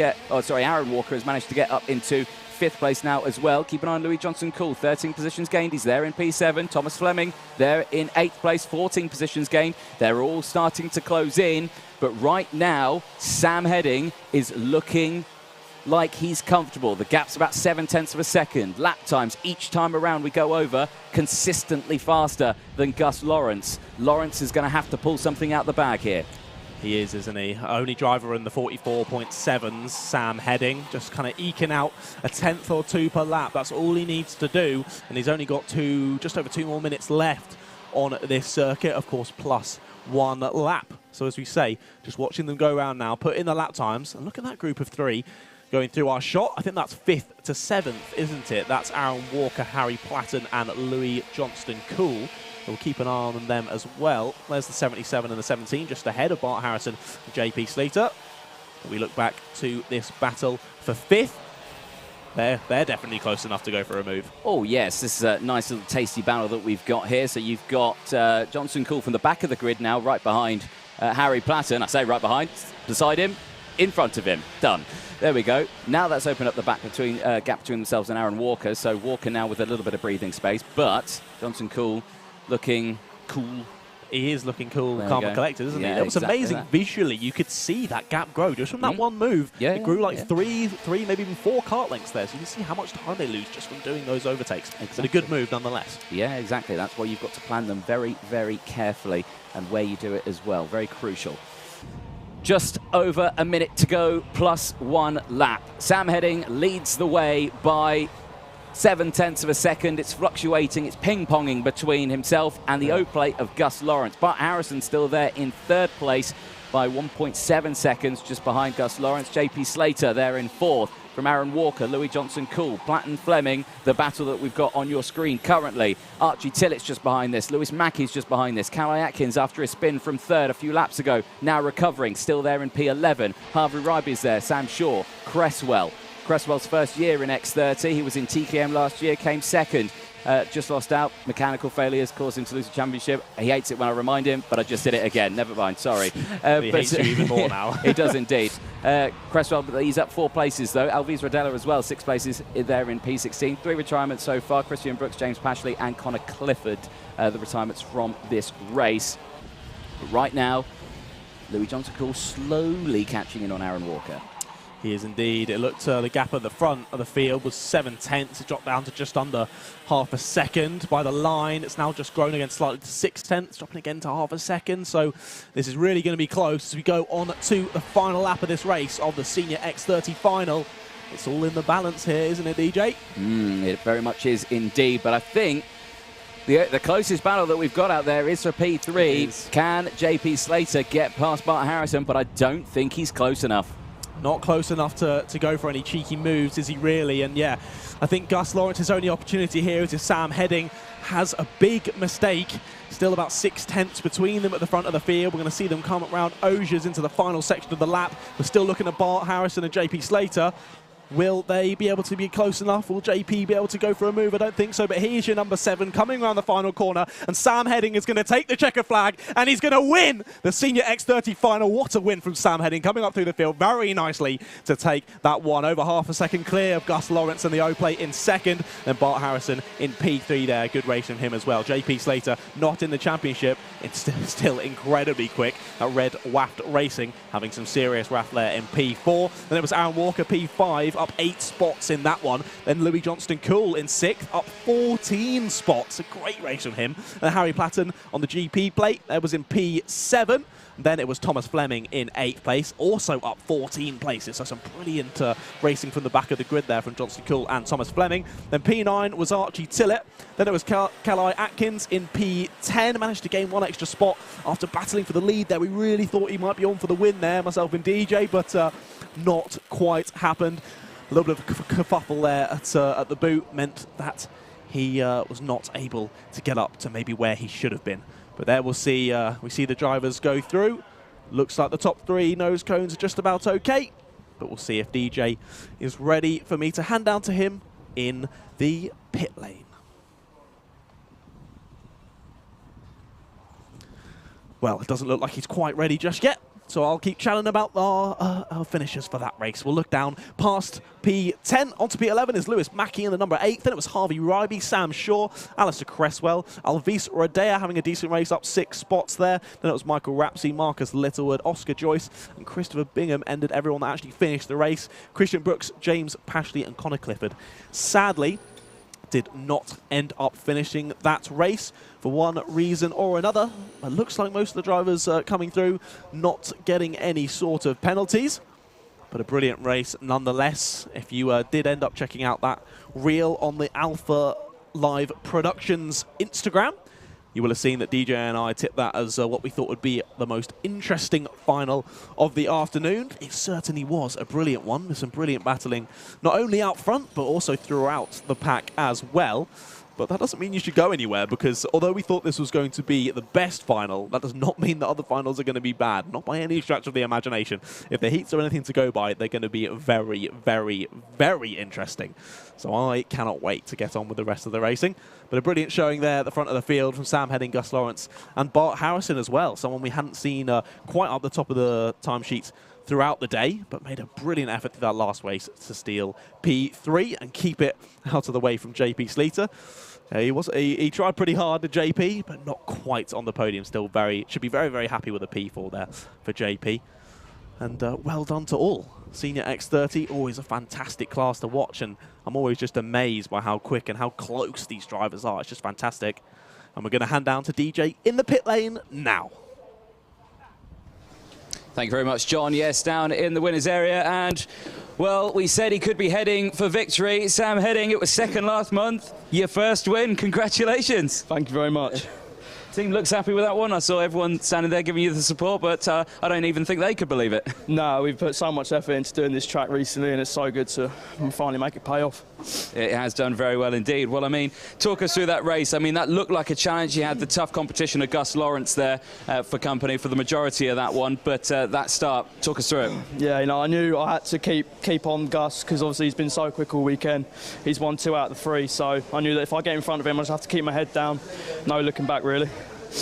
get up into 5th place now as well. Keep an eye on Louis Johnson Cool, 13 positions gained. He's there in P7. Thomas Fleming there in 8th place, 14 positions gained. They're all starting to close in, but right now Sam Heading is looking like he's comfortable. The gap's about 7 tenths of a second. Lap times each time around we go over consistently faster than Gus Lawrence. Lawrence is going to have to pull something out the bag here. He is, isn't he? Only driver in the 44.7s, Sam Heading, just kind of eking out a tenth or two per lap. That's all he needs to do, and he's only got just over 2 more minutes left on this circuit, of course, plus 1 lap. So as we say, just watching them go around now, put in the lap times, and look at that group of 3 going through our shot. I think that's 5th to 7th, isn't it? That's Aaron Walker, Harry Platten, and Louis Johnston Cool. We'll keep an eye on them as well. There's the 77 and the 17, just ahead of Bart Harrison and JP Slater. We look back to this battle for 5th. They're definitely close enough to go for a move. Oh, yes. This is a nice little tasty battle that we've got here. So you've got Johnson Cool from the back of the grid now, right behind Harry Platten. I say right behind, beside him, in front of him. Done. There we go. Now that's opened up the gap between themselves and Aaron Walker. So Walker now with a little bit of breathing space. But Johnson Cool looking cool. He is looking cool, calm and collected, isn't he? That was exactly amazing visually. You could see that gap grow just from that one move. Yeah, it grew like three, maybe even 4 kart lengths there. So you can see how much time they lose just from doing those overtakes. It's a good move nonetheless. Yeah, exactly. That's why you've got to plan them very, very carefully and where you do it as well. Very crucial. Just over a minute to go, plus 1 lap. Sam Heading leads the way by 0.7 of a second. It's fluctuating, it's ping-ponging between himself and the O-plate of Gus Lawrence. Bart Harrison still there in 3rd place by 1.7 seconds, just behind Gus Lawrence. JP Slater there in 4th. From Aaron Walker, Louis Johnson Cool, Platten Fleming, the battle that we've got on your screen currently. Archie Tillett's just behind this. Lewis Mackey's just behind this. Calais Atkins, after a spin from 3rd a few laps ago, now recovering, still there in P11. Harvey Ryby's there, Sam Shaw, Cresswell. Cresswell's first year in X30. He was in TKM last year, came 2nd. Just lost out. Mechanical failures caused him to lose the championship. He hates it when I remind him, but I just did it again. Never mind, sorry. He hates you even more now. He does indeed. Cresswell, he's up 4 places though. Alvis Rodella as well, 6 places there in P16. 3 retirements so far. Christian Brooks, James Pashley and Connor Clifford, the retirements from this race. But right now, Louis Johnson Cool slowly catching in on Aaron Walker. He is indeed. It looked the gap at the front of the field was 0.7. It dropped down to just under half a second by the line. It's now just grown again slightly to 0.6, dropping again to half a second. So this is really going to be close as we go on to the final lap of this race of the Senior X30 final. It's all in the balance here, isn't it, DJ? It very much is indeed, but I think the closest battle that we've got out there is for P3. Can JP Slater get past Bart Harrison? But I don't think he's close enough. Not close enough to go for any cheeky moves, is he really? And yeah, I think Gus Lawrence's only opportunity here is if Sam Heading has a big mistake. Still about 0.6 between them at the front of the field. We're going to see them come around Ogiers into the final section of the lap. We're still looking at Bart Harrison and JP Slater. Will they be able to be close enough? Will JP be able to go for a move? I don't think so, but here's your number 7 coming around the final corner, and Sam Heading is going to take the checker flag, and he's going to win the Senior X30 final. What a win from Sam Heading, coming up through the field very nicely to take that one. Over half a second clear of Gus Lawrence and the O-plate in 2nd, then Bart Harrison in P3 there. Good race from him as well. JP Slater not in the championship. It's still incredibly quick at Red Waft Racing, having some serious waft there in P4. Then it was Aaron Walker, P5, up 8 spots in that one. Then Louis Johnston Cool in 6th, up 14 spots. A great race from him. And Harry Platten on the GP plate, that was in P7. Then it was Thomas Fleming in 8th place, also up 14 places. So some brilliant racing from the back of the grid there from Johnston Cool and Thomas Fleming. Then P9 was Archie Tillett. Then it was Calais Atkins in P10. Managed to gain 1 extra spot after battling for the lead there. We really thought he might be on for the win there, myself and DJ, but not quite happened. A little bit of a kerfuffle there at the boot meant that he was not able to get up to maybe where he should have been. But there we see the drivers go through. Looks like the top 3 nose cones are just about okay. But we'll see if DJ is ready for me to hand down to him in the pit lane. Well, it doesn't look like he's quite ready just yet. So I'll keep chatting about our finishers for that race. We'll look down past P10. Onto P11 is Lewis Mackey in the number 8. Then it was Harvey Ryby, Sam Shaw, Alistair Cresswell, Alvis Rodea having a decent race, up 6 spots there. Then it was Michael Rapsey, Marcus Littlewood, Oscar Joyce, and Christopher Bingham ended everyone that actually finished the race. Christian Brooks, James Pashley, and Connor Clifford sadly did not end up finishing that race for one reason or another. It looks like most of the drivers coming through not getting any sort of penalties, but a brilliant race nonetheless. If you did end up checking out that reel on the Alpha Live Productions Instagram, you will have seen that DJ and I tipped that as what we thought would be the most interesting final of the afternoon. It certainly was a brilliant one with some brilliant battling, not only out front, but also throughout the pack as well. But that doesn't mean you should go anywhere, because although we thought this was going to be the best final, that does not mean that other finals are going to be bad. Not by any stretch of the imagination. If the heats are anything to go by, they're going to be very, very, very interesting. So I cannot wait to get on with the rest of the racing. But a brilliant showing there at the front of the field from Sam Heading, Gus Lawrence, and Bart Harrison as well. Someone we hadn't seen quite up the top of the timesheets throughout the day, but made a brilliant effort through that last race to steal P3 and keep it out of the way from JP Sleater. He tried pretty hard to JP, but not quite on the podium. Still should be very, very happy with a P4 there for JP. And well done to all. Senior X30, always a fantastic class to watch, and I'm always just amazed by how quick and how close these drivers are. It's just fantastic. And we're going to hand down to DJ in the pit lane now. Thank you very much, John. Yes, down in the winners area, and well, we said he could be heading for victory. Sam Heading, it was second last month. Your first win. Congratulations. Thank you very much. Team looks happy with that one. I saw everyone standing there giving you the support, but I don't even think they could believe it. No, we've put so much effort into doing this track recently, and it's so good to finally make it pay off. It has done very well indeed. Well, I mean, talk us through that race. I mean, that looked like a challenge. You had the tough competition of Gus Lawrence there for company for the majority of that one, but that start, talk us through it. Yeah, you know, I knew I had to keep on Gus, because obviously he's been so quick all weekend. He's won 2 out of the 3, so I knew that if I get in front of him, I just have to keep my head down. No looking back, really.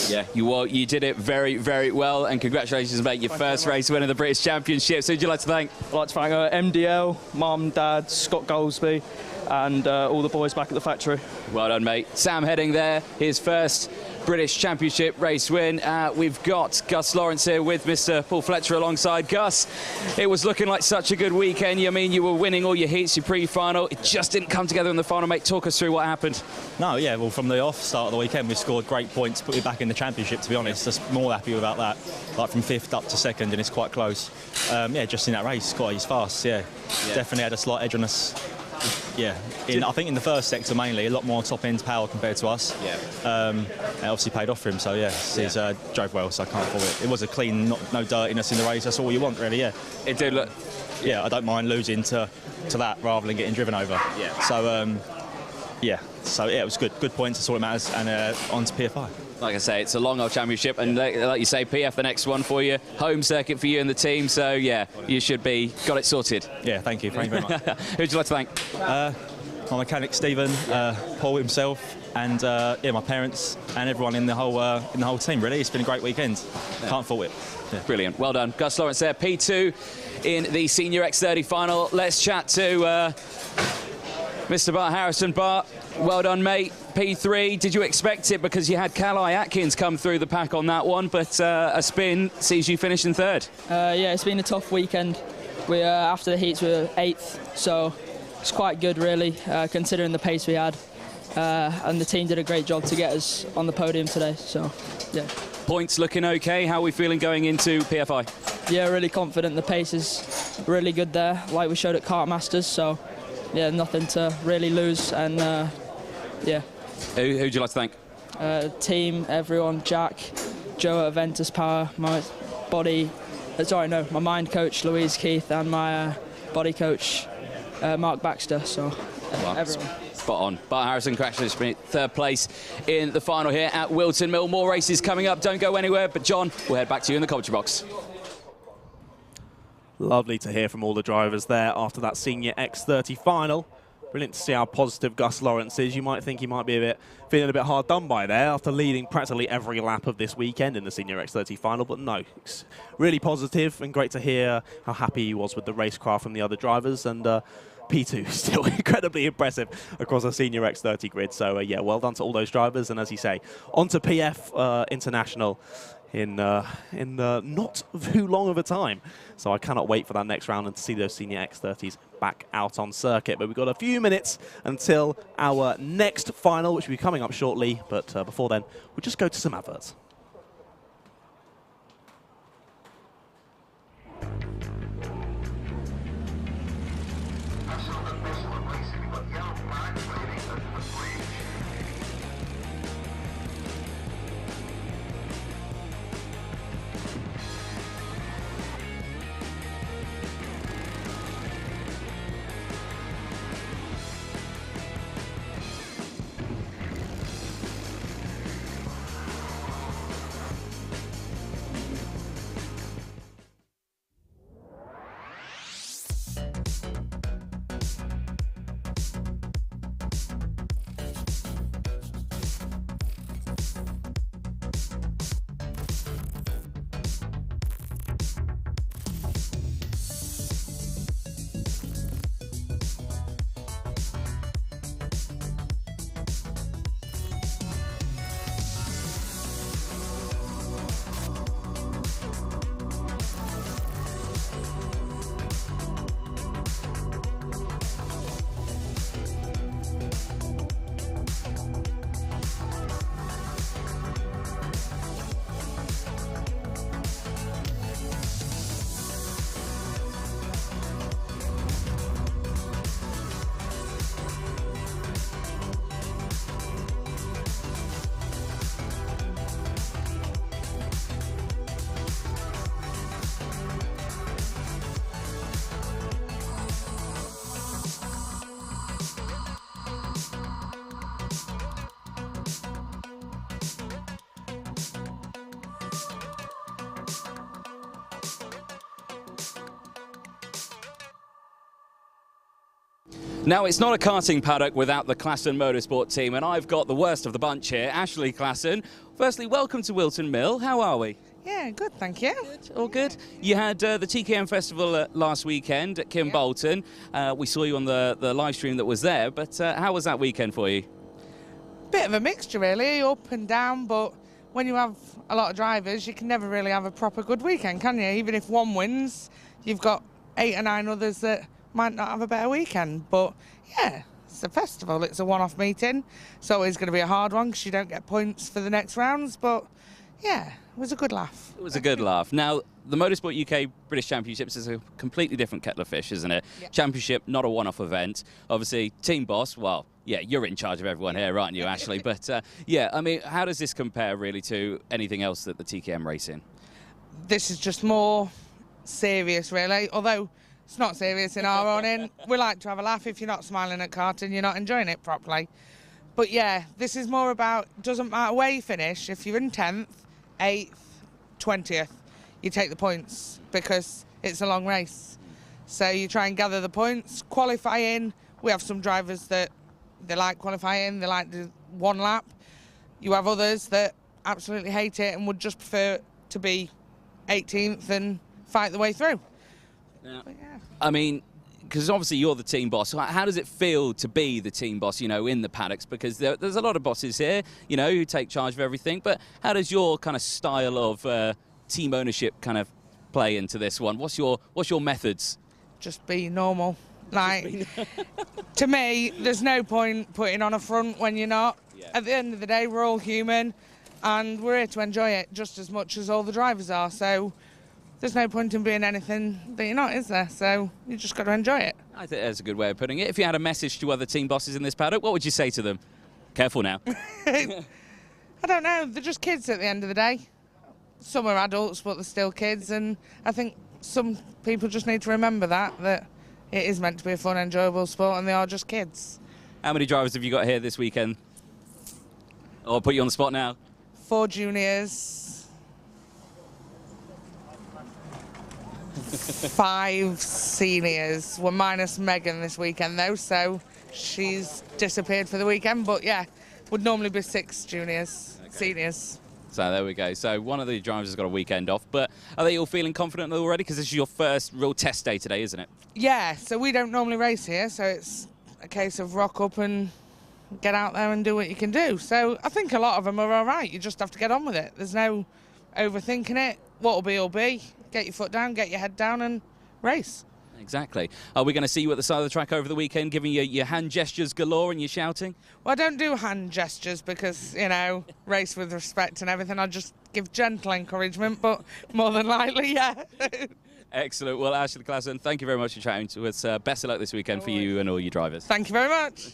Yeah, you did it very, very well, and congratulations, mate, your first race win of the British Championships. Who would you like to thank? I'd like to thank MDL, Mum, Dad, Scott Goldsby, and all the boys back at the factory. Well done, mate. Sam Heading there, his first British Championship race win. We've got Gus Lawrence here with Mr. Paul Fletcher alongside. Gus, it was looking like such a good weekend. I mean, you were winning all your heats, your pre-final. It just didn't come together in the final, mate. Talk us through what happened. No, yeah, well, from the start of the weekend, we scored great points, put me back in the championship, to be honest. Just more happy about that. Like from 5th up to 2nd, and it's quite close. Yeah, just in that race, Scott, he's fast, yeah. Definitely had a slight edge on us. Yeah, I think in the first sector mainly, a lot more top-end power compared to us. Yeah. It obviously paid off for him, so yeah, he's drove well, so I can't fault it. It was a clean, no dirtiness in the race. That's all you want, really. Yeah. It did look. Yeah, I don't mind losing to that rather than getting driven over. Yeah. So yeah, it was good. Good points. That's all that matters. And on to PFI. Like I say, it's a long old championship, and like you say, PF the next one for you, home circuit for you and the team. So yeah, you should be got it sorted. Yeah, thank you very much. Who'd you like to thank? My mechanic Stephen, Paul himself, and yeah, my parents and everyone in the whole team. Really, it's been a great weekend. Can't fault it. Yeah. Brilliant, well done, Gus Lawrence there, P2 in the Senior X30 final. Let's chat to Mr. Bart Harrison. Bart, well done, mate. P3, did you expect it, because you had Calai Atkins come through the pack on that one, but a spin sees you finish in 3rd? Yeah, it's been a tough weekend. We after the heats we were 8th, so it's quite good really, considering the pace we had, and the team did a great job to get us on the podium today, so yeah. Points looking okay. How are we feeling going into PFI? Yeah, really confident. The pace is really good there, like we showed at Kart Masters, so yeah, nothing to really lose, and yeah. Who'd you like to thank? Team, everyone, Jack, Joe at Aventus Power, my mind coach Louise Keith, and my body coach Mark Baxter. So everyone. Spot on. Bart Harrison, congratulations, 3rd place in the final here at Whilton Mill. More races coming up. Don't go anywhere. But John, we'll head back to you in the commentary box. Lovely to hear from all the drivers there after that Senior X30 final. Brilliant to see how positive Gus Lawrence is. You might think he might be feeling a bit hard done by there after leading practically every lap of this weekend in the Senior X30 final, but no, it's really positive and great to hear how happy he was with the racecraft from the other drivers, and P2 is still incredibly impressive across a Senior X30 grid. So yeah, well done to all those drivers, and as you say, on to PF International in not too long of a time. So I cannot wait for that next round and to see those Senior X30s back out on circuit. But we've got a few minutes until our next final, which will be coming up shortly. But before then, we'll just go to some adverts. Now, it's not a karting paddock without the Classen Motorsport team, and I've got the worst of the bunch here, Ashley Classen. Firstly, welcome to Whilton Mill. How are we? Yeah, good, thank you. Good, all good. You had the TKM Festival last weekend at Kimbolton. We saw you on the live stream that was there, but how was that weekend for you? Bit of a mixture, really, up and down, but when you have a lot of drivers, you can never really have a proper good weekend, can you? Even if one wins, you've got 8 or 9 others that might not have a better weekend. But yeah, it's a festival, it's a one-off meeting. It's always going to be a hard one because you don't get points for the next rounds, but yeah, it was a good laugh. It was a good laugh. Now, the Motorsport UK British Championships is a completely different kettle of fish, isn't it? Yep. Championship, not a one-off event. Obviously, team boss, well, yeah, you're in charge of everyone here, aren't you, Ashley? But yeah, I mean, how does this compare really to anything else that the TKM race in? This is just more serious, really, although it's not serious in our own end. We like to have a laugh. If you're not smiling at karting, you're not enjoying it properly. But yeah, this is more about, doesn't matter where you finish, if you're in 10th, 8th, 20th, you take the points because it's a long race. So you try and gather the points. Qualifying, we have some drivers that they like qualifying, they like the one lap. You have others that absolutely hate it and would just prefer to be 18th and fight the way through. Yeah. But yeah. I mean, because obviously you're the team boss. How does it feel to be the team boss, you know, in the paddocks? Because there's a lot of bosses here, you know, who take charge of everything. But how does your kind of style of team ownership kind of play into this one? What's your methods? Just be normal. Like, to me, there's no point putting on a front when you're not. Yeah. At the end of the day, we're all human, and we're here to enjoy it just as much as all the drivers are. So there's no point in being anything that you're not, is there? So you just got to enjoy it. I think that's a good way of putting it. If you had a message to other team bosses in this paddock, what would you say to them? Careful now. I don't know. They're just kids at the end of the day. Some are adults, but they're still kids, and I think some people just need to remember that it is meant to be a fun, enjoyable sport, and they are just kids. How many drivers have you got here this weekend? I'll put you on the spot now. 4 juniors, 5 seniors. We're minus Megan this weekend, though, so she's disappeared for the weekend. But yeah, would normally be 6 juniors, seniors. So there we go. So one of the drivers has got a weekend off, but are they all feeling confident already? Because this is your first real test day today, isn't it? Yeah, so we don't normally race here, so it's a case of rock up and get out there and do what you can do. So I think a lot of them are all right. You just have to get on with it. There's no overthinking it. What'll be will be. Get your foot down, get your head down and race. Exactly. Are we going to see you at the side of the track over the weekend, giving you your hand gestures galore and your shouting? Well, I don't do hand gestures because, you know, race with respect and everything. I just give gentle encouragement, but more than likely, yeah. Excellent. Well, Ashley Classen, thank you very much for chatting to us. Best of luck this weekend for you and all your drivers. Thank you very much.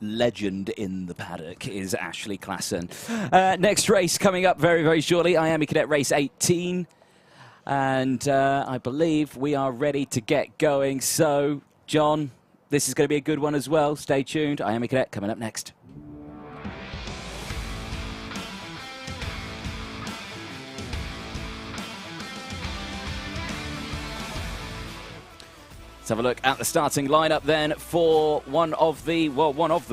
Legend in the paddock is Ashley Classen. Next race coming up very, very shortly, IAME Cadet Race 18. And I believe we are ready to get going. So, John, this is going to be a good one as well. Stay tuned. IAME Cadet coming up next. Let's have a look at the starting lineup then for one of the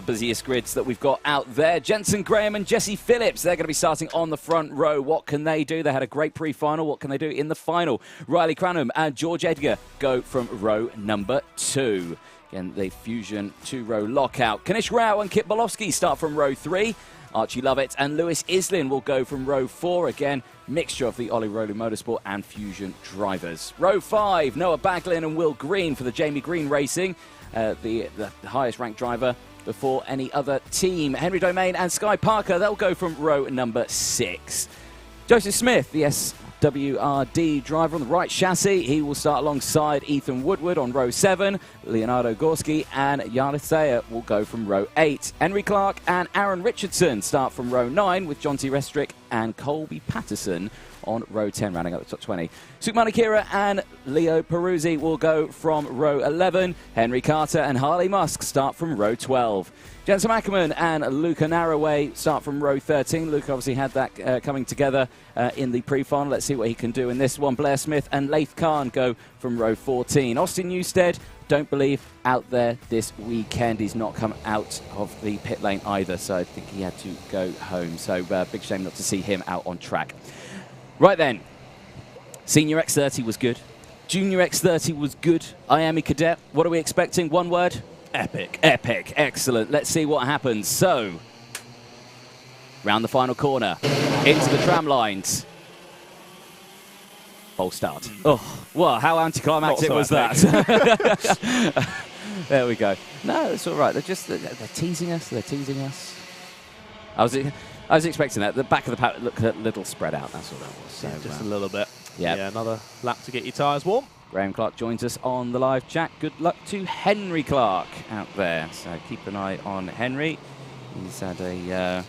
busiest grids that we've got out there. Jensen Graham and Jesse Phillips, they're going to be starting on the front row. What can they do? They had a great pre-final. What can they do in the final? Riley Cranham and George Edgar go from row number 2. Again, the Fusion 2-row lockout. Kanish Rao and Kit Bolowski start from row 3. Archie Lovett and Lewis Islin will go from row 4. Again, mixture of the Ollie Rowley Motorsport and Fusion drivers. Row 5, Noah Baglin and Will Green for the Jamie Green Racing, the highest ranked driver before any other team. Henry Domain and Sky Parker, they'll go from row number 6. Joseph Smith, the SWRD driver on the right chassis, he will start alongside Ethan Woodward on row 7. Leonardo Gorski and Yanis Sayer will go from row 8. Henry Clark and Aaron Richardson start from row 9 with John T. Restrick and Colby Patterson on row 10, rounding out the top 20. Sukmani Kira and Leo Peruzzi will go from row 11. Henry Carter and Harley Musk start from row 12. Jensen Ackerman and Luca Narroway start from row 13. Luca obviously had that coming together in the pre-final. Let's see what he can do in this one. Blair Smith and Laith Khan go from row 14. Austin Newstead, don't believe, out there this weekend. He's not come out of the pit lane either, so I think he had to go home. So big shame not to see him out on track. Right then, Senior X30 was good. Junior X30 was good. IAME Cadet, what are we expecting? One word? Epic. Epic. Excellent. Let's see what happens. So, round the final corner, into the tram lines. False start. Oh, well, how anticlimactic was that? There we go. No, it's all right. They're teasing us. They're teasing us. I was expecting that. The back of the pack looked a little spread out. That's all that was. So, just a little bit. Yep. Yeah, another lap to get your tyres warm. Graham Clark joins us on the live chat. Good luck to Henry Clark out there. So keep an eye on Henry. He's had a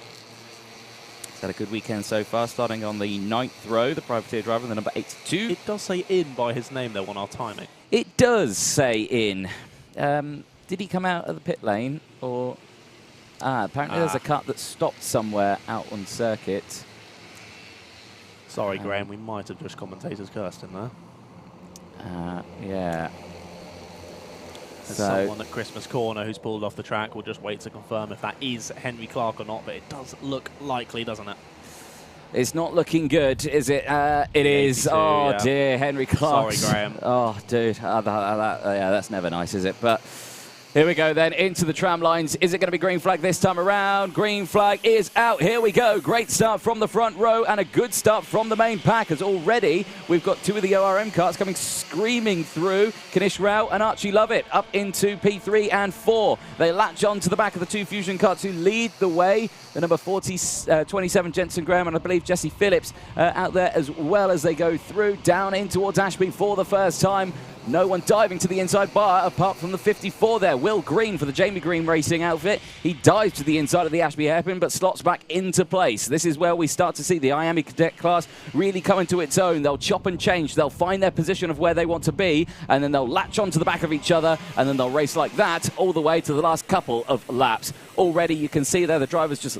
good weekend so far, starting on the 9th row, the privateer driver, the number 82. It does say in by his name, though, on our timing. It does say in. Did he come out of the pit lane? Or apparently there's a cut that stopped somewhere out on circuit. Sorry, Graham, we might have just commentators cursed in there. Yeah. There's So someone at Christmas Corner who's pulled off the track. We'll just wait to confirm if that is Henry Clark or not, but it does look likely, doesn't it? it's not looking good, is it? It is. Oh, yeah. dear, Henry Clark. Sorry, Graham. Oh, dude. Yeah, that's never nice, is it? But here we go then, into the tram lines. Is it going to be green flag this time around? Green flag is out. Here we go. Great start from the front row and a good start from the main pack, as already we've got two of the ORM carts coming screaming through. Kanish Rao and Archie Lovett up into P3 and 4. They latch on to the back of the two Fusion carts who lead the way. The number 27, Jensen Graham, and I believe Jesse Phillips out there as well as they go through. Down in towards Ashby for the first time. No one diving to the inside bar apart from the 54 there. Will Green for the Jamie Green Racing outfit. He dives to the inside of the Ashby hairpin but slots back into place. This is where we start to see the IAME Cadet class really come into its own. They'll chop and change. They'll find their position of where they want to be, and then they'll latch onto the back of each other, and then they'll race like that all the way to the last couple of laps. Already you can see there the drivers just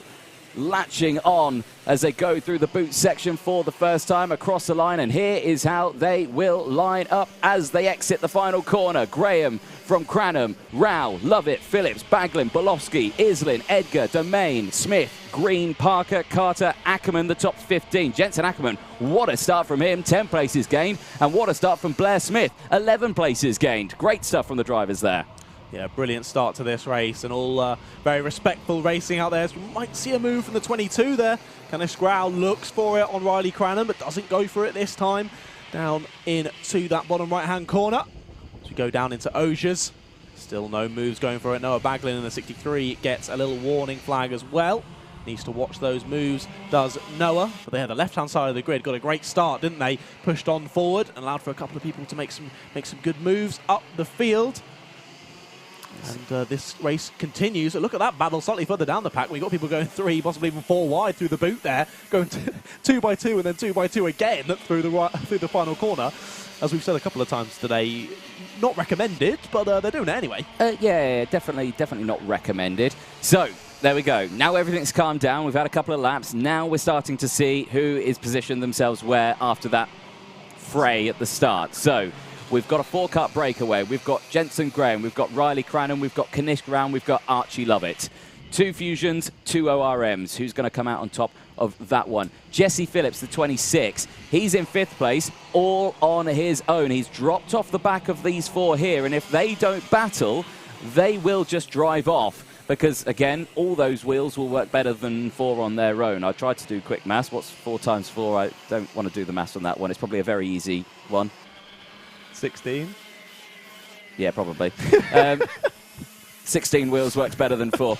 latching on as they go through the boot section for the first time across the line, and here is how they will line up as they exit the final corner. Graham from Cranham, Rao, Lovett, Phillips, Baglin, Bolofsky, Islin, Edgar, Domain, Smith, Green, Parker, Carter, Ackerman, the top 15. Jensen Ackerman, what a start from him, 10 places gained, and what a start from Blair Smith, 11 places gained. Great stuff from the drivers there. Yeah, brilliant start to this race, and all very respectful racing out there. So we might see a move from the 22 there. Kanish Rao looks for it on Riley Cranham, but doesn't go for it this time. Down into that bottom right-hand corner. As we go down into Osiers. Still no moves going for it. Noah Baglin in the 63 gets a little warning flag as well. Needs to watch those moves, does Noah. But they had the left-hand side of the grid. Got a great start, didn't they? Pushed on forward and allowed for a couple of people to make some good moves up the field. And this race continues. Look at that battle slightly further down the pack. We've got people going 3, possibly even 4 wide through the boot there, going 2 by 2 and then 2 by 2 again through the final corner. As we've said a couple of times today, not recommended, but they're doing it anyway. Yeah, definitely not recommended. So there we go. Now everything's calmed down. We've had a couple of laps. Now we're starting to see who is positioned themselves where after that fray at the start. So we've got a 4-cut breakaway. We've got Jensen Graham. We've got Riley Cranham. We've got Kanish Graham. We've got Archie Lovett. 2 Fusions, 2 ORMs. Who's going to come out on top of that one? Jesse Phillips, the 26. He's in 5th place, all on his own. He's dropped off the back of these 4 here, and if they don't battle, they will just drive off. Because, again, all those wheels will work better than 4 on their own. I tried to do quick maths. What's 4 times 4? I don't want to do the maths on that one. It's probably a very easy one. 16? Yeah, probably. 16 wheels works better than 4.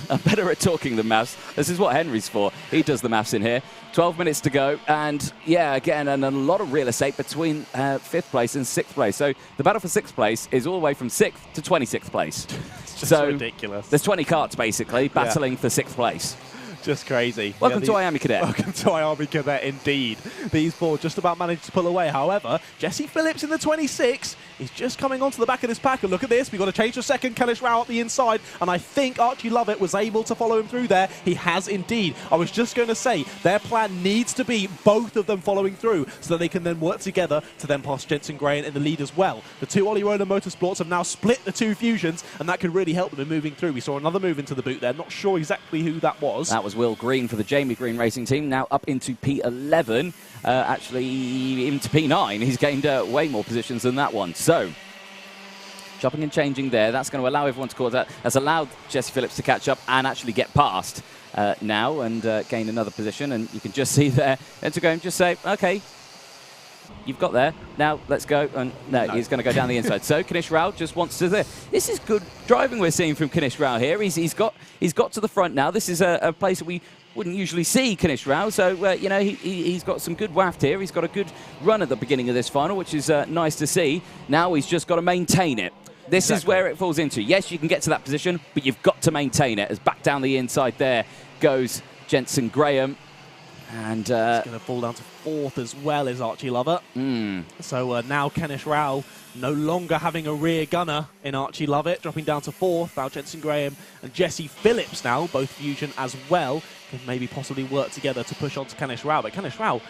I'm better at talking than maths. This is what Henry's for. He does the maths in here. 12 minutes to go. And, yeah, again, and a lot of real estate between 5th place and 6th place. So the battle for 6th place is all the way from 6th to 26th place. It's just ridiculous. There's 20 carts, basically, battling for 6th place. Just crazy. Welcome to IAME Cadet. Welcome to IAME Cadet, indeed. These four just about managed to pull away. However, Jesse Phillips in the 26 is just coming onto the back of this pack. And look at this. We've got to change the second. Kanish Rao at the inside. And I think Archie Lovett was able to follow him through there. He has indeed. I was just going to say, their plan needs to be both of them following through so that they can then work together to then pass Jensen Graham in the lead as well. The two Ollie Rowland Motorsports have now split the two fusions, and that could really help them in moving through. We saw another move into the boot there. Not sure exactly who that was. That was Will Green for the Jamie Green Racing Team, now up into P11, actually into P9. He's gained way more positions than that one. So, chopping and changing there. That's going to allow everyone to cause that. That's allowed Jesse Phillips to catch up and actually get past now and gain another position. And you can just see there, and to go and just say, okay, you've got there. Now let's go. And no, he's going to go down the inside. So Kanish Rao just wants to there. This is good driving we're seeing from Kanish Rao here. He's got to the front now. This is a place that we wouldn't usually see Kanish Rao. So you know, he's got some good waft here. He's got a good run at the beginning of this final, which is nice to see. Now he's just got to maintain it. This is where it falls into. Yes, you can get to that position, but you've got to maintain it. As back down the inside there goes Jensen Graham. And he's going to fall down to fourth as well as Archie Lovett. So now Kanish Rao no longer having a rear gunner in Archie Lovett, dropping down to fourth. Now Jensen Graham and Jesse Phillips now, both fusion as well, can maybe possibly work together to push on to Kanish Rao. But Kanish Rao,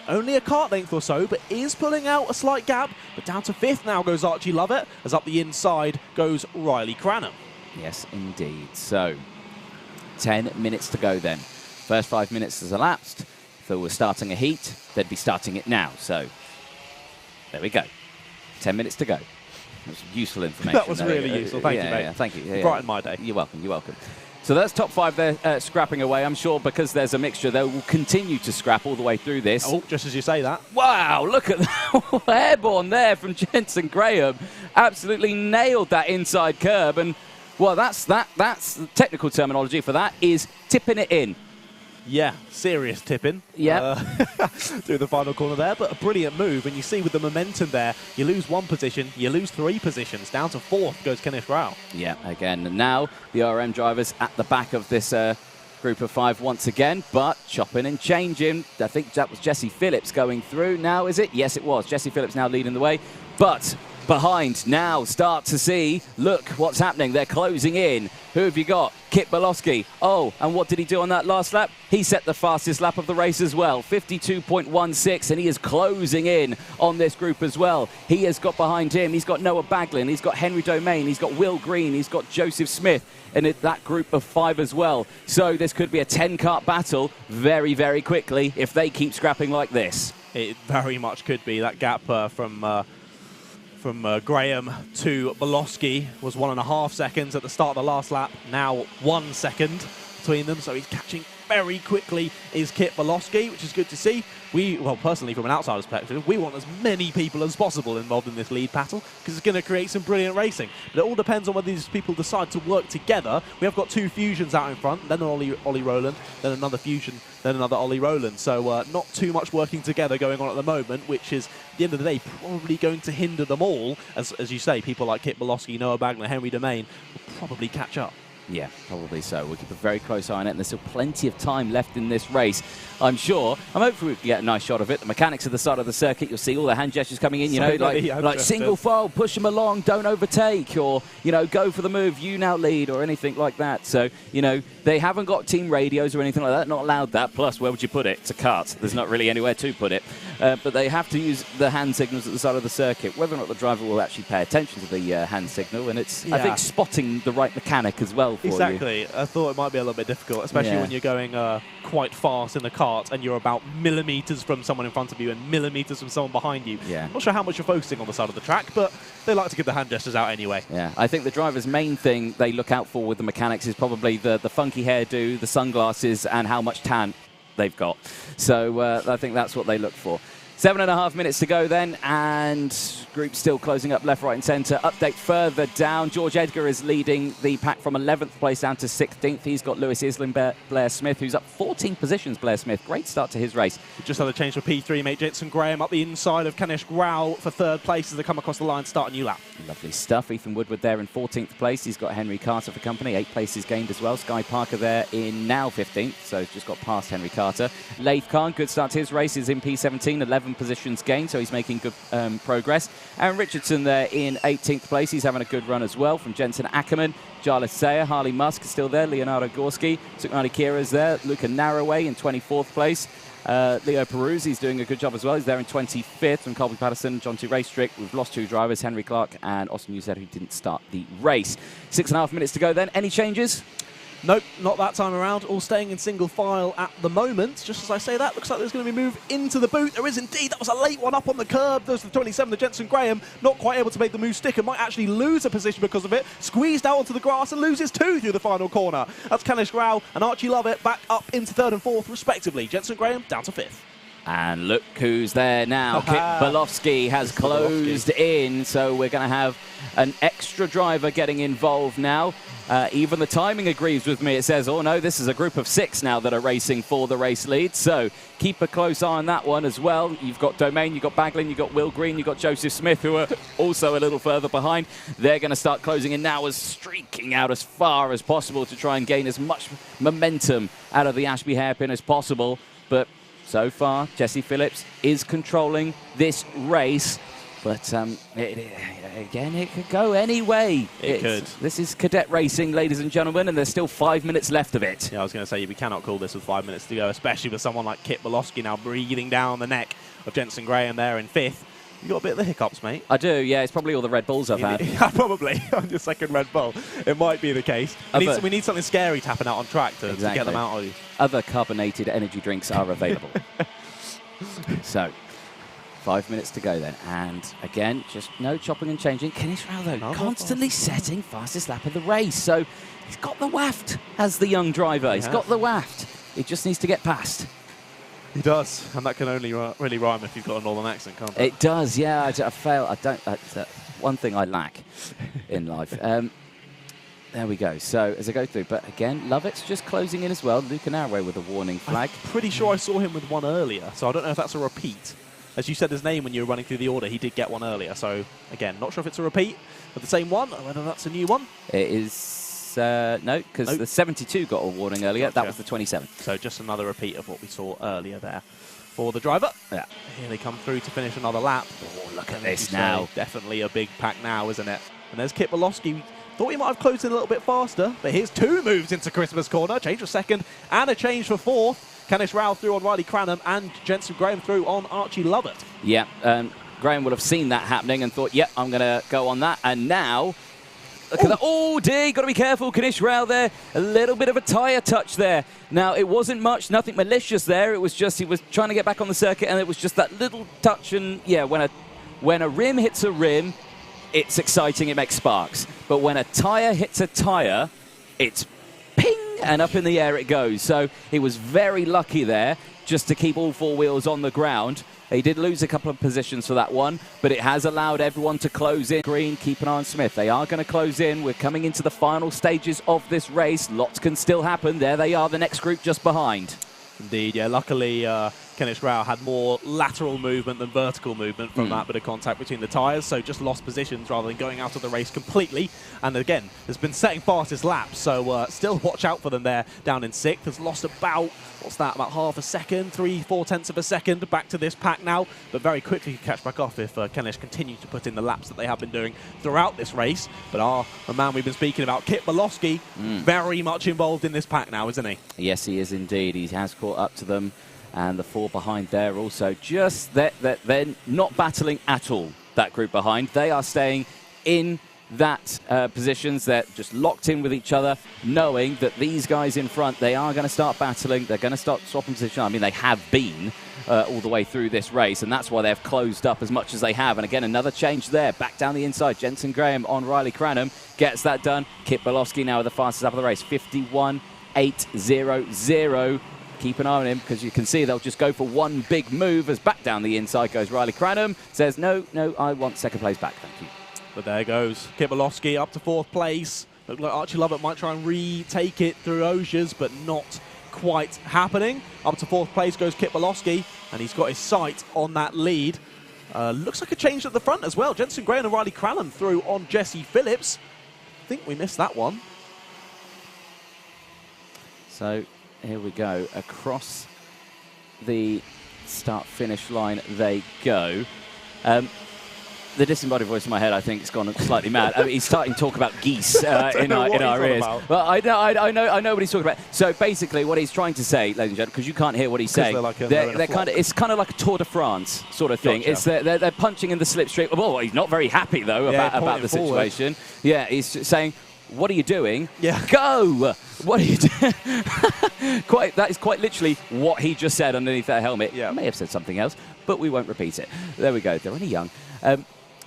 only a kart length or so, but is pulling out a slight gap. But down to fifth now goes Archie Lovett, as up the inside goes Riley Cranham. Yes, indeed. So, 10 minutes to go then. First 5 minutes has elapsed. If they were starting a heat, they'd be starting it now. So, there we go. 10 minutes to go. That was useful information. That was really useful. Thank you, mate. Yeah, thank you. Brightened my day. You're welcome. You're welcome. So that's top five there scrapping away. I'm sure because there's a mixture, they will continue to scrap all the way through this. Oh, just as you say that. Wow, look at that. Airborne there from Jensen Graham. Absolutely nailed that inside curb. And, well, that's the technical terminology for that is tipping it in. Yeah, serious tipping. Yeah. Through the final corner there, but a brilliant move. And you see with the momentum there, you lose one position, you lose 3 positions. Down to fourth goes Kanish Rao. Yeah, again. And now the RM drivers at the back of this group of 5 once again, but chopping and changing. I think that was Jesse Phillips going through now, is it? Yes, it was. Jesse Phillips now leading the way. But behind now, start to see, look what's happening. They're closing in. Who have you got? Kit Bolowski. Oh, and what did he do on that last lap? He set the fastest lap of the race as well, 52.16, and he is closing in on this group as well. He has got behind him. He's got Noah Baglin. He's got Henry Domain. He's got Will Green. He's got Joseph Smith in that group of 5 as well. So this could be a 10-kart battle very, very quickly if they keep scrapping like this. It very much could be. That gap from Graham to Bolowski was 1.5 seconds at the start of the last lap. Now 1 second between them, so he's catching very quickly is Kit Bolowski, which is good to see. Well, personally, from an outsider's perspective, we want as many people as possible involved in this lead battle because it's going to create some brilliant racing. But it all depends on whether these people decide to work together. We have got 2 fusions out in front, then an Ollie Rowland, then another fusion, then another Ollie Rowland. So not too much working together going on at the moment, which is, at the end of the day, probably going to hinder them all. As you say, people like Kit Bolowski, Noah Bagner, Henry Domain will probably catch up. Yeah, probably so. We'll keep a very close eye on it, and there's still plenty of time left in this race, I'm sure. I'm hoping we can get a nice shot of it. The mechanics at the side of the circuit, you'll see all the hand gestures coming in, like single file, push them along, don't overtake, or, go for the move, you now lead, or anything like that. So, they haven't got team radios or anything like that, not allowed that. Plus, where would you put it? It's a kart. There's not really anywhere to put it. But they have to use the hand signals at the side of the circuit. Whether or not the driver will actually pay attention to the hand signal, and it's, I think, spotting the right mechanic as well for Exactly. you. I thought it might be a little bit difficult, especially when you're going quite fast in the kart and you're about millimetres from someone in front of you and millimetres from someone behind you. Yeah. Not sure how much you're focusing on the side of the track, but they like to give the hand gestures out anyway. Yeah, I think the driver's main thing they look out for with the mechanics is probably the funky hairdo, the sunglasses, and how much tan they've got. So I think that's what they look for. 7.5 minutes to go then, and group still closing up left, right and centre. Update further down, George Edgar is leading the pack from 11th place down to 16th. He's got Lewis Islin, Blair Smith, who's up 14 positions, Blair Smith. Great start to his race. Just had a change for P3, mate. Jensen Graham up the inside of Kanish Grau for 3rd place as they come across the line, start a new lap. Lovely stuff. Ethan Woodward there in 14th place. He's got Henry Carter for company, 8 places gained as well. Sky Parker there in now 15th, so he's just got past Henry Carter. Laith Khan, good start to his race, is in P17, 11 positions gained, so he's making good progress. Aaron Richardson there in 18th place. He's having a good run as well from Jensen Ackerman. Jarlath Sayer, Harley Musk is still there. Leonardo Gorski. Sukmani Kira's there. Luca Narroway in 24th place. Leo Peruzzi's doing a good job as well. He's there in 25th from Colby Patterson, John T. Racestrick. We've lost 2 drivers, Henry Clark and Austin Newsted, who didn't start the race. 6.5 minutes to go then. Any changes? Nope, not that time around. All staying in single file at the moment. Just as I say that, looks like there's going to be a move into the boot. There is indeed. That was a late one up on the curb. There's the 27, the Jensen Graham, not quite able to make the move stick and might actually lose a position because of it. Squeezed out onto the grass and loses 2 through the final corner. That's Kanish Grau and Archie Lovett back up into 3rd and 4th respectively. Jensen Graham down to 5th. And look who's there now. Kit Bolofsky has closed in, so we're going to have an extra driver getting involved now. Even the timing agrees with me. It says, oh no, this is a group of 6 now that are racing for the race lead. So keep a close eye on that one as well. You've got Domain, you've got Baglin, you've got Will Green, you've got Joseph Smith, who are also a little further behind. They're going to start closing in now, as streaking out as far as possible to try and gain as much momentum out of the Ashby hairpin as possible. But so far, Jesse Phillips is controlling this race. But again, it could go any way. It could. This is cadet racing, ladies and gentlemen, and there's still 5 minutes left of it. Yeah, I was going to say, we cannot call this with 5 minutes to go, especially with someone like Kit Bolofsky now breathing down the neck of Jensen Graham there in 5th. You got a bit of the hiccups, mate. I do, yeah. It's probably all the Red Bulls I've had. Yeah, probably on your 2nd Red Bull. It might be the case. We need something scary to happen out on track to get them out of you. Other carbonated energy drinks are available. So, 5 minutes to go then. And again, just no chopping and changing. Kanish Grau, though, constantly setting fastest lap of the race. So, he's got the waft as the young driver. He's got the waft. He just needs to get past. He does, and that can only really rhyme if you've got a northern accent, can't it? It does, yeah. I fail. I don't. That's one thing I lack in life. There we go. So as I go through, but again, Lovett's just closing in as well. Luca Narroway with a warning flag. I'm pretty sure I saw him with one earlier, so I don't know if that's a repeat. As you said his name when you were running through the order, he did get one earlier. So again, not sure if it's a repeat of the same one or whether that's a new one. It is. No, because the 72 got a warning earlier. Gotcha. That was the 27. So just another repeat of what we saw earlier there for the driver. Yeah. Here they come through to finish another lap. Oh, look at this now. Definitely a big pack now, isn't it? And there's Kit Bolofsky. Thought he might have closed in a little bit faster, but here's 2 moves into Christmas corner. Change for 2nd and a change for 4th. Kanish Grau through on Riley Cranham and Jensen Graham through on Archie Lovett. Yeah, Graham will have seen that happening and thought, yep, I'm going to go on that. And now... Look at that. Oh, dear. Got to be careful. Kanish Grau there. A little bit of a tyre touch there. Now, it wasn't much, nothing malicious there. It was just he was trying to get back on the circuit, and it was just that little touch. And, yeah, when a rim hits a rim, it's exciting. It makes sparks. But when a tyre hits a tyre, it's ping, and up in the air it goes. So he was very lucky there just to keep all 4 wheels on the ground. He did lose a couple of positions for that one, but it has allowed everyone to close in. Green, keep an eye on Smith. They are going to close in. We're coming into the final stages of this race. Lots can still happen. There they are, the next group just behind. Indeed, yeah. Luckily, Kanish Grau had more lateral movement than vertical movement from that bit of contact between the tyres, so just lost positions rather than going out of the race completely. And again, has been setting fastest laps, so still watch out for them there down in 6th. Has lost about, what's that, about half a second, 3/4 of a second back to this pack now, but very quickly can catch back off if Kanish continues to put in the laps that they have been doing throughout this race. But the man we've been speaking about, Kit Bolofsky, very much involved in this pack now, isn't he? Yes, he is indeed. He has caught up to them. And the 4 behind there also, just that they're not battling at all, that group behind. They are staying in that positions. They're just locked in with each other, knowing that these guys in front, they are going to start battling. They're going to start swapping position. I mean, they have been all the way through this race, and that's why they've closed up as much as they have. And again, another change there. Back down the inside, Jensen Graham on Riley Cranham gets that done. Kit Bolofsky now with the fastest lap of the race, 51.800. keep an eye on him, because you can see they'll just go for one big move as back down the inside goes Riley Cranham. Says, no, I want second place back, thank you. But there goes Kit Malowski up to 4th place. Looked like Archie Lovett might try and retake it through Osiers, but not quite happening. Up to 4th place goes Kit Malowski, and he's got his sight on that lead. Looks like a change at the front as well. Jensen Gray and Riley Cranham through on Jesse Phillips. I think we missed that one. So here we go. Across the start-finish line they go. The disembodied voice in my head, I think, has gone slightly mad. I mean, he's starting to talk about geese in our ears. Well, I know what he's talking about. So basically, what he's trying to say, ladies and gentlemen, because you can't hear what he's saying, it's kind of like a Tour de France sort of thing. Gotcha. It's they're punching in the slipstream. Well, he's not very happy though about the situation. Yeah, he's saying, "What are you doing? Yeah, go! What are you doing?" That is quite literally what he just said underneath that helmet. Yeah, may have said something else, but we won't repeat it. There we go. They're only young.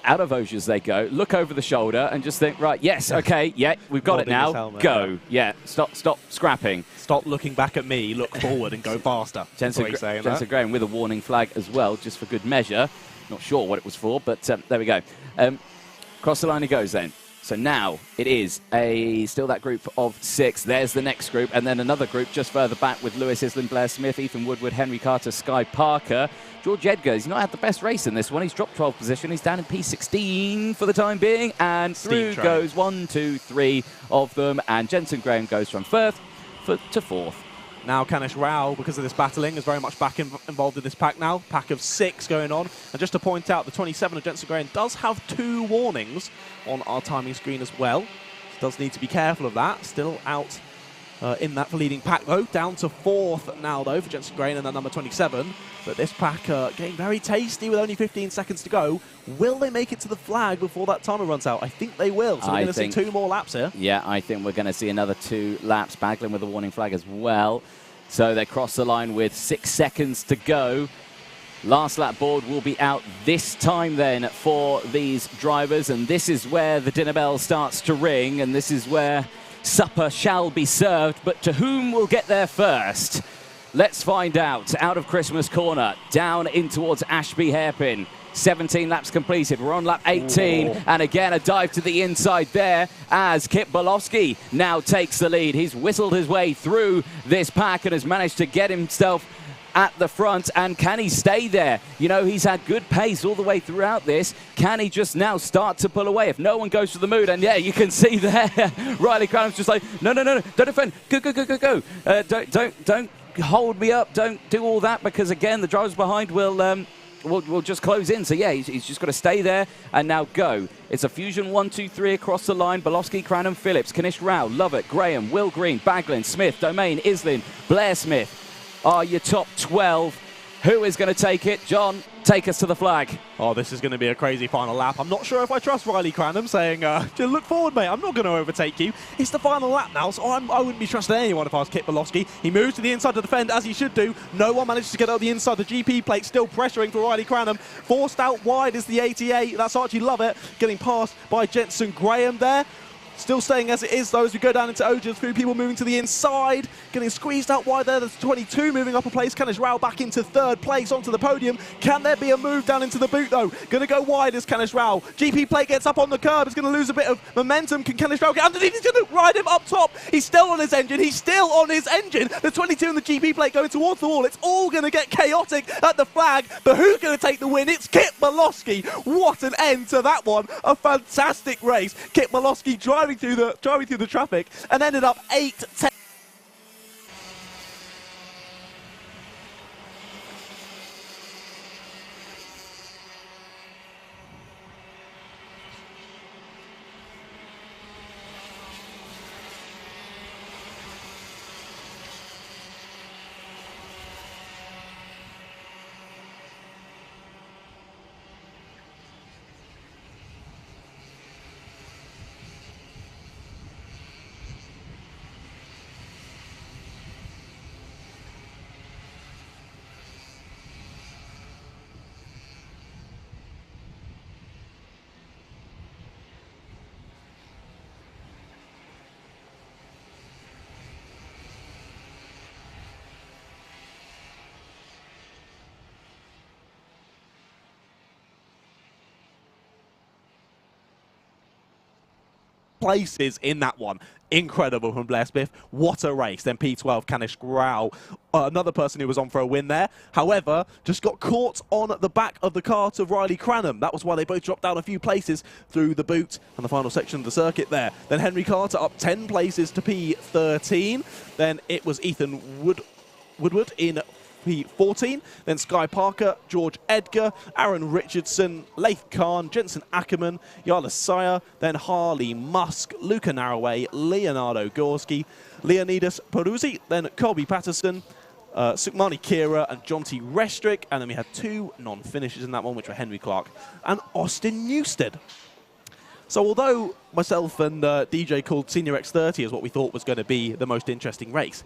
Out of Osiers they go, look over the shoulder and just think, right, yes, okay, yeah, we've got it now, helmet, go. Yeah, stop scrapping. Stop looking back at me, look forward and go faster. Jensen Graham with a warning flag as well, just for good measure. Not sure what it was for, but there we go. Cross the line he goes then. So now it is still that group of 6. There's the next group, and then another group just further back with Lewis Island, Blair Smith, Ethan Woodward, Henry Carter, Sky Parker. George Edgar, he's not had the best race in this one. He's dropped 12th position. He's down in P16 for the time being, and through goes 1, 2, 3 of them, and Jensen Graham goes from 1st to 4th. Now Kanish Rao, because of this battling, is very much back involved in this pack now. Pack of 6 going on. And just to point out, the 27 of Jensen Graham does have 2 warnings on our timing screen as well. Does need to be careful of that. Still out in that leading pack, though. Down to 4th now, though, for Jensen Graham and then number 27. But this pack getting very tasty with only 15 seconds to go. Will they make it to the flag before that timer runs out? I think they will. So we're going to see 2 more laps here. Yeah, I think we're going to see another 2 laps. Baglin with a warning flag as well. So they cross the line with 6 seconds to go. Last lap board will be out this time then for these drivers. And this is where the dinner bell starts to ring. And this is where supper shall be served. But to whom will get there first? Let's find out. Out of Christmas Corner, down in towards Ashby Hairpin. 17 laps completed. We're on lap 18. Ooh. And again, a dive to the inside there as Kit Bolowski now takes the lead. He's whistled his way through this pack and has managed to get himself at the front. And can he stay there? You know, he's had good pace all the way throughout this. Can he just now start to pull away if no one goes to the mood? And yeah, you can see there, Riley Cranham's just like, no, don't defend. Go. Don't hold me up. Don't do all that, because again, the drivers behind will just close in. So yeah, he's just got to stay there and now go. It's a fusion 1, 2, 3 across the line. Bolowski, Cranham, Phillips, Kanish Rao, Lovett, Graham, Will Green, Baglin, Smith, Domain, Islin, Blair Smith are your top 12. Who is going to take it? John, take us to the flag. Oh, this is going to be a crazy final lap. I'm not sure if I trust Riley Cranham saying, look forward, mate. I'm not going to overtake you. It's the final lap now, so I wouldn't be trusting anyone if I was Kit Bolowski. He moves to the inside to defend, as he should do. No one manages to get out the inside. The GP plate still pressuring for Riley Cranham. Forced out wide is the 88. That's Archie Lovett getting passed by Jensen Graham there. Still staying as it is, though, as we go down into Osiers. Few people moving to the inside. Getting squeezed out wide there. There's 22 moving up a place. Kanish Rao back into 3rd place onto the podium. Can there be a move down into the boot, though? Going to go wide as Kanish Rao. GP plate gets up on the curb. It's going to lose a bit of momentum. Can Kanish Rao get underneath? He's going to ride him up top. He's still on his engine. He's still on his engine. The 22 and the GP plate going towards the wall. It's all going to get chaotic at the flag. But who's going to take the win? It's Kit Bolowski. What an end to that one. A fantastic race. Kit Bolowski driving through the traffic and ended up 8-10. places in that one. Incredible from Blair Smith. What a race. Then P12, Kanish Grau, another person who was on for a win there. However, just got caught on the back of the kart of Riley Cranham. That was why they both dropped down a few places through the boot and the final section of the circuit there. Then Henry Carter up 10 places to P13. Then it was Ethan Woodward in P14, then Sky Parker, George Edgar, Aaron Richardson, Leith Khan, Jensen Ackerman, Yala Sire, then Harley Musk, Luca Narroway, Leonardo Gorski, Leonidas Peruzzi, then Colby Patterson, Sukmani Kira and John T. Restrick, and then we had 2 non-finishers in that one, which were Henry Clark and Austin Newstead. So although myself and DJ called Senior X30 as what we thought was going to be the most interesting race,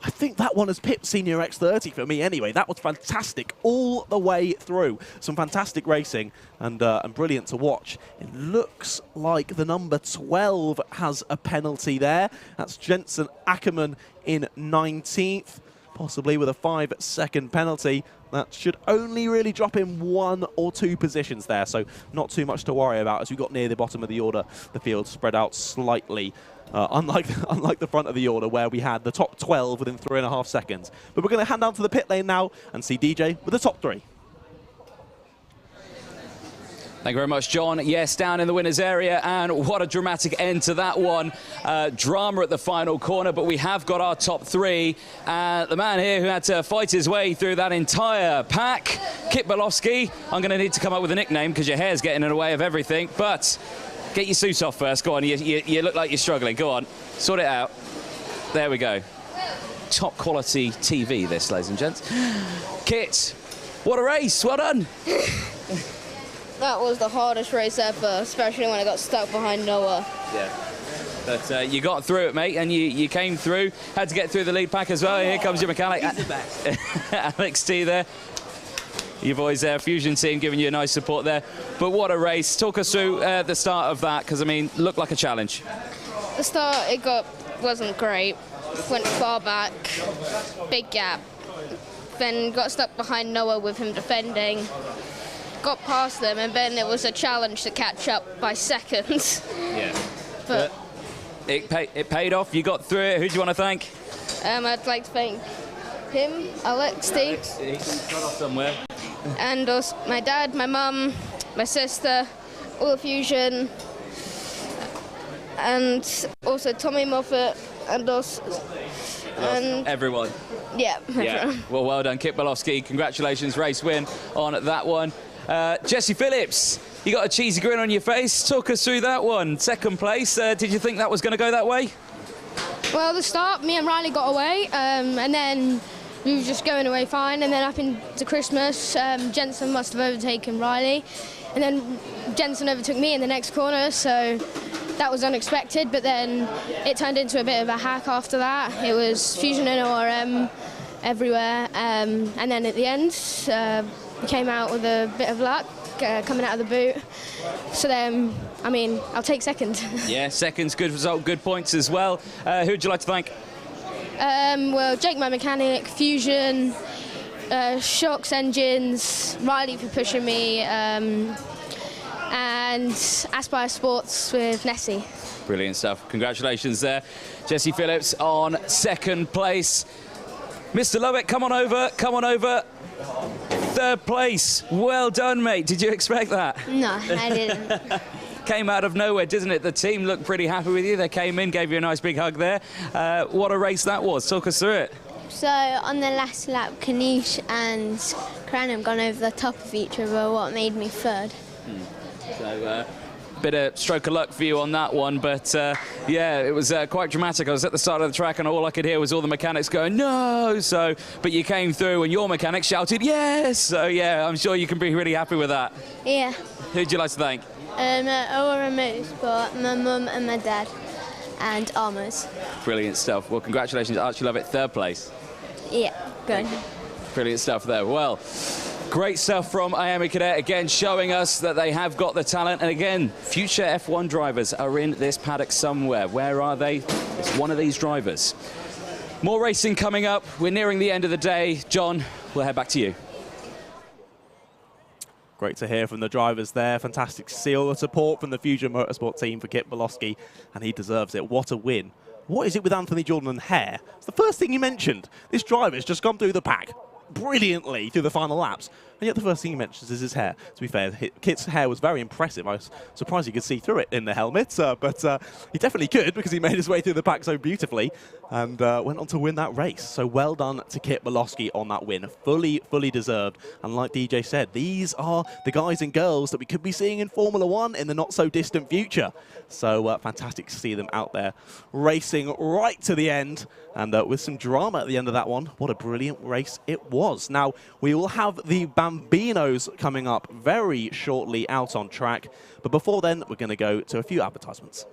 I think that one has pipped Senior X30 for me anyway. That was fantastic all the way through. Some fantastic racing and brilliant to watch. It looks like the number 12 has a penalty there. That's Jensen Ackerman in 19th, possibly with a 5-second penalty. That should only really drop him 1 or 2 positions there, so not too much to worry about as we got near the bottom of the order. The field spread out slightly. Unlike the front of the order where we had the top 12 within 3.5 seconds. But we're going to hand down to the pit lane now and see DJ with the top 3. Thank you very much, John. Yes, down in the winner's area, and what a dramatic end to that one. Drama at the final corner, but we have got our top 3. The man here who had to fight his way through that entire pack, Kit Bolowski. I'm going to need to come up with a nickname because your hair's getting in the way of everything, but get your suit off first. Go on, you look like you're struggling. Go on, sort it out. There we go. Top quality TV, this, ladies and gents. Kit, what a race, well done. That was the hardest race ever, especially when I got stuck behind Noah. Yeah. But you got through it, mate, and you came through. Had to get through the lead pack as well. Here comes your mechanic. He's the best. Alex T there. Your boys there, Fusion team, giving you a nice support there. But what a race. Talk us through the start of that, because, I mean, looked like a challenge. The start, wasn't great. Went far back, big gap. Then got stuck behind Noah with him defending. Got past them, and then it was a challenge to catch up by seconds. Yeah. But it paid off. You got through it. Who do you want to thank? I'd like to thank him, Alex T. He's got off somewhere. And also my dad, my mum, my sister, all of Fusion, and also Tommy Moffat, and also everyone. Yeah. Yeah. Well done, Kit Bolowski. Congratulations, race win on that one. Jesse Phillips, you got a cheesy grin on your face. Talk us through that one. Second place. Did you think that was going to go that way? Well, the start, me and Riley got away, and then we were just going away fine, and then up into Christmas, Jensen must have overtaken Riley, and then Jensen overtook me in the next corner, so that was unexpected, but then it turned into a bit of a hack after that. It was Fusion and ORM everywhere, and then at the end, we came out with a bit of luck coming out of the boot. So then, I mean, I'll take second. Yeah, second's good result, good points as well. Who would you like to thank? Well, Jake, my mechanic, Fusion, Shocks Engines, Riley for pushing me, and Aspire Sports with Nessie. Brilliant stuff. Congratulations there. Jesse Phillips on second place. Mr. Lovick, come on over, come on over. Third place. Well done, mate. Did you expect that? No, I didn't. Came out of nowhere, didn't it? The team looked pretty happy with you. They came in, gave you a nice big hug there. What a race that was. Talk us through it. So on the last lap, Kanish and Cranham gone over the top of each other, what made me third. So bit of stroke of luck for you on that one, but yeah, it was quite dramatic. I was at the start of the track and all I could hear was all the mechanics going, no! But you came through and your mechanic shouted, yes! So yeah, I'm sure you can be really happy with that. Yeah. Who'd you like to thank? Our Motorsport, my mum and my dad, and Armours. Brilliant stuff. Well, congratulations, Archie Lovett, third place. Yeah, good. Brilliant stuff there. Well, great stuff from IAME Cadet, again showing us that they have got the talent, and again, future F1 drivers are in this paddock somewhere. Where are they? It's one of these drivers. More racing coming up. We're nearing the end of the day. John, we'll head back to you. Great to hear from the drivers there. Fantastic to see all the support from the Fusion Motorsport team for Kit Bolowski, and he deserves it. What a win. What is it with Anthony Jordan and hair? It's the first thing he mentioned. This driver's just gone through the pack brilliantly through the final laps, and yet the first thing he mentions is his hair. To be fair, Kit's hair was very impressive. I was surprised he could see through it in the helmet, but he definitely could because he made his way through the pack so beautifully and went on to win that race. So well done to Kit Bolowski on that win. Fully deserved. And like DJ said, these are the guys and girls that we could be seeing in Formula One in the not-so-distant future. So fantastic to see them out there racing right to the end, and with some drama at the end of that one. What a brilliant race it was. Now, we will have the Bambinos coming up very shortly out on track. But before then, we're going to go to a few advertisements.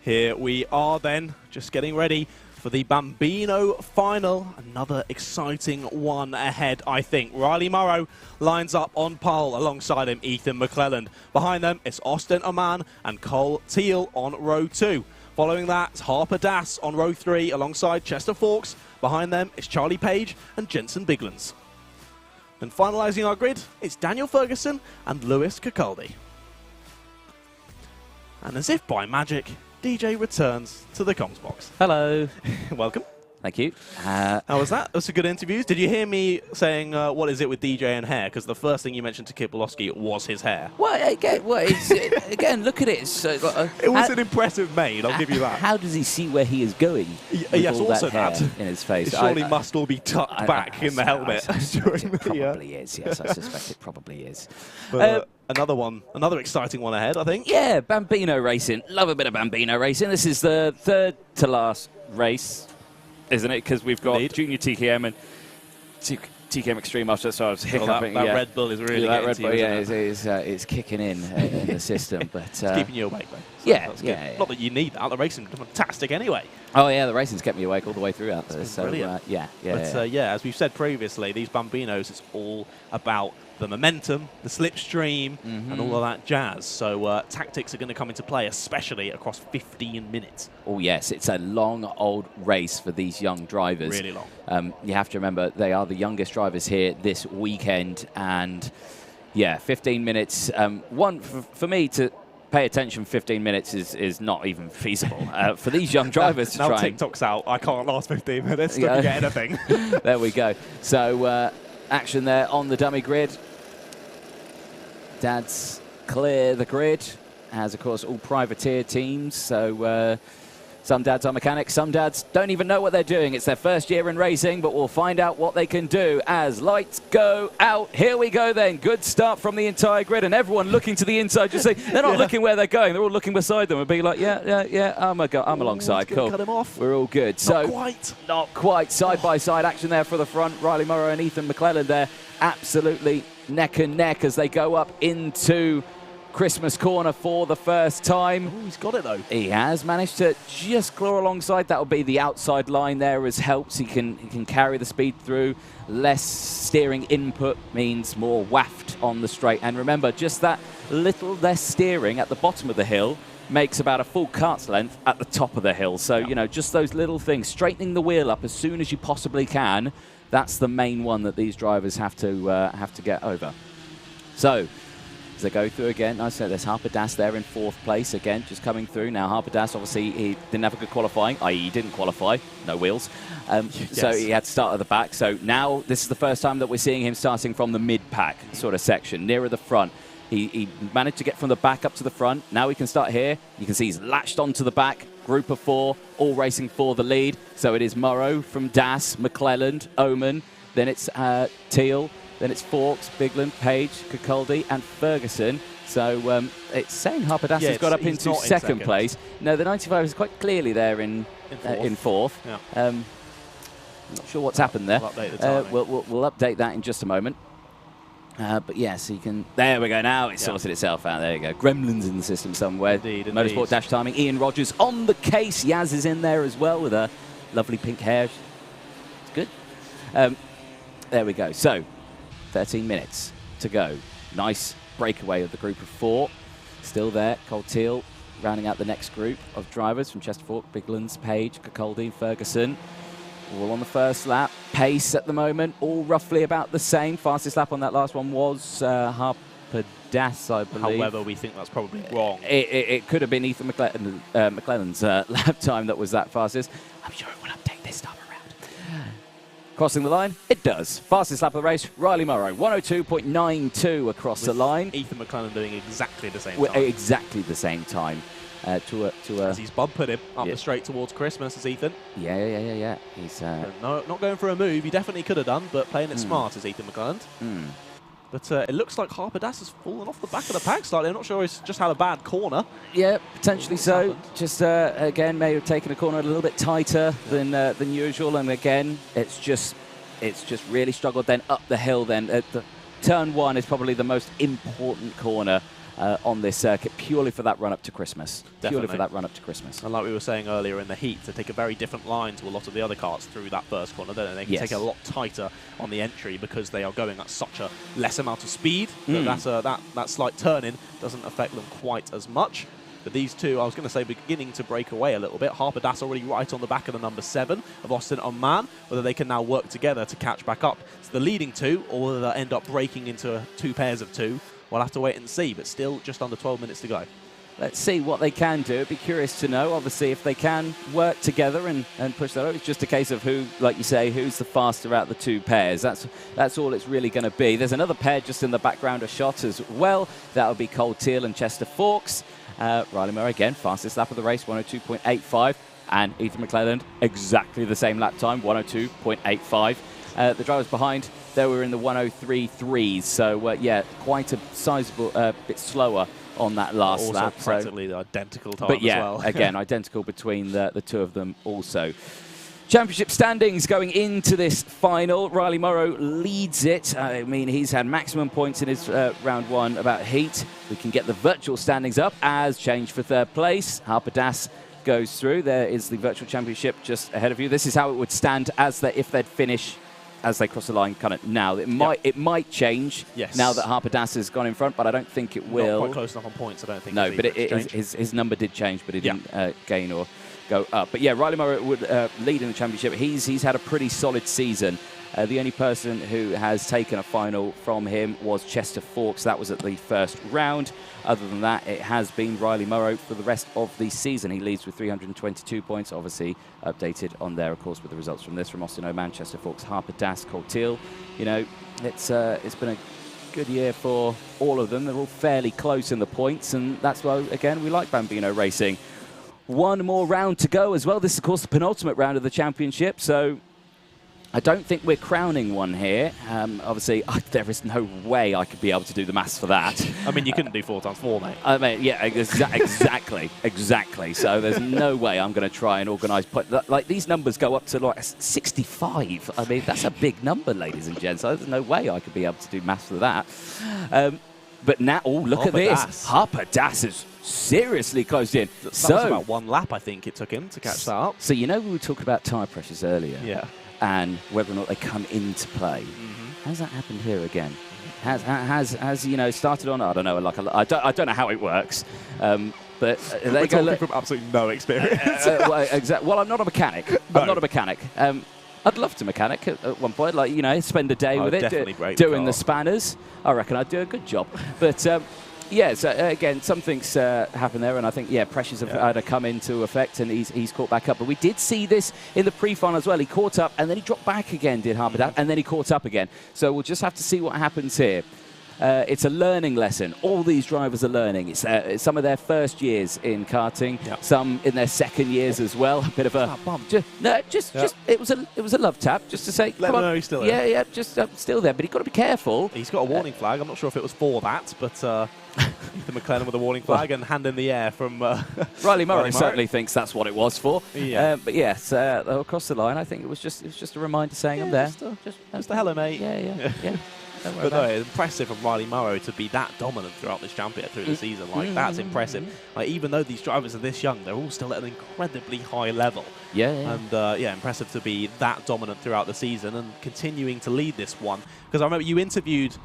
Here we are then, just getting ready for the Bambino final. Another exciting one ahead, I think. Riley Morrow lines up on pole. Alongside him, Ethan McClelland. Behind them, it's Austin Oman and Cole Teal on row 2. Following that, it's Harper Das on row 3 alongside Chester Fawkes. Behind them, it's Charlie Page and Jensen Biglands. And finalising our grid, it's Daniel Ferguson and Lewis Cacaldi. And as if by magic, DJ returns to the comms box. Hello. Welcome. Thank you. How was that? That was a good interview. Did you hear me saying, what is it with DJ and hair? Because the first thing you mentioned to Kip Bolowski was his hair. Well, again, look at it. It was an impressive maid, I'll give you that. How does he see where he is going? Yes, all also that hair that. in his face. It surely must all be tucked back in the helmet. It probably is, yes. I suspect it probably is. But, another exciting one ahead, I think. Yeah, Bambino racing. Love a bit of Bambino racing. This is the third to last race, isn't it? Because we've got Junior TKM and TKM Extreme after, so I was hiccuping. That Red Bull is really that getting Red to Bull, you, it's kicking in the system. But it's keeping you awake, though. So yeah, that's yeah, good. Not that you need that. The racing's fantastic anyway. Oh, yeah, the racing's kept me awake all the way throughout this. So, brilliant. But, as we've said previously, these Bambinos, it's all about the momentum, the slipstream, and all of that jazz. So tactics are going to come into play, especially across 15 minutes. Oh, yes. It's a long, old race for these young drivers. Really long. You have to remember, they are the youngest drivers here this weekend. And, yeah, 15 minutes. For me to pay attention 15 minutes is not even feasible. For these young drivers to now try TikTok's out. I can't last 15 minutes. Don't get anything. There we go. So, action there on the dummy grid. Dads clear the grid, as of course all privateer teams. So some dads are mechanics, some dads don't even know what they're doing. It's their first year in racing, but we'll find out what they can do as lights go out. Here we go then. Good start from the entire grid, and everyone looking to the inside. Just say they're not looking where they're going. They're all looking beside them and be like, I'm alongside. Cool. Cut him off. We're all good. Not quite. Side by side action there for the front. Riley Morrow and Ethan McClelland there, absolutely neck and neck as they go up into Christmas corner for the first time. Oh, he's got it though. He has managed to just claw alongside. That'll be the outside line there as helps. He can carry the speed through. Less steering input means more waft on the straight. And remember, just that little less steering at the bottom of the hill makes about a full kart's length at the top of the hill. So, just those little things. Straightening the wheel up as soon as you possibly can. That's the main one that these drivers have to get over. So, as they go through again, I said there's Harper Das there in fourth place again, just coming through. Now, Harper Das, obviously, he didn't have a good qualifying, i.e. he didn't qualify, no wheels. So he had to start at the back. So now this is the first time that we're seeing him starting from the mid-pack sort of section, nearer the front. He managed to get from the back up to the front. Now he can start here. You can see he's latched onto the back. Group of four, all racing for the lead. So it is Morrow from Das, McClelland, Oman. Then it's Teal. Then it's Fawkes, Bigland, Page, Kakuldi, and Ferguson. So it's saying Harper Das has got up into second place. No, the 95 is quite clearly there in fourth. Yeah. Not sure what's happened there. We'll update the timing. We'll update that in just a moment. But yes, you can. There we go. Now it's sorted itself out. There you go. Gremlins in the system somewhere. Indeed. Motorsport dash timing. Ian Rogers on the case. Yaz is in there as well with her lovely pink hair. It's good. There we go. So 13 minutes to go. Nice breakaway of the group of four. Still there. Cole Teal rounding out the next group of drivers from Chester Fork, Biglands, Page, Kakuldi, Ferguson. All on the first lap. Pace at the moment, all roughly about the same. Fastest lap on that last one was Harper Das, I believe. However, we think that's probably wrong. It could have been Ethan McClelland's lap time that was that fastest. I'm sure it will update this time around. Crossing the line, it does. Fastest lap of the race, Riley Morrow, 102.92 across the line. Ethan McClelland doing exactly the same time. Exactly the same time. As he's bumping him up the straight towards Christmas, as Ethan. Yeah. He's not going for a move. He definitely could have done, but playing it smart is Ethan McClelland. But it looks like Harper Das has fallen off the back of the pack slightly. I'm not sure he's just had a bad corner. Yeah, potentially so. Just again, may have taken a corner a little bit tighter than usual, and again, it's just really struggled. Then up the hill. Then the turn one is probably the most important corner on this circuit, purely for that run up to Christmas. Definitely. Purely for that run up to Christmas. And like we were saying earlier in the heat, to take a very different line to a lot of the other karts through that first corner, don't they? They can take it a lot tighter on the entry because they are going at such a less amount of speed. That slight turn-in doesn't affect them quite as much. But these two, I was going to say, beginning to break away a little bit. Harper Das already right on the back of the number 7 of Austin Oman. Whether they can now work together to catch back up to the leading two, or whether they'll end up breaking into two pairs of two, we'll have to wait and see. But still, just under 12 minutes to go. let's see what they can do. It'd be curious to know, obviously, if they can work together and push that over. It's just a case of who, like you say, who's the faster out the two pairs. That's all it's really going to be. There's another pair just in the background of shot as well. That would be Cole Teal and Chester Fawkes. Riley Murray, again, fastest lap of the race, 102.85. And Ethan McClelland, exactly the same lap time, 102.85. The drivers behind, they were in the 103.3s. So, yeah, quite a sizable bit slower on that last lap. Also practically the identical time but yeah, as well. again, identical between the two of them also. Championship standings going into this final. Riley Morrow leads it. I mean, he's had maximum points in his round one about heat. We can get the virtual standings up as change for third place. Harper Das goes through. There is the virtual championship just ahead of you. This is how it would stand if they'd finish as they cross the line kind of now. It might change now that Harper Das has gone in front, but I don't think it will. Not quite close enough on points, I don't think. No, but his number did change, but he didn't gain or go up. But yeah, Riley Morrow would lead in the championship. He's had a pretty solid season. The only person who has taken a final from him was Chester Fawkes. That was at the first round. Other than that, it has been Riley Morrow for the rest of the season. He leads with 322 points, obviously updated on there, of course, with the results from this, from Austin O'Man, Chester Fawkes, Harper Das, Cole Teal. You know, it's been a good year for all of them. They're all fairly close in the points, and that's why, again, we like Bambino Racing. One more round to go as well. This is, of course, the penultimate round of the championship, so I don't think we're crowning one here. Obviously, there is no way I could be able to do the maths for that. I mean, you couldn't do 4 times 4, mate. I mean, yeah, exactly, exactly. So there's no way I'm going to try and organise. Like, these numbers go up to like 65. I mean, that's a big number, ladies and gents. So there's no way I could be able to do maths for that. But now, look at this. Harper Das is seriously closed in. That was about 1 lap, I think it took him to catch that up. So, you know, we were talking about tyre pressures earlier. Yeah. And whether or not they come into play. Has that happened here again? Has you know, started on, I don't know, like I don't know how it works. But we're talking from absolutely no experience. Well, I'm not a mechanic. No. I'm not a mechanic. I'd love to mechanic at one point, like, you know, spend a day with it, doing the spanners. I reckon I'd do a good job. But yeah, so again, something's happened there, and I think, pressures have had to come into effect, and he's caught back up. But we did see this in the pre-final as well. He caught up, and then he dropped back again, did Harper Das, and then he caught up again. So we'll just have to see what happens here. It's a learning lesson. All these drivers are learning. It's some of their first years in karting, some in their second years as well. A bit of a it was a love tap, just to say, let come him on. know he's still there. Yeah, just still there. But he's got to be careful. He's got a warning flag. I'm not sure if it was for that, but Ethan McClelland with a warning flag and hand in the air from Riley Morrow certainly thinks that's what it was for. Yeah. But yes, across the line, I think it was just a reminder saying I'm there. Just a hello, mate. Yeah. But no, it's impressive from Riley Morrow to be that dominant throughout this championship, through the season. Like, that's impressive. Like, even though these drivers are this young, they're all still at an incredibly high level. And impressive to be that dominant throughout the season and continuing to lead this one. Because I remember you interviewed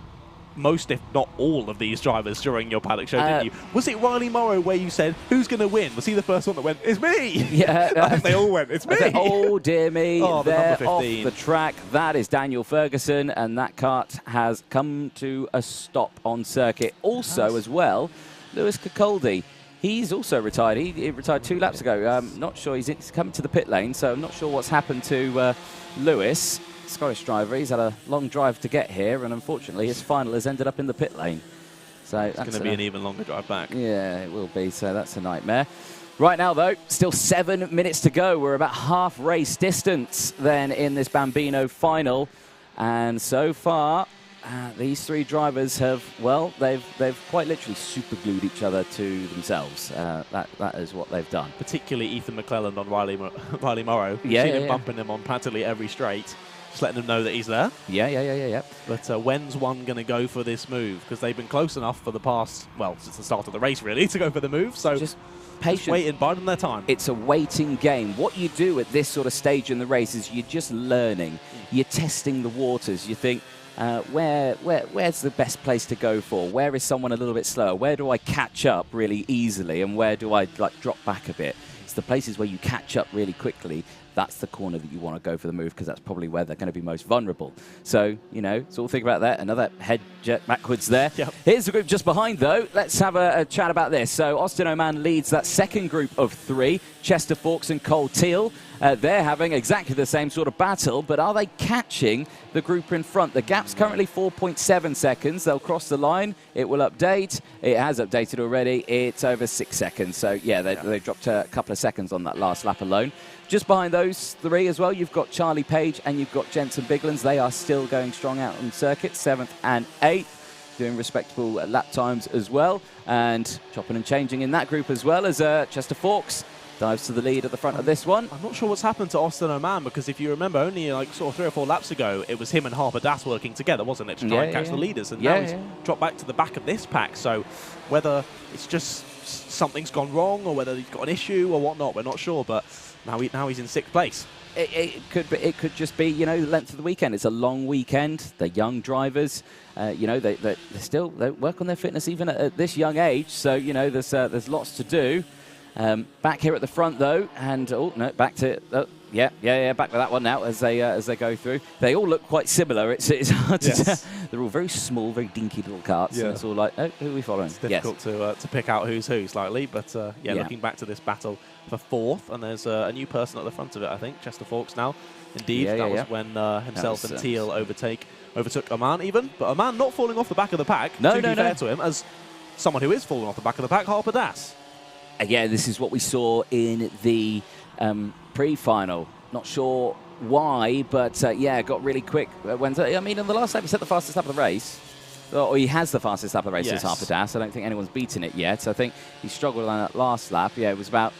most, if not all, of these drivers during your Paddock show, didn't you? Was it Riley Morrow where you said, who's going to win? Was he the first one that went, it's me? Yeah. I think they all went, it's me. Oh, dear me. Oh, they're the off the track. That is Daniel Ferguson, and that kart has come to a stop on circuit. Also, as well, Lewis Cacoldi. He's also retired. He retired 2 laps ago. I'm not sure. He's coming to the pit lane, so I'm not sure what's happened to Lewis. Scottish driver. He's had a long drive to get here, and unfortunately his final has ended up in the pit lane. So it's going to be an even longer drive back. Yeah, it will be. So that's a nightmare. Right now, though, still 7 minutes to go. We're about half race distance then in this Bambino final, and so far these 3 drivers have, well, they've quite literally super glued each other to themselves. That is what they've done. Particularly Ethan McClelland on Riley Morrow. We've seen him bumping him on practically every straight. Just letting them know that he's there. Yeah. But when's one going to go for this move? Because they've been close enough for the past, well, since the start of the race, really, to go for the move. So just patience. Waiting, biding their time. It's a waiting game. What you do at this sort of stage in the race is you're just learning. You're testing the waters. You think, where's the best place to go for? Where is someone a little bit slower? Where do I catch up really easily? And where do I drop back a bit? spots, the places where you catch up really quickly, that's the corner that you want to go for the move, because that's probably where they're going to be most vulnerable. So, you know, so we'll think about that. Another head jet backwards there. Yep. Here's the group just behind, though. Let's have a chat about this. So Austin Oman leads that second group of 3. Chester Fawkes and Cole Teal. They're having exactly the same sort of battle, but are they catching the group in front? The gap's currently 4.7 seconds. They'll cross the line. It will update. It has updated already. It's over 6 seconds. So, yeah, they dropped a couple of seconds on that last lap alone. Just behind those 3 as well, you've got Charlie Page and you've got Jensen Biglands. They are still going strong out on circuit, 7th and 8th, doing respectable lap times as well. And chopping and changing in that group as well as Chester Fawkes dives to the lead at the front of this one. I'm not sure what's happened to Austin Oman, because if you remember, only like sort of 3 or 4 laps ago, it was him and Harper Das working together, wasn't it, to try and catch the leaders. And now he's dropped back to the back of this pack. So whether it's just something's gone wrong or whether he's got an issue or whatnot, we're not sure. But now he's in 6th place. It could just be, you know, the length of the weekend. It's a long weekend. They're young drivers. You know, they work on their fitness even at this young age. So, you know, there's lots to do. Back here at the front, though, and oh no, back to back to that one now as they go through. They all look quite similar. It's hard to tell. They're all very small, very dinky little karts, and it's all like, oh, who are we following? It's difficult to pick out who's who slightly, but looking back to this battle for 4th, and there's a new person at the front of it, I think, Chester Fawkes now. Indeed, that was when himself and Teal overtook Oman even, but Oman not falling off the back of the pack. To be fair to him, as someone who is falling off the back of the pack, Harper Das. Yeah, this is what we saw in the pre-final. Not sure why, but got really quick. In the last lap, he set the fastest lap of the race. Or he has the fastest lap of the race as Harper Das. I don't think anyone's beaten it yet. So I think he struggled on that last lap. Yeah, it was about,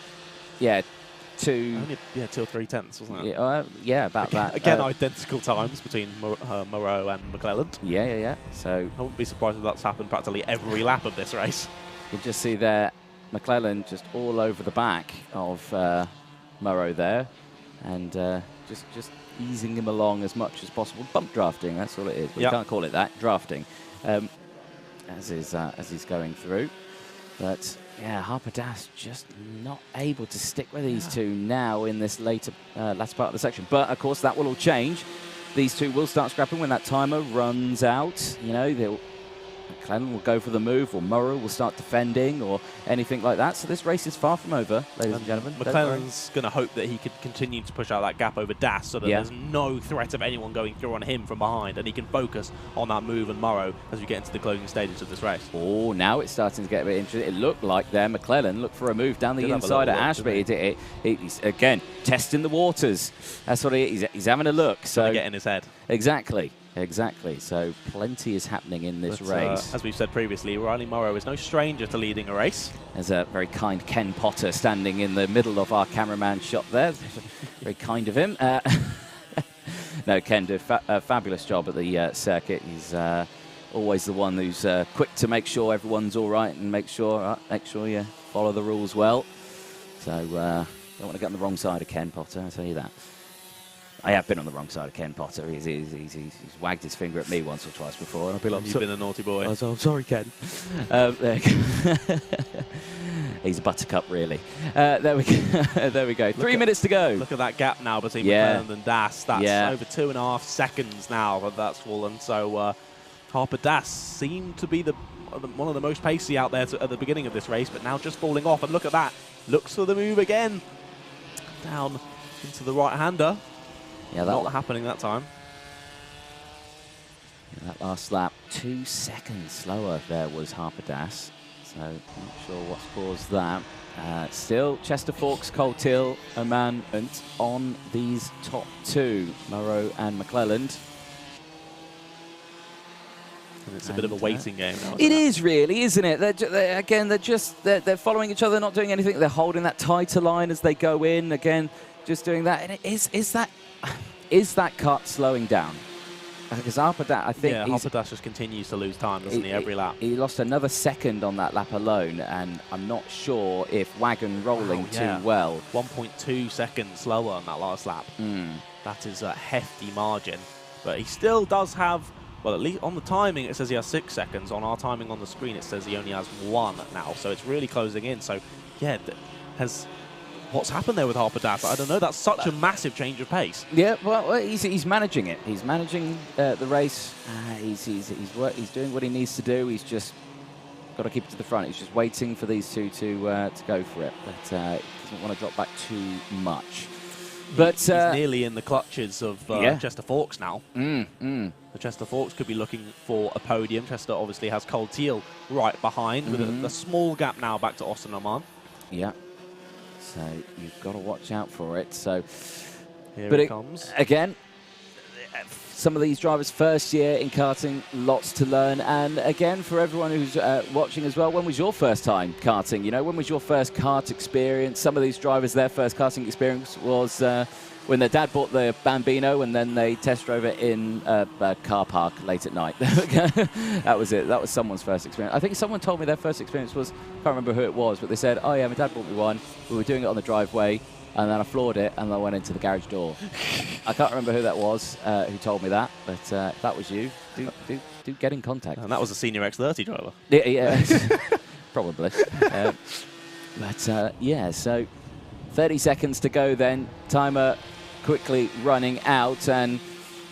2 or 3 tenths, wasn't it? About that. Again, identical times between Moreau and McClelland. Yeah. So I wouldn't be surprised if that's happened practically every lap of this race. You can just see there, McClelland just all over the back of Moreau there, and just easing him along as much as possible. Bump drafting, that's all it is. But you can't call it that, drafting, as he's going through. But yeah, Harper Das just not able to stick with these two now in this later last part of the section. But of course, that will all change. These two will start scrapping when that timer runs out. You know, McClelland will go for the move, or Morrow will start defending, or anything like that. So this race is far from over, ladies and gentlemen. McClelland's going to hope that he could continue to push out that gap over Das, so that there's no threat of anyone going through on him from behind, and he can focus on that move and Morrow as we get into the closing stages of this race. Oh, now it's starting to get a bit interesting. It looked like there McClelland looked for a move down the inside at Ashby. He's again testing the waters. That's what he's having a look. So get in his head. Exactly. So plenty is happening in this race. As we've said previously, Riley Morrow is no stranger to leading a race. There's a very kind Ken Potter standing in the middle of our cameraman shot there. Very kind of him. No, Ken did a fabulous job at the circuit. He's always the one who's quick to make sure everyone's all right and make sure you follow the rules well. So don't want to get on the wrong side of Ken Potter, I'll tell you that. I have been on the wrong side of Ken Potter. He's wagged his finger at me once or twice before. And I've been like, you've been a naughty boy. I'm sorry, Ken. He's a buttercup, really. There we go. 3 minutes to go. Look at that gap now between McClelland and Das. That's over 2.5 seconds now that that's fallen. So Harper Das seemed to be one of the most pacey out there at the beginning of this race, but now just falling off. And look at that. Looks for the move again. Down into the right-hander. Yeah, not happening that time. Yeah, that last lap, 2 seconds slower there was Harper Das. So not sure what's caused that. Still, Chester Fawkes, Cole Teal, Oman on these top 2, Morrow and McClelland. And it's a bit of a waiting game now. It is really, isn't it? They're following each other, not doing anything. They're holding that tighter line as they go in. Again, just doing that. And is that cut slowing down? Because Harper Das, I think Harper Das just continues to lose time, doesn't he, every lap? He lost another second on that lap alone, and I'm not sure if wagon rolling too well. 1.2 seconds slower on that last lap. That is a hefty margin. But he still does have, well, at least on the timing it says he has 6 seconds. On our timing on the screen it says he only has 1 now. So it's really closing in. So, yeah, has what's happened there with Harper Das. I don't know. That's such a massive change of pace. Yeah, well, he's managing it. He's managing the race. He's doing what he needs to do. He's just got to keep it to the front. He's just waiting for these two to go for it, but he doesn't want to drop back too much. But he's nearly in the clutches of Chester Forks now. The Chester Forks could be looking for a podium. Chester obviously has Cole Teal right behind with a small gap now back to Austin Oman. Yeah. So you've got to watch out for it. So here it comes. Again, some of these drivers first year in karting, lots to learn. And again, for everyone who's watching as well, when was your first time karting? You know, when was your first kart experience? Some of these drivers, their first karting experience was when their dad bought the Bambino and then they test drove it in a car park late at night. That was it. That was someone's first experience. I think someone told me their first experience was, I can't remember who it was, but they said, oh yeah, my dad bought me one. We were doing it on the driveway. And then I floored it, and I went into the garage door. I can't remember who that was who told me that, but if that was you, do get in contact. And that was a senior X30 driver. Yeah, probably. Yeah, so 30 seconds to go then. Timer quickly running out, and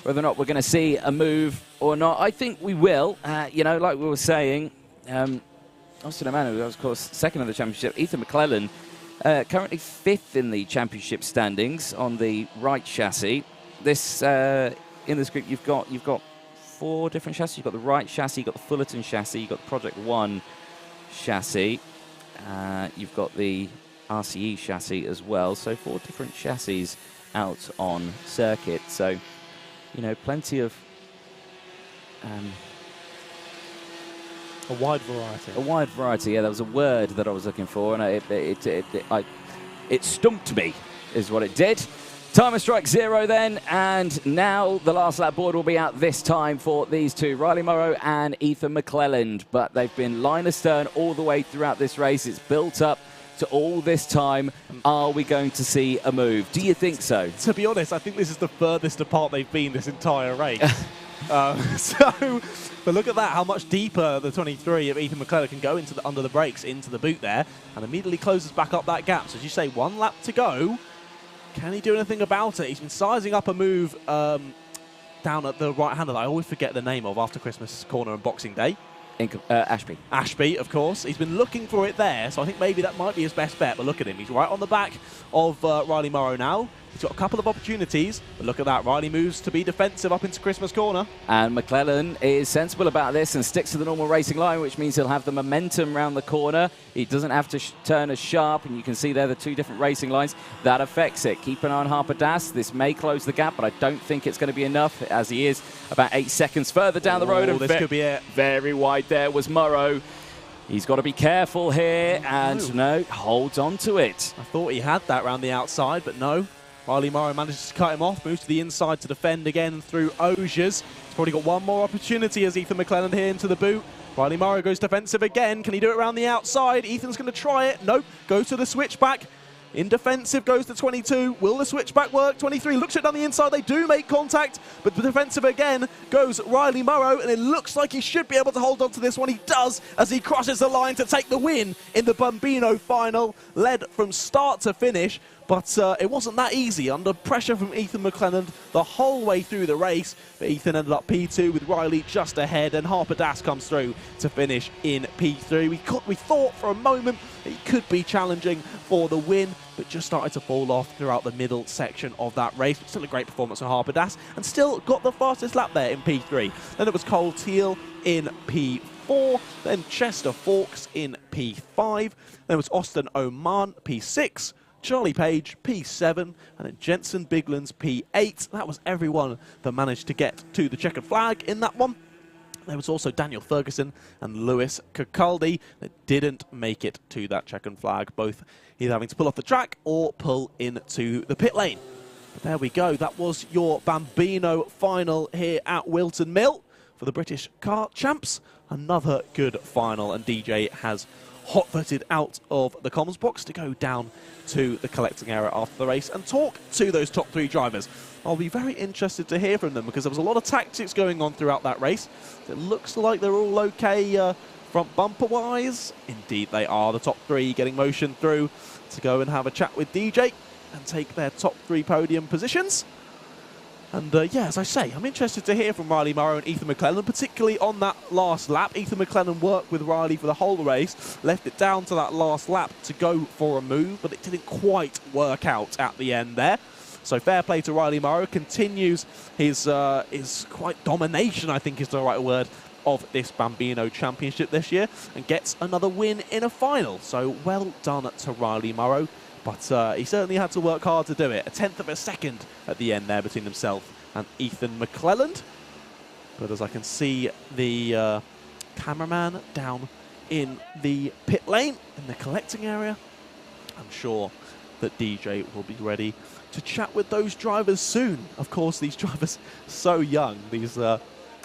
whether or not we're going to see a move or not, I think we will. You know, like we were saying, Austin Oman, who was, of course, second in the championship. Ethan McClellan, currently 5th in the championship standings on the right chassis. This in this group, you've got 4 different chassis. You've got the right chassis, you've got the Fullerton chassis, you've got the Project One chassis, you've got the RCE chassis as well. So 4 different chassis out on circuit. So, you know, plenty of a wide variety. A wide variety, yeah. That was a word that I was looking for, and it stumped me, is what it did. Timer strike 0 then, and now the last lap board will be out this time for these two, Riley Morrow and Ethan McClelland. But they've been line astern all the way throughout this race. It's built up to all this time. Are we going to see a move? Do you think so? To be honest, I think this is the furthest apart they've been this entire race. But look at that, how much deeper the 23 of Ethan McClelland can go into under the brakes, into the boot there, and immediately closes back up that gap. So as you say, 1 lap to go. Can he do anything about it? He's been sizing up a move down at the right-hander that I always forget the name of after Christmas corner and Boxing Day. Ashby. Ashby, of course. He's been looking for it there, so I think maybe that might be his best bet. But look at him. He's right on the back of Riley Morrow now. He's got a couple of opportunities, but look at that. Riley moves to be defensive up into Christmas corner. And McClellan is sensible about this and sticks to the normal racing line, which means he'll have the momentum round the corner. He doesn't have to turn as sharp, and you can see there the 2 different racing lines. That affects it. Keep an eye on Harper Das. This may close the gap, but I don't think it's going to be enough, as he is about 8 seconds further down the road. And this could be it. Very wide there was Morrow. He's got to be careful here, and no, holds on to it. I thought he had that round the outside, but no. Riley Morrow manages to cut him off, moves to the inside to defend again through Osiers. He's probably got one more opportunity as Ethan McClelland here into the boot. Riley Morrow goes defensive again. Can he do it around the outside? Ethan's going to try it. Nope. Goes to the switchback. In defensive goes to 22. Will the switchback work? 23 looks it down the inside. They do make contact, but the defensive again goes Riley Morrow, and it looks like he should be able to hold on to this one. He does as he crosses the line to take the win in the Bambino final. Led from start to finish, but it wasn't that easy under pressure from Ethan McClelland the whole way through the race. But Ethan ended up P2 with Riley just ahead, and Harper Das comes through to finish in P3. We thought for a moment he could be challenging for the win, but just started to fall off throughout the middle section of that race. But still a great performance on Harper Das, and still got the fastest lap there in P3. Then it was Cole Teal in P4, then Chester Forks in P5, then it was Austin Oman P6, Charlie Page P7, and then Jensen Biglands P8. That was everyone that managed to get to the checkered flag in that one. There was also Daniel Ferguson and Lewis Kirkcaldy that didn't make it to that checkered flag, both either having to pull off the track or pull into the pit lane. But there we go. That was your Bambino final here at Whilton Mill for the British Kart Champs. Another good final, and DJ has hot-footed out of the comms box to go down to the collecting area after the race and talk to those top 3 drivers. I'll be very interested to hear from them because there was a lot of tactics going on throughout that race. It looks like they're all okay front bumper-wise. Indeed, they are the top 3 getting motion through to go and have a chat with DJ and take their top 3 podium positions. And yeah, as I say, I'm interested to hear from Riley Morrow and Ethan McClellan, particularly on that last lap. Ethan McClellan worked with Riley for the whole race, left it down to that last lap to go for a move, but it didn't quite work out at the end there. So fair play to Riley Morrow, continues his quite domination, I think is the right word, of this Bambino Championship this year, and gets another win in a final. So well done to Riley Morrow. But he certainly had to work hard to do it. A tenth of a second at the end there between himself and Ethan McClellan. But as I can see the cameraman down in the pit lane, in the collecting area, I'm sure that DJ will be ready to chat with those drivers soon. Of course, these drivers so young. These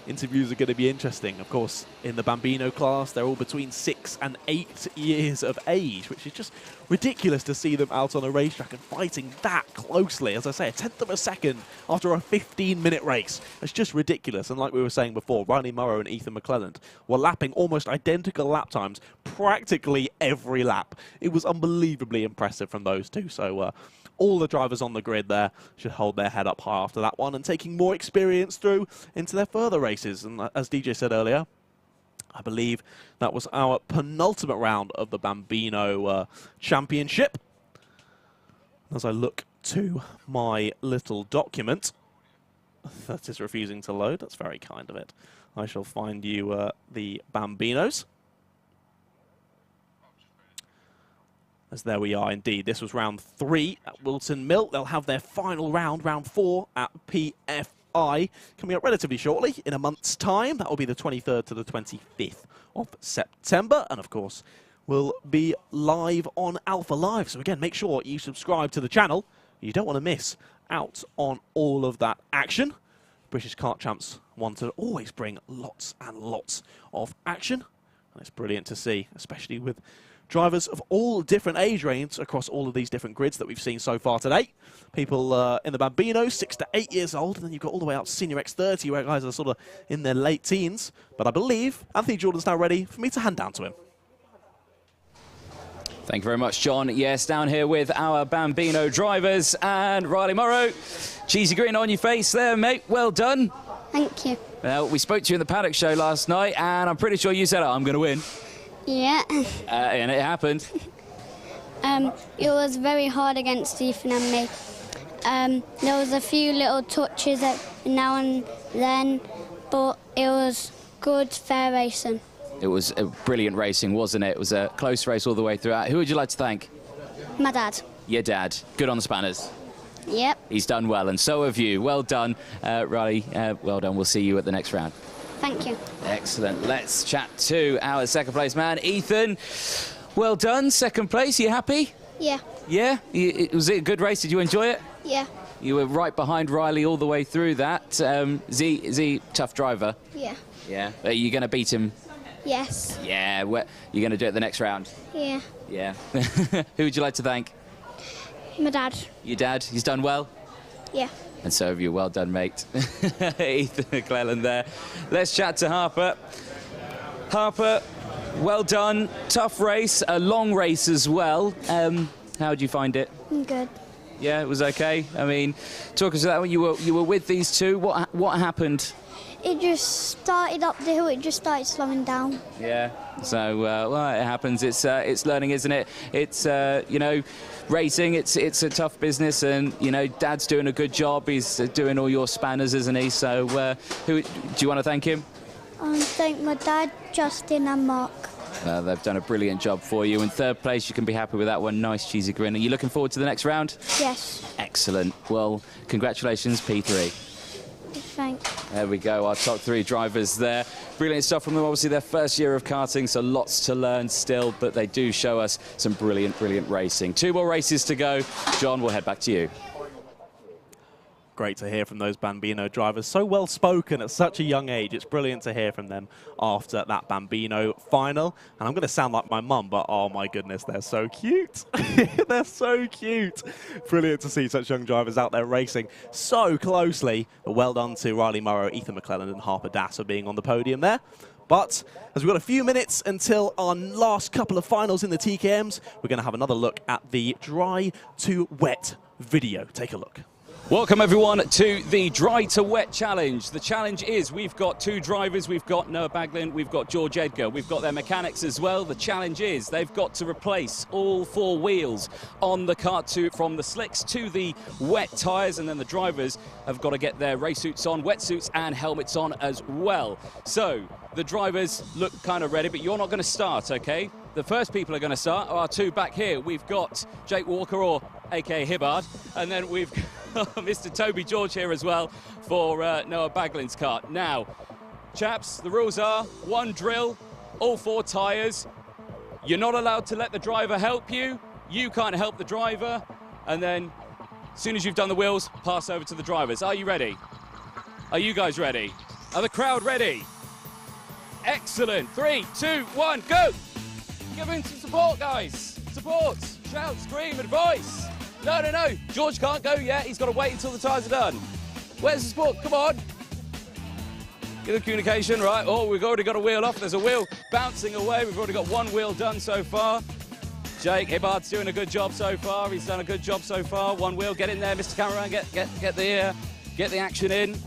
interviews are going to be interesting. Of course, in the Bambino class, they're all between 6 and 8 years of age, which is just ridiculous to see them out on a racetrack and fighting that closely. As I say, a tenth of a second after a 15-minute race. It's just ridiculous. And like we were saying before, Riley Morrow and Ethan McClellan were lapping almost identical lap times practically every lap. It was unbelievably impressive from those two. So all the drivers on the grid there should hold their head up high after that one and taking more experience through into their further races. And as DJ said earlier, I believe that was our penultimate round of the Bambino Championship. As I look to my little document that is refusing to load, that's very kind of it. I shall find you the Bambinos. As there we are indeed. This was round 3 at Whilton Mill. They'll have their final round, round 4 at PFI, coming up relatively shortly, in a month's time. That will be the 23rd to the 25th of September. And of course, we'll be live on Alpha Live. So again, make sure you subscribe to the channel. You don't want to miss out on all of that action. British Kart Champs want to always bring lots and lots of action. And it's brilliant to see, especially with drivers of all different age ranges across all of these different grids that we've seen so far today. People in the Bambino, 6 to 8 years old, and then you've got all the way out to Senior X30, where guys are sort of in their late teens. But I believe Anthony Jordan's now ready for me to hand down to him. Thank you very much, John. Yes, down here with our Bambino drivers and Riley Morrow. Cheesy grin on your face there, mate. Well done. Thank you. Well, we spoke to you in the Paddock show last night, and I'm pretty sure you said, I'm going to win. Yeah. And it happened. It was very hard against Ethan and me. There was a few little touches now and then, but it was good, fair racing. It was a brilliant racing, wasn't it? It was a close race all the way throughout. Who would you like to thank? My dad. Your dad. Good on the spanners. Yep. He's done well, and so have you. Well done, Riley. Well done. We'll see you at the next round. Thank you. Excellent. Let's chat to our second place man, Ethan. Well done, second place. You happy? Yeah. Yeah? Was it a good race? Did you enjoy it? Yeah. You were right behind Riley all the way through that. Is he tough driver? Yeah. Yeah. Are you going to beat him? Yes. Yeah. You're going to do it the next round? Yeah. Yeah. Who would you like to thank? My dad. Your dad? He's done well? Yeah. And so have you. Well done, mate. Ethan McClellan there. Let's chat to Harper. Harper, well done. Tough race, a long race as well. How did you find it? Good. Yeah, it was okay. I mean, talk us about that. You were with these two. What happened? It just started up the hill. It just started slowing down. Yeah. So well, it happens. It's learning, isn't it? It's you know, racing. It's a tough business, and you know, Dad's doing a good job. He's doing all your spanners, isn't he? So who do you want to thank him? Thank my dad, Justin, and Mark. They've done a brilliant job for you. In third place, you can be happy with that one. Nice cheesy grin. Are you looking forward to the next round? Yes. Excellent. Well, congratulations, P3. Thanks. There we go, our top 3 drivers there. Brilliant stuff from them. Obviously, their first year of karting, so lots to learn still, but they do show us some brilliant, brilliant racing. 2 more races to go. John, we'll head back to you. Great to hear from those Bambino drivers. So well spoken at such a young age. It's brilliant to hear from them after that Bambino final. And I'm going to sound like my mum, but oh my goodness, they're so cute. They're so cute. Brilliant to see such young drivers out there racing so closely. But well done to Riley Morrow, Ethan McClellan and Harper Dass for being on the podium there. But as we've got a few minutes until our last couple of finals in the TKMs, we're going to have another look at the dry to wet video. Take a look. Welcome everyone to the Dry to Wet Challenge. The challenge is we've got two drivers, we've got Noah Baglin, we've got George Edgar, we've got their mechanics as well. The challenge is they've got to replace all four wheels on the kart from the slicks to the wet tyres, and then the drivers have got to get their race suits on, wetsuits and helmets on as well. So the drivers look kind of ready, but you're not going to start, okay? The first people are going to start are two back here. We've got Jake Walker, or aka Hibbard, and then we've got Mr. Toby George here as well for Noah Baglin's kart. Now, chaps, the rules are one drill, all four tyres. You're not allowed to let the driver help you. You can't help the driver. And then, as soon as you've done the wheels, pass over to the drivers. Are you ready? Are you guys ready? Are the crowd ready? Excellent. 3, 2, 1, go! Give him some support, guys. Support. Shout, scream, advice. No, no, no. George can't go yet. He's got to wait until the tyres are done. Where's the support? Come on. Get the communication, right. Oh, we've already got a wheel off. There's a wheel bouncing away. We've already got one wheel done so far. Jake Hibbard's doing a good job so far. He's done a good job so far. One wheel. Get in there, Mr. Cameraman. Get the action in.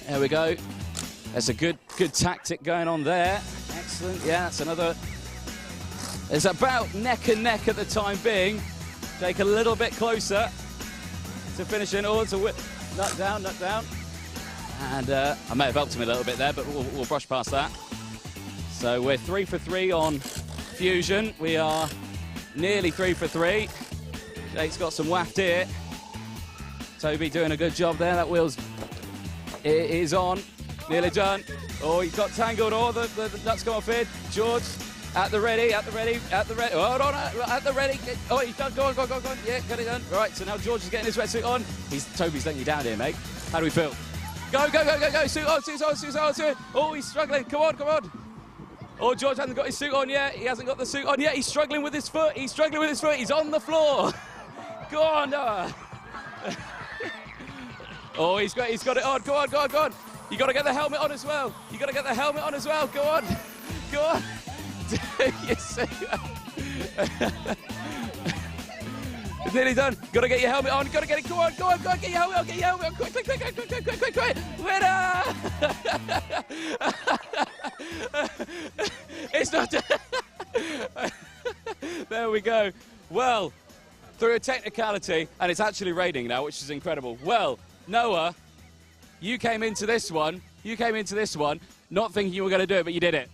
There we go. There's a good tactic going on there. Excellent. Yeah, that's another. It's about neck and neck at the time being. Jake a little bit closer to finishing. Oh, it's a nut down. And I may have helped him a little bit there, but we'll brush past that. So we're 3 for 3 on Fusion. We are nearly 3 for 3. Jake's got some waft here. Toby doing a good job there. That wheel's is on. Nearly done. Oh, he got tangled. Oh, the nuts come off here. George. At the ready. Hold on, at the ready. Oh, he's done. Go on. Yeah, got it done. Right, so now George is getting his wetsuit on. Toby's letting you down here, mate. How do we feel? Go. Suit on. Oh, he's struggling. Come on. Oh, George hasn't got his suit on yet. He hasn't got the suit on yet. He's struggling with his foot. He's on the floor. Go on, Noah. Oh, he's got it on. Go on. You got to get the helmet on as well. Go on. You see? It's nearly done. Got to get your helmet on. Got to get it. Go on. Get your helmet on. Quick. Winner! It's not done. There we go. Well, through a technicality, and it's actually raining now, which is incredible. Well, Noah, you came into this one not thinking you were going to do it, but you did it.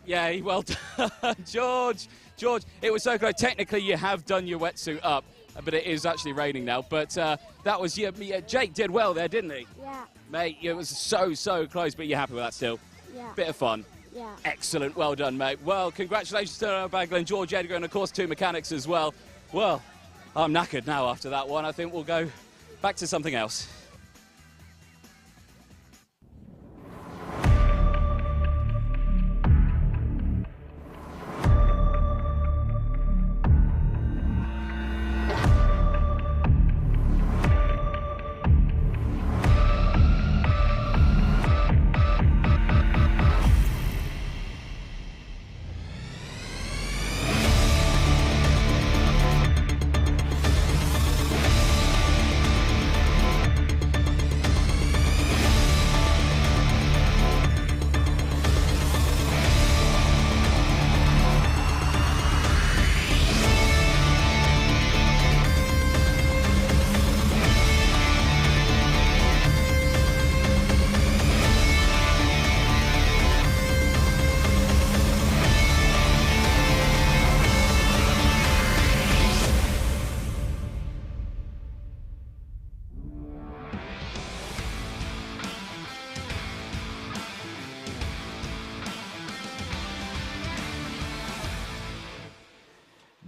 Yay, well done. George, it was so close. Technically, you have done your wetsuit up, but it is actually raining now. But that was, Jake did well there, didn't he? Yeah. Mate, it was so close, but you're happy with that still? Yeah. Bit of fun. Yeah. Excellent, well done, mate. Well, congratulations to Noah Baglin, George Edgar, and of course, two mechanics as well. Well, I'm knackered now after that one. I think we'll go back to something else.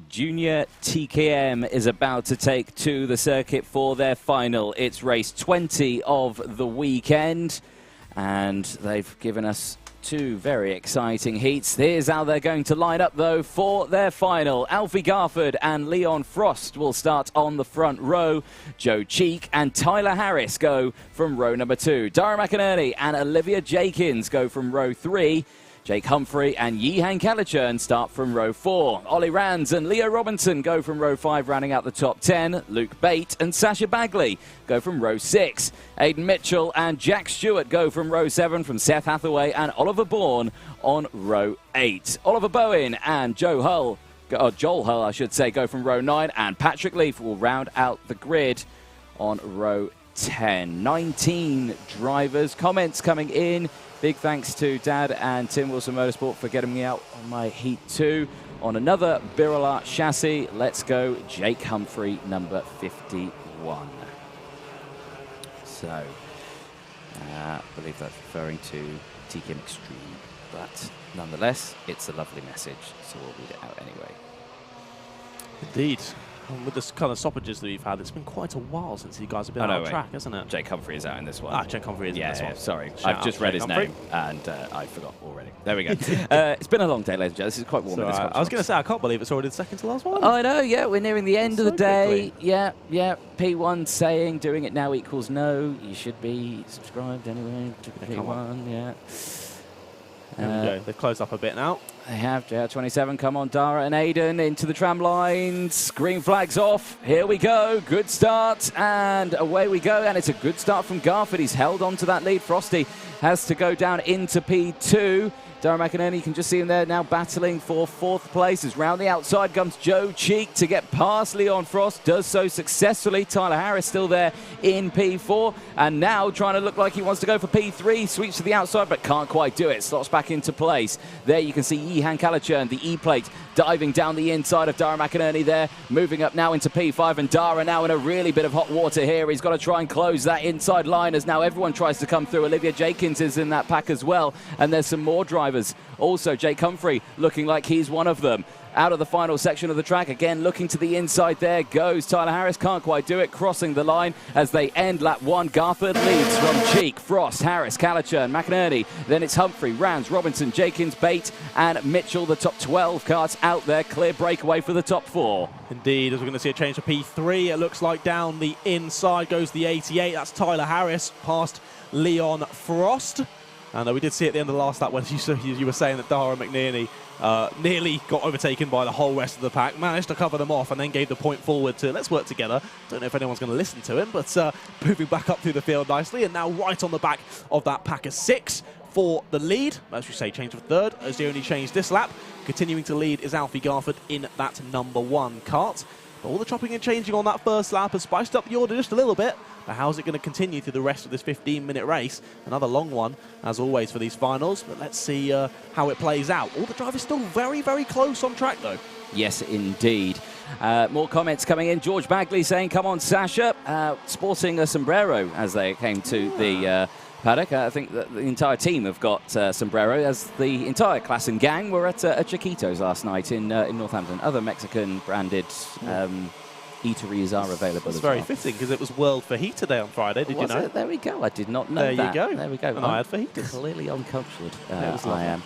Junior TKM is about to take to the circuit for their final. It's race 20 of the weekend, and they've given us Two very exciting heats. Here's how they're going to line up, though, for their final. Alfie Garford and Leon Frost will start on the front row. Joe Cheek and Tyler Harris go from row number 2. Dara McInerney and Olivia Jakins go from row 3. Jake Humphrey and Yihan Kalichern start from row 4. Ollie Rands and Leo Robinson go from row 5, rounding out the top 10. Luke Bate and Sasha Bagley go from row 6. Aidan Mitchell and Jack Stewart go from row 7, from Seth Hathaway and Oliver Bourne on row 8. Oliver Bowen and Joel Hull, I should say, go from row 9. And Patrick Leaf will round out the grid on row 10. 19 drivers. Comments coming in. Big thanks to Dad and Tim Wilson Motorsport for getting me out on my Heat 2 on another Birla chassis. Let's go Jake Humphrey, number 51. So, I believe that's referring to TKM Extreme, but nonetheless, it's a lovely message, so we'll read it out anyway. Indeed. And with this kind of stoppages that we've had, it's been quite a while since you guys have been on track, hasn't it? Jake Humphrey is out in this one. Jake Humphrey is in this one. Sorry. Shout I've just out read Jake his Humphrey. name, and I forgot already. There we go. It's been a long day, ladies and gentlemen. This is quite warm in this I was going to say, I can't believe it's already the second to last one. I know, yeah. We're nearing the end of the day. quickly. Yeah. P1 saying doing it now equals no. You should be subscribed anyway to P1, yeah. There we go. They've closed up a bit now. They have. JR27, come on, Dara and Aidan into the tram lines. Green flags off. Here we go. Good start. And away we go. And it's a good start from Garford. He's held on to that lead. Frosty has to go down into P2. Dara McInerney, you can just see him there now battling for 4th place. As round the outside comes Joe Cheek to get past Leon Frost. Does so successfully. Tyler Harris still there in P4. And now trying to look like he wants to go for P3. Sweeps to the outside, but can't quite do it. Slots back into place. There you can see Yihan Kalichern, the E-plate, diving down the inside of Dara McInerney there. Moving up now into P5. And Dara now in a really bit of hot water here. He's got to try and close that inside line as now everyone tries to come through. Olivia Jakins is in that pack as well. And there's some more drivers. Also, Jake Humphrey looking like he's one of them. Out of the final section of the track, again looking to the inside, there goes Tyler Harris, can't quite do it, crossing the line as they end lap 1. Garford leads from Cheek, Frost, Harris, Kalichern, McInerney, then it's Humphrey, Rands, Robinson, Jakins, Bate and Mitchell. The top 12 karts out there, clear breakaway for the top 4. Indeed, as we're going to see a change to P3, it looks like down the inside goes the 88, that's Tyler Harris, past Leon Frost. And we did see at the end of the last lap when you were saying that Dara McInerney nearly got overtaken by the whole rest of the pack, managed to cover them off and then gave the point forward to let's work together. Don't know if anyone's going to listen to him, but moving back up through the field nicely and now right on the back of that pack of 6 for the lead. As we say, change of 3rd as the only change this lap. Continuing to lead is Alfie Garford in that number 1 kart. But all the chopping and changing on that first lap has spiced up the order just a little bit. But how's it going to continue through the rest of this 15-minute race? Another long one, as always, for these finals. But let's see how it plays out. All the drivers still very, very close on track, though. Yes, indeed. More comments coming in. George Bagley saying, come on, Sasha. Sporting a sombrero as they came to the paddock. I think that the entire team have got sombrero, as the entire class and gang were at Chiquitos last night in Northampton. Other Mexican-branded eateries are available as well. It's very fitting because it was World Fajita today on Friday. Did you know? There we go. I did not know there that. There you go. There we go. And I had fajitas. Clearly uncultured. I am.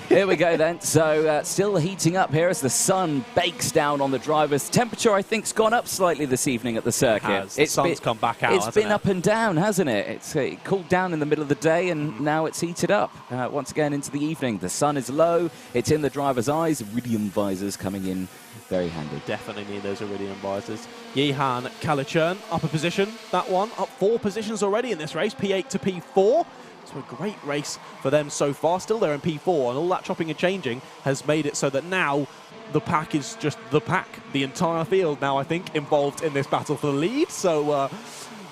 Here we go then. So still heating up here as the sun bakes down on the drivers. Temperature, I think, has gone up slightly this evening at the circuit. The sun's come back out, It's been up and down, hasn't it? It cooled down in the middle of the day and now it's heated up once again into the evening. The sun is low. It's in the driver's eyes. Iridium visors coming in very handy. Definitely need those iridium visors. Yihan Kalichern up a position. That one up 4 positions already in this race. P8 to P4. So a great race for them so far. Still there in P4, and all that chopping and changing has made it so that now the pack is just the pack. The entire field now, I think, involved in this battle for the lead. So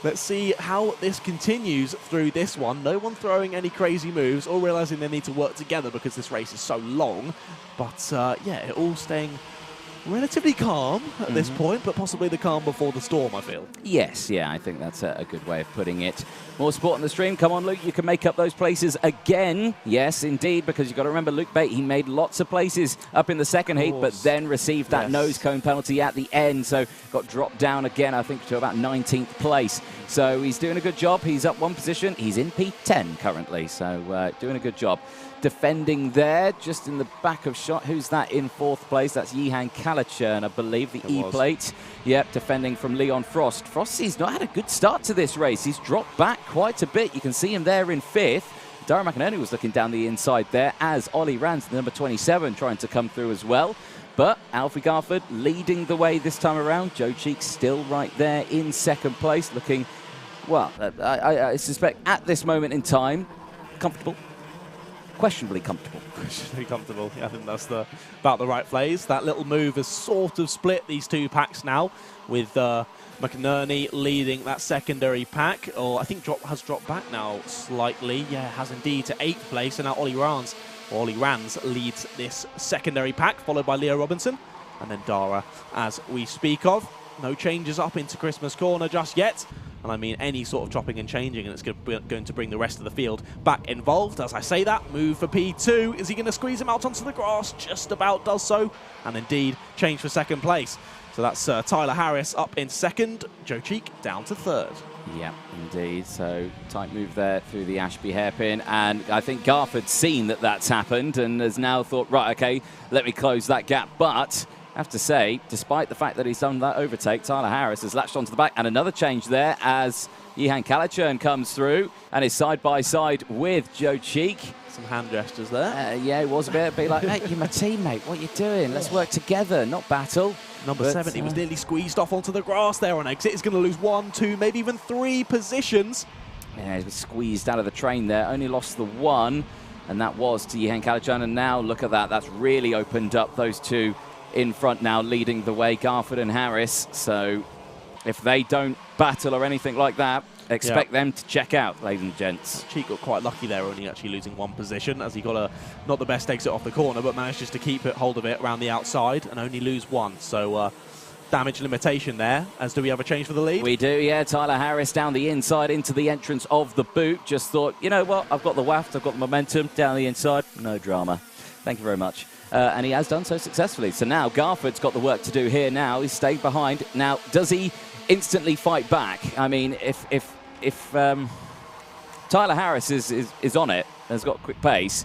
let's see how this continues through this one. No one throwing any crazy moves or realizing they need to work together because this race is so long. But yeah, it all staying relatively calm at this point, but possibly the calm before the storm, I feel. Yes, yeah, I think that's a good way of putting it. More sport on the stream. Come on, Luke, you can make up those places again. Yes, indeed, because you've got to remember Luke Bate, he made lots of places up in the second heat, but then received that nose cone penalty at the end, so got dropped down again, I think, to about 19th place. So he's doing a good job. He's up 1 position. He's in P10 currently, so doing a good job. defending there, just in the back of shot. Who's that in 4th place? That's Yihan Kalachern, I believe, the E-plate. Yep, defending from Leon Frost. Frosty's not had a good start to this race. He's dropped back quite a bit. You can see him there in 5th. Dara McInerney was looking down the inside there, as Ollie Rands, the number 27, trying to come through as well. But Alfie Garford leading the way this time around. Joe Cheek still right there in 2nd place, looking, well, I suspect at this moment in time, comfortable. Questionably comfortable. Questionably comfortable. Yeah, I think that's about the right phrase. That little move has sort of split these 2 packs now, with McInerney leading that secondary pack. Or I think has dropped back now slightly. Yeah, has indeed, to 8th place. And now Ollie Rands leads this secondary pack, followed by Leo Robinson. And then Dara, as we speak of. No changes up into Christmas corner just yet. And I mean any sort of chopping and changing, and it's going to bring the rest of the field back involved. As I say that, move for P2. Is he going to squeeze him out onto the grass? Just about does so. And indeed, change for 2nd place. So that's Tyler Harris up in 2nd, Joe Cheek down to 3rd. Yeah, indeed. So tight move there through the Ashby hairpin. And I think Garford's seen that that's happened and has now thought, right, okay, let me close that gap. But I have to say, despite the fact that he's done that overtake, Tyler Harris has latched onto the back. And another change there as Yihan Kalachern comes through and is side by side with Joe Cheek. Some hand gestures there. Yeah, it was a bit. Be like, hey, you're my teammate. What are you doing? Let's work together, not battle. Number 7, he was nearly squeezed off onto the grass there on exit. He's going to lose 1, 2, maybe even 3 positions. Yeah, he was squeezed out of the train there. Only lost the 1, and that was to Yihan Kalachern. And now look at that. That's really opened up those 2 in front now, leading the way, Garford and Harris. So if they don't battle or anything like that, expect them to check out, ladies and gents. Cheek got quite lucky there, only actually losing 1 position, as he got not the best exit off the corner, but managed just to keep hold of it around the outside and only lose 1. So damage limitation there. As do we have a change for the lead? We do, yeah. Tyler Harris down the inside into the entrance of the boot. Just thought, you know what, I've got the waft, I've got the momentum down the inside. No drama. Thank you very much. And he has done so successfully. So now Garford's got the work to do here now. He's stayed behind. Now, does he instantly fight back? I mean, if Tyler Harris is on it, has got quick pace,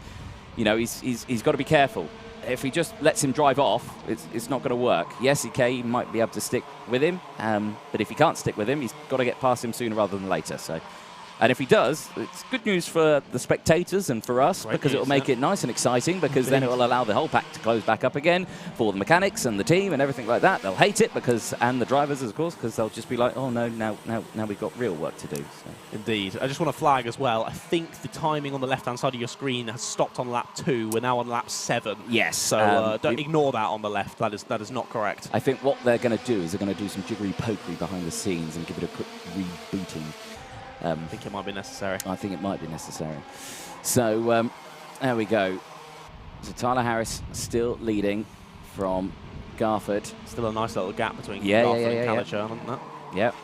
you know, he's got to be careful. If he just lets him drive off, it's not going to work. Yes, he might be able to stick with him, but if he can't stick with him, he's got to get past him sooner rather than later. So. And if he does, it's good news for the spectators and for us, because it will make it nice and exciting, because then it will allow the whole pack to close back up again for the mechanics and the team and everything like that. They'll hate it, and the drivers, of course, because they'll just be like, oh, no, now we've got real work to do. So. Indeed. I just want to flag as well, I think the timing on the left-hand side of your screen has stopped on lap 2. We're now on lap 7. Yes. So don't ignore that on the left. That is not correct. I think what they're going to do is they're going to do some jiggery-pokery behind the scenes and give it a quick rebooting. I think it might be necessary. I think it might be necessary. So there we go. So Tyler Harris still leading from Garford. Still a nice little gap between Garford and Kalachern, isn't that? Yep.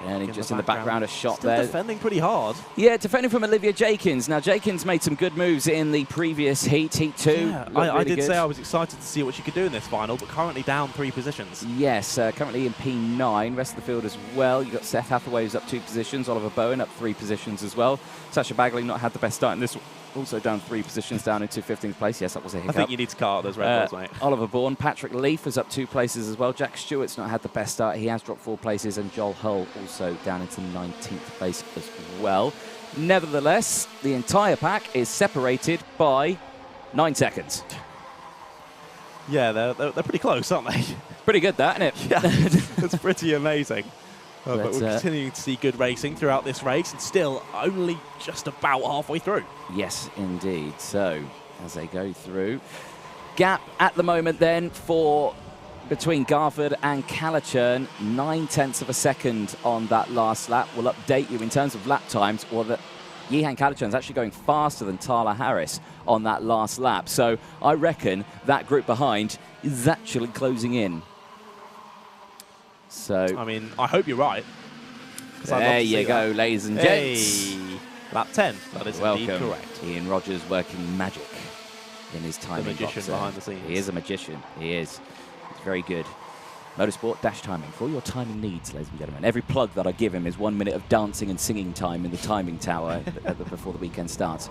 And just in the background, a shot still there. Defending pretty hard. Yeah, defending from Olivia Jakins. Now, Jakins made some good moves in the previous heat 2. Yeah, I did say I was excited to see what she could do in this final, but currently down 3 positions. Yes, currently in P9. Rest of the field as well. You've got Seth Hathaway, who's up 2 positions. Oliver Bowen up 3 positions as well. Sasha Bagley not had the best start in this one. Also down 3 positions, down into 15th place. Yes, that was a hiccup. I think you need to cut out those red balls, mate. Oliver Bourne, Patrick Leaf was up 2 places as well. Jack Stewart's not had the best start. He has dropped 4 places. And Joel Hull also down into 19th place as well. Nevertheless, the entire pack is separated by 9 seconds. Yeah, they're pretty close, aren't they? Pretty good, that, isn't it? Yeah, it's pretty amazing. But we're continuing to see good racing throughout this race, and still only just about halfway through. Yes, indeed. So, as they go through, gap at the moment then for between Garford and Kalachern, 9/10 of a second on that last lap. We'll update you in terms of lap times, or that Yihan Kalachern is actually going faster than Tyler Harris on that last lap. So I reckon that group behind is actually closing in. So, I mean, I hope you're right. There you go, ladies and gents. Lap 10. That is indeed correct. Ian Rogers working magic in his timing box. The magician behind the scenes. He is a magician. He is. He's very good. Motorsport dash timing for all your timing needs, ladies and gentlemen. Every plug that I give him is 1 minute of dancing and singing time in the timing tower before the weekend starts.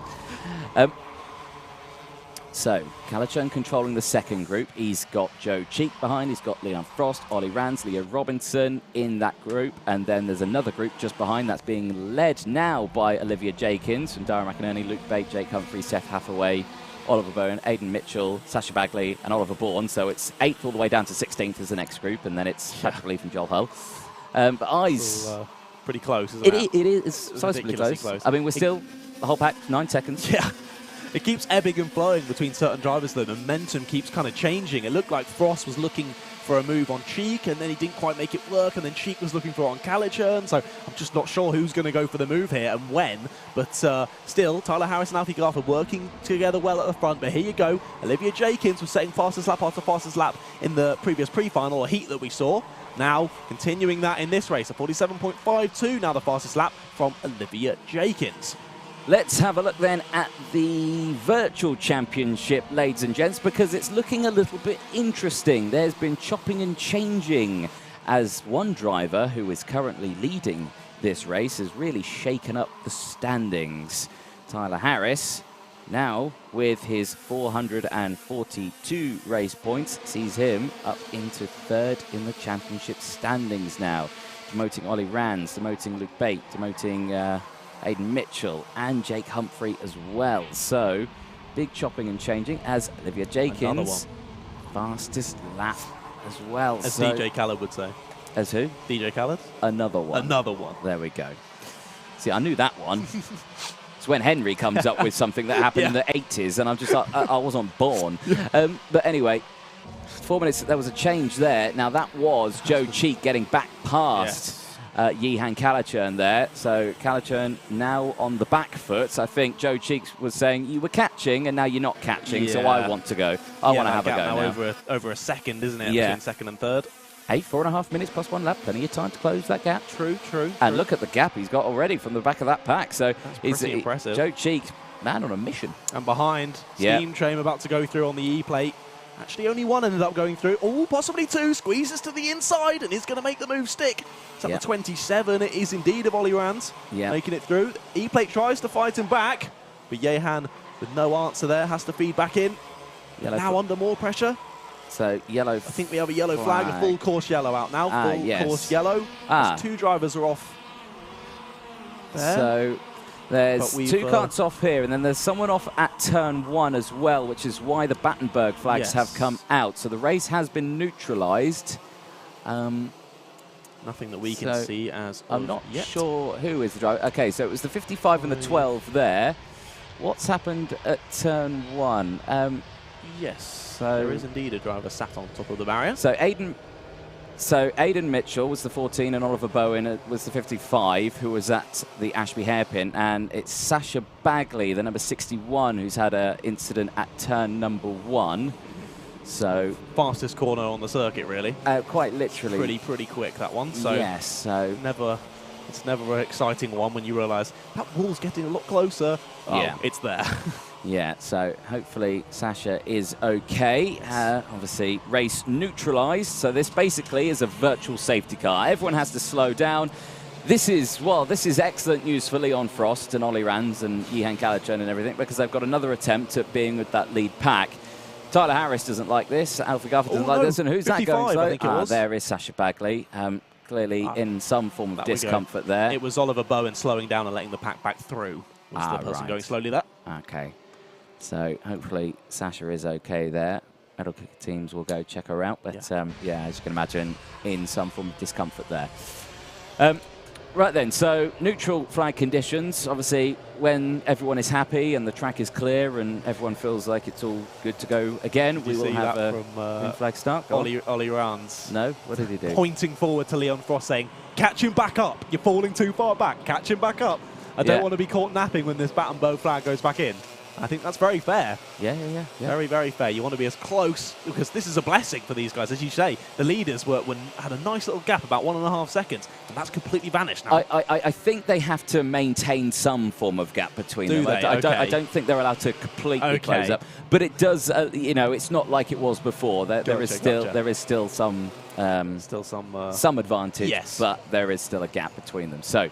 So, Calichon controlling the second group. He's got Joe Cheek behind. He's got Leon Frost, Ollie Rands, Leo Robinson in that group. And then there's another group just behind that's being led now by Olivia Jakins from Dara McInerney, Luke Bate, Jake Humphrey, Seth Hathaway, Oliver Bowen, Aidan Mitchell, Sasha Bagley, and Oliver Bourne. So it's 8th all the way down to 16th as the next group. And then it's Patrick Lee from Joel Hull. But eyes... pretty close, isn't it? It is sizably close. I mean, we're still... The whole pack, 9 seconds. Yeah. It keeps ebbing and flowing between certain drivers. The momentum keeps kind of changing. It looked like Frost was looking for a move on Cheek, and then he didn't quite make it work, and then Cheek was looking for it on Calichon, so I'm just not sure who's going to go for the move here and when. But still, Tyler Harris and Alfie Garth are working together well at the front. But here you go. Olivia Jakins was setting fastest lap after fastest lap in the previous pre-final, a heat that we saw. Now, continuing that in this race, a 47.52, now the fastest lap from Olivia Jakins. Let's have a look then at the virtual championship, ladies and gents, because it's looking a little bit interesting. There's been chopping and changing as one driver who is currently leading this race has really shaken up the standings. Tyler Harris, now with his 442 race points, sees him up into 3rd in the championship standings now. Demoting Ollie Rands, demoting Luke Bate, demoting... Aidan Mitchell and Jake Humphrey as well. So, big chopping and changing as Olivia Jakins, fastest lap as well. As DJ Khaled would say. As who? DJ Khaled? Another one. Another one. There we go. See, I knew that one. It's when Henry comes up with something that happened in the 80s, and I'm just like, I wasn't born. But anyway, 4 minutes, there was a change there. Now, that was Joe Cheek getting back past Yihan Calichon there. So Calichon now on the back foot. So I think Joe Cheeks was saying, you were catching and now you're not catching, so I want to go. I want to have a go now. Over a second, isn't it? Yeah. Between second and third. 4.5 minutes plus 1 lap. Plenty of time to close that gap. True. And look at the gap he's got already from the back of that pack. So it's pretty impressive. Joe Cheeks, man on a mission. And behind, Steam Train about to go through on the E-plate. Actually, only one ended up going through. Oh, possibly 2. Squeezes to the inside and is going to make the move stick. It's at the 27. It is indeed of Ollie Rands making it through. E-plate tries to fight him back, but Yehan, with no answer there, has to feed back in. Now under more pressure. So yellow. I think we have a yellow flag, a full course yellow out now. Full course yellow. 2 drivers are off there. So there's 2 karts off here, and then there's someone off at turn 1 as well, which is why the Battenberg flags have come out. So the race has been neutralised. Nothing that we can see as I'm not sure who is the driver. Okay, so it was the 55 and the 12 there. What's happened at turn 1? Yes, there is indeed a driver sat on top of the barrier. So Aidan Mitchell was the 14 and Oliver Bowen was the 55 who was at the Ashby hairpin, and it's Sasha Bagley, the number 61, who's had an incident at turn number 1. So fastest corner on the circuit, really. Quite literally. Pretty quick, that one. So yes, so it's never an exciting one when you realise that wall's getting a lot closer. Yeah, it's there. Yeah, so hopefully Sasha is okay. Obviously, race neutralised. So this basically is a virtual safety car. Everyone has to slow down. This is excellent news for Leon Frost and Ollie Rands and Yihan Calichon and everything, because they've got another attempt at being with that lead pack. Tyler Harris doesn't like this. Alfie Garth doesn't like this. And who's that going slow? I think it was. There is Sasha Bagley. Clearly in some form of discomfort there. It was Oliver Bowen slowing down and letting the pack back through. Was the person going slowly there. Okay. So hopefully Sasha is okay there. Medal kick teams will go check her out. But as you can imagine, in some form of discomfort there. Right then, so neutral flag conditions. Obviously, when everyone is happy and the track is clear and everyone feels like it's all good to go again, we will have a green flag start. Ollie Rands. No? What did he do? Pointing forward to Leon Frost saying, catch him back up. You're falling too far back. Catch him back up. I don't want to be caught napping when this Battenberg flag goes back in. I think that's very fair. Yeah. Very, very fair. You want to be as close, because this is a blessing for these guys. As you say, the leaders had a nice little gap, about 1.5 seconds, and that's completely vanished now. I think they have to maintain some form of gap between them. I don't think they're allowed to completely close up. But it does, it's not like it was before. There is still some advantage, but there is still a gap between them. So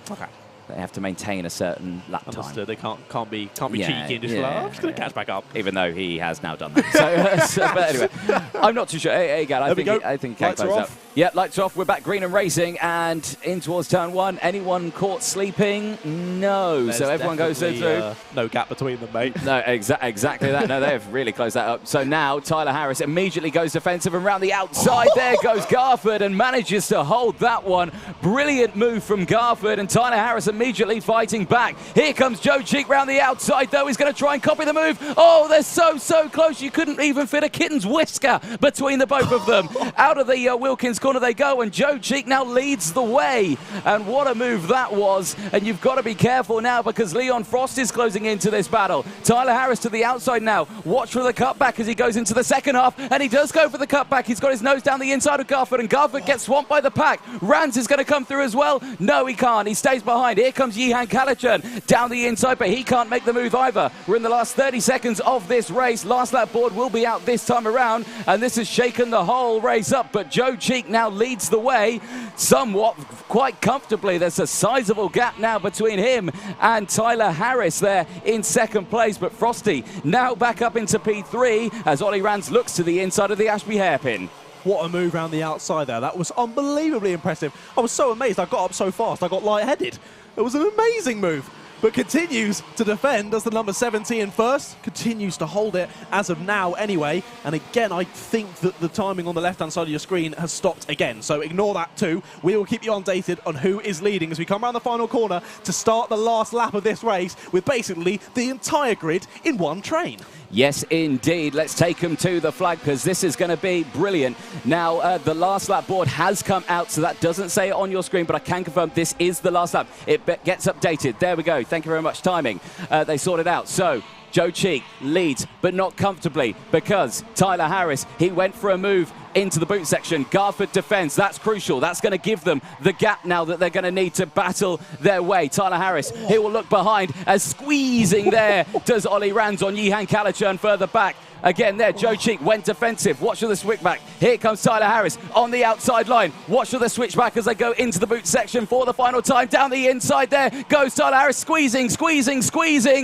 They have to maintain a certain lap time. Understood. They can't be cheeky and just like, I'm just going to catch back up. Even though he has now done that. But anyway, I'm not too sure. Hey, Gal, I think he can close up. Yeah, lights are off. We're back green and racing and in towards turn 1. Anyone caught sleeping? No. There's so everyone goes through. No gap between them, mate. No, exactly that. No, they've really closed that up. So now Tyler Harris immediately goes defensive and round the outside. There goes Garford and manages to hold that one. Brilliant move from Garford, and Tyler Harris immediately fighting back. Here comes Joe Cheek round the outside, though. He's going to try and copy the move. Oh, they're so close. You couldn't even fit a kitten's whisker between the both of them. Out of the Wilkins corner they go, and Joe Cheek now leads the way. And what a move that was. And you've got to be careful now because Leon Frost is closing into this battle. Tyler Harris to the outside now. Watch for the cutback as he goes into the second half, and he does go for the cutback. He's got his nose down the inside of Garford, and Garford gets swamped by the pack. Rans is going to come through as well. No, he can't. He stays behind. Here comes Yihan Kalachern down the inside, but he can't make the move either. We're in the last 30 seconds of this race. Last lap board will be out this time around, and this has shaken the whole race up. But Joe Cheek now leads the way somewhat quite comfortably. There's a sizable gap now between him and Tyler Harris there in second place. But Frosty now back up into P3 as Ollie Rans looks to the inside of the Ashby hairpin. What a move around the outside there. That was unbelievably impressive. I was so amazed. I got up so fast. I got lightheaded. It was an amazing move. But continues to defend as the number 17 first. Continues to hold it as of now anyway. And again, I think that the timing on the left-hand side of your screen has stopped again. So ignore that too. We will keep you updated on who is leading as we come around the final corner to start the last lap of this race with basically the entire grid in one train. Yes, indeed. Let's take them to the flag because this is going to be brilliant. Now, the last lap board has come out, so that doesn't say it on your screen, but I can confirm this is the last lap. It gets updated. There we go. Thank you very much. Timing. They sorted out. So Joe Cheek leads, but not comfortably because Tyler Harris, he went for a move into the boot section. Garford defends. That's crucial. That's going to give them the gap now that they're going to need to battle their way. Tyler Harris, he will look behind as squeezing there does Ollie Rans on Yihan Kalachern further back. Again there, Joe Cheek went defensive. Watch for the switchback. Here comes Tyler Harris on the outside line. Watch for the switchback as they go into the boot section for the final time. Down the inside there goes Tyler Harris, squeezing,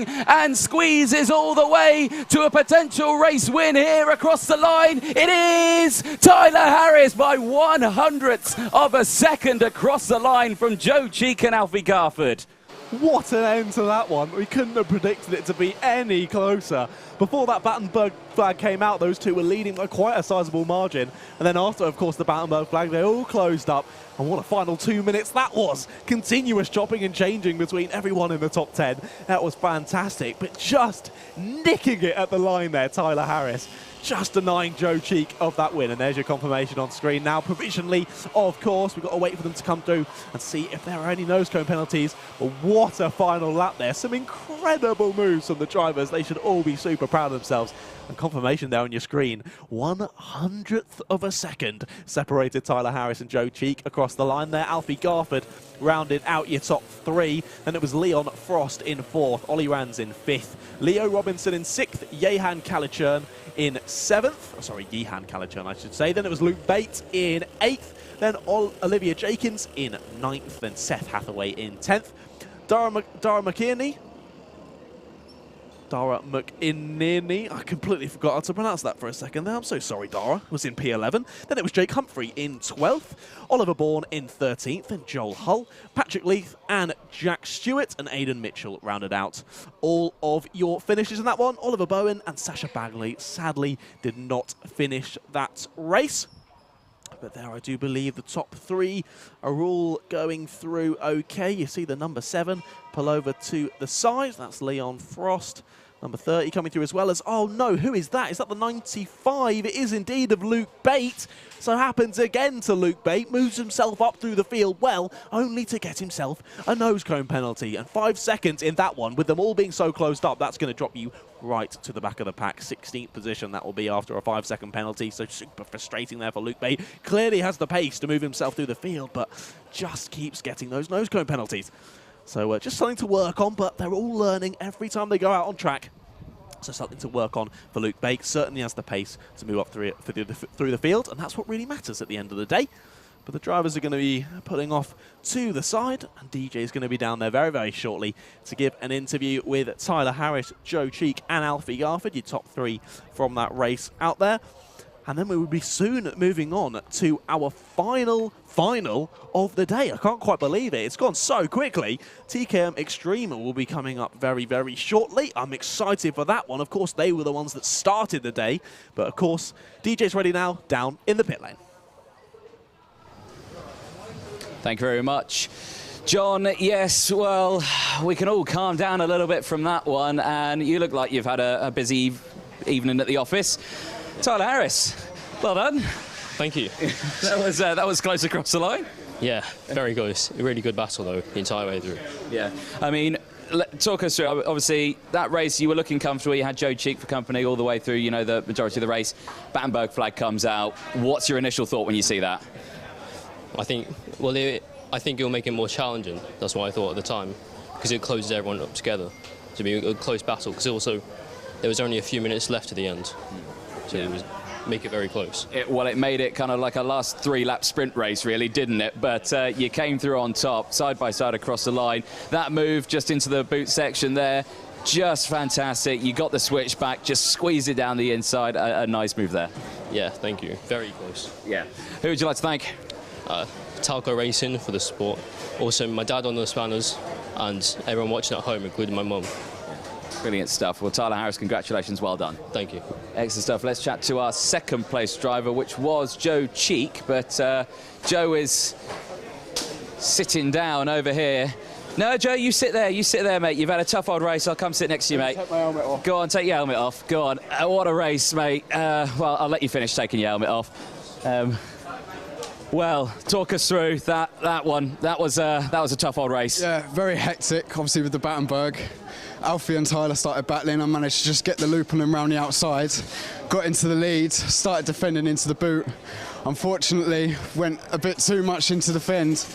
and squeezes all the way to a potential race win here across the line. It is Tyler Harris by 1/100th of a second across the line from Joe Cheek and Alfie Garford. What an end to that one. We couldn't have predicted it to be any closer. Before that Battenberg flag came out, those two were leading by quite a sizable margin. And then after, of course, the Battenberg flag, they all closed up. And what a final 2 minutes that was. Continuous chopping and changing between everyone in the top 10. That was fantastic. But just nicking it at the line there, Tyler Harris. Just denying Joe Cheek of that win. And there's your confirmation on screen now. Provisionally, of course, we've got to wait for them to come through and see if there are any nose cone penalties. But what a final lap there. Some incredible moves from the drivers. They should all be super proud of themselves. And confirmation there on your screen. 1/100th of a second separated Tyler Harris and Joe Cheek across the line there. Alfie Garford rounded out your top 3. Then it was Leon Frost in 4th. Ollie Rans in 5th. Leo Robinson in 6th. Yihan Kalachern in 7th. Sorry, Yihan Kalachern, I should say. Then it was Luke Bate in 8th. Then Olivia Jenkins in 9th. Then Seth Hathaway in 10th. Dara McInerney, I completely forgot how to pronounce that for a second there. I'm so sorry, Dara. Was in P11. Then it was Jake Humphrey in 12th. Oliver Bourne in 13th. And Joel Hull, Patrick Leith, and Jack Stewart and Aidan Mitchell rounded out all of your finishes in that one. Oliver Bowen and Sasha Bagley sadly did not finish that race. But there I do believe the top 3 are all going through okay. You see the number 7 pull over to the side. That's Leon Frost. Number 30 coming through as well as, oh no, who is that? Is that the 95? It is indeed of Luke Bate. So happens again to Luke Bate, moves himself up through the field well, only to get himself a nose cone penalty. And 5 seconds in that one, with them all being so closed up, that's going to drop you right to the back of the pack. 16th position, that will be after a 5-second penalty. So super frustrating there for Luke Bate. Clearly has the pace to move himself through the field, but just keeps getting those nose cone penalties. So just something to work on, but they're all learning every time they go out on track. So something to work on for Luke Bate. Certainly has the pace to move up through the field, and that's what really matters at the end of the day. But the drivers are going to be putting off to the side, and DJ is going to be down there very, very shortly to give an interview with Tyler Harris, Joe Cheek, and Alfie Garford, your top 3 from that race out there. And then we will be soon moving on to our final of the day. I can't quite believe it. It's gone so quickly. TKM Extreme will be coming up very, very shortly. I'm excited for that one. Of course, they were the ones that started the day. But of course, DJ's ready now, down in the pit lane. Thank you very much, John. Yes, well, we can all calm down a little bit from that one, and you look like you've had a busy evening at the office. Tyler Harris, well done. Thank you. that was close across the line. Yeah, very close. A really good battle, though, the entire way through. Yeah, I mean, talk us through, obviously, that race, you were looking comfortable, you had Joe Cheek for company all the way through, you know, the majority of the race. Battenberg flag comes out. What's your initial thought when you see that? I think it'll make it more challenging. That's what I thought at the time, because it closes everyone up together to be a close battle. Because also, there was only a few minutes left to the end, so it was make it very close. It made it kind of like a last 3-lap sprint race, really, didn't it? But you came through on top, side by side across the line. That move just into the boot section there, just fantastic. You got the switch back, just squeezed it down the inside. A nice move there. Yeah, thank you. Very close. Yeah. Who would you like to thank? Talco Racing for the support. Also, my dad on the spanners, and everyone watching at home, including my mum. Brilliant stuff. Well, Tyler Harris, congratulations. Well done. Thank you. Excellent stuff. Let's chat to our second place driver, which was Joe Cheek. But Joe is sitting down over here. No, Joe, you sit there. You sit there, mate. You've had a tough old race. I'll come sit next to you, mate. Take my helmet off. Go on, take your helmet off. Go on. What a race, mate. Well, I'll let you finish taking your helmet off. Well, talk us through that one. That was a tough old race. Yeah, very hectic, obviously, with the Battenberg. Alfie and Tyler started battling. I managed to just get the loop on them round the outside. Got into the lead, started defending into the boot. Unfortunately, went a bit too much into the fend.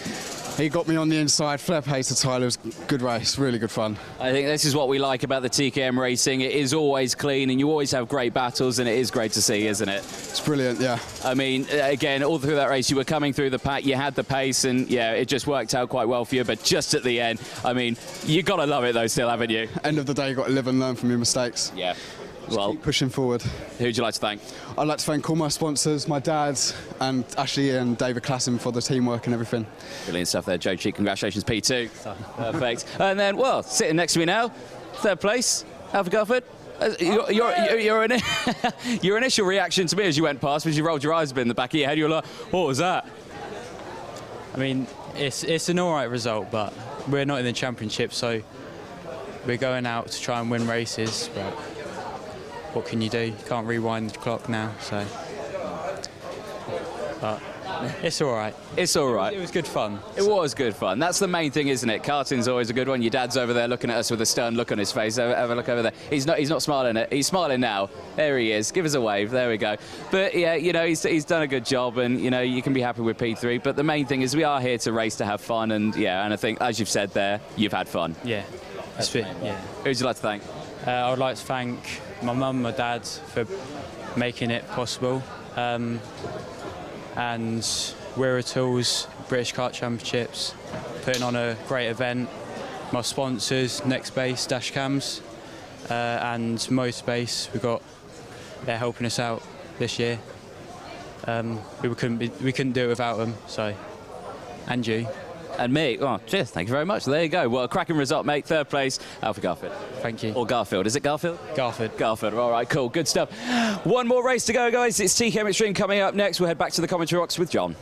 He got me on the inside. Fair play to Tyler. It was a good race, really good fun. I think this is what we like about the TKM racing. It is always clean and you always have great battles, and it is great to see, isn't it? It's brilliant, yeah. I mean, again, all through that race, you were coming through the pack, you had the pace, and yeah, it just worked out quite well for you. But just at the end, I mean, you got to love it though still, haven't you? End of the day, you got to live and learn from your mistakes. Yeah. Well, keep pushing forward. Who would you like to thank? I'd like to thank all my sponsors, my dad, and Ashley and David Klassen for the teamwork and everything. Brilliant stuff there, Joe Cheek. Congratulations, P2. Perfect. And then, well, sitting next to me now, third place, Alfie Garford. Your initial reaction to me as you went past was you rolled your eyes a bit in the back of your head. You were like, what was that? I mean, it's an all right result, but we're not in the championship, so we're going out to try and win races, but what can you do? You can't rewind the clock now, so. But it's all right. It's all right. It was good fun. It was good fun. That's the main thing, isn't it? Karting's always a good one. Your dad's over there looking at us with a stern look on his face. Have a look over there. He's not smiling. He's smiling now. There he is. Give us a wave. There we go. But yeah, you know, he's done a good job, and you know, you can be happy with P3. But the main thing is we are here to race to have fun, and yeah, and I think as you've said there, you've had fun. Yeah. That's it. Yeah. Who would you like to thank? I would like to thank my mum and my dad for making it possible, and Wera Tools, British Kart Championships, putting on a great event. My sponsors, Next Base, Dashcams, and Motorbase, they're helping us out this year. We couldn't do it without them, so, and you. And me. Oh, cheers. Thank you very much. There you go. Well, a cracking result, mate. Third place, Alfie Garfield. Thank you. Or Garfield. Is it Garfield? Garfield. Garfield. All right, cool. Good stuff. One more race to go, guys. It's TKM Extreme coming up next. We'll head back to the commentary box with John.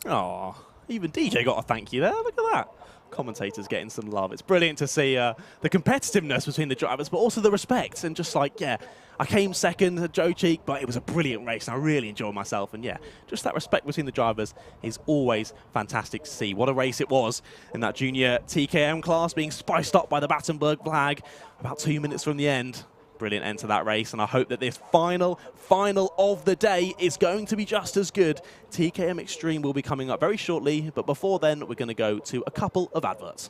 Oh, even DJ got a thank you there. Look at that. Commentators getting some love. It's brilliant to see the competitiveness between the drivers, but also the respect. And just like, yeah, I came second at Joe Cheek, but it was a brilliant race and I really enjoyed myself. And yeah, just that respect between the drivers is always fantastic to see. What a race it was in that junior TKM class, being spiced up by the Battenberg flag about 2 minutes from the end. Brilliant end to that race, and I hope that this final of the day is going to be just as good. TKM Extreme will be coming up very shortly, but before then, we're going to go to a couple of adverts.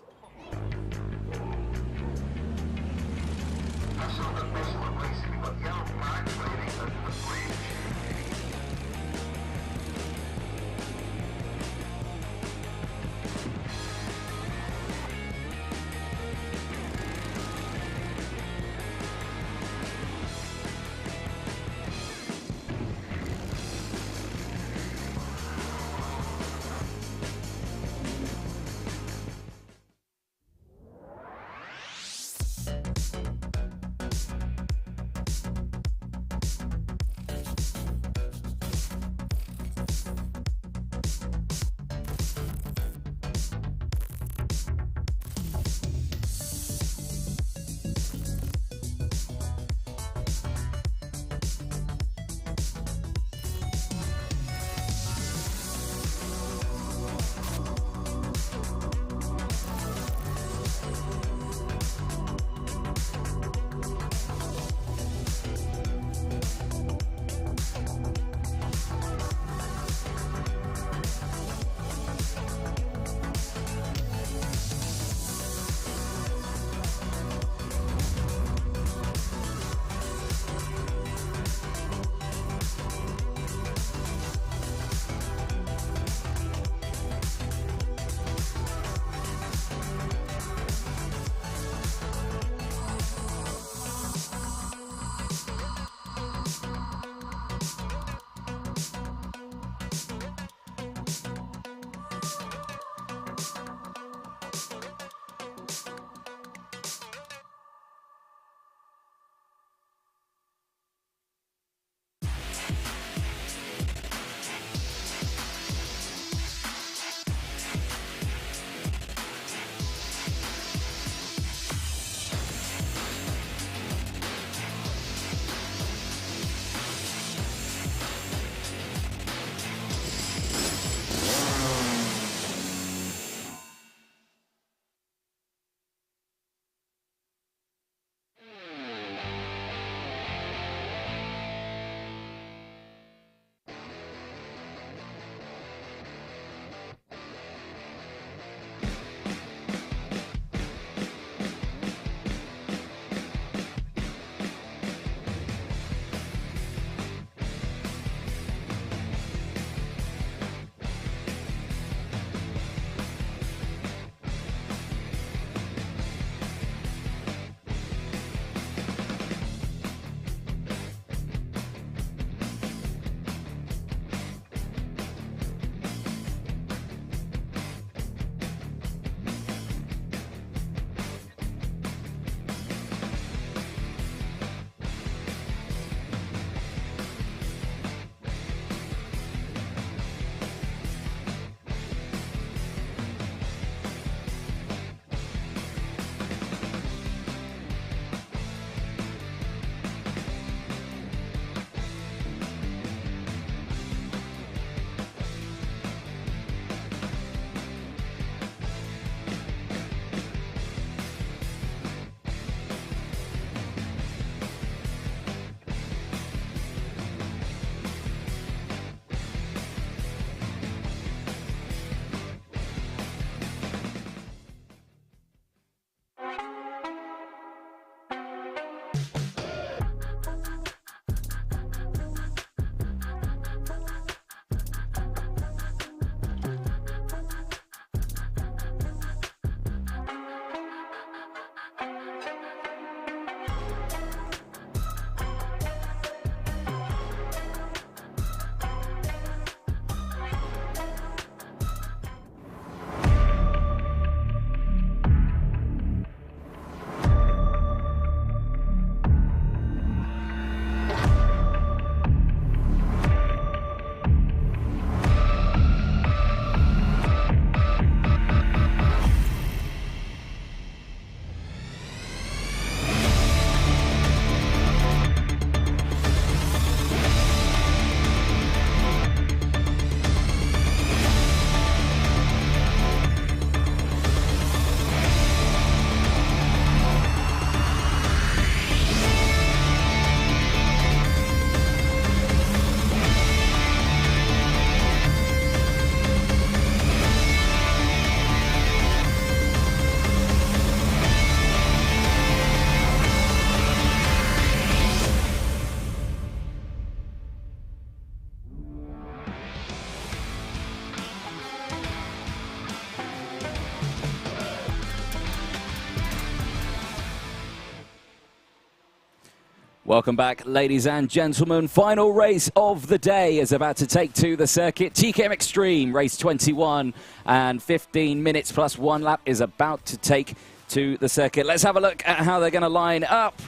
Welcome back, ladies and gentlemen. Final race of the day is about to take to the circuit. TKM Extreme, race 21, and 15 minutes plus 1 lap is about to take to the circuit. Let's have a look at how they're going to line up.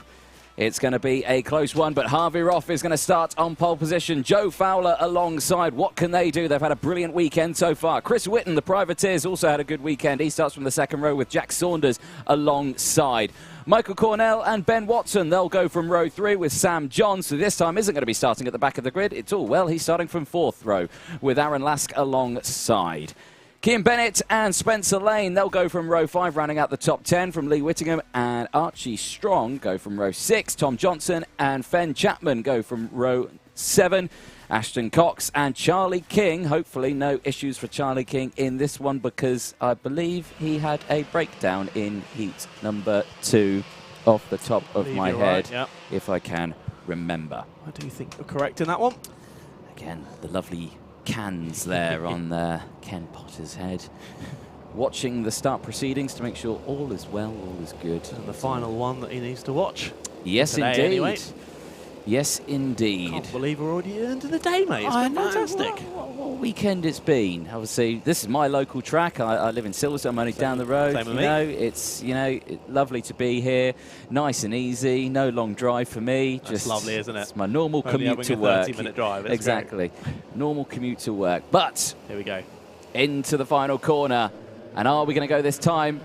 It's going to be a close one, but Harvey Roff is going to start on pole position. Joe Fowler alongside. What can they do? They've had a brilliant weekend so far. Chris Whitten, the Privateers, also had a good weekend. He starts from the second row with Jack Saunders alongside. Michael Cornell and Ben Watson, they'll go from row 3 with Sam Johns, who this time isn't going to be starting at the back of the grid. It's all well. He's starting from 4th row with Aaron Lask alongside. Kean Bennett and Spencer Lane, they'll go from row 5, rounding out the top 10 from Lee Whittingham, and Archie Strong go from row 6. Tom Johnson and Fen Chapman go from row 7. Ashton Cox and Charlie King, hopefully no issues for Charlie King in this one, because I believe he had a breakdown in heat number 2 off the top of my head, right, if I can remember. I do think you're correct in that one. Again, the lovely cans there on Ken Potter's head. Watching the start proceedings to make sure all is well, all is good. And the final one that he needs to watch. Yes, today, indeed. Anyway. Yes, indeed. Can't believe we're already into the day, mate. It's been fantastic. What weekend it's been. Obviously, this is my local track. I live in Silverstone. I'm only down the road. Same with me. It's lovely to be here. Nice and easy. No long drive for me. That's lovely, isn't it? It's my normal Only commute to having a work. 30-minute drive. It's Exactly. Normal commute to work. But here we go. Into the final corner. And are we going to go this time?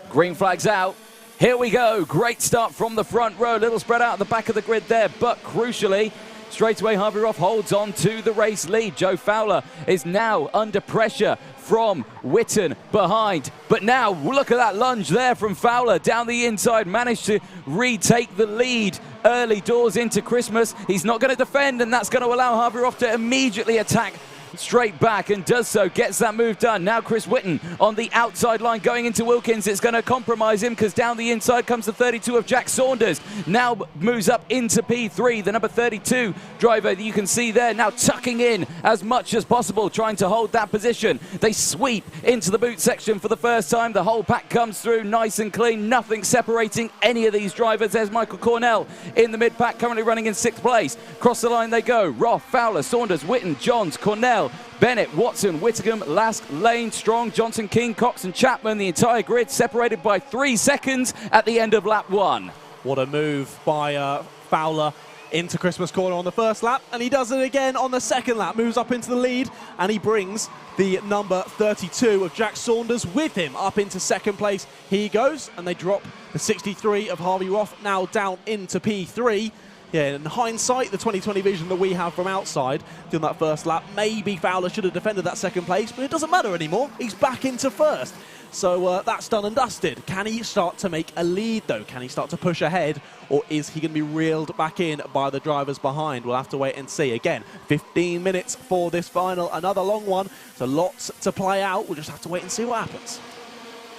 Green flag's out. Here we go. Great start from the front row. Little spread out at the back of the grid there, but crucially, straight away Harvey Roff holds on to the race lead. Joe Fowler is now under pressure from Whitten behind. But now, look at that lunge there from Fowler down the inside. Managed to retake the lead early doors into Christmas. He's not going to defend, and that's going to allow Harvey Roff to immediately attack straight back, and does so, gets that move done. Now Chris Whitten on the outside line going into Wilkins. It's going to compromise him, because down the inside comes the 32 of Jack Saunders. Now moves up into P3, the number 32 driver that you can see there, now tucking in as much as possible, trying to hold that position. They sweep into the boot section for the first time. The whole pack comes through nice and clean, nothing separating any of these drivers. There's Michael Cornell in the mid-pack, currently running in 6th place. Cross the line they go. Roth, Fowler, Saunders, Whitten, Johns, Cornell, Bennett, Watson, Whittingham, Lask, Lane, Strong, Johnson, King, Cox and Chapman. The entire grid separated by 3 seconds at the end of lap 1. What a move by Fowler into Christmas corner on the first lap, and he does it again on the second lap. Moves up into the lead, and he brings the number 32 of Jack Saunders with him up into 2nd place. He goes, and they drop the 63 of Harvey Roff now down into P3. Yeah, in hindsight, the 2020 vision that we have from outside doing that first lap, maybe Fowler should have defended that 2nd place, but it doesn't matter anymore. He's back into 1st. So that's done and dusted. Can he start to make a lead, though? Can he start to push ahead, or is he going to be reeled back in by the drivers behind? We'll have to wait and see. Again, 15 minutes for this final, another long one. So lots to play out. We'll just have to wait and see what happens.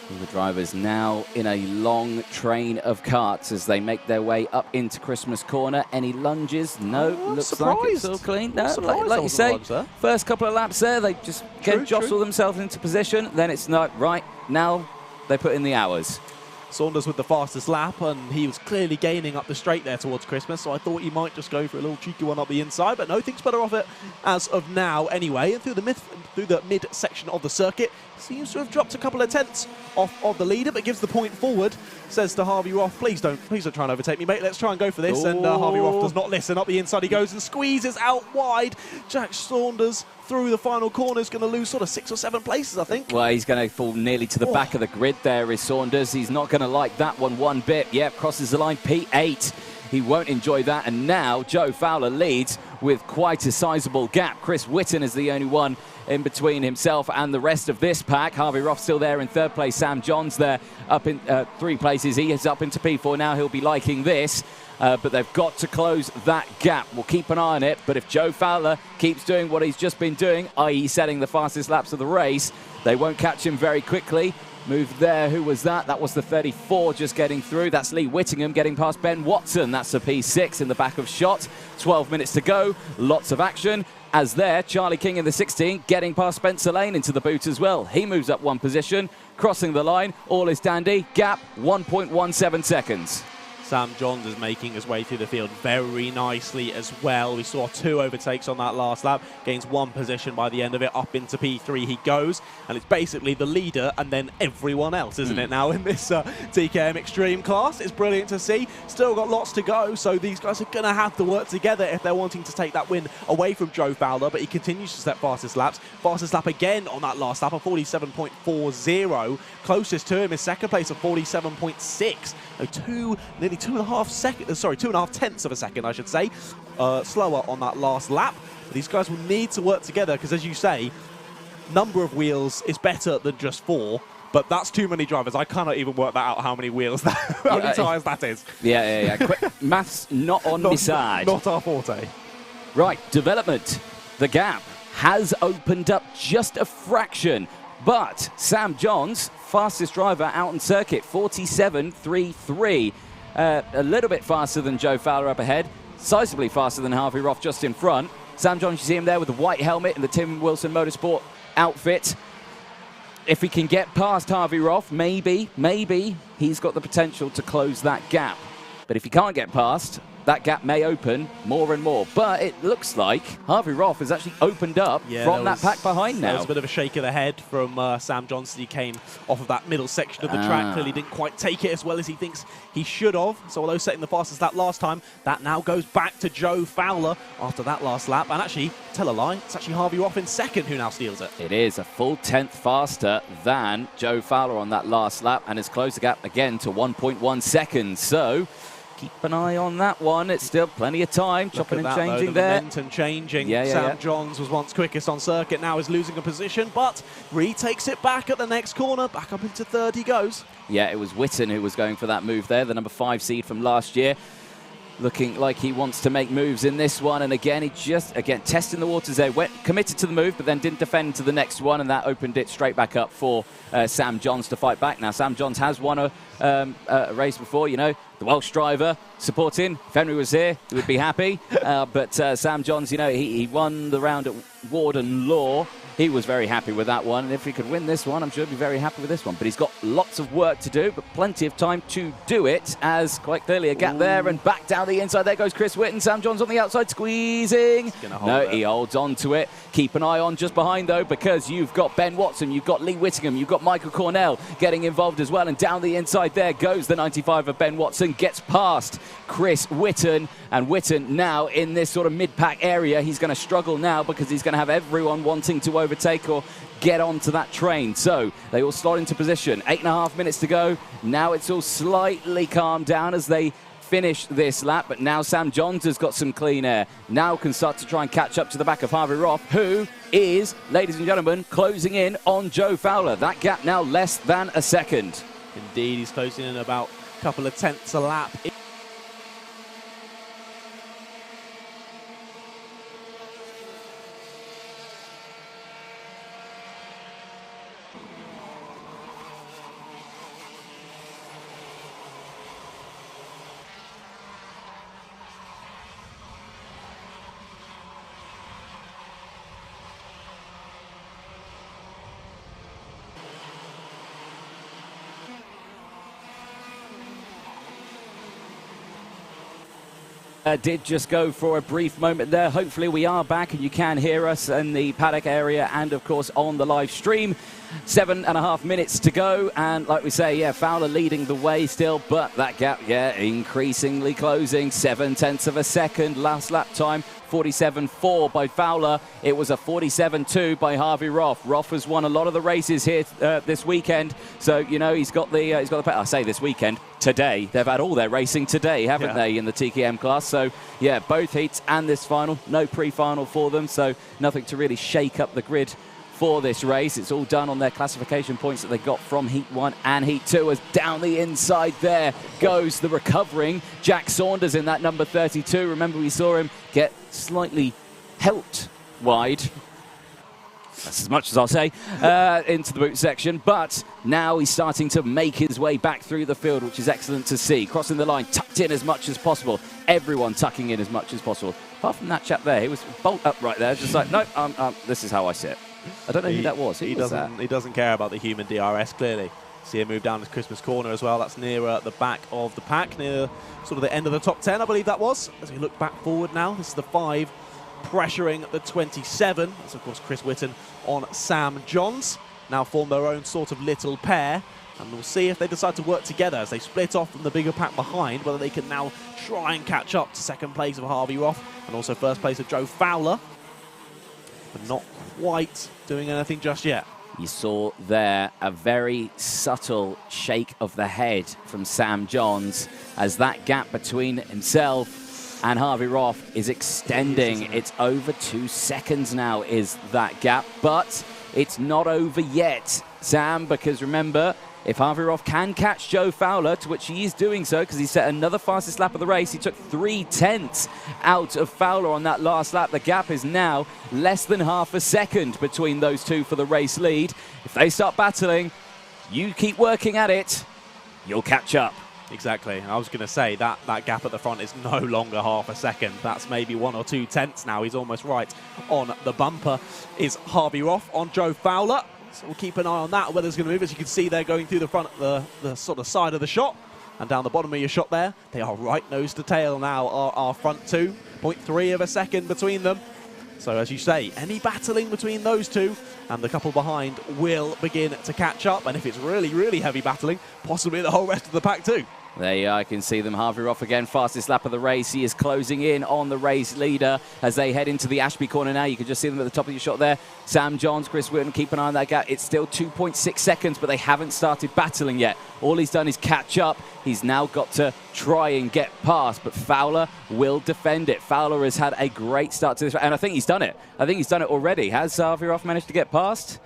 All the drivers now in a long train of karts as they make their way up into Christmas corner. Any lunges? No. Looks like it's all clean. No, like you say, first couple of laps there, they just jostle themselves into position. Then it's not right. Now they put in the hours. Saunders with the fastest lap, and he was clearly gaining up the straight there towards Christmas, so I thought he might just go for a little cheeky one up the inside, but no, thinks better of it as of now anyway. And through the mid section of the circuit, seems to have dropped a couple of tenths off of the leader, but gives the point forward. Says to Harvey Roff, please don't try and overtake me, mate. Let's try and go for this. And Harvey Roff does not listen. Up the inside he goes and squeezes out wide. Jack Saunders through the final corner is going to lose sort of 6 or 7 places, I think. Well, he's going to fall nearly to the back of the grid there is Saunders. He's not going to like that one bit. Yep, crosses the line, P8. He won't enjoy that. And now Joe Fowler leads with quite a sizable gap. Chris Whitten is the only one in between himself and the rest of this pack. Harvey Roff still there in 3rd place. Sam Johns there up in 3 places. He is up into P4 now. He'll be liking this. But they've got to close that gap. We'll keep an eye on it. But if Joe Fowler keeps doing what he's just been doing, i.e. setting the fastest laps of the race, they won't catch him very quickly. move there. Who was that? That was the 34 just getting through. That's Lee Whittingham getting past Ben Watson. That's a P6 in the back of shot. 12 minutes to go. Lots of action. As there, Charlie King in the 16 getting past Spencer Lane into the boot as well. He moves up one position, crossing the line. All is dandy. Gap 1.17 seconds. Sam Johns is making his way through the field very nicely as well. We saw 2 overtakes on that last lap. Gains 1 position by the end of it. Up into P3 he goes. And it's basically the leader and then everyone else, isn't it, now in this TKM Extreme class? It's brilliant to see. Still got lots to go, so these guys are going to have to work together if they're wanting to take that win away from Joe Fowler. But he continues to set fastest laps. Fastest lap again on that last lap, a 47.40. Closest to him is second place of 47.6. So nearly 2.5 tenths of a second, I should say, slower on that last lap. But these guys will need to work together because, as you say, number of wheels is better than just 4. But that's too many drivers. I cannot even work that out, how many wheels, how many tyres that is. Yeah. Quick maths not on my side. Not our forte. Right, development. The gap has opened up just a fraction. But Sam Johns, fastest driver out on circuit, 47.33. A little bit faster than Joe Fowler up ahead, sizably faster than Harvey Roth just in front. Sam Johns, you see him there with the white helmet and the Tim Wilson Motorsport outfit. If he can get past Harvey Roth, maybe he's got the potential to close that gap. But if he can't get past, that gap may open more and more. But it looks like Harvey Roth has actually opened up from that pack behind now. There was a bit of a shake of the head from Sam Johnson. He came off of that middle section of the track. Clearly didn't quite take it as well as he thinks he should have. So although setting the fastest lap last time, that now goes back to Joe Fowler after that last lap. And actually, tell a lie, it's actually Harvey Roth in second who now steals it. It is a full 10th faster than Joe Fowler on that last lap and has closed the gap again to 1.1 seconds. So keep an eye on that one. It's still plenty of time. Chopping and changing there. Momentum changing. Sam Johns was once quickest on circuit, now is losing a position, but retakes it back at the next corner. Back up into third he goes. Yeah, it was Whitten who was going for that move there, the number 5 seed from last year. Looking like he wants to make moves in this one. And again, he just, testing the waters there. Went committed to the move, but then didn't defend to the next one. And that opened it straight back up for Sam Johns to fight back. Now, Sam Johns has won a race before, you know. The Welsh driver supporting. If Henry was here, he would be happy. But Sam Johns, you know, he won the round at Warden Law. He was very happy with that one. And if he could win this one, I'm sure he'd be very happy with this one. But he's got lots of work to do, but plenty of time to do it, as quite clearly a gap there. And back down the inside. There goes Chris Whitten. Sam Johns on the outside, squeezing. No, he holds on to it. Keep an eye on just behind, though, because you've got Ben Watson, you've got Lee Whittingham, you've got Michael Cornell getting involved as well. And down the inside there goes the 95 of Ben Watson. Gets past Chris Whitten. And Whitten now in this sort of mid-pack area. He's going to struggle now because he's going to have everyone wanting to overtake or get onto that train. So they all slot into position. 8.5 minutes to go. Now it's all slightly calmed down as they finish this lap. But now Sam Johns has got some clean air. Now can start to try and catch up to the back of Harvey Roth, who is, ladies and gentlemen, closing in on Joe Fowler. That gap now less than a second. Indeed, he's closing in about a couple of tenths a lap. Did just go for a brief moment there. Hopefully we are back and you can hear us in the paddock area and, of course, on the live stream. 7.5 minutes to go. And like we say, Fowler leading the way still, but that gap, increasingly closing. 0.7 of a second. Last lap time, 47.4 by Fowler. It was a 47.2 by Harvey Roth. Roth has won a lot of the races here this weekend. So, you know, he's got the I say this weekend, today. They've had all their racing today, haven't they, in the TKM class. So, both heats and this final. No pre-final for them. So, nothing to really shake up the grid for this race. It's all done on their classification points that they got from Heat 1 and Heat 2. As down the inside there goes the recovering Jack Saunders in that number 32. Remember, we saw him get slightly helped wide. That's as much as I'll say, into the boot section. But now he's starting to make his way back through the field, which is excellent to see. Crossing the line, tucked in as much as possible. Everyone tucking in as much as possible. Apart from that chap there, he was bolt upright there, just like, no, this is how I sit. I don't know who that was. He doesn't care about the human DRS, clearly. See him move down to Christmas corner as well. That's nearer the back of the pack, near sort of the end of the top 10, I believe that was. As we look back forward now, this is the 5 pressuring the 27. That's, of course, Chris Whitton on Sam Johns. Now form their own sort of little pair. And we'll see if they decide to work together as they split off from the bigger pack behind, whether they can now try and catch up to second place of Harvey Roth and also first place of Joe Fowler. But not quite doing anything just yet. You saw there a very subtle shake of the head from Sam Johns as that gap between himself and Harvey Roth is extending. It's over 2 seconds now is that gap, but it's not over yet, Sam, because remember, if Harvey Roth can catch Joe Fowler, to which he is doing so because he set another fastest lap of the race, he took 3/10 out of Fowler on that last lap. The gap is now less than half a second between those two for the race lead. If they start battling, you keep working at it, you'll catch up. Exactly. I was going to say that gap at the front is no longer half a second. That's maybe 1 or 2 tenths now. He's almost right on the bumper. Is Harvey Roth on Joe Fowler. So we'll keep an eye on that, whether it's going to move. As you can see, they're going through the front, the sort of side of the shot. And down the bottom of your shot there, they are right nose to tail now, our front two. 0.3 of a second between them. So as you say, any battling between those two and the couple behind will begin to catch up. And if it's really, really heavy battling, possibly the whole rest of the pack too. There you are, I can see them. Harvey Roth again, fastest lap of the race. He is closing in on the race leader as they head into the Ashby corner now. You can just see them at the top of your shot there. Sam Johns, Chris Whitton, keep an eye on that gap. It's still 2.6 seconds, but they haven't started battling yet. All he's done is catch up. He's now got to try and get past, but Fowler will defend it. Fowler has had a great start to this, and I think he's done it. I think he's done it already. Has Harvey Roth managed to get past?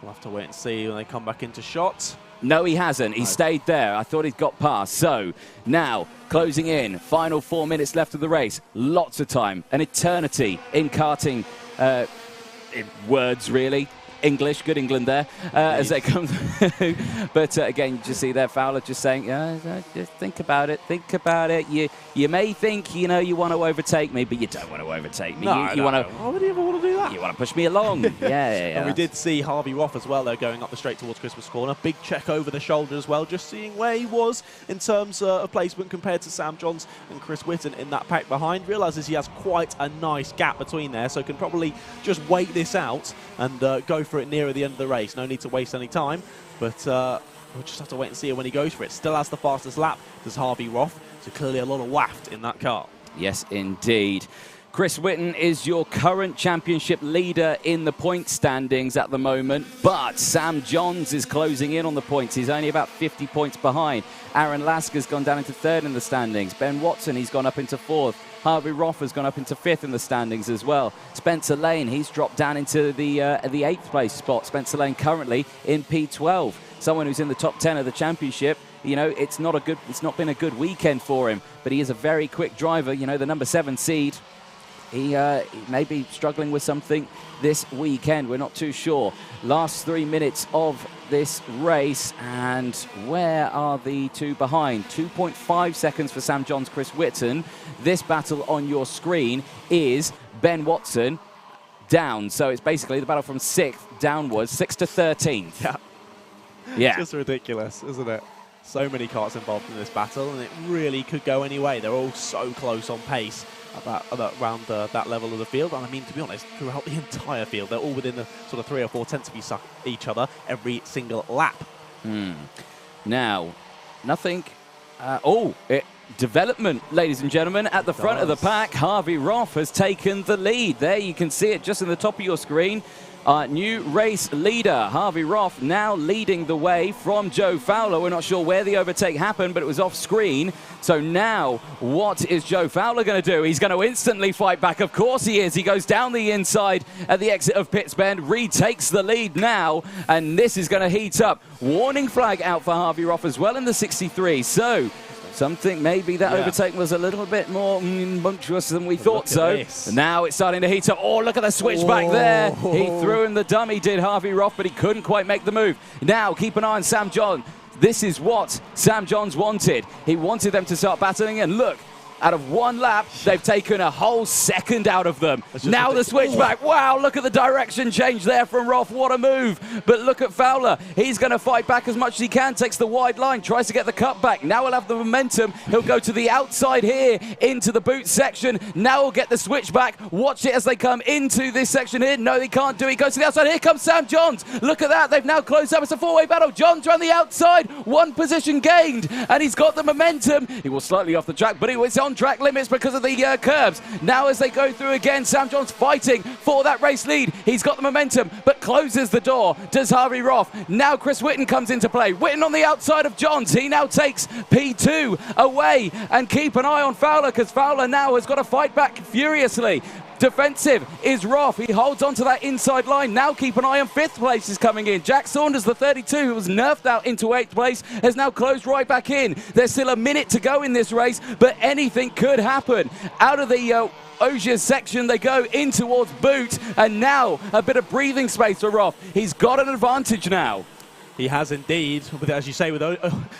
We'll have to wait and see when they come back into shot. No, he hasn't. He stayed there. I thought he'd got past. So now, closing in, final 4 minutes left of the race. Lots of time, an eternity in karting in words, really. English, good England there, as they come through. But again, you just see there, Fowler just saying, just think about it, think about it. You may think, you want to overtake me, but you don't want to overtake me. No, you want to. Why would you ever want to do that? You want to push me along. yeah. And we did see Harvey Roth as well, though, going up the straight towards Christmas corner. Big check over the shoulder as well, just seeing where he was in terms of placement compared to Sam Johns and Chris Whitton in that pack behind. Realises he has quite a nice gap between there, so can probably just wait this out and go for it nearer the end of the race. No need to waste any time, but we'll just have to wait and see when he goes for it. Still has the fastest lap, does Harvey Roth, so clearly a lot of waft in that car. Yes, indeed. Chris Whitton is your current championship leader in the point standings at the moment, but Sam Johns is closing in on the points. He's only about 50 points behind. Aaron Lasker's gone down into third in the standings. Ben Watson, he's gone up into fourth. Harvey Roth has gone up into fifth in the standings as well. Spencer Lane, he's dropped down into the 8th place spot. Spencer Lane currently in P12. Someone who's in the top 10 of the championship. It's not been a good weekend for him, but he is a very quick driver. The number 7 seed. He may be struggling with something this weekend. We're not too sure. Last 3 minutes of this race, and where are the two behind? 2.5 seconds for Sam Johns, Chris Whitton. This battle on your screen is Ben Watson down. So it's basically the battle from 6th downwards, 6 to 13th. Yeah. It's just ridiculous, isn't it? So many karts involved in this battle, and it really could go any way. They're all so close on pace around that level of the field. And I mean, to be honest, throughout the entire field, they're all within the sort of 3 or 4 tenths of each other every single lap. Now, nothing. Development, ladies and gentlemen, at the front of the pack. Harvey Roth has taken the lead. There you can see it just in the top of your screen. New race leader, Harvey Roth, now leading the way from Joe Fowler. We're not sure where the overtake happened, but it was off screen. So now, what is Joe Fowler going to do? He's going to instantly fight back. Of course he is. He goes down the inside at the exit of Pitts Bend, retakes the lead now, and this is going to heat up. Warning flag out for Harvey Roth as well in the 63. So something. Maybe that overtake was a little bit more monstrous than we thought so. And now it's starting to heat up. Oh, look at the switch back there. He threw in the dummy, did Harvey Roth, but he couldn't quite make the move. Now, keep an eye on Sam John. This is what Sam Johns wanted. He wanted them to start battling, and look, out of one lap, they've taken a whole second out of them. Now the switchback. Wow, look at the direction change there from Roth. What a move. But look at Fowler. He's going to fight back as much as he can. Takes the wide line, tries to get the cut back. Now he'll have the momentum. He'll go to the outside here into the boot section. Now he'll get the switchback. Watch it as they come into this section here. No, he can't do it. He goes to the outside. Here comes Sam Johns. Look at that. They've now closed up. It's a four-way battle. Johns around the outside. One position gained, and he's got the momentum. He was slightly off the track, but he was on track limits because of the curbs. Now as they go through again, Sam Johns fighting for that race lead. He's got the momentum, but closes the door. Does Harvey Roth. Now Chris Whitten comes into play. Whitten on the outside of Johns. He now takes P2 away, and keep an eye on Fowler, because Fowler now has got to fight back furiously. Defensive is Roth. He holds on to that inside line. Now keep an eye on 5th place is coming in. Jack Saunders, the 32, who was nerfed out into 8th place, has now closed right back in. There's still a minute to go in this race, but anything could happen. Out of the Ogiers section, they go in towards boot, and now a bit of breathing space for Roth. He's got an advantage now. He has indeed, as you say, with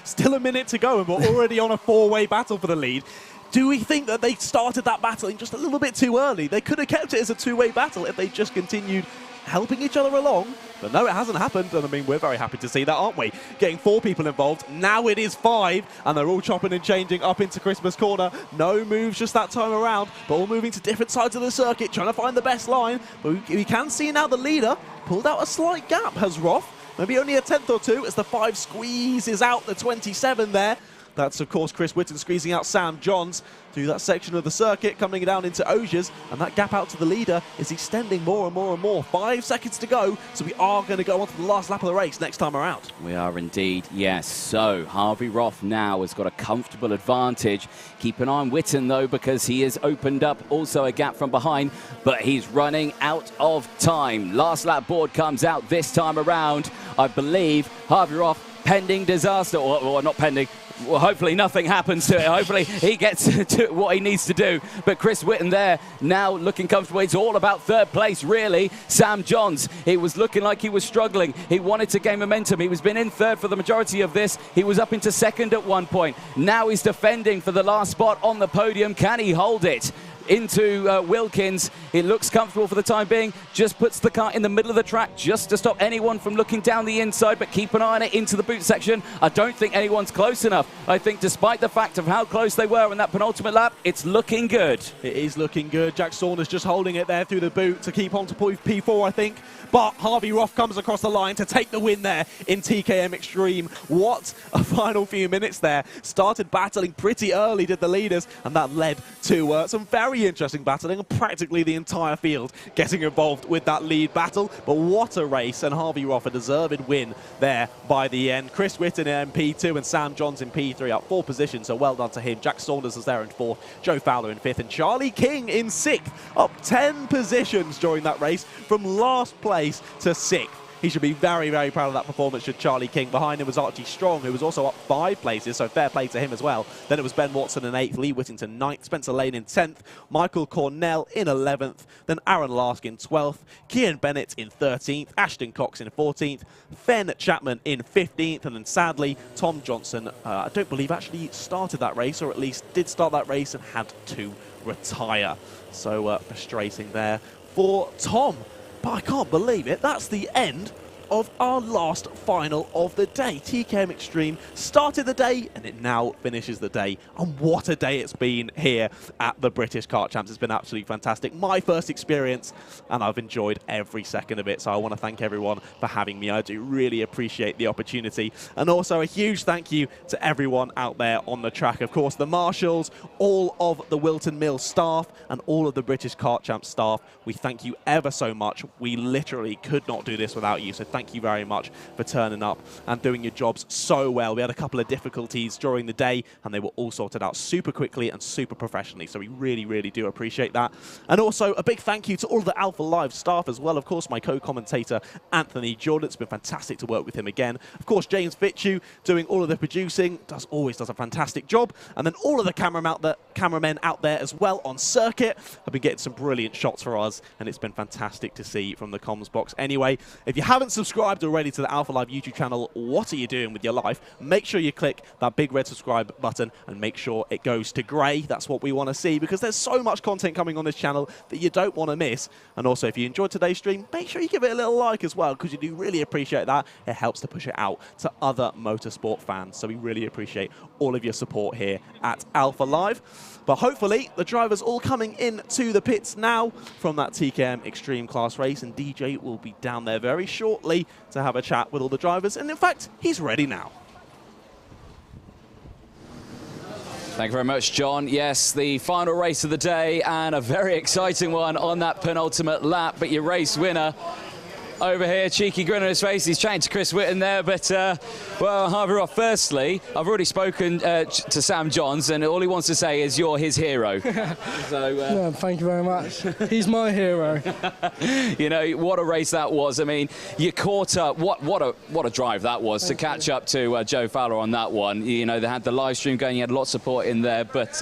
still a minute to go, and we're already on a four-way battle for the lead. Do we think that they started that battling just a little bit too early? They could have kept it as a two-way battle if they just continued helping each other along. But no, it hasn't happened, and I mean, we're very happy to see that, aren't we? Getting 4 people involved. Now it is 5, and they're all chopping and changing up into Christmas corner. No moves just that time around, but all moving to different sides of the circuit, trying to find the best line. But we can see now the leader pulled out a slight gap, has Roth. Maybe only a 10th or 2 as the 5 squeezes out the 27 there. That's, of course, Chris Whitten squeezing out Sam Johns through that section of the circuit, coming down into Ogiers, and that gap out to the leader is extending more and more and more. 5 seconds to go, so we are going to go on to the last lap of the race next time around. We are indeed, yes. So Harvey Roth now has got a comfortable advantage. Keep an eye on Whitten, though, because he has opened up also a gap from behind, but he's running out of time. Last lap board comes out this time around. I believe Harvey Roth, pending disaster, or not pending, well, hopefully nothing happens to it. Hopefully he gets to what he needs to do. But Chris Whitten there now looking comfortable. It's all about 3rd place, really. Sam Johns, he was looking like he was struggling. He wanted to gain momentum. He was been in 3rd for the majority of this. He was up into 2nd at one point. Now he's defending for the last spot on the podium. Can he hold it? Into Wilkins. It looks comfortable for the time being. Just puts the car in the middle of the track just to stop anyone from looking down the inside, but keep an eye on it into the boot section. I don't think anyone's close enough. I think despite the fact of how close they were in that penultimate lap, it's looking good. It is looking good. Jack Saunders just holding it there through the boot to keep on to P4, I think. But Harvey Roth comes across the line to take the win there in TKM Extreme. What a final few minutes there. Started battling pretty early, did the leaders, and that led to some very interesting battling, and practically the entire field getting involved with that lead battle. But what a race, and Harvey Roth a deserved win there by the end. Chris Whitten in P2 and Sam Johns in P3 up 4 positions, so well done to him. Jack Saunders was there in 4th, Joe Fowler in 5th, and Charlie King in 6th, up 10 positions during that race from last place to 6th. He should be very, very proud of that performance, should Charlie King. Behind him was Archie Strong, who was also up 5 places, so fair play to him as well. Then it was Ben Watson in 8th, Lee Whittington 9th, Spencer Lane in 10th, Michael Cornell in 11th, then Aaron Larkin 12th, Kian Bennett in 13th, Ashton Cox in 14th, Fen Chapman in 15th, and then sadly, Tom Johnson, I don't believe actually started that race, or at least did start that race and had to retire. So frustrating there for Tom. But I can't believe it. That's the end of our last final of the day. TKM Extreme started the day and it now finishes the day. And what a day it's been here at the British Kart Champs. It's been absolutely fantastic. My first experience, and I've enjoyed every second of it. So I want to thank everyone for having me. I do really appreciate the opportunity. And also a huge thank you to everyone out there on the track. Of course, the marshals, all of the Whilton Mill staff, and all of the British Kart Champs staff. We thank you ever so much. We literally could not do this without you. So thank thank you very much for turning up and doing your jobs so well. We had a couple of difficulties during the day, and they were all sorted out super quickly and super professionally, so we really, really do appreciate that. And also, a big thank you to all of the Alpha Live staff as well. Of course, my co-commentator, Anthony Jordan. It's been fantastic to work with him again. Of course, James Fitchew doing all of the producing, always does a fantastic job. And then all of the cameramen out there as well on circuit have been getting some brilliant shots for us, and it's been fantastic to see from the comms box. Anyway, if you haven't subscribed already to the Alpha Live YouTube channel, what are you doing with your life? Make sure you click that big red subscribe button and make sure it goes to grey. That's what we want to see, because there's so much content coming on this channel that you don't want to miss. And also, if you enjoyed today's stream, make sure you give it a little like as well, because you do really appreciate that. It helps to push it out to other motorsport fans. So we really appreciate all of your support here at Alpha Live. But hopefully, the drivers all coming in to the pits now from that TKM Extreme class race, and DJ will be down there very shortly to have a chat with all the drivers. And in fact, he's ready now. Thank you very much, John. Yes, the final race of the day, and a very exciting one on that penultimate lap. But your race winner over here, cheeky grin on his face. He's chatting to Chris Whitten there, but, well, Harvey, firstly, I've already spoken to Sam Johns, and all he wants to say is you're his hero. So, yeah, thank you very much. He's my hero. You know, what a race that was. I mean, you caught up. What a drive that was to catch up to Joe Fowler on that one. You know, they had the live stream going, you had lots of support in there, but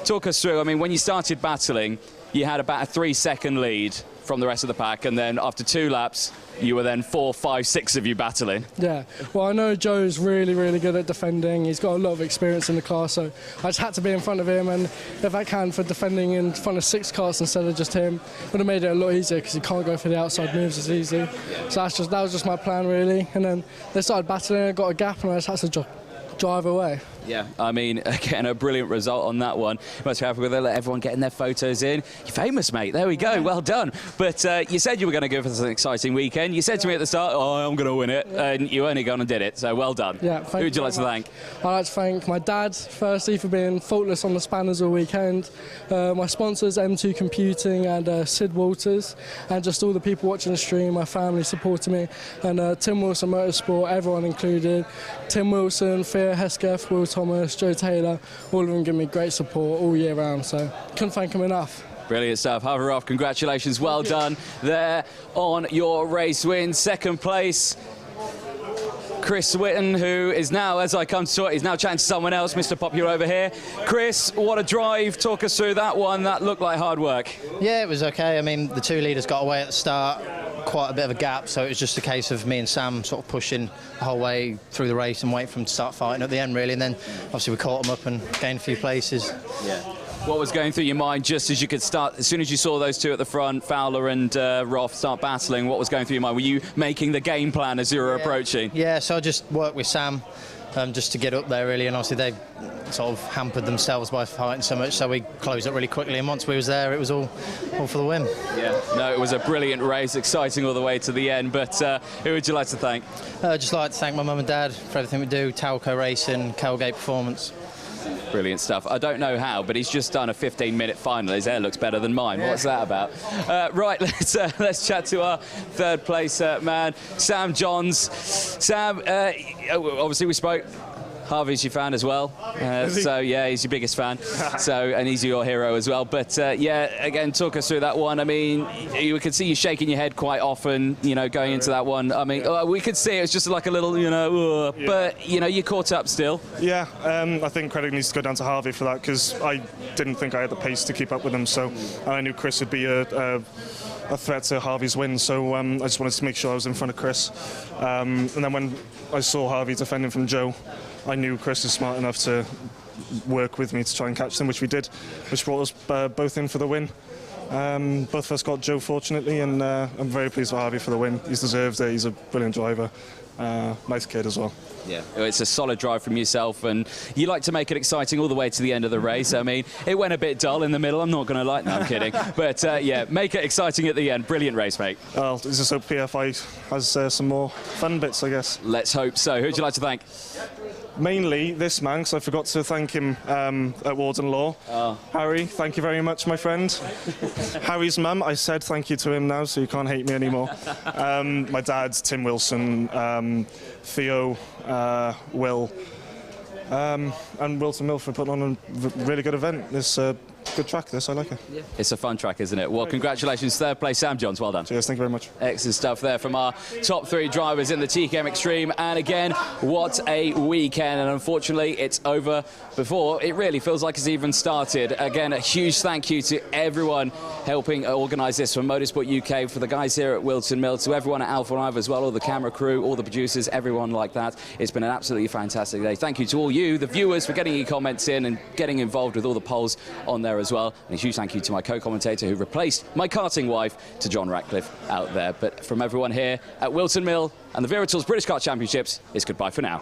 talk us through. I mean, when you started battling, you had about a 3-second lead from the rest of the pack, and then after 2 laps, you were then 4, 5, 6 of you battling. Yeah, well, I know Joe's really, really good at defending. He's got a lot of experience in the car, so I just had to be in front of him, and if I can, for defending in front of 6 cars instead of just him, would have made it a lot easier, because he can't go for the outside moves as easy. So that was just my plan, really. And then they started battling, I got a gap, and I just had to drive away. Yeah, I mean, again, a brilliant result on that one. Must be happy with it. Let everyone getting their photos in. You're famous, mate. There we go. Well done. But you said you were going to give us an exciting weekend. You said to me at the start, oh, I'm going to win it. And you only gone and did it. So well done. Yeah, who would you like to thank? I'd like to thank my dad, firstly, for being faultless on the spanners all weekend. My sponsors, M2 Computing and Sid Walters. And just all the people watching the stream, my family supporting me. And Tim Wilson Motorsport, everyone included. Tim Wilson, Thea Hesketh, Will Thomas, Joe Taylor, all of them give me great support all year round, so couldn't thank them enough. Brilliant stuff. Harvey Roth, congratulations. Well done there on your race win. Second place, Chris Whitten, who is now, as I come to it, he's now chatting to someone else, Mr. Popular over here. Chris, what a drive. Talk us through that one. That looked like hard work. Yeah, it was okay. I mean, the 2 leaders got away at the start, quite a bit of a gap, so it was just a case of me and Sam sort of pushing the whole way through the race and waiting for them to start fighting at the end, really. And then, obviously, we caught them up and gained a few places. Yeah. What was going through your mind just as you could start, as soon as you saw those 2 at the front, Fowler and Roth, start battling? What was going through your mind? Were you making the game plan as you were approaching? Yeah, so I just worked with Sam just to get up there, really, and obviously they sort of hampered themselves by fighting so much, so we closed up really quickly, and once we was there, it was all for the win. Yeah, no, it was a brilliant race, exciting all the way to the end, but who would you like to thank? I'd just like to thank my mum and dad for everything we do, Talco Racing, Calgate Performance. Brilliant stuff. I don't know how, but he's just done a 15-minute final. His hair looks better than mine. Yeah. What's that about? Right, let's chat to our third place man, Sam Johns. Sam, obviously we spoke. Harvey's your fan as well, so yeah, he's your biggest fan. So, and he's your hero as well. But yeah, again, talk us through that one. I mean, you could see you shaking your head quite often, you know, going into that one. I mean, we could see it was just like a little, you know, but you know, you caught up still. Yeah, I think credit needs to go down to Harvey for that, because I didn't think I had the pace to keep up with him. So I knew Chris would be a threat to Harvey's win, so I just wanted to make sure I was in front of Chris. And then when I saw Harvey defending from Joe, I knew Chris was smart enough to work with me to try and catch them, which we did, which brought us both in for the win. Both of us got Joe, fortunately, and I'm very pleased with Harvey for the win. He's deserved it. He's a brilliant driver. Nice kid as well. Yeah, it's a solid drive from yourself, and you like to make it exciting all the way to the end of the race. I mean, it went a bit dull in the middle, I'm not going to lie, no, I'm kidding. But yeah, make it exciting at the end. Brilliant race, mate. Well, just hope PFI has some more fun bits, I guess. Let's hope so. Who'd you like to thank? Mainly this man, because I forgot to thank him at Warden Law. Harry, thank you very much, my friend. Harry's mum, I said thank you to him now, so you can't hate me anymore. My dad, Tim Wilson, Theo, Will, and Whilton Mill for putting on a really good event. This good track, this, I like it. Yeah. It's a fun track, isn't it? Well, congratulations, third place, Sam Johns, well done. Cheers, thank you very much. Excellent stuff there from our top 3 drivers in the TKM Extreme, and again, what a weekend, and unfortunately it's over before it really feels like it's even started. Again, a huge thank you to everyone helping organise this from Motorsport UK, for the guys here at Whilton Mill, to everyone at Alpha Live as well, all the camera crew, all the producers, everyone like that. It's been an absolutely fantastic day. Thank you to all you, the viewers, for getting your comments in and getting involved with all the polls on there as well. And a huge thank you to my co-commentator who replaced my karting wife, to John Ratcliff out there. But from everyone here at Whilton Mill and the Wera Tools British Kart Championships, it's goodbye for now.